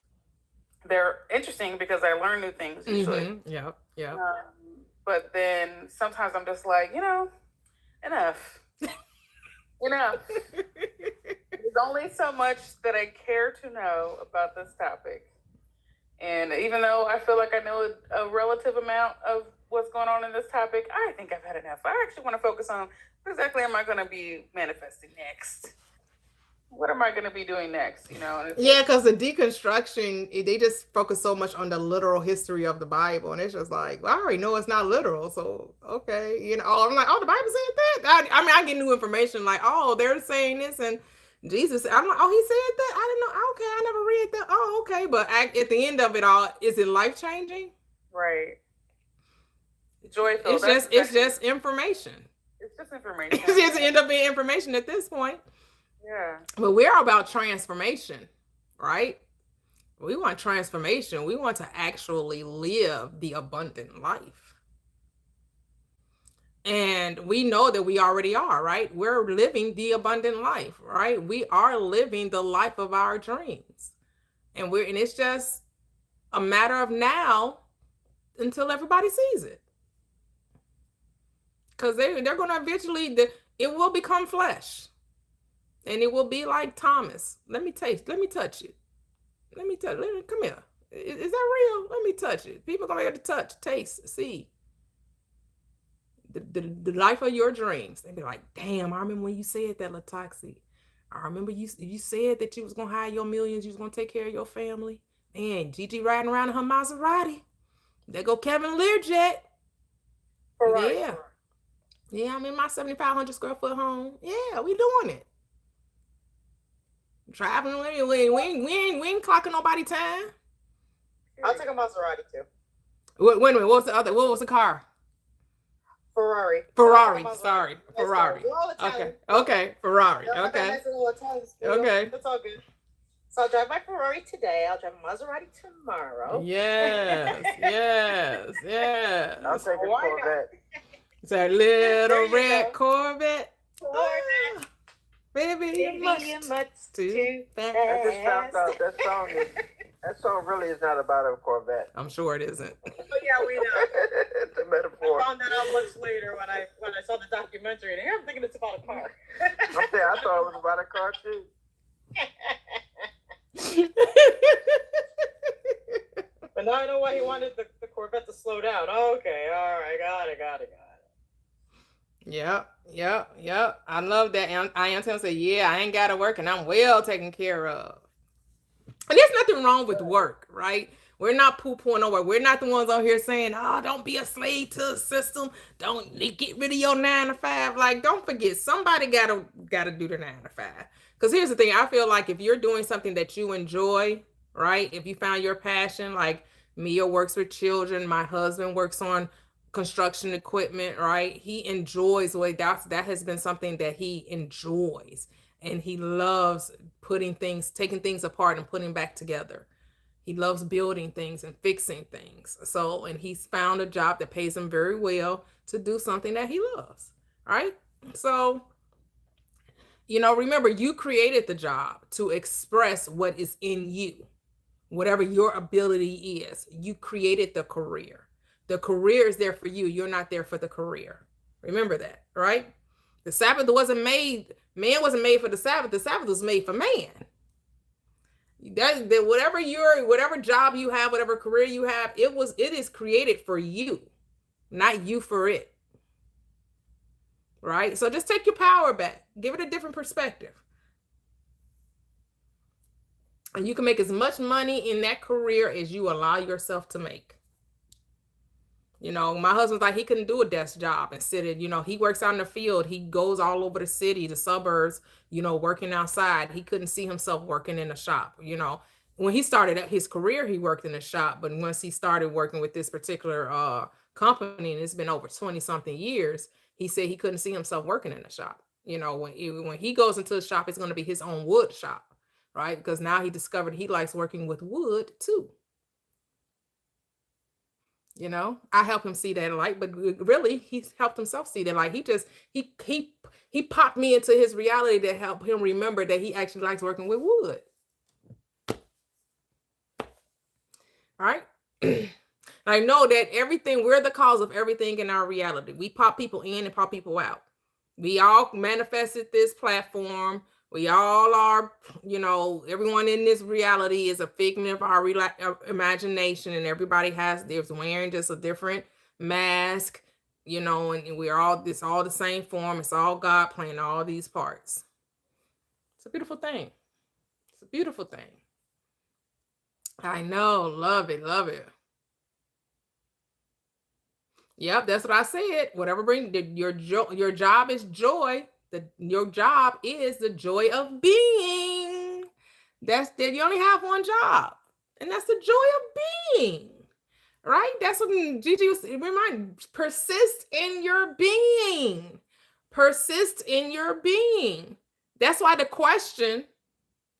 they're interesting because I learn new things usually. Mm-hmm. Yeah. But then sometimes I'm just like, enough. Enough. There's only so much that I care to know about this topic. And even though I feel like I know a relative amount of what's going on in this topic, I think I've had enough. I actually want to focus on what exactly am I going to be manifesting next? What am I going to be doing next? Yeah, because the deconstruction, they just focus so much on the literal history of the Bible, and it's just like, well, I already know it's not literal, so okay, I'm like, the Bible said that. I get new information, like, they're saying this, and Jesus, I'm like, he said that. I didn't know. Okay, I never read that. Okay, but at the end of it all, is it life changing? Right. Joyful. It's just information. It's just information. It's end up being information at this point. Yeah. But we're all about transformation, right? We want transformation. We want to actually live the abundant life. And we know that we already are, right? We're living the abundant life, right? We are living the life of our dreams. And it's just a matter of now until everybody sees it. Because they're going to eventually, it will become flesh. And it will be like Thomas. Let me touch it. Come here. Is that real? Let me touch it. People are going to get to touch, taste, see. The life of your dreams. They'd be like, damn, I remember when you said that, Latoxi. I remember you said that you was going to hide your millions. You was going to take care of your family. Man, Gigi riding around in her Maserati. There go Kevin Learjet. Yeah. Yeah, I'm in my 7,500 square foot home. Yeah, we doing it. Traveling, we ain't clocking nobody time. I'll take a Maserati too. Wait a minute, what was the car? Ferrari. Sorry. Ferrari. Okay, Ferrari. Okay. Okay. That's all good. So I'll drive my Ferrari today. I'll drive a Maserati tomorrow. Yes. I'll take a Corvette. It's a little red Corvette. Baby, you're much too fast. I just found out that song really is not about a Corvette. I'm sure it isn't. Oh yeah, we know. It's a metaphor. I found that out much later when I saw the documentary, and I'm thinking it's about a car. I thought it was about a car too. But now I know why he wanted the Corvette to slow down. Okay, all right, got it. Yep. I love that. I am telling say, yeah, I ain't got to work and I'm well taken care of. And there's nothing wrong with work, right? We're not poo-pooing nowhere. We're not the ones out here saying, oh, don't be a slave to the system. Don't get rid of your 9 to 5. Like, don't forget, somebody gotta do the 9 to 5. Because here's the thing. I feel like if you're doing something that you enjoy, right? If you found your passion, like Mia works with children, my husband works on construction equipment, right? He enjoys that has been something that he enjoys, and he loves taking things apart and putting back together. He loves building things and fixing things. So, and he's found a job that pays him very well to do something that he loves, right? So, remember, you created the job to express what is in you, whatever your ability is. You created the career. The career is there for you. You're not there for the career. Remember that, right? The Sabbath man wasn't made for the Sabbath. The Sabbath was made for man. Whatever job you have, whatever career you have, it is created for you, not you for it. Right? So just take your power back. Give it a different perspective. And you can make as much money in that career as you allow yourself to make. My husband's like, he couldn't do a desk job and sit in, he works out in the field. He goes all over the city, the suburbs, working outside. He couldn't see himself working in a shop. When he started his career, he worked in a shop. But once he started working with this particular company, and it's been over 20 something years, he said he couldn't see himself working in a shop. When he goes into the shop, it's going to be his own wood shop, right? Because now he discovered he likes working with wood too. I help him see that light, but really he's helped himself see that light. He popped me into his reality to help him remember that he actually likes working with wood. All right. I know that we're the cause of everything in our reality. We pop people in and pop people out. We all manifested this platform. We all are, everyone in this reality is a figment of our imagination, and everybody they're wearing just a different mask, and we're all the same form. It's all God playing all these parts. It's a beautiful thing. It's a beautiful thing. I know. Love it. Love it. Yep, that's what I said. Whatever brings your job is joy. Your job is the joy of being. You only have one job, and that's the joy of being, right? That's what Gigi was remind. Persist in your being. Persist in your being. That's why the question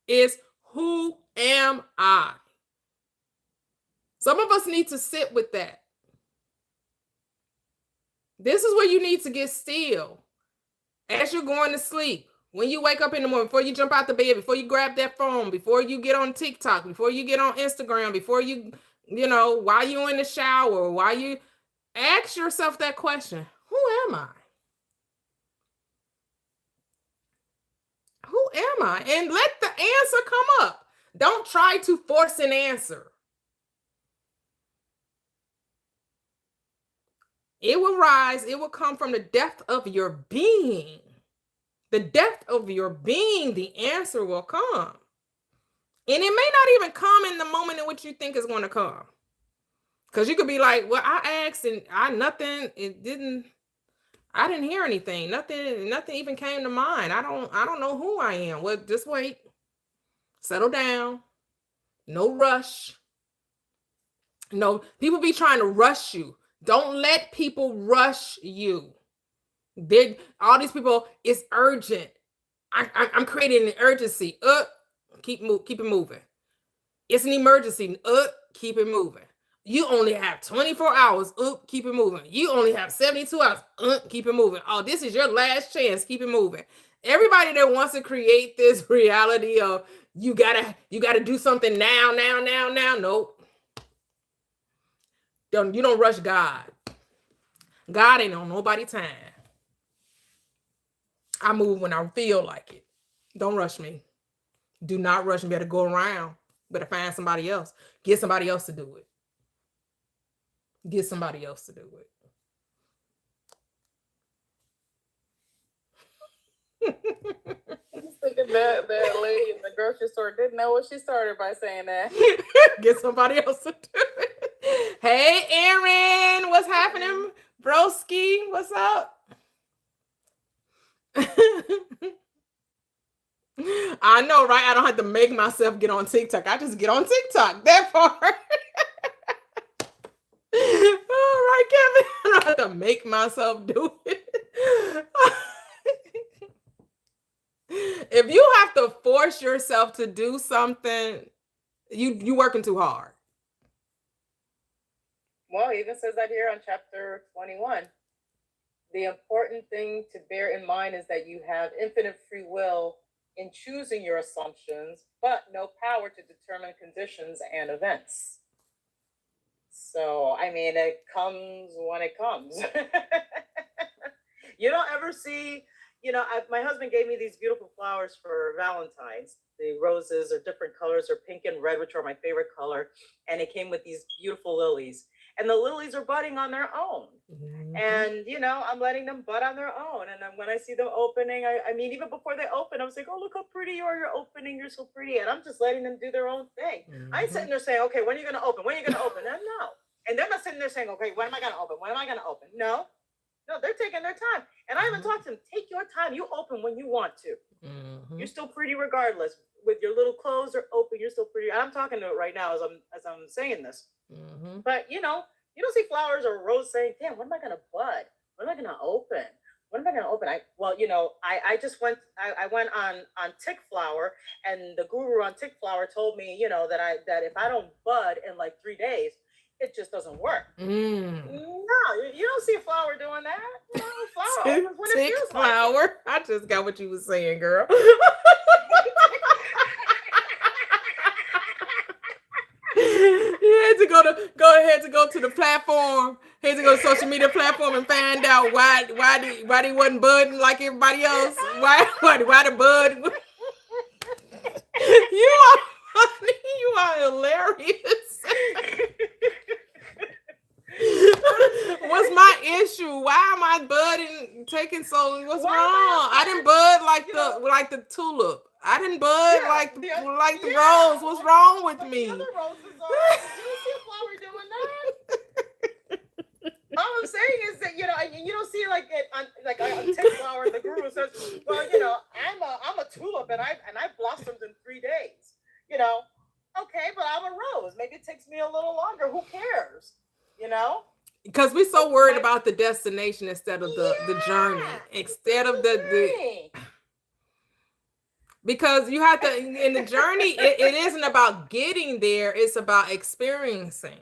is, who am I? Some of us need to sit with that. This is where you need to get still. As you're going to sleep, when you wake up in the morning, before you jump out the bed, before you grab that phone, before you get on TikTok, before you get on Instagram, before you while you're in the shower, while you ask yourself that question, who am I? Who am I? And let the answer come up. Don't try to force an answer. It will rise. It will come from the depth of your being. The depth of your being, the answer will come. And it may not even come in the moment in which you think it's going to come. Because you could be like, well, I asked and I didn't hear anything. Nothing even came to mind. I don't know who I am. Well, just wait. Settle down. No rush. No, people be trying to rush you. Don't let people rush you. All these people, it's urgent. I'm creating an urgency. Keep it moving. It's an emergency. Keep it moving. You only have 24 hours. Keep it moving. You only have 72 hours. Keep it moving. Oh, this is your last chance. Keep it moving. Everybody that wants to create this reality of you gotta do something now. Nope. You don't rush God. God ain't on nobody's time. I move when I feel like it. Don't rush me. Do not rush me. Better go around. Better find somebody else. Get somebody else to do it. Get somebody else to do it. I'm just thinking that lady in the grocery store didn't know what she started by saying that. Get somebody else to do it. Hey, Aaron, what's happening? Broski, what's up? I know, right? I don't have to make myself get on TikTok. I just get on TikTok. That part. All right, Kevin. I don't have to make myself do it. If you have to force yourself to do something, you working too hard. Well, it even says that here on chapter 21. The important thing to bear in mind is that you have infinite free will in choosing your assumptions, but no power to determine conditions and events. So, I mean, it comes when it comes. You don't ever see, my husband gave me these beautiful flowers for Valentine's. The roses are different colors, are pink and red, which are my favorite color. And it came with these beautiful lilies. And the lilies are budding on their own. Mm-hmm. And, I'm letting them bud on their own. And then when I see them opening, I mean, even before they open, I was like, oh, look how pretty you are. You're opening. You're so pretty. And I'm just letting them do their own thing. Mm-hmm. I ain't sitting there saying, okay, when are you going to open? When are you going to open? And no. And they're not sitting there saying, okay, when am I going to open? When am I going to open? No, they're taking their time. And I even talked to them, take your time. You open when you want to. Mm-hmm. You're still pretty regardless. With your little clothes are open, you're still pretty. I'm talking to it right now as I'm saying this. Mm-hmm. But, you don't see flowers or roses saying, damn, when am I going to bud? When am I going to open? When am I going to open? I just went, I went on Tick Flower, and the guru on Tick Flower told me, that if I don't bud in like 3 days, it just doesn't work. No, you don't see a flower doing that. Flower opens when it feels flower. Like it. I just got what you were saying, girl. You had to go to the platform. Had to go to social media platform and find out why they wasn't budding like everybody else. Why the bud? You are funny. You are hilarious. What's my issue? Why am I budding taking so long? What's wrong? I didn't bud like the tulip. I didn't bud like the rose. What's wrong with me? The other roses are. You see a flower doing that? All I'm saying is that you don't see on Tick Flower, the guru says, well, I'm a tulip and I blossomed in 3 days. Okay, but I'm a rose. Maybe it takes me a little longer. Who cares? Because we're so worried about the destination instead of the journey. Instead of the Because you have to, in the journey, it isn't about getting there, it's about experiencing.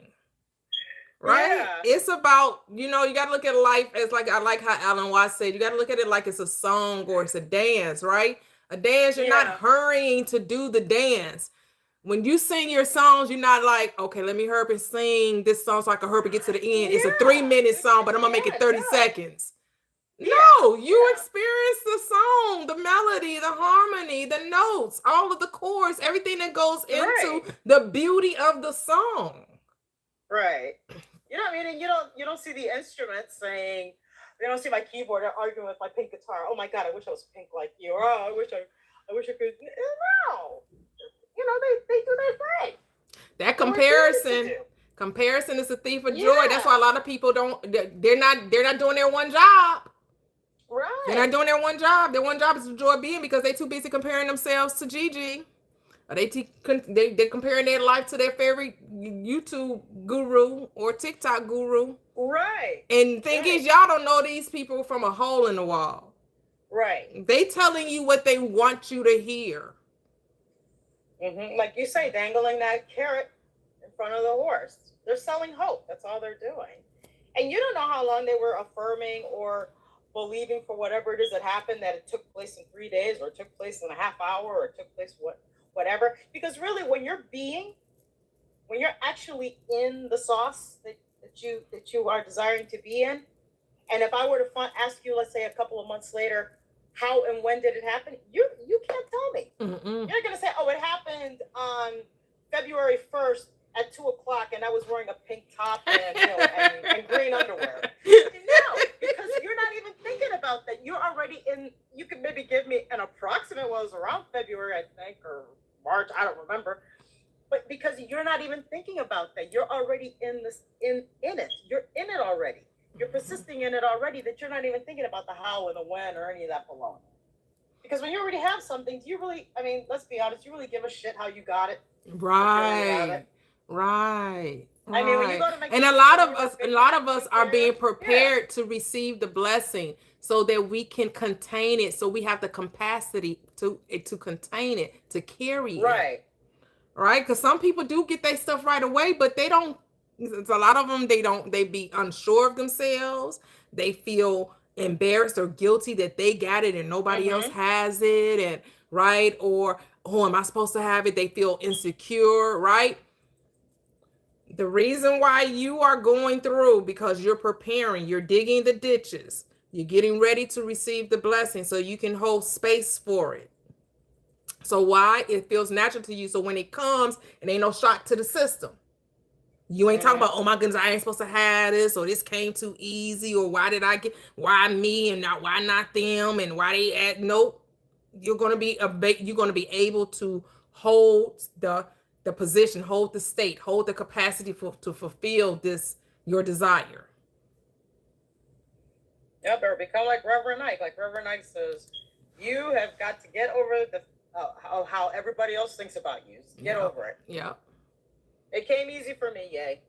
Right? Yeah. It's about, you got to look at life as like, I like how Alan Watts said, you got to look at it like it's a song or it's a dance, right? A dance, you're not hurrying to do the dance. When you sing your songs, you're not like, okay, let me hurry and sing this song so I can hurry get to the end. It's a 3-minute song, but I'm gonna make it 30 seconds. No, you experience the song, the melody, the harmony, the notes, all of the chords, everything that goes into the beauty of the song. Right. You know what I mean? And you don't see the instruments saying, you don't see my keyboard arguing with my pink guitar. Oh my God, I wish I was pink like you. Or oh, I wish I could. No. You know, they do their thing. That comparison is a thief of joy. That's why a lot of people they're not doing their one job. Right. They're not doing their one job. Their one job is to enjoy being, because they're too busy comparing themselves to Gigi. Or they're comparing their life to their favorite YouTube guru or TikTok guru. Right. And the thing is, y'all don't know these people from a hole in the wall. Right. They telling you what they want you to hear. Mm-hmm. Like you say, dangling that carrot in front of the horse. They're selling hope. That's all they're doing. And you don't know how long they were affirming or believing for whatever it is that happened, that it took place in 3 days, or it took place in a half hour, or it took place whatever. Because really, when you're actually in the sauce that you are desiring to be in, and if I were to ask you, let's say a couple of months later, how and when did it happen? You can't tell me. Mm-mm. You're gonna say, oh, it happened on February 1st at 2:00, and I was wearing a pink top and green underwear. No, because you're not even thinking about that. You're already in. You could maybe give me an approximate. Well, it was around February, I think, or March. I don't remember. But because you're not even thinking about that, you're already in this in it. You're in it already. You're persisting in it already, that you're not even thinking about the how and the when or any of that baloney. Because when you already have something, do you really, I mean, let's be honest, you really give a shit how you got it? Right. Right. I mean, when you go to make, and a lot of us are being prepared to receive the blessing so that we can contain it. So we have the capacity to contain it, to carry it. Right. Because some people do get their stuff right away, but they don't. It's a lot of them, they be unsure of themselves. They feel embarrassed or guilty that they got it and nobody else has it. And right. Or, oh, am I supposed to have it? They feel insecure. Right. The reason why you are going through, because you're preparing, you're digging the ditches, you're getting ready to receive the blessing so you can hold space for it. So why? It feels natural to you. So when it comes, it ain't no shock to the system. You ain't talking about, oh my goodness, I ain't supposed to have this, or this came too easy, or why me and not why not them, and why they act. Nope. You're gonna be able to hold the position, hold the state, hold the capacity to fulfill your desire. Yep, or become like Reverend Ike. Like Reverend Ike says, you have got to get over the how everybody else thinks about you. Get over it. Yeah. It came easy for me, yay.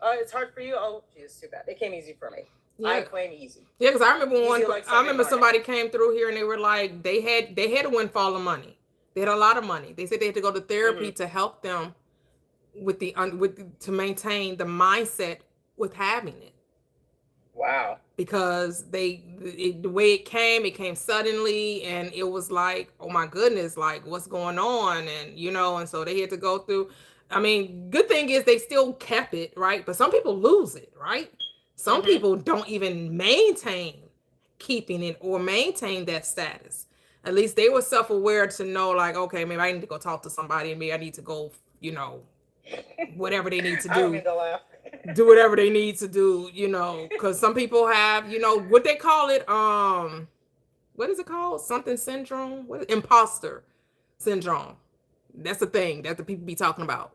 It's hard for you. Oh, geez, too bad. It came easy for me. Yeah. I claim easy. Yeah, because I remember somebody came through here and they were like, they had a windfall of money. They had a lot of money. They said they had to go to therapy to help them to maintain the mindset with having it. Wow. Because the way it came suddenly, and it was like, oh my goodness, like what's going on? And and so they had to go through. I mean, good thing is they still kept it, right? But some people lose it, right? Some people don't even maintain keeping it or maintain that status. At least they were self-aware to know, like, okay, maybe I need to go talk to somebody, and maybe I need to go, whatever they need to do. I don't mean to laugh. Do whatever they need to do, because some people have, what they call it, what is it called? Something syndrome? Imposter syndrome. That's the thing that the people be talking about.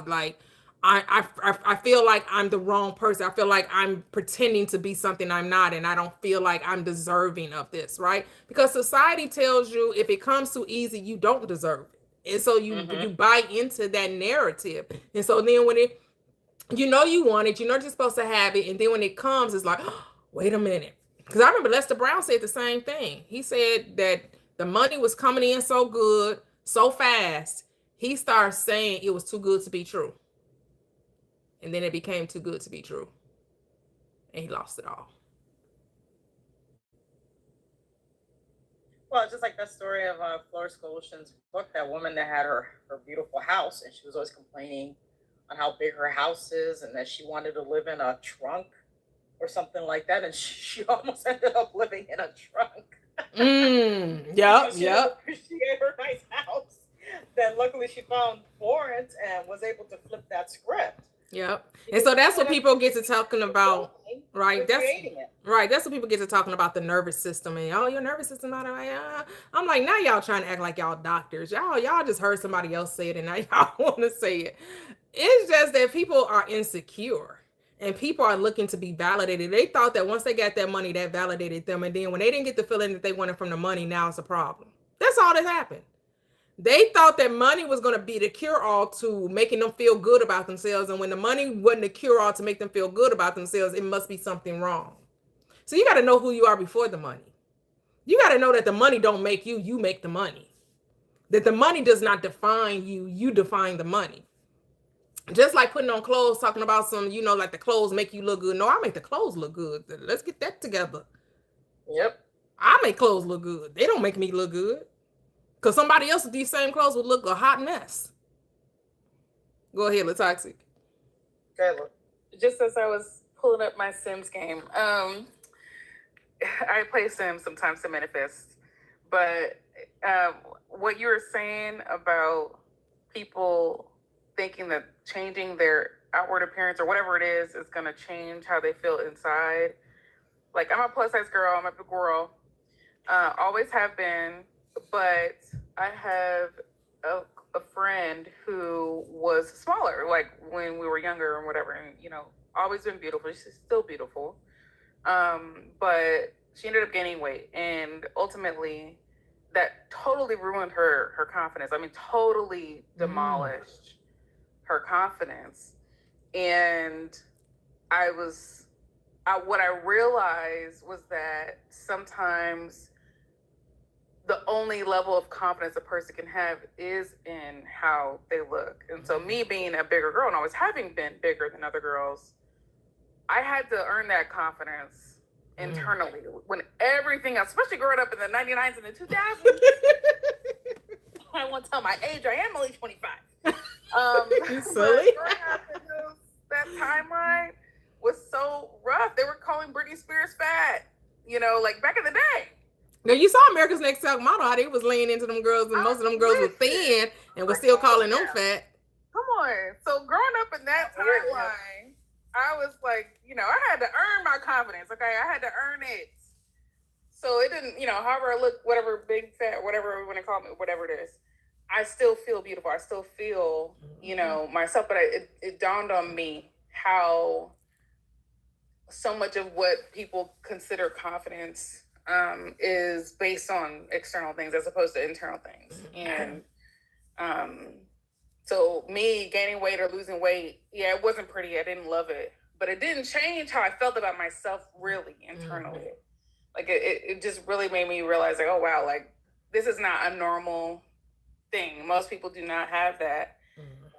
Like, I feel like I'm the wrong person. I feel like I'm pretending to be something I'm not, and I don't feel like I'm deserving of this, right? Because society tells you if it comes too easy, you don't deserve it. And so you buy into that narrative. And so then when you want it, you're supposed to have it. And then when it comes, it's like, oh, wait a minute. Because I remember Lester Brown said the same thing. He said that The money was coming in so good, so fast. He started saying it was too good to be true. And then it became too good to be true. And he lost it all. Well, just like that story of Florence Scotian's book, that woman that had her beautiful house, and she was always complaining on how big her house is, and that she wanted to live in a trunk or something like that, and she almost ended up living in a trunk. Yep, She didn't appreciate her nice house. Then luckily she found Florence and was able to flip that script. Yep. And so that's what people get to talking about, right? That's right. That's what people get to talking about, the nervous system, and your nervous system out of I'm like, now y'all trying to act like y'all doctors. Y'all just heard somebody else say it and now y'all want to say it. It's just that people are insecure and people are looking to be validated. They thought that once they got that money, that validated them, and then when they didn't get the feeling that they wanted from the money, now it's a problem. That's all that happened. They thought that money was going to be the cure-all to making them feel good about themselves. And when the money wasn't the cure-all to make them feel good about themselves, it must be something wrong. So you got to know who you are before the money. You got to know that the money don't make you, you make the money. That the money does not define you, you define the money. Just like putting on clothes, talking about some, like the clothes make you look good. No, I make the clothes look good. Let's get that together. Yep. I make clothes look good. They don't make me look good. Because somebody else with these same clothes would look a hot mess. Go ahead, Latoxic. Just as I was pulling up my Sims game, I play Sims sometimes to manifest. But what you were saying about people thinking that changing their outward appearance or whatever it is going to change how they feel inside. Like, I'm a plus size girl. I'm a big girl. Always have been. But I have a friend who was smaller, like when we were younger or whatever, and always been beautiful. She's still beautiful, but she ended up gaining weight, and ultimately, that totally ruined her confidence. I mean, totally demolished her confidence. And what I realized was that sometimes the only level of confidence a person can have is in how they look. And so me being a bigger girl and always having been bigger than other girls, I had to earn that confidence internally when everything else, especially growing up in the 99s and the 2000s, I won't tell my age, I am only 25. You silly. Growing up in that timeline was so rough. They were calling Britney Spears fat, like back in the day. Now, you saw America's Next Top Model, how they was laying into them girls, and most of them girls were thin and was still calling them fat. Come on. So growing up in that timeline, I was like, I had to earn my confidence, okay? I had to earn it. So it didn't, however I look, whatever, big, fat, whatever, when they call me, whatever it is, I still feel beautiful. I still feel, myself. But it dawned on me how so much of what people consider confidence is based on external things as opposed to internal things. And so me gaining weight or losing weight, it wasn't pretty. I didn't love it, but it didn't change how I felt about myself really internally. Like it just really made me realize, like, oh wow, like this is not a normal thing. Most people do not have that.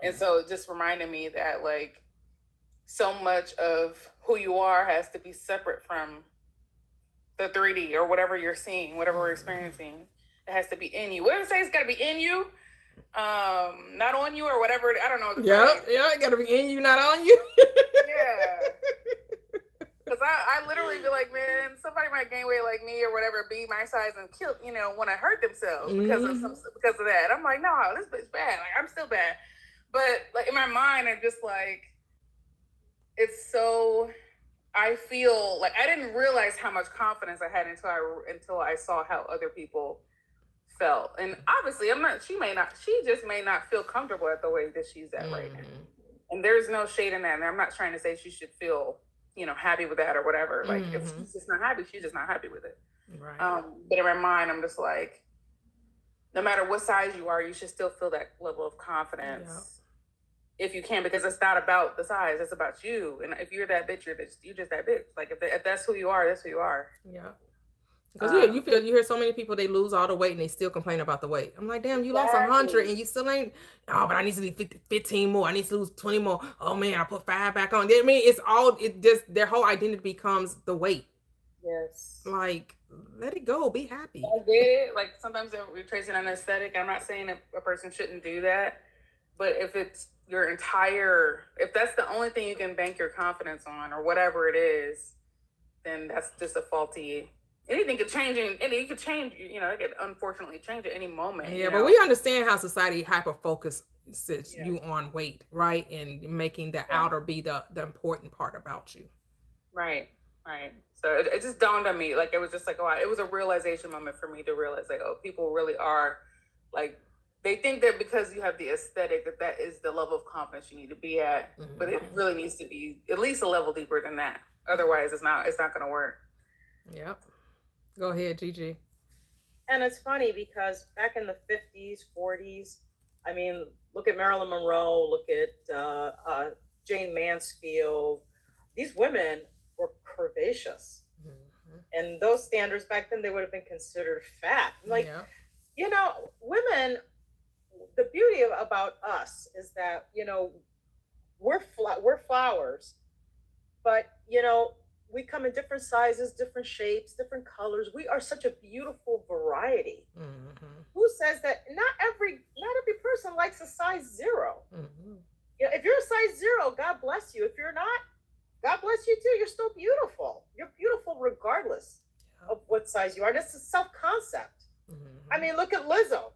And so it just reminded me that like so much of who you are has to be separate from the 3D or whatever you're seeing, whatever we're experiencing. It has to be in you. What did it say? It's got to be in you, not on you or whatever. I don't know. It got to be in you, not on you. Because I literally be like, man, somebody might gain weight like me or whatever, be my size and kill, want to hurt themselves because of that. I'm like, no, this bitch bad. Like, I'm still bad. But like in my mind, I'm just like, it's so. I feel like I didn't realize how much confidence I had until I saw how other people felt. And obviously she just may not feel comfortable at the way that she's at right now. And there's no shade in that. And I'm not trying to say she should feel, happy with that or whatever. Like if she's just not happy, she's just not happy with it. Right. But in my mind, I'm just like, no matter what size you are, you should still feel that level of confidence. If you can, because it's not about the size, it's about you. And if you're that bitch, you're just that bitch. Like if that's who you are, that's who you are. Yeah. Because you hear so many people, they lose all the weight and they still complain about the weight. I'm like, damn, you lost 100 and you still ain't. Oh, but I need to lose 15 more. I need to lose 20 more. Oh man, I put 5 back on. I mean, it just their whole identity becomes the weight. Yes. Like, let it go. Be happy. I get it. Like sometimes we're tracing an aesthetic. I'm not saying a person shouldn't do that, but if it's if that's the only thing you can bank your confidence on, or whatever it is, then that's just a faulty. Anything could change, and it could change. It could unfortunately change at any moment. Yeah, but we understand how society hyper focuses you on weight, right, and making the outer be the important part about you. Right. So it just dawned on me, like it was just like, oh, it was a realization moment for me to realize, like, oh, people really are, like, they think that because you have the aesthetic that is the level of confidence you need to be at, but it really needs to be at least a level deeper than that. Otherwise, it's not going to work. Yep. Go ahead, Gigi. And it's funny because back in the 50s, 40s, I mean, look at Marilyn Monroe, look at Jane Mansfield. These women were curvaceous. And those standards back then, they would have been considered fat. Like, women, the beauty about us is that, we're flowers, but, we come in different sizes, different shapes, different colors. We are such a beautiful variety. Who says that not every person likes a size 0? If you're a size 0, God bless you. If you're not, God bless you too. You're still beautiful. You're beautiful regardless of what size you are. That's a self-concept. I mean, look at Lizzo.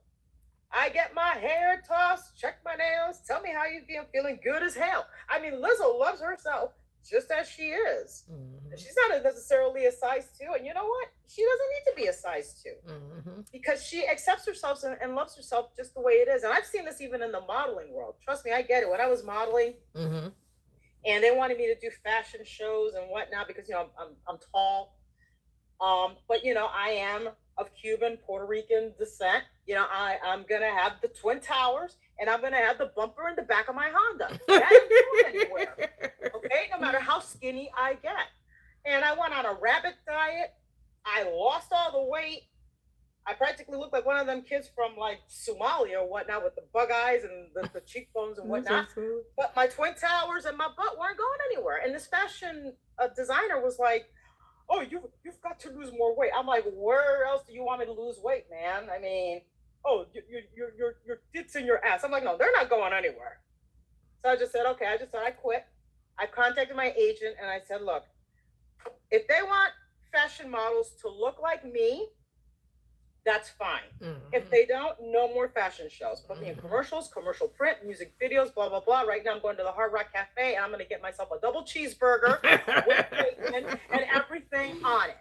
I get my hair tossed, check my nails, tell me how you feel, feeling good as hell. I mean, Lizzo loves herself just as she is. She's not necessarily a size 2. And you know what? She doesn't need to be a size 2 because she accepts herself and loves herself just the way it is. And I've seen this even in the modeling world. Trust me, I get it. When I was modeling, and they wanted me to do fashion shows and whatnot because I'm tall, but I am of Cuban, Puerto Rican descent. I'm gonna have the Twin Towers, and I'm gonna have the bumper in the back of my Honda. That ain't going anywhere. Okay, no matter how skinny I get. And I went on a rabbit diet. I lost all the weight. I practically looked like one of them kids from like Somalia or whatnot with the bug eyes and the cheekbones and whatnot. But my Twin Towers and my butt weren't going anywhere. And this fashion designer was like, oh, you've got to lose more weight. I'm like, where else do you want me to lose weight, man? I mean, oh, your tits in your ass. I'm like, no, they're not going anywhere. So I just said, okay, I quit. I contacted my agent and I said, look, if they want fashion models to look like me, that's fine. If they don't, no more fashion shows. Put me in commercials, commercial print, music videos, blah, blah, blah. Right now I'm going to the Hard Rock Cafe and I'm going to get myself a double cheeseburger with bacon and everything on it.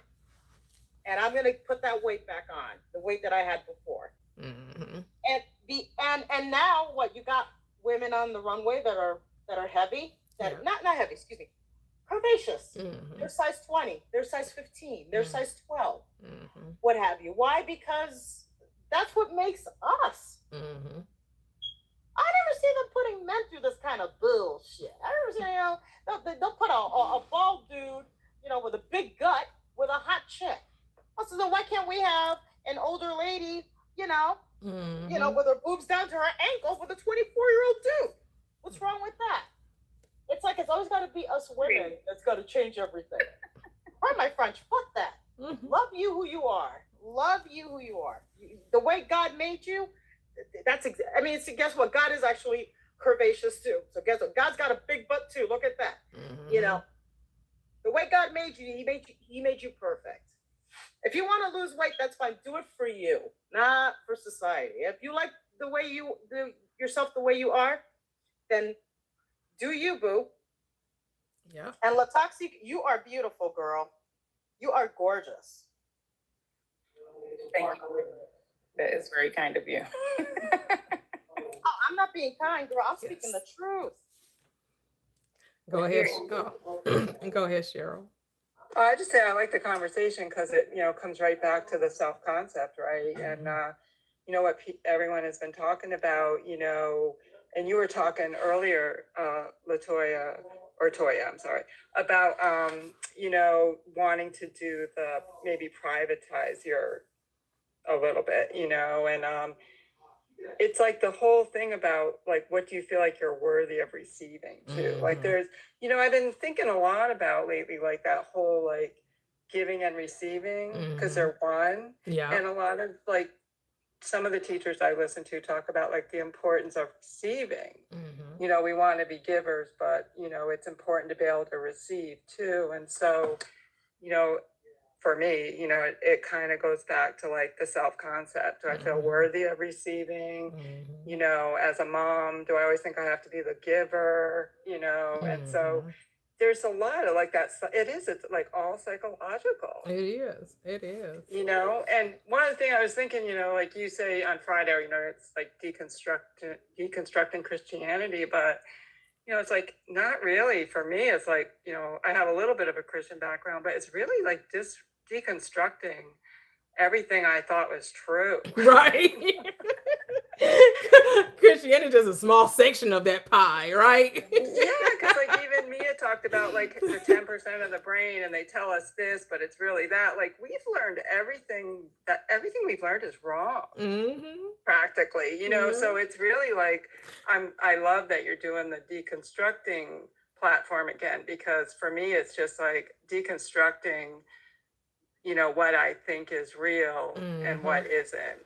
And I'm going to put that weight back on, the weight that I had before. And now what, you got women on the runway that are heavy, not heavy, excuse me, curvaceous. They're size 20, they're size 15, they're size 12, what have you. Why? Because that's what makes us. I never see them putting men through this kind of bullshit. I never see, they'll put a bald dude, with a big gut with a hot chick. So then why can't we have an older lady, with her boobs down to her ankles with a 24-year-old dude? What's wrong with that? It's like it's always got to be us women that's got to change everything. Pardon my French, fuck that. Love you who you are. Love you who you are. The way God made you, guess what? God is actually curvaceous too. So guess what? God's got a big butt too. Look at that. The way God made you, he made you perfect. If you want to lose weight, that's fine. Do it for you, not for society. If you like the way yourself the way you are, then do you, boo. Yeah. And Latoxic, you are beautiful, girl. You are gorgeous. Thank you. That is very kind of you. I'm not being kind, girl. I'm speaking the truth. Go ahead. Go ahead, Cheryl. I just say I like the conversation because it, comes right back to the self-concept, right? And, what everyone has been talking about, and you were talking earlier, Latoya, or Toya, I'm sorry, about, wanting to do maybe privatize a little bit, and it's like the whole thing about like, what do you feel like you're worthy of receiving too? Like there's, I've been thinking a lot about lately, like that whole like giving and receiving, because they're one. Yeah. And a lot of like, some of the teachers I listen to talk about like the importance of receiving. We want to be givers, but it's important to be able to receive too. And so, for me, it kind of goes back to like the self-concept. Do I feel worthy of receiving? As a mom, do I always think I have to be the giver? And so there's a lot of like that. It's like all psychological. It is. And one of the things I was thinking, like you say on Friday, it's like deconstructing Christianity, but it's like, not really. For me, it's like, I have a little bit of a Christian background, but it's really like deconstructing everything I thought was true. Right. Christianity is a small section of that pie, right? Yeah, because like even Mia talked about like the 10% of the brain, and they tell us this, but it's really that. Like we've learned everything we've learned is wrong, practically. So it's really like I love that you're doing the deconstructing platform again, because for me it's just like deconstructing, what I think is real and what isn't,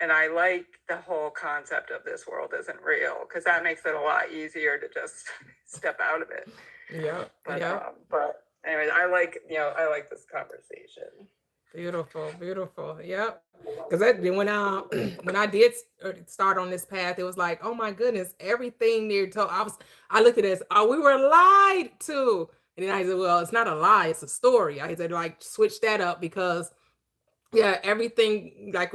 and I like the whole concept of this world isn't real, because that makes it a lot easier to just step out of it. Yeah. But anyways, I like this conversation. Beautiful. Yep. Because when I did start on this path, it was like, oh my goodness, everything they're told. I looked at it as, we were lied to, and then I said, well, it's not a lie, it's a story. I said, like, switch that up, because everything, like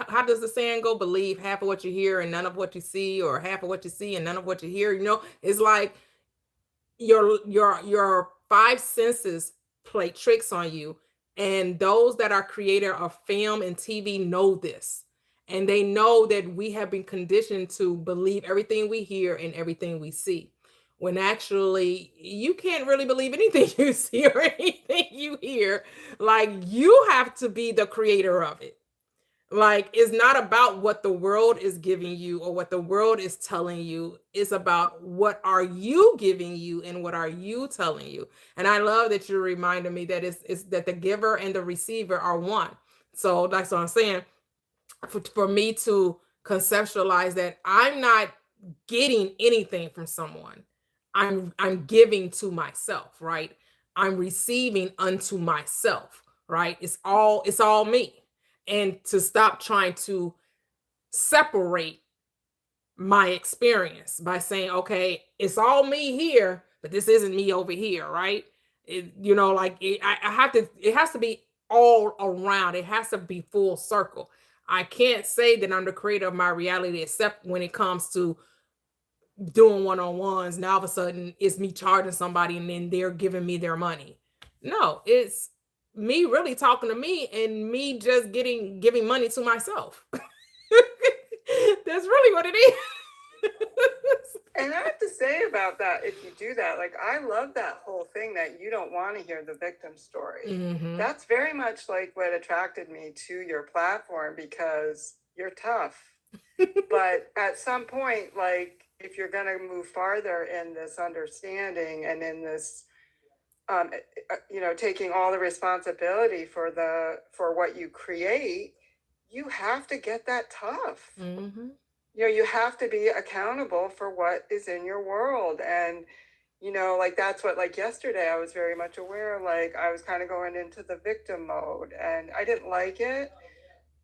how does the saying go? Believe half of what you hear and none of what you see, or half of what you see and none of what you hear. It's like your five senses play tricks on you, and those that are creator of film and TV know this, and they know that we have been conditioned to believe everything we hear and everything we see, when actually you can't really believe anything you see or anything you hear. Like, you have to be the creator of it. Like, it's not about what the world is giving you or what the world is telling you. It's about what are you giving you and what are you telling you. And I love that you reminded me that it's that the giver and the receiver are one. So that's what I'm saying. For me to conceptualize that I'm not getting anything from someone. I'm giving to myself, right? I'm receiving unto myself, right? It's all me. And to stop trying to separate my experience by saying, okay, it's all me here, but this isn't me over here, right? It has to be all around. It has to be full circle. I can't say that I'm the creator of my reality, except when it comes to doing one-on-ones. Now all of a sudden it's me charging somebody and then they're giving me their money. No, it's me really talking to me and me just giving money to myself. That's really what it is. And I have to say about that, if you do that, like, I love that whole thing that you don't want to hear the victim story. That's very much like what attracted me to your platform, because you're tough. But at some point, like, if you're going to move farther in this understanding and in this, taking all the responsibility for what you create, you have to get that tough. You have to be accountable for what is in your world. And, like, that's what, like, yesterday I was very much aware, like, I was kind of going into the victim mode and I didn't like it.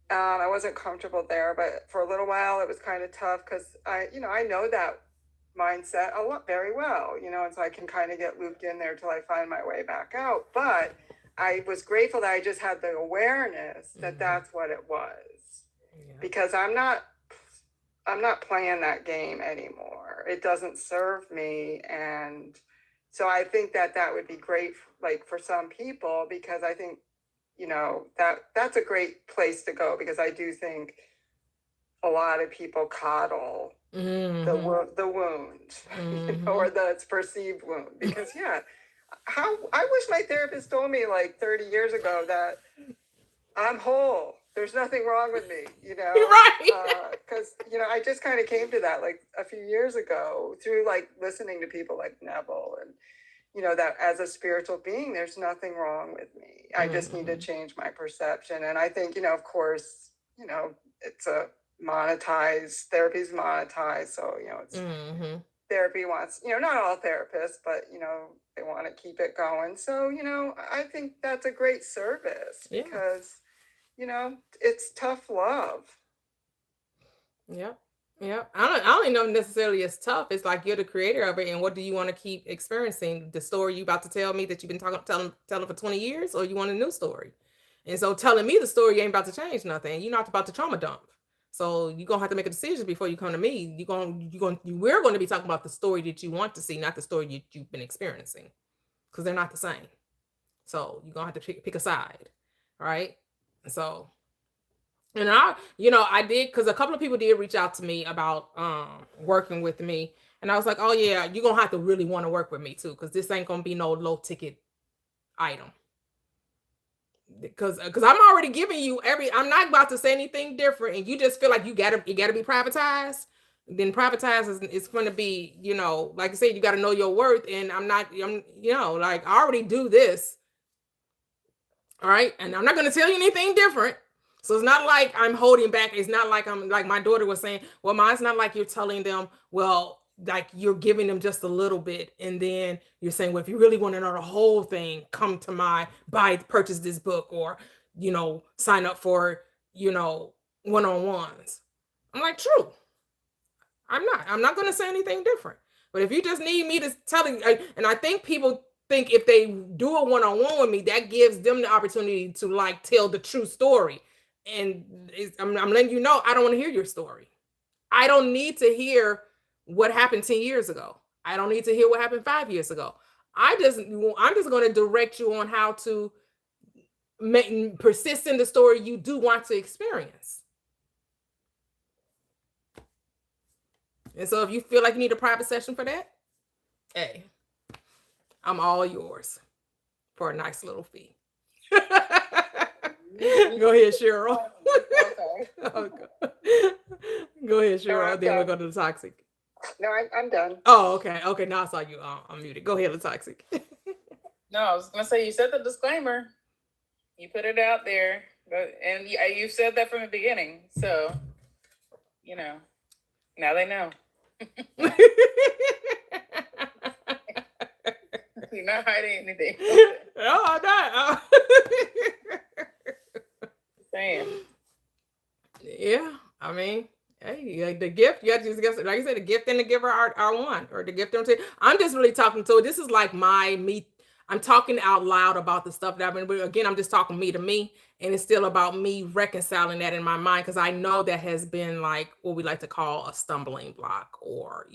I wasn't comfortable there, but for a little while it was kind of tough, because I know that mindset very well, and so I can kind of get looped in there till I find my way back out. But I was grateful that I just had the awareness that that's what it was, because I'm not playing that game anymore. It doesn't serve me. And so I think that would be great, like, for some people, because I think, that's a great place to go, because I do think a lot of people coddle the wound, or the perceived wound. Because I wish my therapist told me like 30 years ago that I'm whole. There's nothing wrong with me, Right. Because I just kind of came to that like a few years ago through like listening to people like Neville, and that as a spiritual being, there's nothing wrong with me. I just need to change my perception. And I think, of course, it's a monetized, therapy's monetized. So, it's therapy wants, not all therapists, but, they want to keep it going. So, I think that's a great service because, it's tough love. Yep. Yeah, I don't even know necessarily it's tough. It's like you're the creator of it, and what do you want to keep experiencing? The story you about to tell me that you've been telling for 20 years, or you want a new story? And so telling me the story ain't about to change nothing. You're not about to trauma dump. So you're gonna have to make a decision before you come to me. We're going to be talking about the story that you want to see, not the story you've been experiencing, because they're not the same. So you're gonna have to pick a side, right? So. And I did, because a couple of people did reach out to me about working with me. And I was like, oh yeah, you're gonna have to really want to work with me too, because this ain't gonna be no low ticket item. Because I'm already giving you I'm not about to say anything different, and you just feel like you gotta be privatized. Then privatized is gonna be, like I said, you gotta know your worth. And I'm like, I already do this. All right. And I'm not gonna tell you anything different. So it's not like I'm holding back. It's not like I'm like my daughter was saying, well, mine's not like you're telling them, well, like you're giving them just a little bit. And then you're saying, well, if you really want to know the whole thing, come to purchase this book, or, sign up for, one-on-ones. I'm like, true. I'm not going to say anything different. But if you just need me to tell you, and I think people think if they do a one-on-one with me, that gives them the opportunity to like tell the true story. And I'm letting you know, I don't want to hear your story. I don't need to hear what happened 10 years ago. I don't need to hear what happened 5 years ago. I'm just going to direct you on how to persist in the story you do want to experience. And so if you feel like you need a private session for that, hey, I'm all yours for a nice little fee. Go ahead, Cheryl. Okay. Go ahead, Cheryl. No, then we'll go to the toxic. No, I'm done. Oh, okay. Okay, now I saw you unmuted. Go ahead, the toxic. No, I was gonna say, you said the disclaimer. You put it out there, and you said that from the beginning. So, now they know. You're not hiding anything. No, I'm not. Saying. Yeah, I mean, hey, the gift, you have to just, like I said, the gift and the giver are one, or the gift and the I'm just really talking to, this is like me. I'm talking out loud about the stuff that I've been, again, I'm just talking me to me, and it's still about me reconciling that in my mind, because I know that has been like what we like to call a stumbling block, or,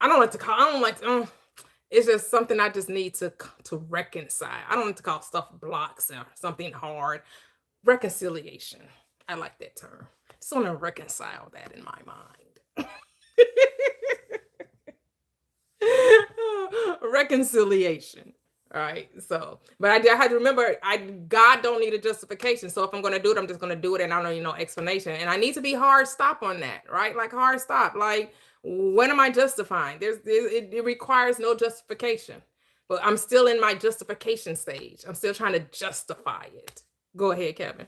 I don't like it's just something I just need to reconcile. I don't need to call stuff blocks or something hard. Reconciliation. I like that term. Just want to reconcile that in my mind. Reconciliation. All right. So, but I had to remember, God don't need a justification. So if I'm going to do it, I'm just going to do it, and I don't need no explanation. And I need to be hard stop on that, right? Like hard stop. Like, when am I justifying? It requires no justification. But I'm still in my justification stage. I'm still trying to justify it. Go ahead, Kevin.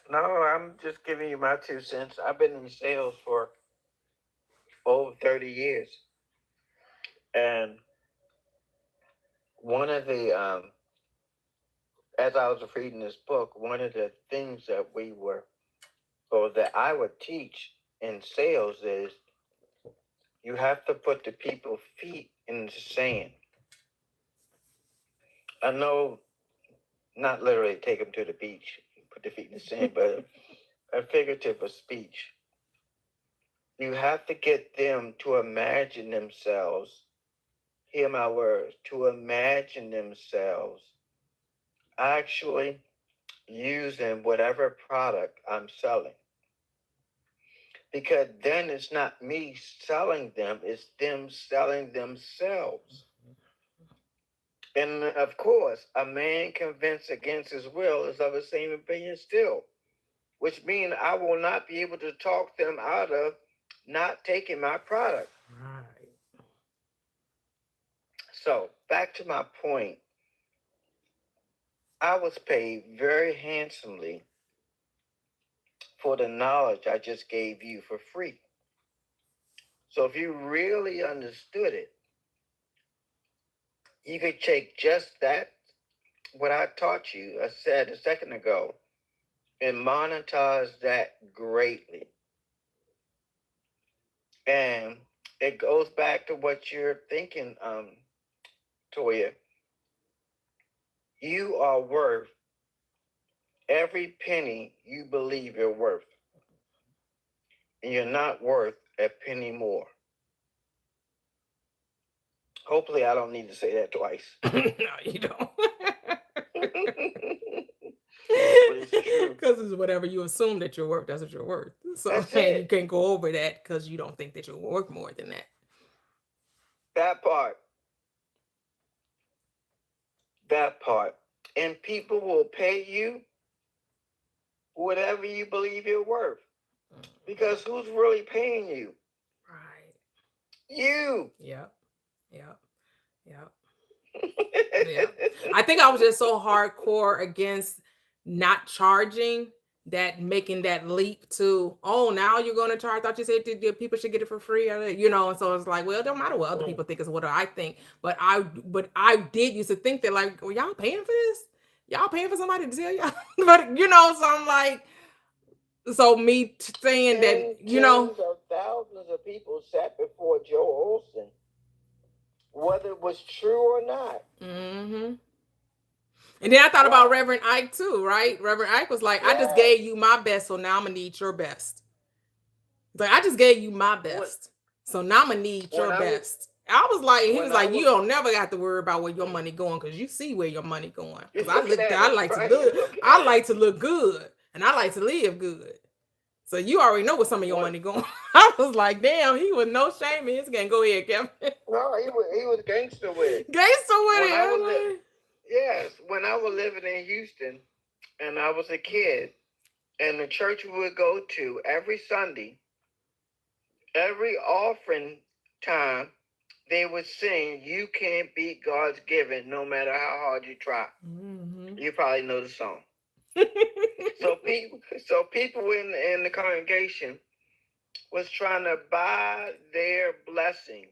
No, I'm just giving you my 2 cents. I've been in sales for over 30 years. And one of the, as I was reading this book, one of the things that that I would teach in sales is you have to put the people's feet in the sand. I know, not literally take them to the beach, put their feet in the sand, but a figurative of speech. You have to get them to imagine themselves, hear my words, to imagine themselves actually using whatever product I'm selling. because then it's not me selling them, it's them selling themselves. And of course, a man convinced against his will is of the same opinion still, which means I will not be able to talk them out of not taking my product. Right. So back to my point, I was paid very handsomely for the knowledge I just gave you for free. So if you really understood it, you could take just that, what I taught you, I said a second ago, and monetize that greatly. And it goes back to what you're thinking, Toya. You are worth every penny you believe you're worth. And you're not worth a penny more. Hopefully I don't need to say that twice. No, you don't. It's true. Because it's whatever you assume that you're worth, that's what you're worth. So That's it. you can't go over that because you don't think that you're worth more than that. That part. That part. And people will pay you whatever you believe you're worth. Because who's really paying you? Right. You. Yep. Yep. Yep. Yeah. I think I was just so hardcore against not charging that making that leap to, oh, now you're going to charge. I thought you said people should get it for free, you know. And so it's like, well, it don't matter what other people think, is what I think. But I did used to think that, like, well, y'all paying for this? Y'all paying for somebody to tell y'all? But you know, so I'm like, so me saying that, you know, tens of thousands of people sat before Joe Olsen, whether it was true or not. Mm-hmm. And then I thought about Reverend Ike too, right? Reverend Ike was like, I just gave you my best, so now I'm gonna need your best. Like, I just gave you my best, so now I'm gonna need your best. I was like, he was like, you don't never have to worry about where your money going, because you see where your money going. Because I like to look good, and I like to live good. So you already know where some of your money going. I was like, damn, he was no shame in his game. Go ahead, Kevin. No, he was gangster with it. Gangster with it. Yes, when I was living in Houston, and I was a kid, and the church we would go to every Sunday, every offering time, they would sing, "You can't beat God's giving, no matter how hard you try." Mm-hmm. You probably know the song. So people in the congregation was trying to buy their blessing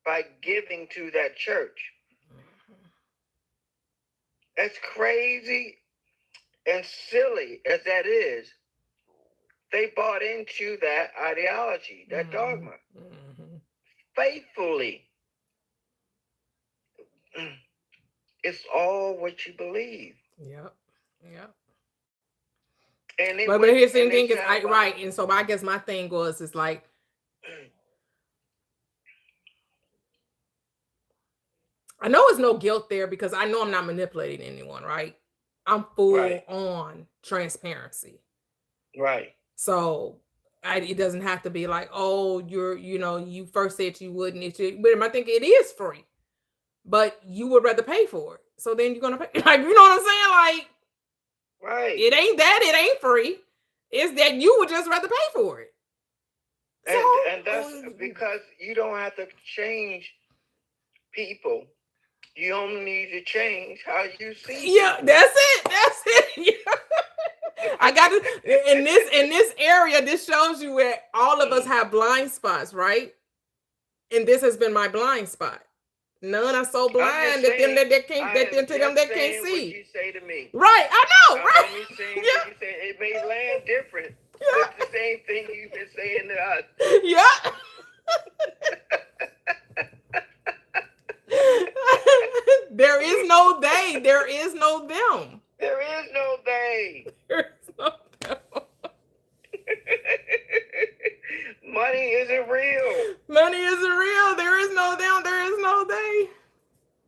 by giving to that church. As crazy and silly as that is, they bought into that ideology, that dogma, faithfully. It's all what you believe. Yep. And but here's the thing, is right. And so I guess my thing is like, I know it's no guilt there because I know I'm not manipulating anyone, right? I'm full on transparency. Right. So it doesn't have to be like, oh, you first said you wouldn't. But I think it is free, but you would rather pay for it. So then you're going to pay. Like, you know what I'm saying? Like, right. It ain't free. It's that you would just rather pay for it. And that's because you don't have to change people. You only need to change how you see. Yeah, people. That's it. Yeah. I got it in this area. This shows you where all of us have blind spots, right? And this has been my blind spot. None are so blind that can't see. What you say to me. Right, I know, right? Yeah. It may land different, but the same thing you've been saying to us. Yeah. There is no they. There is no them. There is no they. There is no them. Money isn't real. Money isn't real. There is no them. There is no they.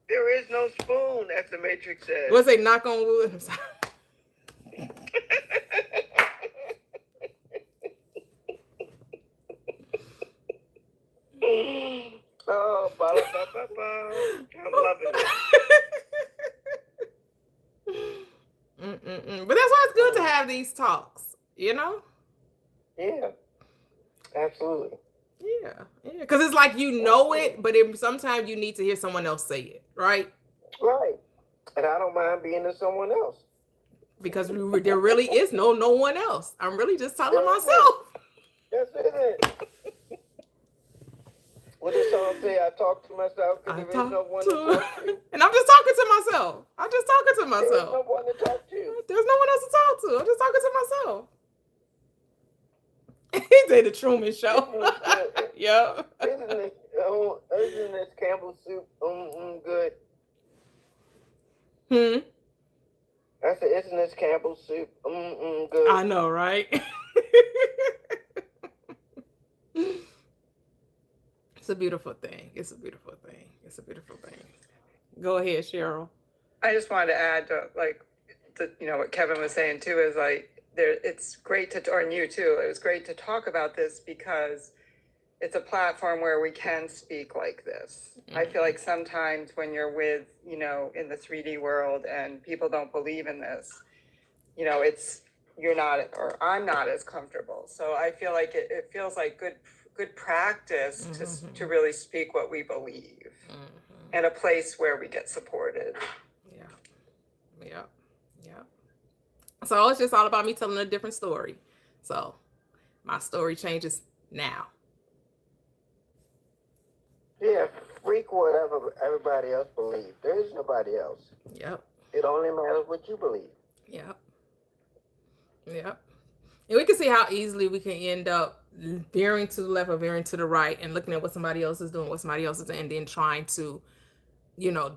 There is no spoon, as the Matrix says. Let's say knock on wood. But that's why it's good to have these talks, you know? Yeah, absolutely. Yeah. Because it's like you know it, but sometimes you need to hear someone else say it, right? Right. And I don't mind being to someone else. Because there really is no one else. I'm really just telling myself. That's it. What the song say? I talk to myself because there is no one to talk to. And I'm just talking to myself. I'm just talking to myself. There's no one to talk to. There's no one else to talk to. I'm just talking to myself. He did the Truman Show. Yeah. Isn't this Campbell soup good? I said, isn't this Campbell soup good? I know, right? It's a beautiful thing. It's a beautiful thing. It's a beautiful thing. Go ahead, Cheryl. I just wanted to add to what Kevin was saying too, is like it's great to, or you too, it was great to talk about this because it's a platform where we can speak like this. I feel like sometimes when you're with, in the 3D world and people don't believe in this, you're not, or I'm not as comfortable. So I feel like it feels like good practice to really speak what we believe in a place where we get supported. Yeah. So it's just all about me telling a different story. So my story changes now. Yeah, freak whatever everybody else believes. There is nobody else. Yep. It only matters what you believe. Yep. And we can see how easily we can end up veering to the left or veering to the right and looking at what somebody else is doing, and then trying to,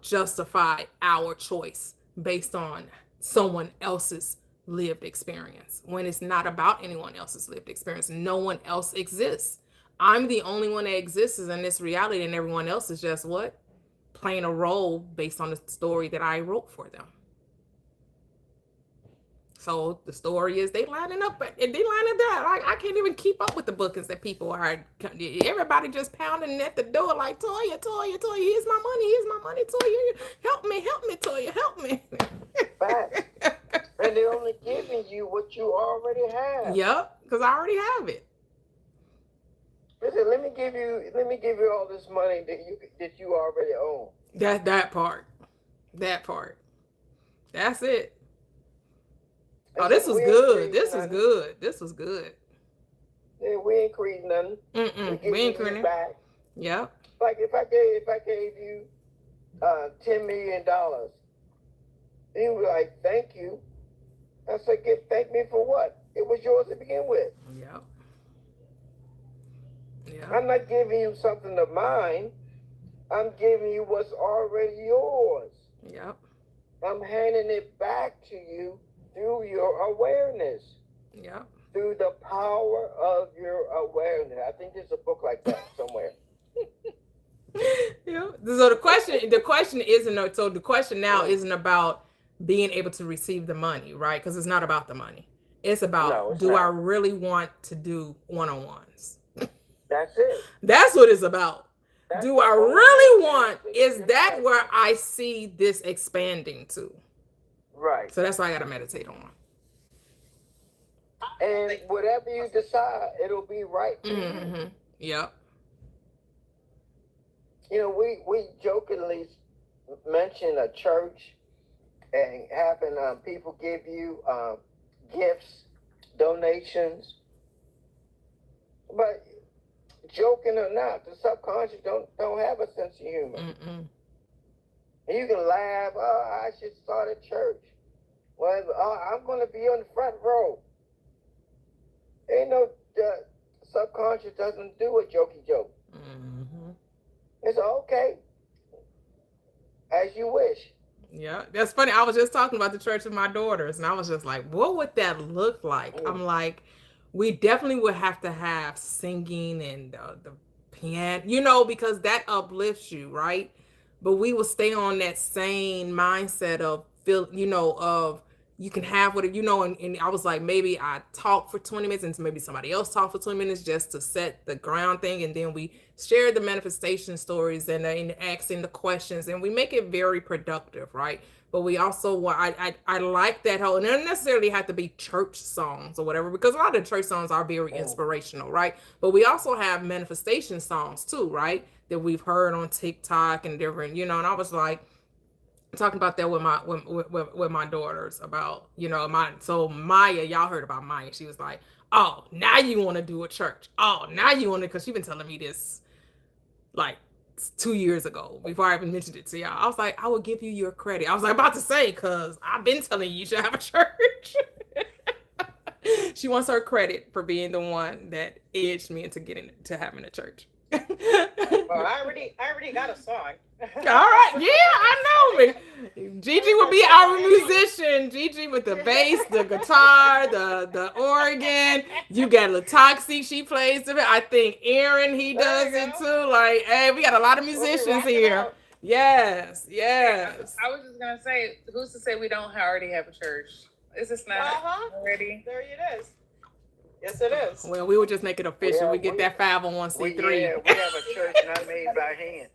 justify our choice based on someone else's lived experience when it's not about anyone else's lived experience. No one else exists. I'm the only one that exists in this reality, and everyone else is just playing a role based on the story that I wrote for them. So the story is they lining up and they lining down. I can't even keep up with the bookings that people are. Everybody just pounding at the door like, Toya, here's my money, Toya, help me, Toya, help me. And they're only giving you what you already have. Yep, because I already have it. Listen, let me give you all this money that you already own. That part. That's it. And oh, this was good. This was good. Yeah, we ain't creating nothing. We ain't creating back. Yep. Like if I gave you $10 million, then you were like, thank you. I said, thank me for what? It was yours to begin with. Yep. I'm not giving you something of mine. I'm giving you what's already yours. Yep. I'm handing it back to you through your awareness. Yep. Through the power of your awareness. I think there's a book like that somewhere. Yeah. So the question isn't. So the question now isn't about being able to receive the money, right? Because it's not about the money. It's about do I really want to do one-on-ones? That's it. That's what it's about. Do I really want? Is that where I see this expanding to? Right. So that's what I got to meditate on. And whatever you decide, it'll be right for you. Yep. We jokingly mention a church and having people give you gifts, donations. But joking or not, the subconscious don't have a sense of humor. And you can laugh, I should start a church. Well, I'm going to be on the front row. Ain't no, the subconscious doesn't do a jokey joke. It's okay, as you wish. Yeah, that's funny. I was just talking about the church of my daughters, and I was just like, what would that look like? I'm like, we definitely would have to have singing and the piano, because that uplifts you, right? But we will stay on that same mindset of of you can have what and I was like, maybe I talk for 20 minutes and maybe somebody else talk for 20 minutes just to set the ground thing, and then we share the manifestation stories and asking the questions, and we make it very productive, right? but we also want, I like that whole, and it doesn't necessarily have to be church songs or whatever, because a lot of the church songs are very inspirational, right? But we also have manifestation songs too, right? That we've heard on TikTok and different, and I was like, talking about that with my daughters about, so Maya, y'all heard about Maya. She was like, oh, now you want to do a church. Oh, now you want to, because she's been telling me this like 2 years ago before I even mentioned it to y'all. I was like, I will give you your credit. I was like about to say, because I've been telling you should have a church. She wants her credit for being the one that edged me into getting to having a church. Well, I already got a song. All right, yeah, I know. Gigi will be our musician. Gigi with the bass, the guitar, the organ. You got Latoxi, she plays it. I think Aaron, he does it too. Like, hey, we got a lot of musicians here. Yes. I was just gonna say, who's to say we don't already have a church? Is this not already? There it is. Yes, it is. Well, we would just make it official. We get that 501c3. We have a church not made by hand.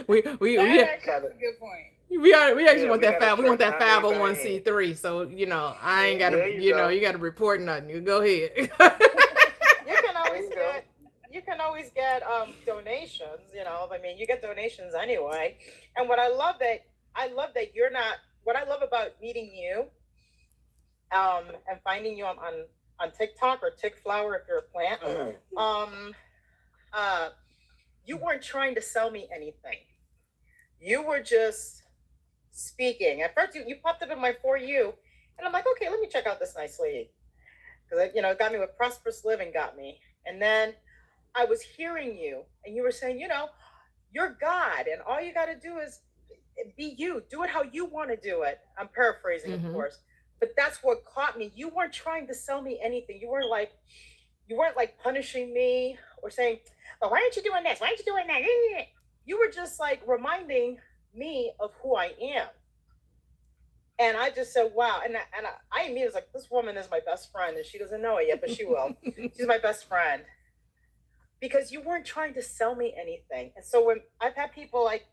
we That's a good point. We actually want that got a we want that church not made by 501c3. So I ain't gotta you gotta report nothing. You go ahead. You can always get donations. I mean, you get donations anyway. And what I love that you're not. What I love about meeting you, and finding you on TikTok or TikFlower if you're a plant. You weren't trying to sell me anything. You were just speaking. At first, you popped up in my For You, and I'm like, okay, let me check out this nice lady, because it got me with Prosperous Living, got me, and then I was hearing you, and you were saying, you're God, and all you got to do is be you. Do it how you want to do it. I'm paraphrasing, of course, but that's what caught me. You weren't trying to sell me anything. You weren't like punishing me or saying, "Oh, why aren't you doing this? Why aren't you doing that?" You were just like reminding me of who I am. And I just said, wow. And I immediately was like, this woman is my best friend, and she doesn't know it yet, but she will. She's my best friend. Because you weren't trying to sell me anything. And so when I've had people like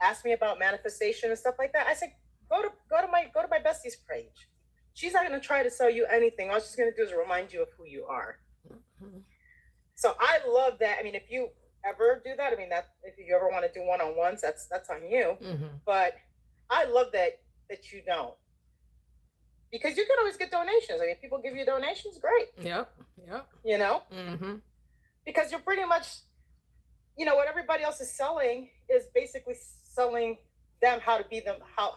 ask me about manifestation and stuff like that, I said, go to my bestie's page. She's not going to try to sell you anything. All she's going to do is remind you of who you are. So I love that. I mean, if you ever do that, I mean, that if you ever want to do one-on-ones, that's on you. But I love that you don't, because you can always get donations. I mean, if people give you donations, great. Yep. Because you're pretty much, what everybody else is selling is basically selling them how to be them, how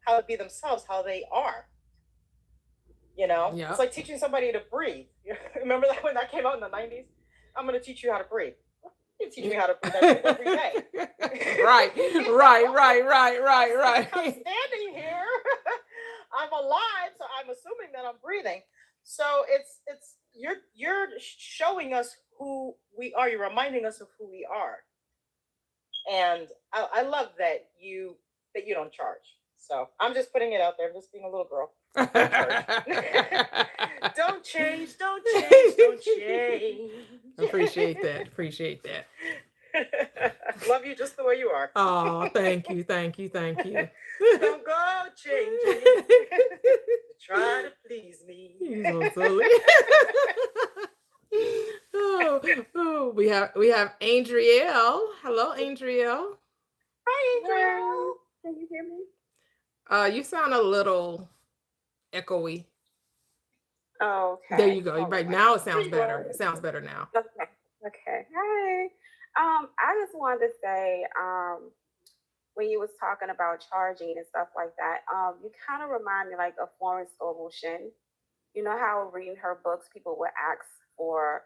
to be themselves, how they are. It's like teaching somebody to breathe. Remember that when that came out in the 90s? I'm going to teach you how to breathe. You teach me how to breathe every day. Right. I'm standing here. I'm alive, so I'm assuming that I'm breathing. So it's you're showing us who we are. You're reminding us of who we are. And I love that you don't charge. So I'm just putting it out there. I'm just being a little girl. Don't change. Appreciate that. Love you just the way you are. Oh, thank you. Don't go changing. Try to please me. Oh, we have Andrielle. Hello, Andrielle. Hi, Andrielle. Can you hear me? You sound a little echoey. Oh, okay. There you go. Right now it sounds better. It sounds better now. Okay. Hi. I just wanted to say, when you was talking about charging and stuff like that, you kind of remind me like of Florence Scovel Shinn. You know how reading her books, people would ask for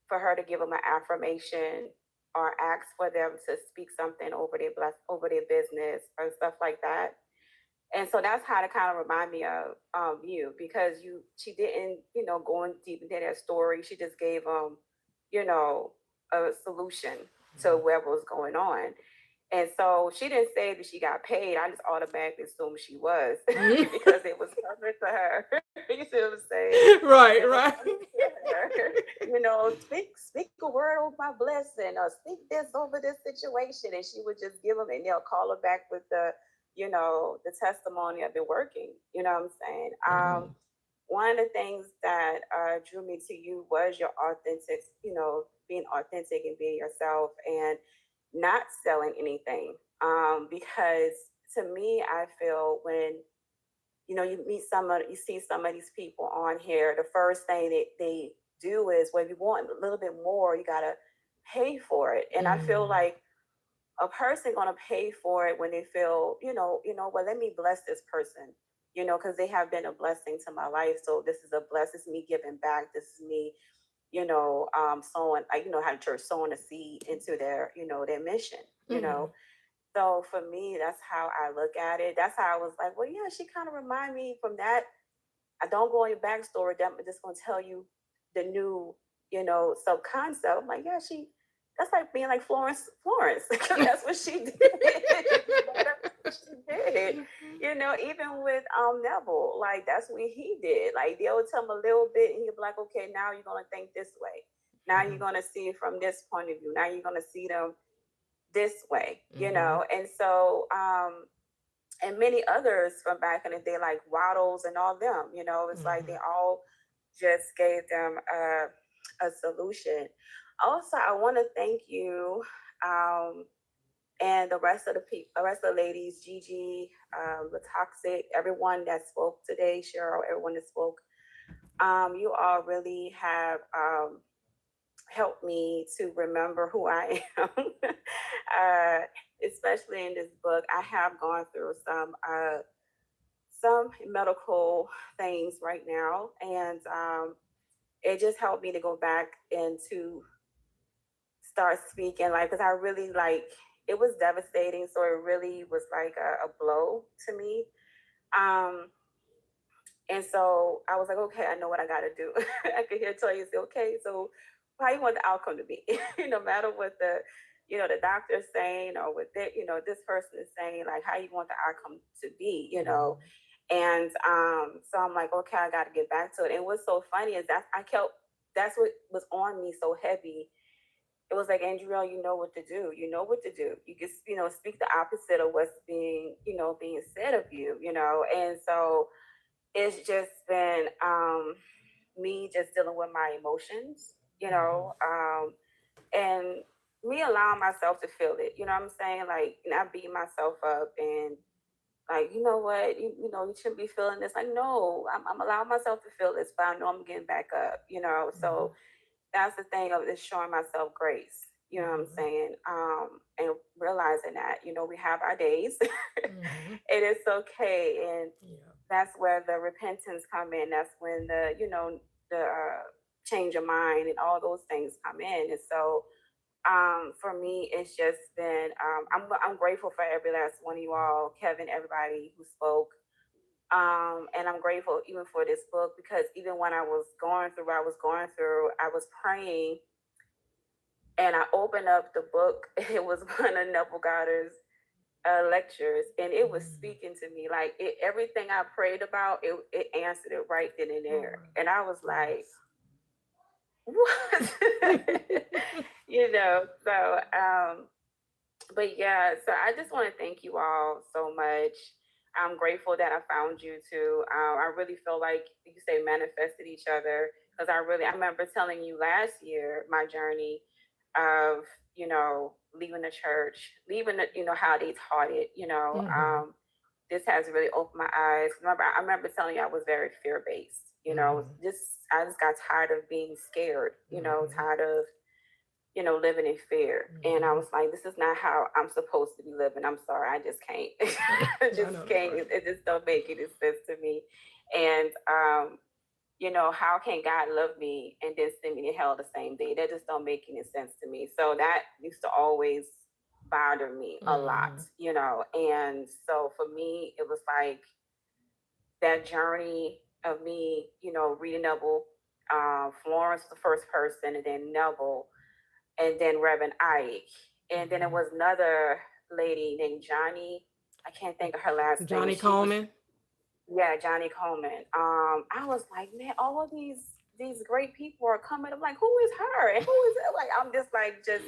her to give them an affirmation or ask for them to speak something over their business or stuff like that. And so that's how to kind of remind me of you, because she didn't, go in deep into their story. She just gave them, a solution to whatever was going on. And so she didn't say that she got paid. I just automatically assumed she was because it was covered to her. You see what I'm saying? Right, right. You know, speak a word over my blessing, or speak this over this situation, and she would just give them, and they'll call her back with the, you know, the testimony of it working. You know what I'm saying? One of the things that drew me to you was your authentic, you know, being authentic and being yourself, and not selling anything. Because to me, I feel when, you know, you see some of these people on here, the first thing they do is, when you want a little bit more, you gotta pay for it. And I feel like a person gonna pay for it when they feel, well, let me bless this person, you know, because they have been a blessing to my life. So this is a bless. This is me giving back. This is me, sowing, like, how the church sowing a seed into their, their mission, you know. So for me, that's how I look at it. That's how I was like, well, yeah, she kind of remind me from that. I don't go on your backstory. I'm just gonna tell you the new, sub concept. I'm like, yeah, that's like being like Florence. That's what she did. That's what she did. Even with Neville, like that's what he did. Like they would tell him a little bit, and he'd be like, okay, now you're gonna think this way. Now you're gonna see it from this point of view. Now you're gonna see them this way, And so and many others from back in the day, like Waddles and all them, it's like they all just gave them a solution. Also, I want to thank you and the rest of the ladies, Gigi, the Toxic, everyone that spoke today, Cheryl, everyone that spoke. You all really have helped me to remember who I am. Especially in this book, I have gone through some medical things right now, and it just helped me to go back and to start speaking, like, because I really, like, it was devastating, so it really was like a blow to me. And so I was like, okay, I know what I got to do. I could hear Toya say, okay, so how you want the outcome to be? No matter what the doctor's saying, or what this person is saying, like how you want the outcome to be, And so I'm like, okay, I got to get back to it. And what's so funny is that's what was on me so heavy. It was like, Andrea, you know what to do. You know what to do. You can, speak the opposite of what's being said of you, And so it's just been me just dealing with my emotions, and me allowing myself to feel it. You know what I'm saying? Like, not beating myself up and like, you know what, you shouldn't be feeling this. Like, no, I'm allowing myself to feel this, but I know I'm getting back up. So that's the thing of just showing myself grace. You know what I'm saying? And realizing that, we have our days. It is okay. And that's where the repentance come in. That's when the change of mind and all those things come in. And so for me, it's just been, I'm grateful for every last one of you all, Kevin, everybody who spoke. And I'm grateful even for this book, because even when I was going through what I was going through, I was praying and I opened up the book. It was one of Neville Goddard's lectures, and it was speaking to me. Like everything I prayed about, it answered it right then and there. And I was like, what? So but yeah, so I just want to thank you all so much. I'm grateful that I found you too. I really feel like you say manifested each other, because I remember telling you last year my journey of, leaving the church, leaving the, how they taught it, this has really opened my eyes. I remember telling you I was very fear-based, I just got tired of being scared, tired of, living in fear. And I was like, this is not how I'm supposed to be living. I'm sorry, I just can't. I just can't. It just don't make any sense to me. And how can God love me and then send me to hell the same day? That just don't make any sense to me. So that used to always bother me a lot, And so for me, it was like that journey of me, reading Neville. Florence was the first person, and then Neville, and then Reverend Ike. And then it was another lady named Johnny. I can't think of her last name. Johnny Coleman. Yeah, Johnny Coleman. I was like, man, all of these great people are coming. I'm like, who is her? And who is it? Like, I'm just like, just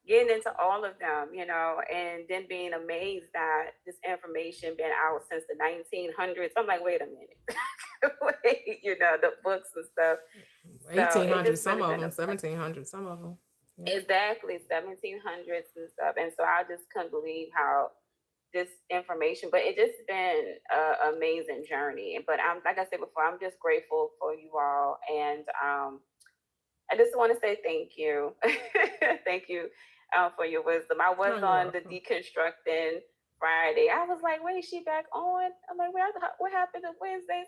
getting into all of them, you know, and then being amazed that this information been out since the 1900s. I'm like, wait a minute. Wait, you know, the books and stuff. 1800s, some of them, 1700s, some of them. Yeah. Exactly, 1700s and stuff. And so I just couldn't believe how this information, but it just been an amazing journey. But I'm, like I said before, I'm just grateful for you all. And I just want to say thank you. Thank you for your wisdom. I was on the Deconstructing Friday. I was like, wait, is she back on? I'm like, what happened to Wednesdays?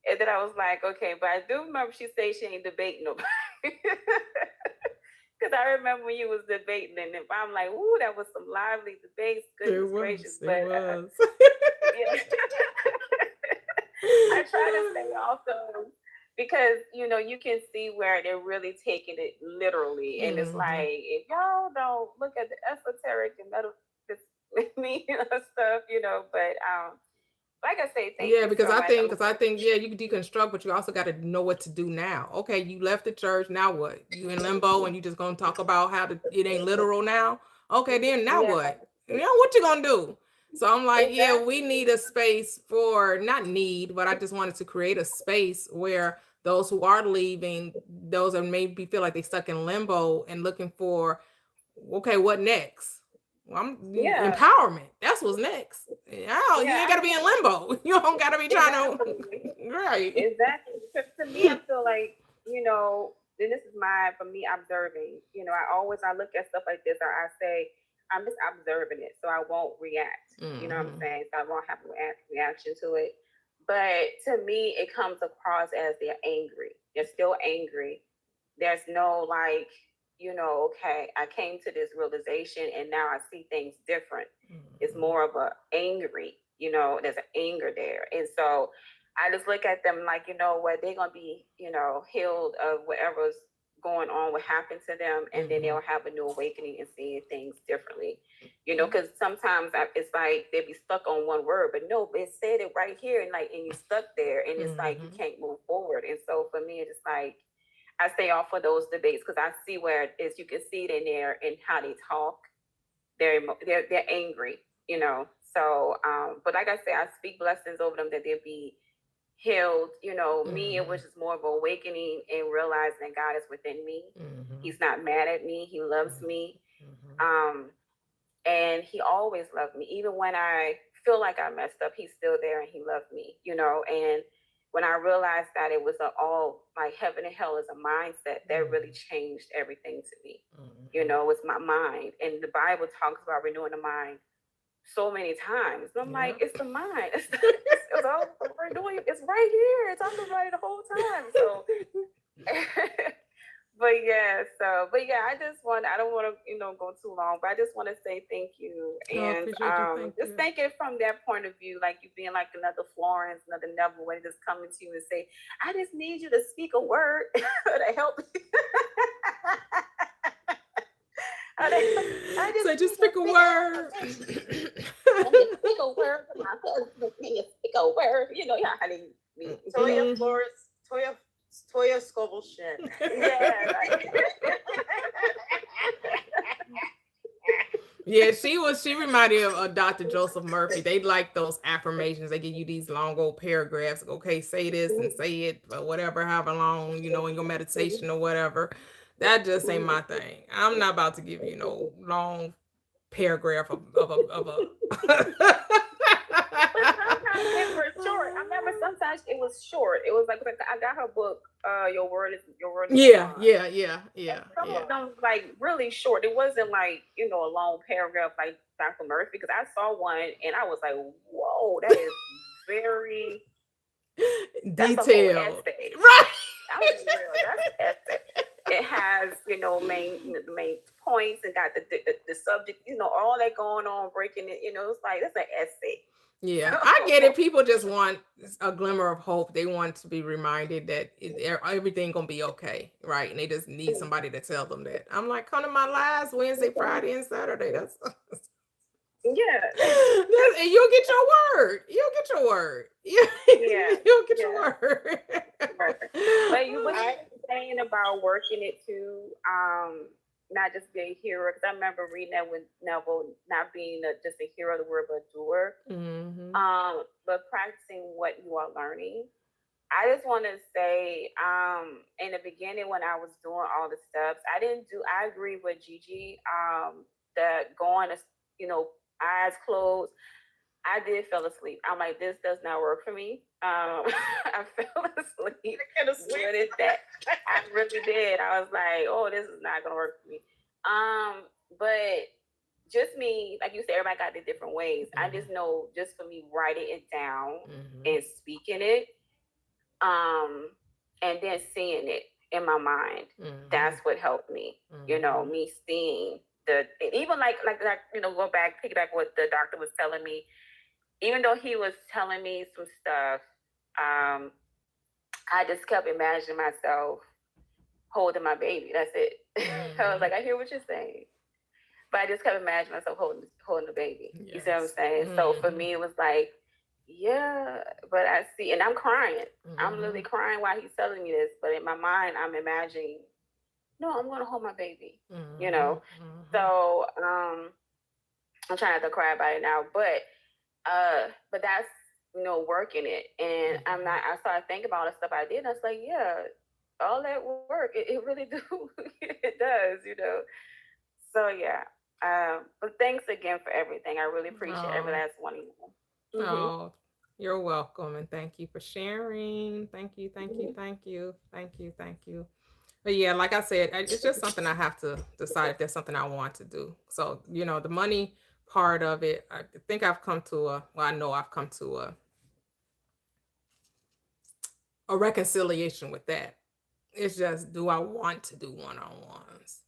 And then I was like, okay, but I do remember she said she ain't debating nobody. Because I remember when you was debating, and if I'm like, ooh, that was some lively debates. Goodness gracious. But was. I try to stay off those because, you know, you can see where they're really taking it literally. And it's like, if y'all don't look at the esoteric and metaphysical stuff, you know, but like I say, thank you. Because I think, yeah, you can deconstruct, but you also got to know what to do now. Okay, you left the church, now what? You in limbo and you just gonna talk about how it ain't literal now? Okay, then now what? You know, what you gonna do? So I'm like, yeah, we need a space for, not need, but I just wanted to create a space where those who are leaving, those that maybe feel like they stuck in limbo and looking for, okay, what next? Empowerment. That's what's next. You ain't gotta be in limbo. You don't gotta be trying to right. Exactly. Because to me, I feel like, you know, and this is for me observing. You know, I look at stuff like this, or I say, I'm just observing it, so I won't react. You know what I'm saying? So I won't have a reaction to it. But to me, it comes across as they're angry. They're still angry. There's no like, you know, okay, I came to this realization and now I see things different. It's more of a angry, you know, there's an anger there. And so I just look at them like, you know what, they're going to be, you know, healed of whatever's going on, what happened to them. And then they'll have a new awakening and seeing things differently, you know, because sometimes it's like they be stuck on one word, but no, it said it right here. And like, and you stuck there and it's like, you can't move forward. And so for me, it's like, I stay off of those debates because I see where it is. You can see it in there and how they talk. They're angry, you know. So, but like I say, I speak blessings over them that they'll be healed. You know, me, it was just more of an awakening and realizing that God is within me. He's not mad at me. He loves me. And he always loved me. Even when I feel like I messed up, he's still there and he loved me, you know. And when I realized that it was all like heaven and hell is a mindset, that really changed everything to me. You know, it's my mind. And the Bible talks about renewing the mind so many times. And I'm like, it's the mind. It's all we're doing. It's right here. It's talking about it the whole time. So, I don't want to, you know, go too long, but I just want to say thank you. And thank it from that point of view, like you being like another Florence, another Neville, when just coming to you and say, I just need you to speak a word to help me. Just speak a word. Speak a word for my husband. Speak a word. You know, how they mean. Toya Flores, Toya Scoble-Shin. Yeah. Yeah, she reminded me of Dr. Joseph Murphy. They like those affirmations. They give you these long old paragraphs. Okay, say this and say it, but whatever, however long, you know, in your meditation or whatever. That just ain't my thing. I'm not about to give you no long paragraph of a short. I remember sometimes it was short. It was like I got her book, Your Word is Yeah. Some of them like really short. It wasn't like, you know, a long paragraph like Dr. Murphy, because I saw one and I was like, whoa, that is very detailed. Right. That's an essay. It has, you know, main points and got the subject, you know, all that going on, breaking it, you know, it's like, it's an essay. Yeah, I get it. People just want a glimmer of hope. They want to be reminded that everything gonna be okay, right? And they just need somebody to tell them that. I'm like, come to my lives Wednesday, Friday, and Saturday. That's Yeah. And you'll get your word. You'll get your word. Yeah. You'll get Yeah. your word. Right. But you were saying about working it too, not just being a hero. Because I remember reading that with Neville not being just a hero of the word, but a doer. Mm-hmm. But practicing what you are learning. I just want to say, in the beginning when I was doing all the steps, I agree with Gigi, that going to, eyes closed, I did fell asleep. I'm like, this does not work for me. I fell asleep. With that. I really did. I was like, oh, this is not gonna work for me. But just me, like you said, everybody got their different ways. I just know, just for me, writing it down and speaking it, and then seeing it in my mind. That's what helped me. Me seeing even like go back, piggyback what the doctor was telling me. Even though he was telling me some stuff, I just kept imagining myself holding my baby. That's it. I was like, I hear what you're saying. But I just kept imagining myself holding the baby. Yes. You see what I'm saying? So for me, it was like, yeah, but I see, and I'm crying. I'm literally crying while he's telling me this. But in my mind, I'm imagining, no, I'm going to hold my baby, So I'm trying not to cry about it now. But that's, working it. And I started thinking about all the stuff I did. And I was like, yeah, all that work, it really do. It does, So yeah. But thanks again for everything. I really appreciate every last one of you. Oh, you're welcome. And thank you for sharing. Thank you. But yeah, like I said, it's just something I have to decide if there's something I want to do. So, the money part of it, I think I've come to I know I've come to a reconciliation with that. It's just, do I want to do one-on-ones?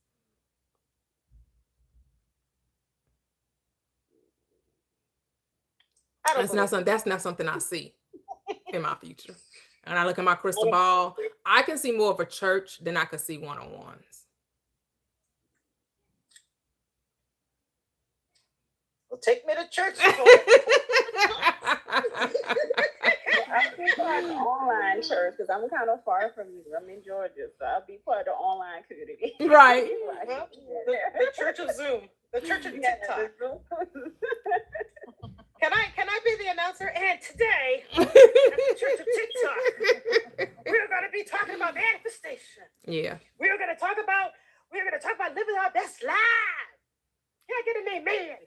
That's not something I see in my future. And I look at my crystal ball, I can see more of a church than I could see one-on-ones. Well, take me to church. I'll be part of the online church because I'm kind of far from you. I'm in Georgia, so I'll be part of the online community. Right. Well, the church of Zoom, the church of TikTok. Can I be the announcer? And today, at the church of TikTok, we're going to be talking about manifestation. Yeah. We're going to talk about living our best lives. Can I get an amen?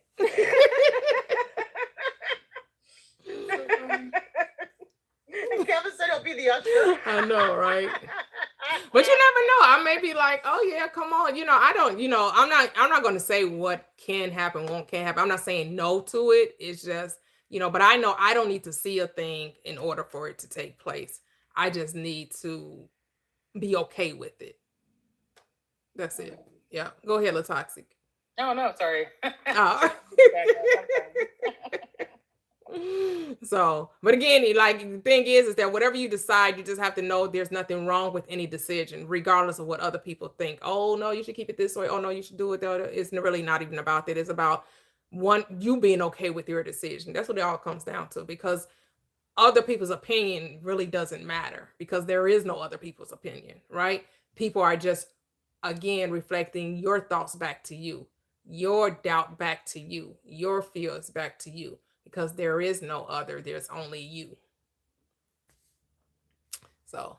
And Kevin said he'll be the usher. I know, right? But you never know. I may be like, oh yeah, come on. I don't, I'm not going to say what can happen, can't happen. I'm not saying no to it. It's just, but I know I don't need to see a thing in order for it to take place. I just need to be okay with it. That's it. Yeah. Go ahead, Latoxic. Oh, no, sorry. Oh. So, but again, like the thing is that whatever you decide, you just have to know there's nothing wrong with any decision, regardless of what other people think. Oh no, you should keep it this way. Oh no, you should do it. It's really not even about that. It's about you being okay with your decision. That's what it all comes down to, because other people's opinion really doesn't matter, because there is no other people's opinion, right? People are just, again, reflecting your thoughts back to you, your doubt back to you, your fears back to you. Because there is no other, there's only you. So,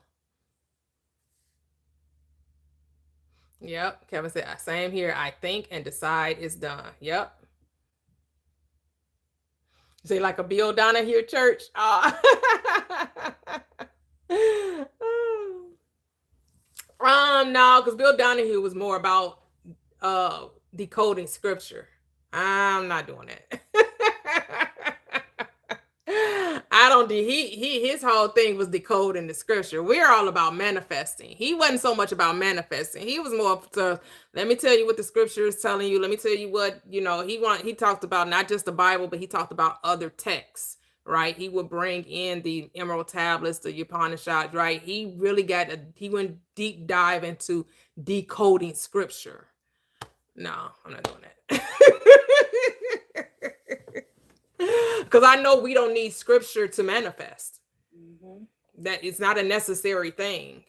yep. Kevin said, same here. I think and decide is done. Yep. Say like a Bill Donahue church. No, because Bill Donahue was more about decoding scripture. I'm not doing that. His whole thing was decoding the scripture. We're all about manifesting. He wasn't so much about manifesting. He was more to, let me tell you what the scripture is telling you. Let me tell you what, he talked about not just the Bible, but he talked about other texts, right? He would bring in the Emerald Tablets, the Upanishads, right? He went deep dive into decoding scripture. No, I'm not doing that. Because I know we don't need scripture to manifest. Mm-hmm. That it's not a necessary thing.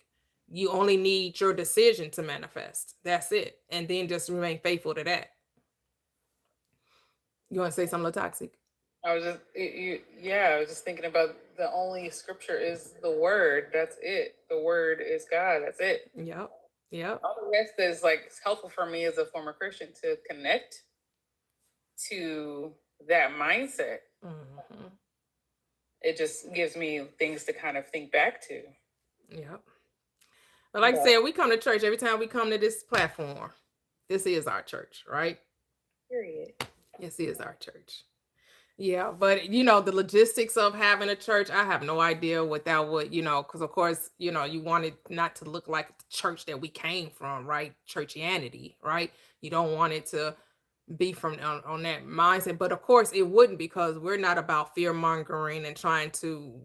You only need your decision to manifest. That's it. And then just remain faithful to that. You want to say something toxic? I was just, I was just thinking about the only scripture is the word. That's it. The word is God. That's it. Yep. Yep. All the rest is like helpful for me as a former Christian to connect to that mindset. Mm-hmm. It just gives me things to kind of think back to. Yep. But like I said, we come to church every time we come to this platform. This is our church, right? Period. This is our church. Yeah, but the logistics of having a church, I have no idea what that would, because of course, you want it not to look like the church that we came from, right? Churchianity, right? You don't want it to be from on that mindset, but of course it wouldn't, because we're not about fear mongering and trying to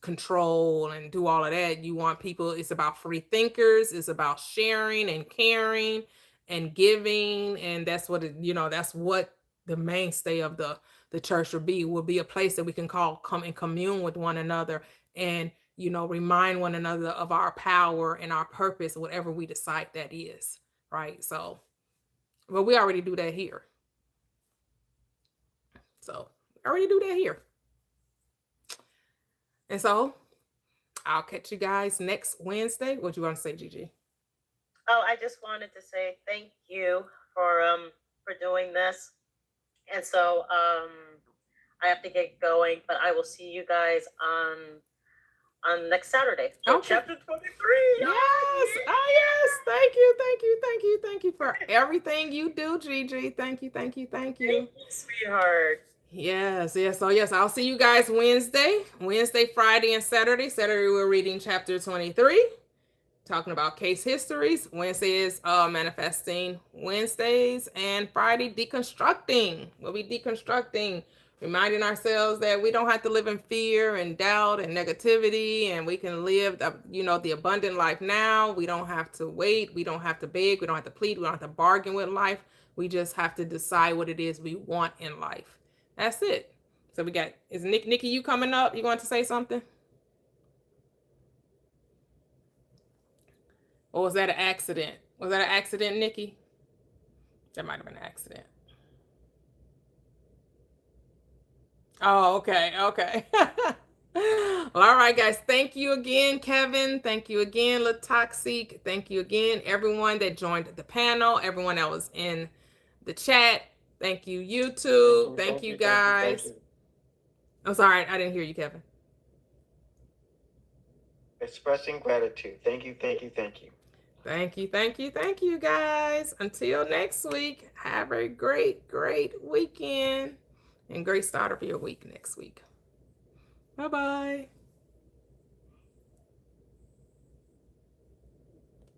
control and do all of that. You want people, it's about free thinkers, it's about sharing and caring and giving, and that's what that's what the mainstay of the church will be a place that we can come and commune with one another, and remind one another of our power and our purpose, whatever we decide that is, right? So, well, we already do that here. So I already do that here. And so I'll catch you guys next Wednesday. What do you want to say, Gigi? Oh, I just wanted to say thank you for doing this. And so I have to get going, but I will see you guys on next Saturday. So Okay. Chapter 23. Yes. Oh yes. Thank you. Thank you. Thank you. Thank you for everything you do, Gigi. Thank you. Thank you. Thank you. Thank you, sweetheart. Yes. Yes. So yes, I'll see you guys Wednesday, Friday, and Saturday. Saturday we're reading chapter 23. Talking about case histories. Wednesday is manifesting Wednesdays, and Friday deconstructing. We'll be deconstructing, reminding ourselves that we don't have to live in fear and doubt and negativity, and we can live the abundant life now. We don't have to wait, we don't have to beg, we don't have to plead, we don't have to bargain with life. We just have to decide what it is we want in life. That's it. So we got, is Nikki, you coming up? You want to say something? Or was that an accident? Was that an accident, Nikki? That might have been an accident. Oh, okay. Okay. Well, all right, guys. Thank you again, Kevin. Thank you again, Latoxic. Thank you again, everyone that joined the panel, everyone that was in the chat. Thank you, YouTube. Thank you, guys. I'm sorry, I didn't hear you, Kevin. Expressing gratitude. Thank you, thank you, thank you. Thank you, thank you, thank you, guys. Until next week, have a great, great weekend and great start of your week next week. Bye-bye.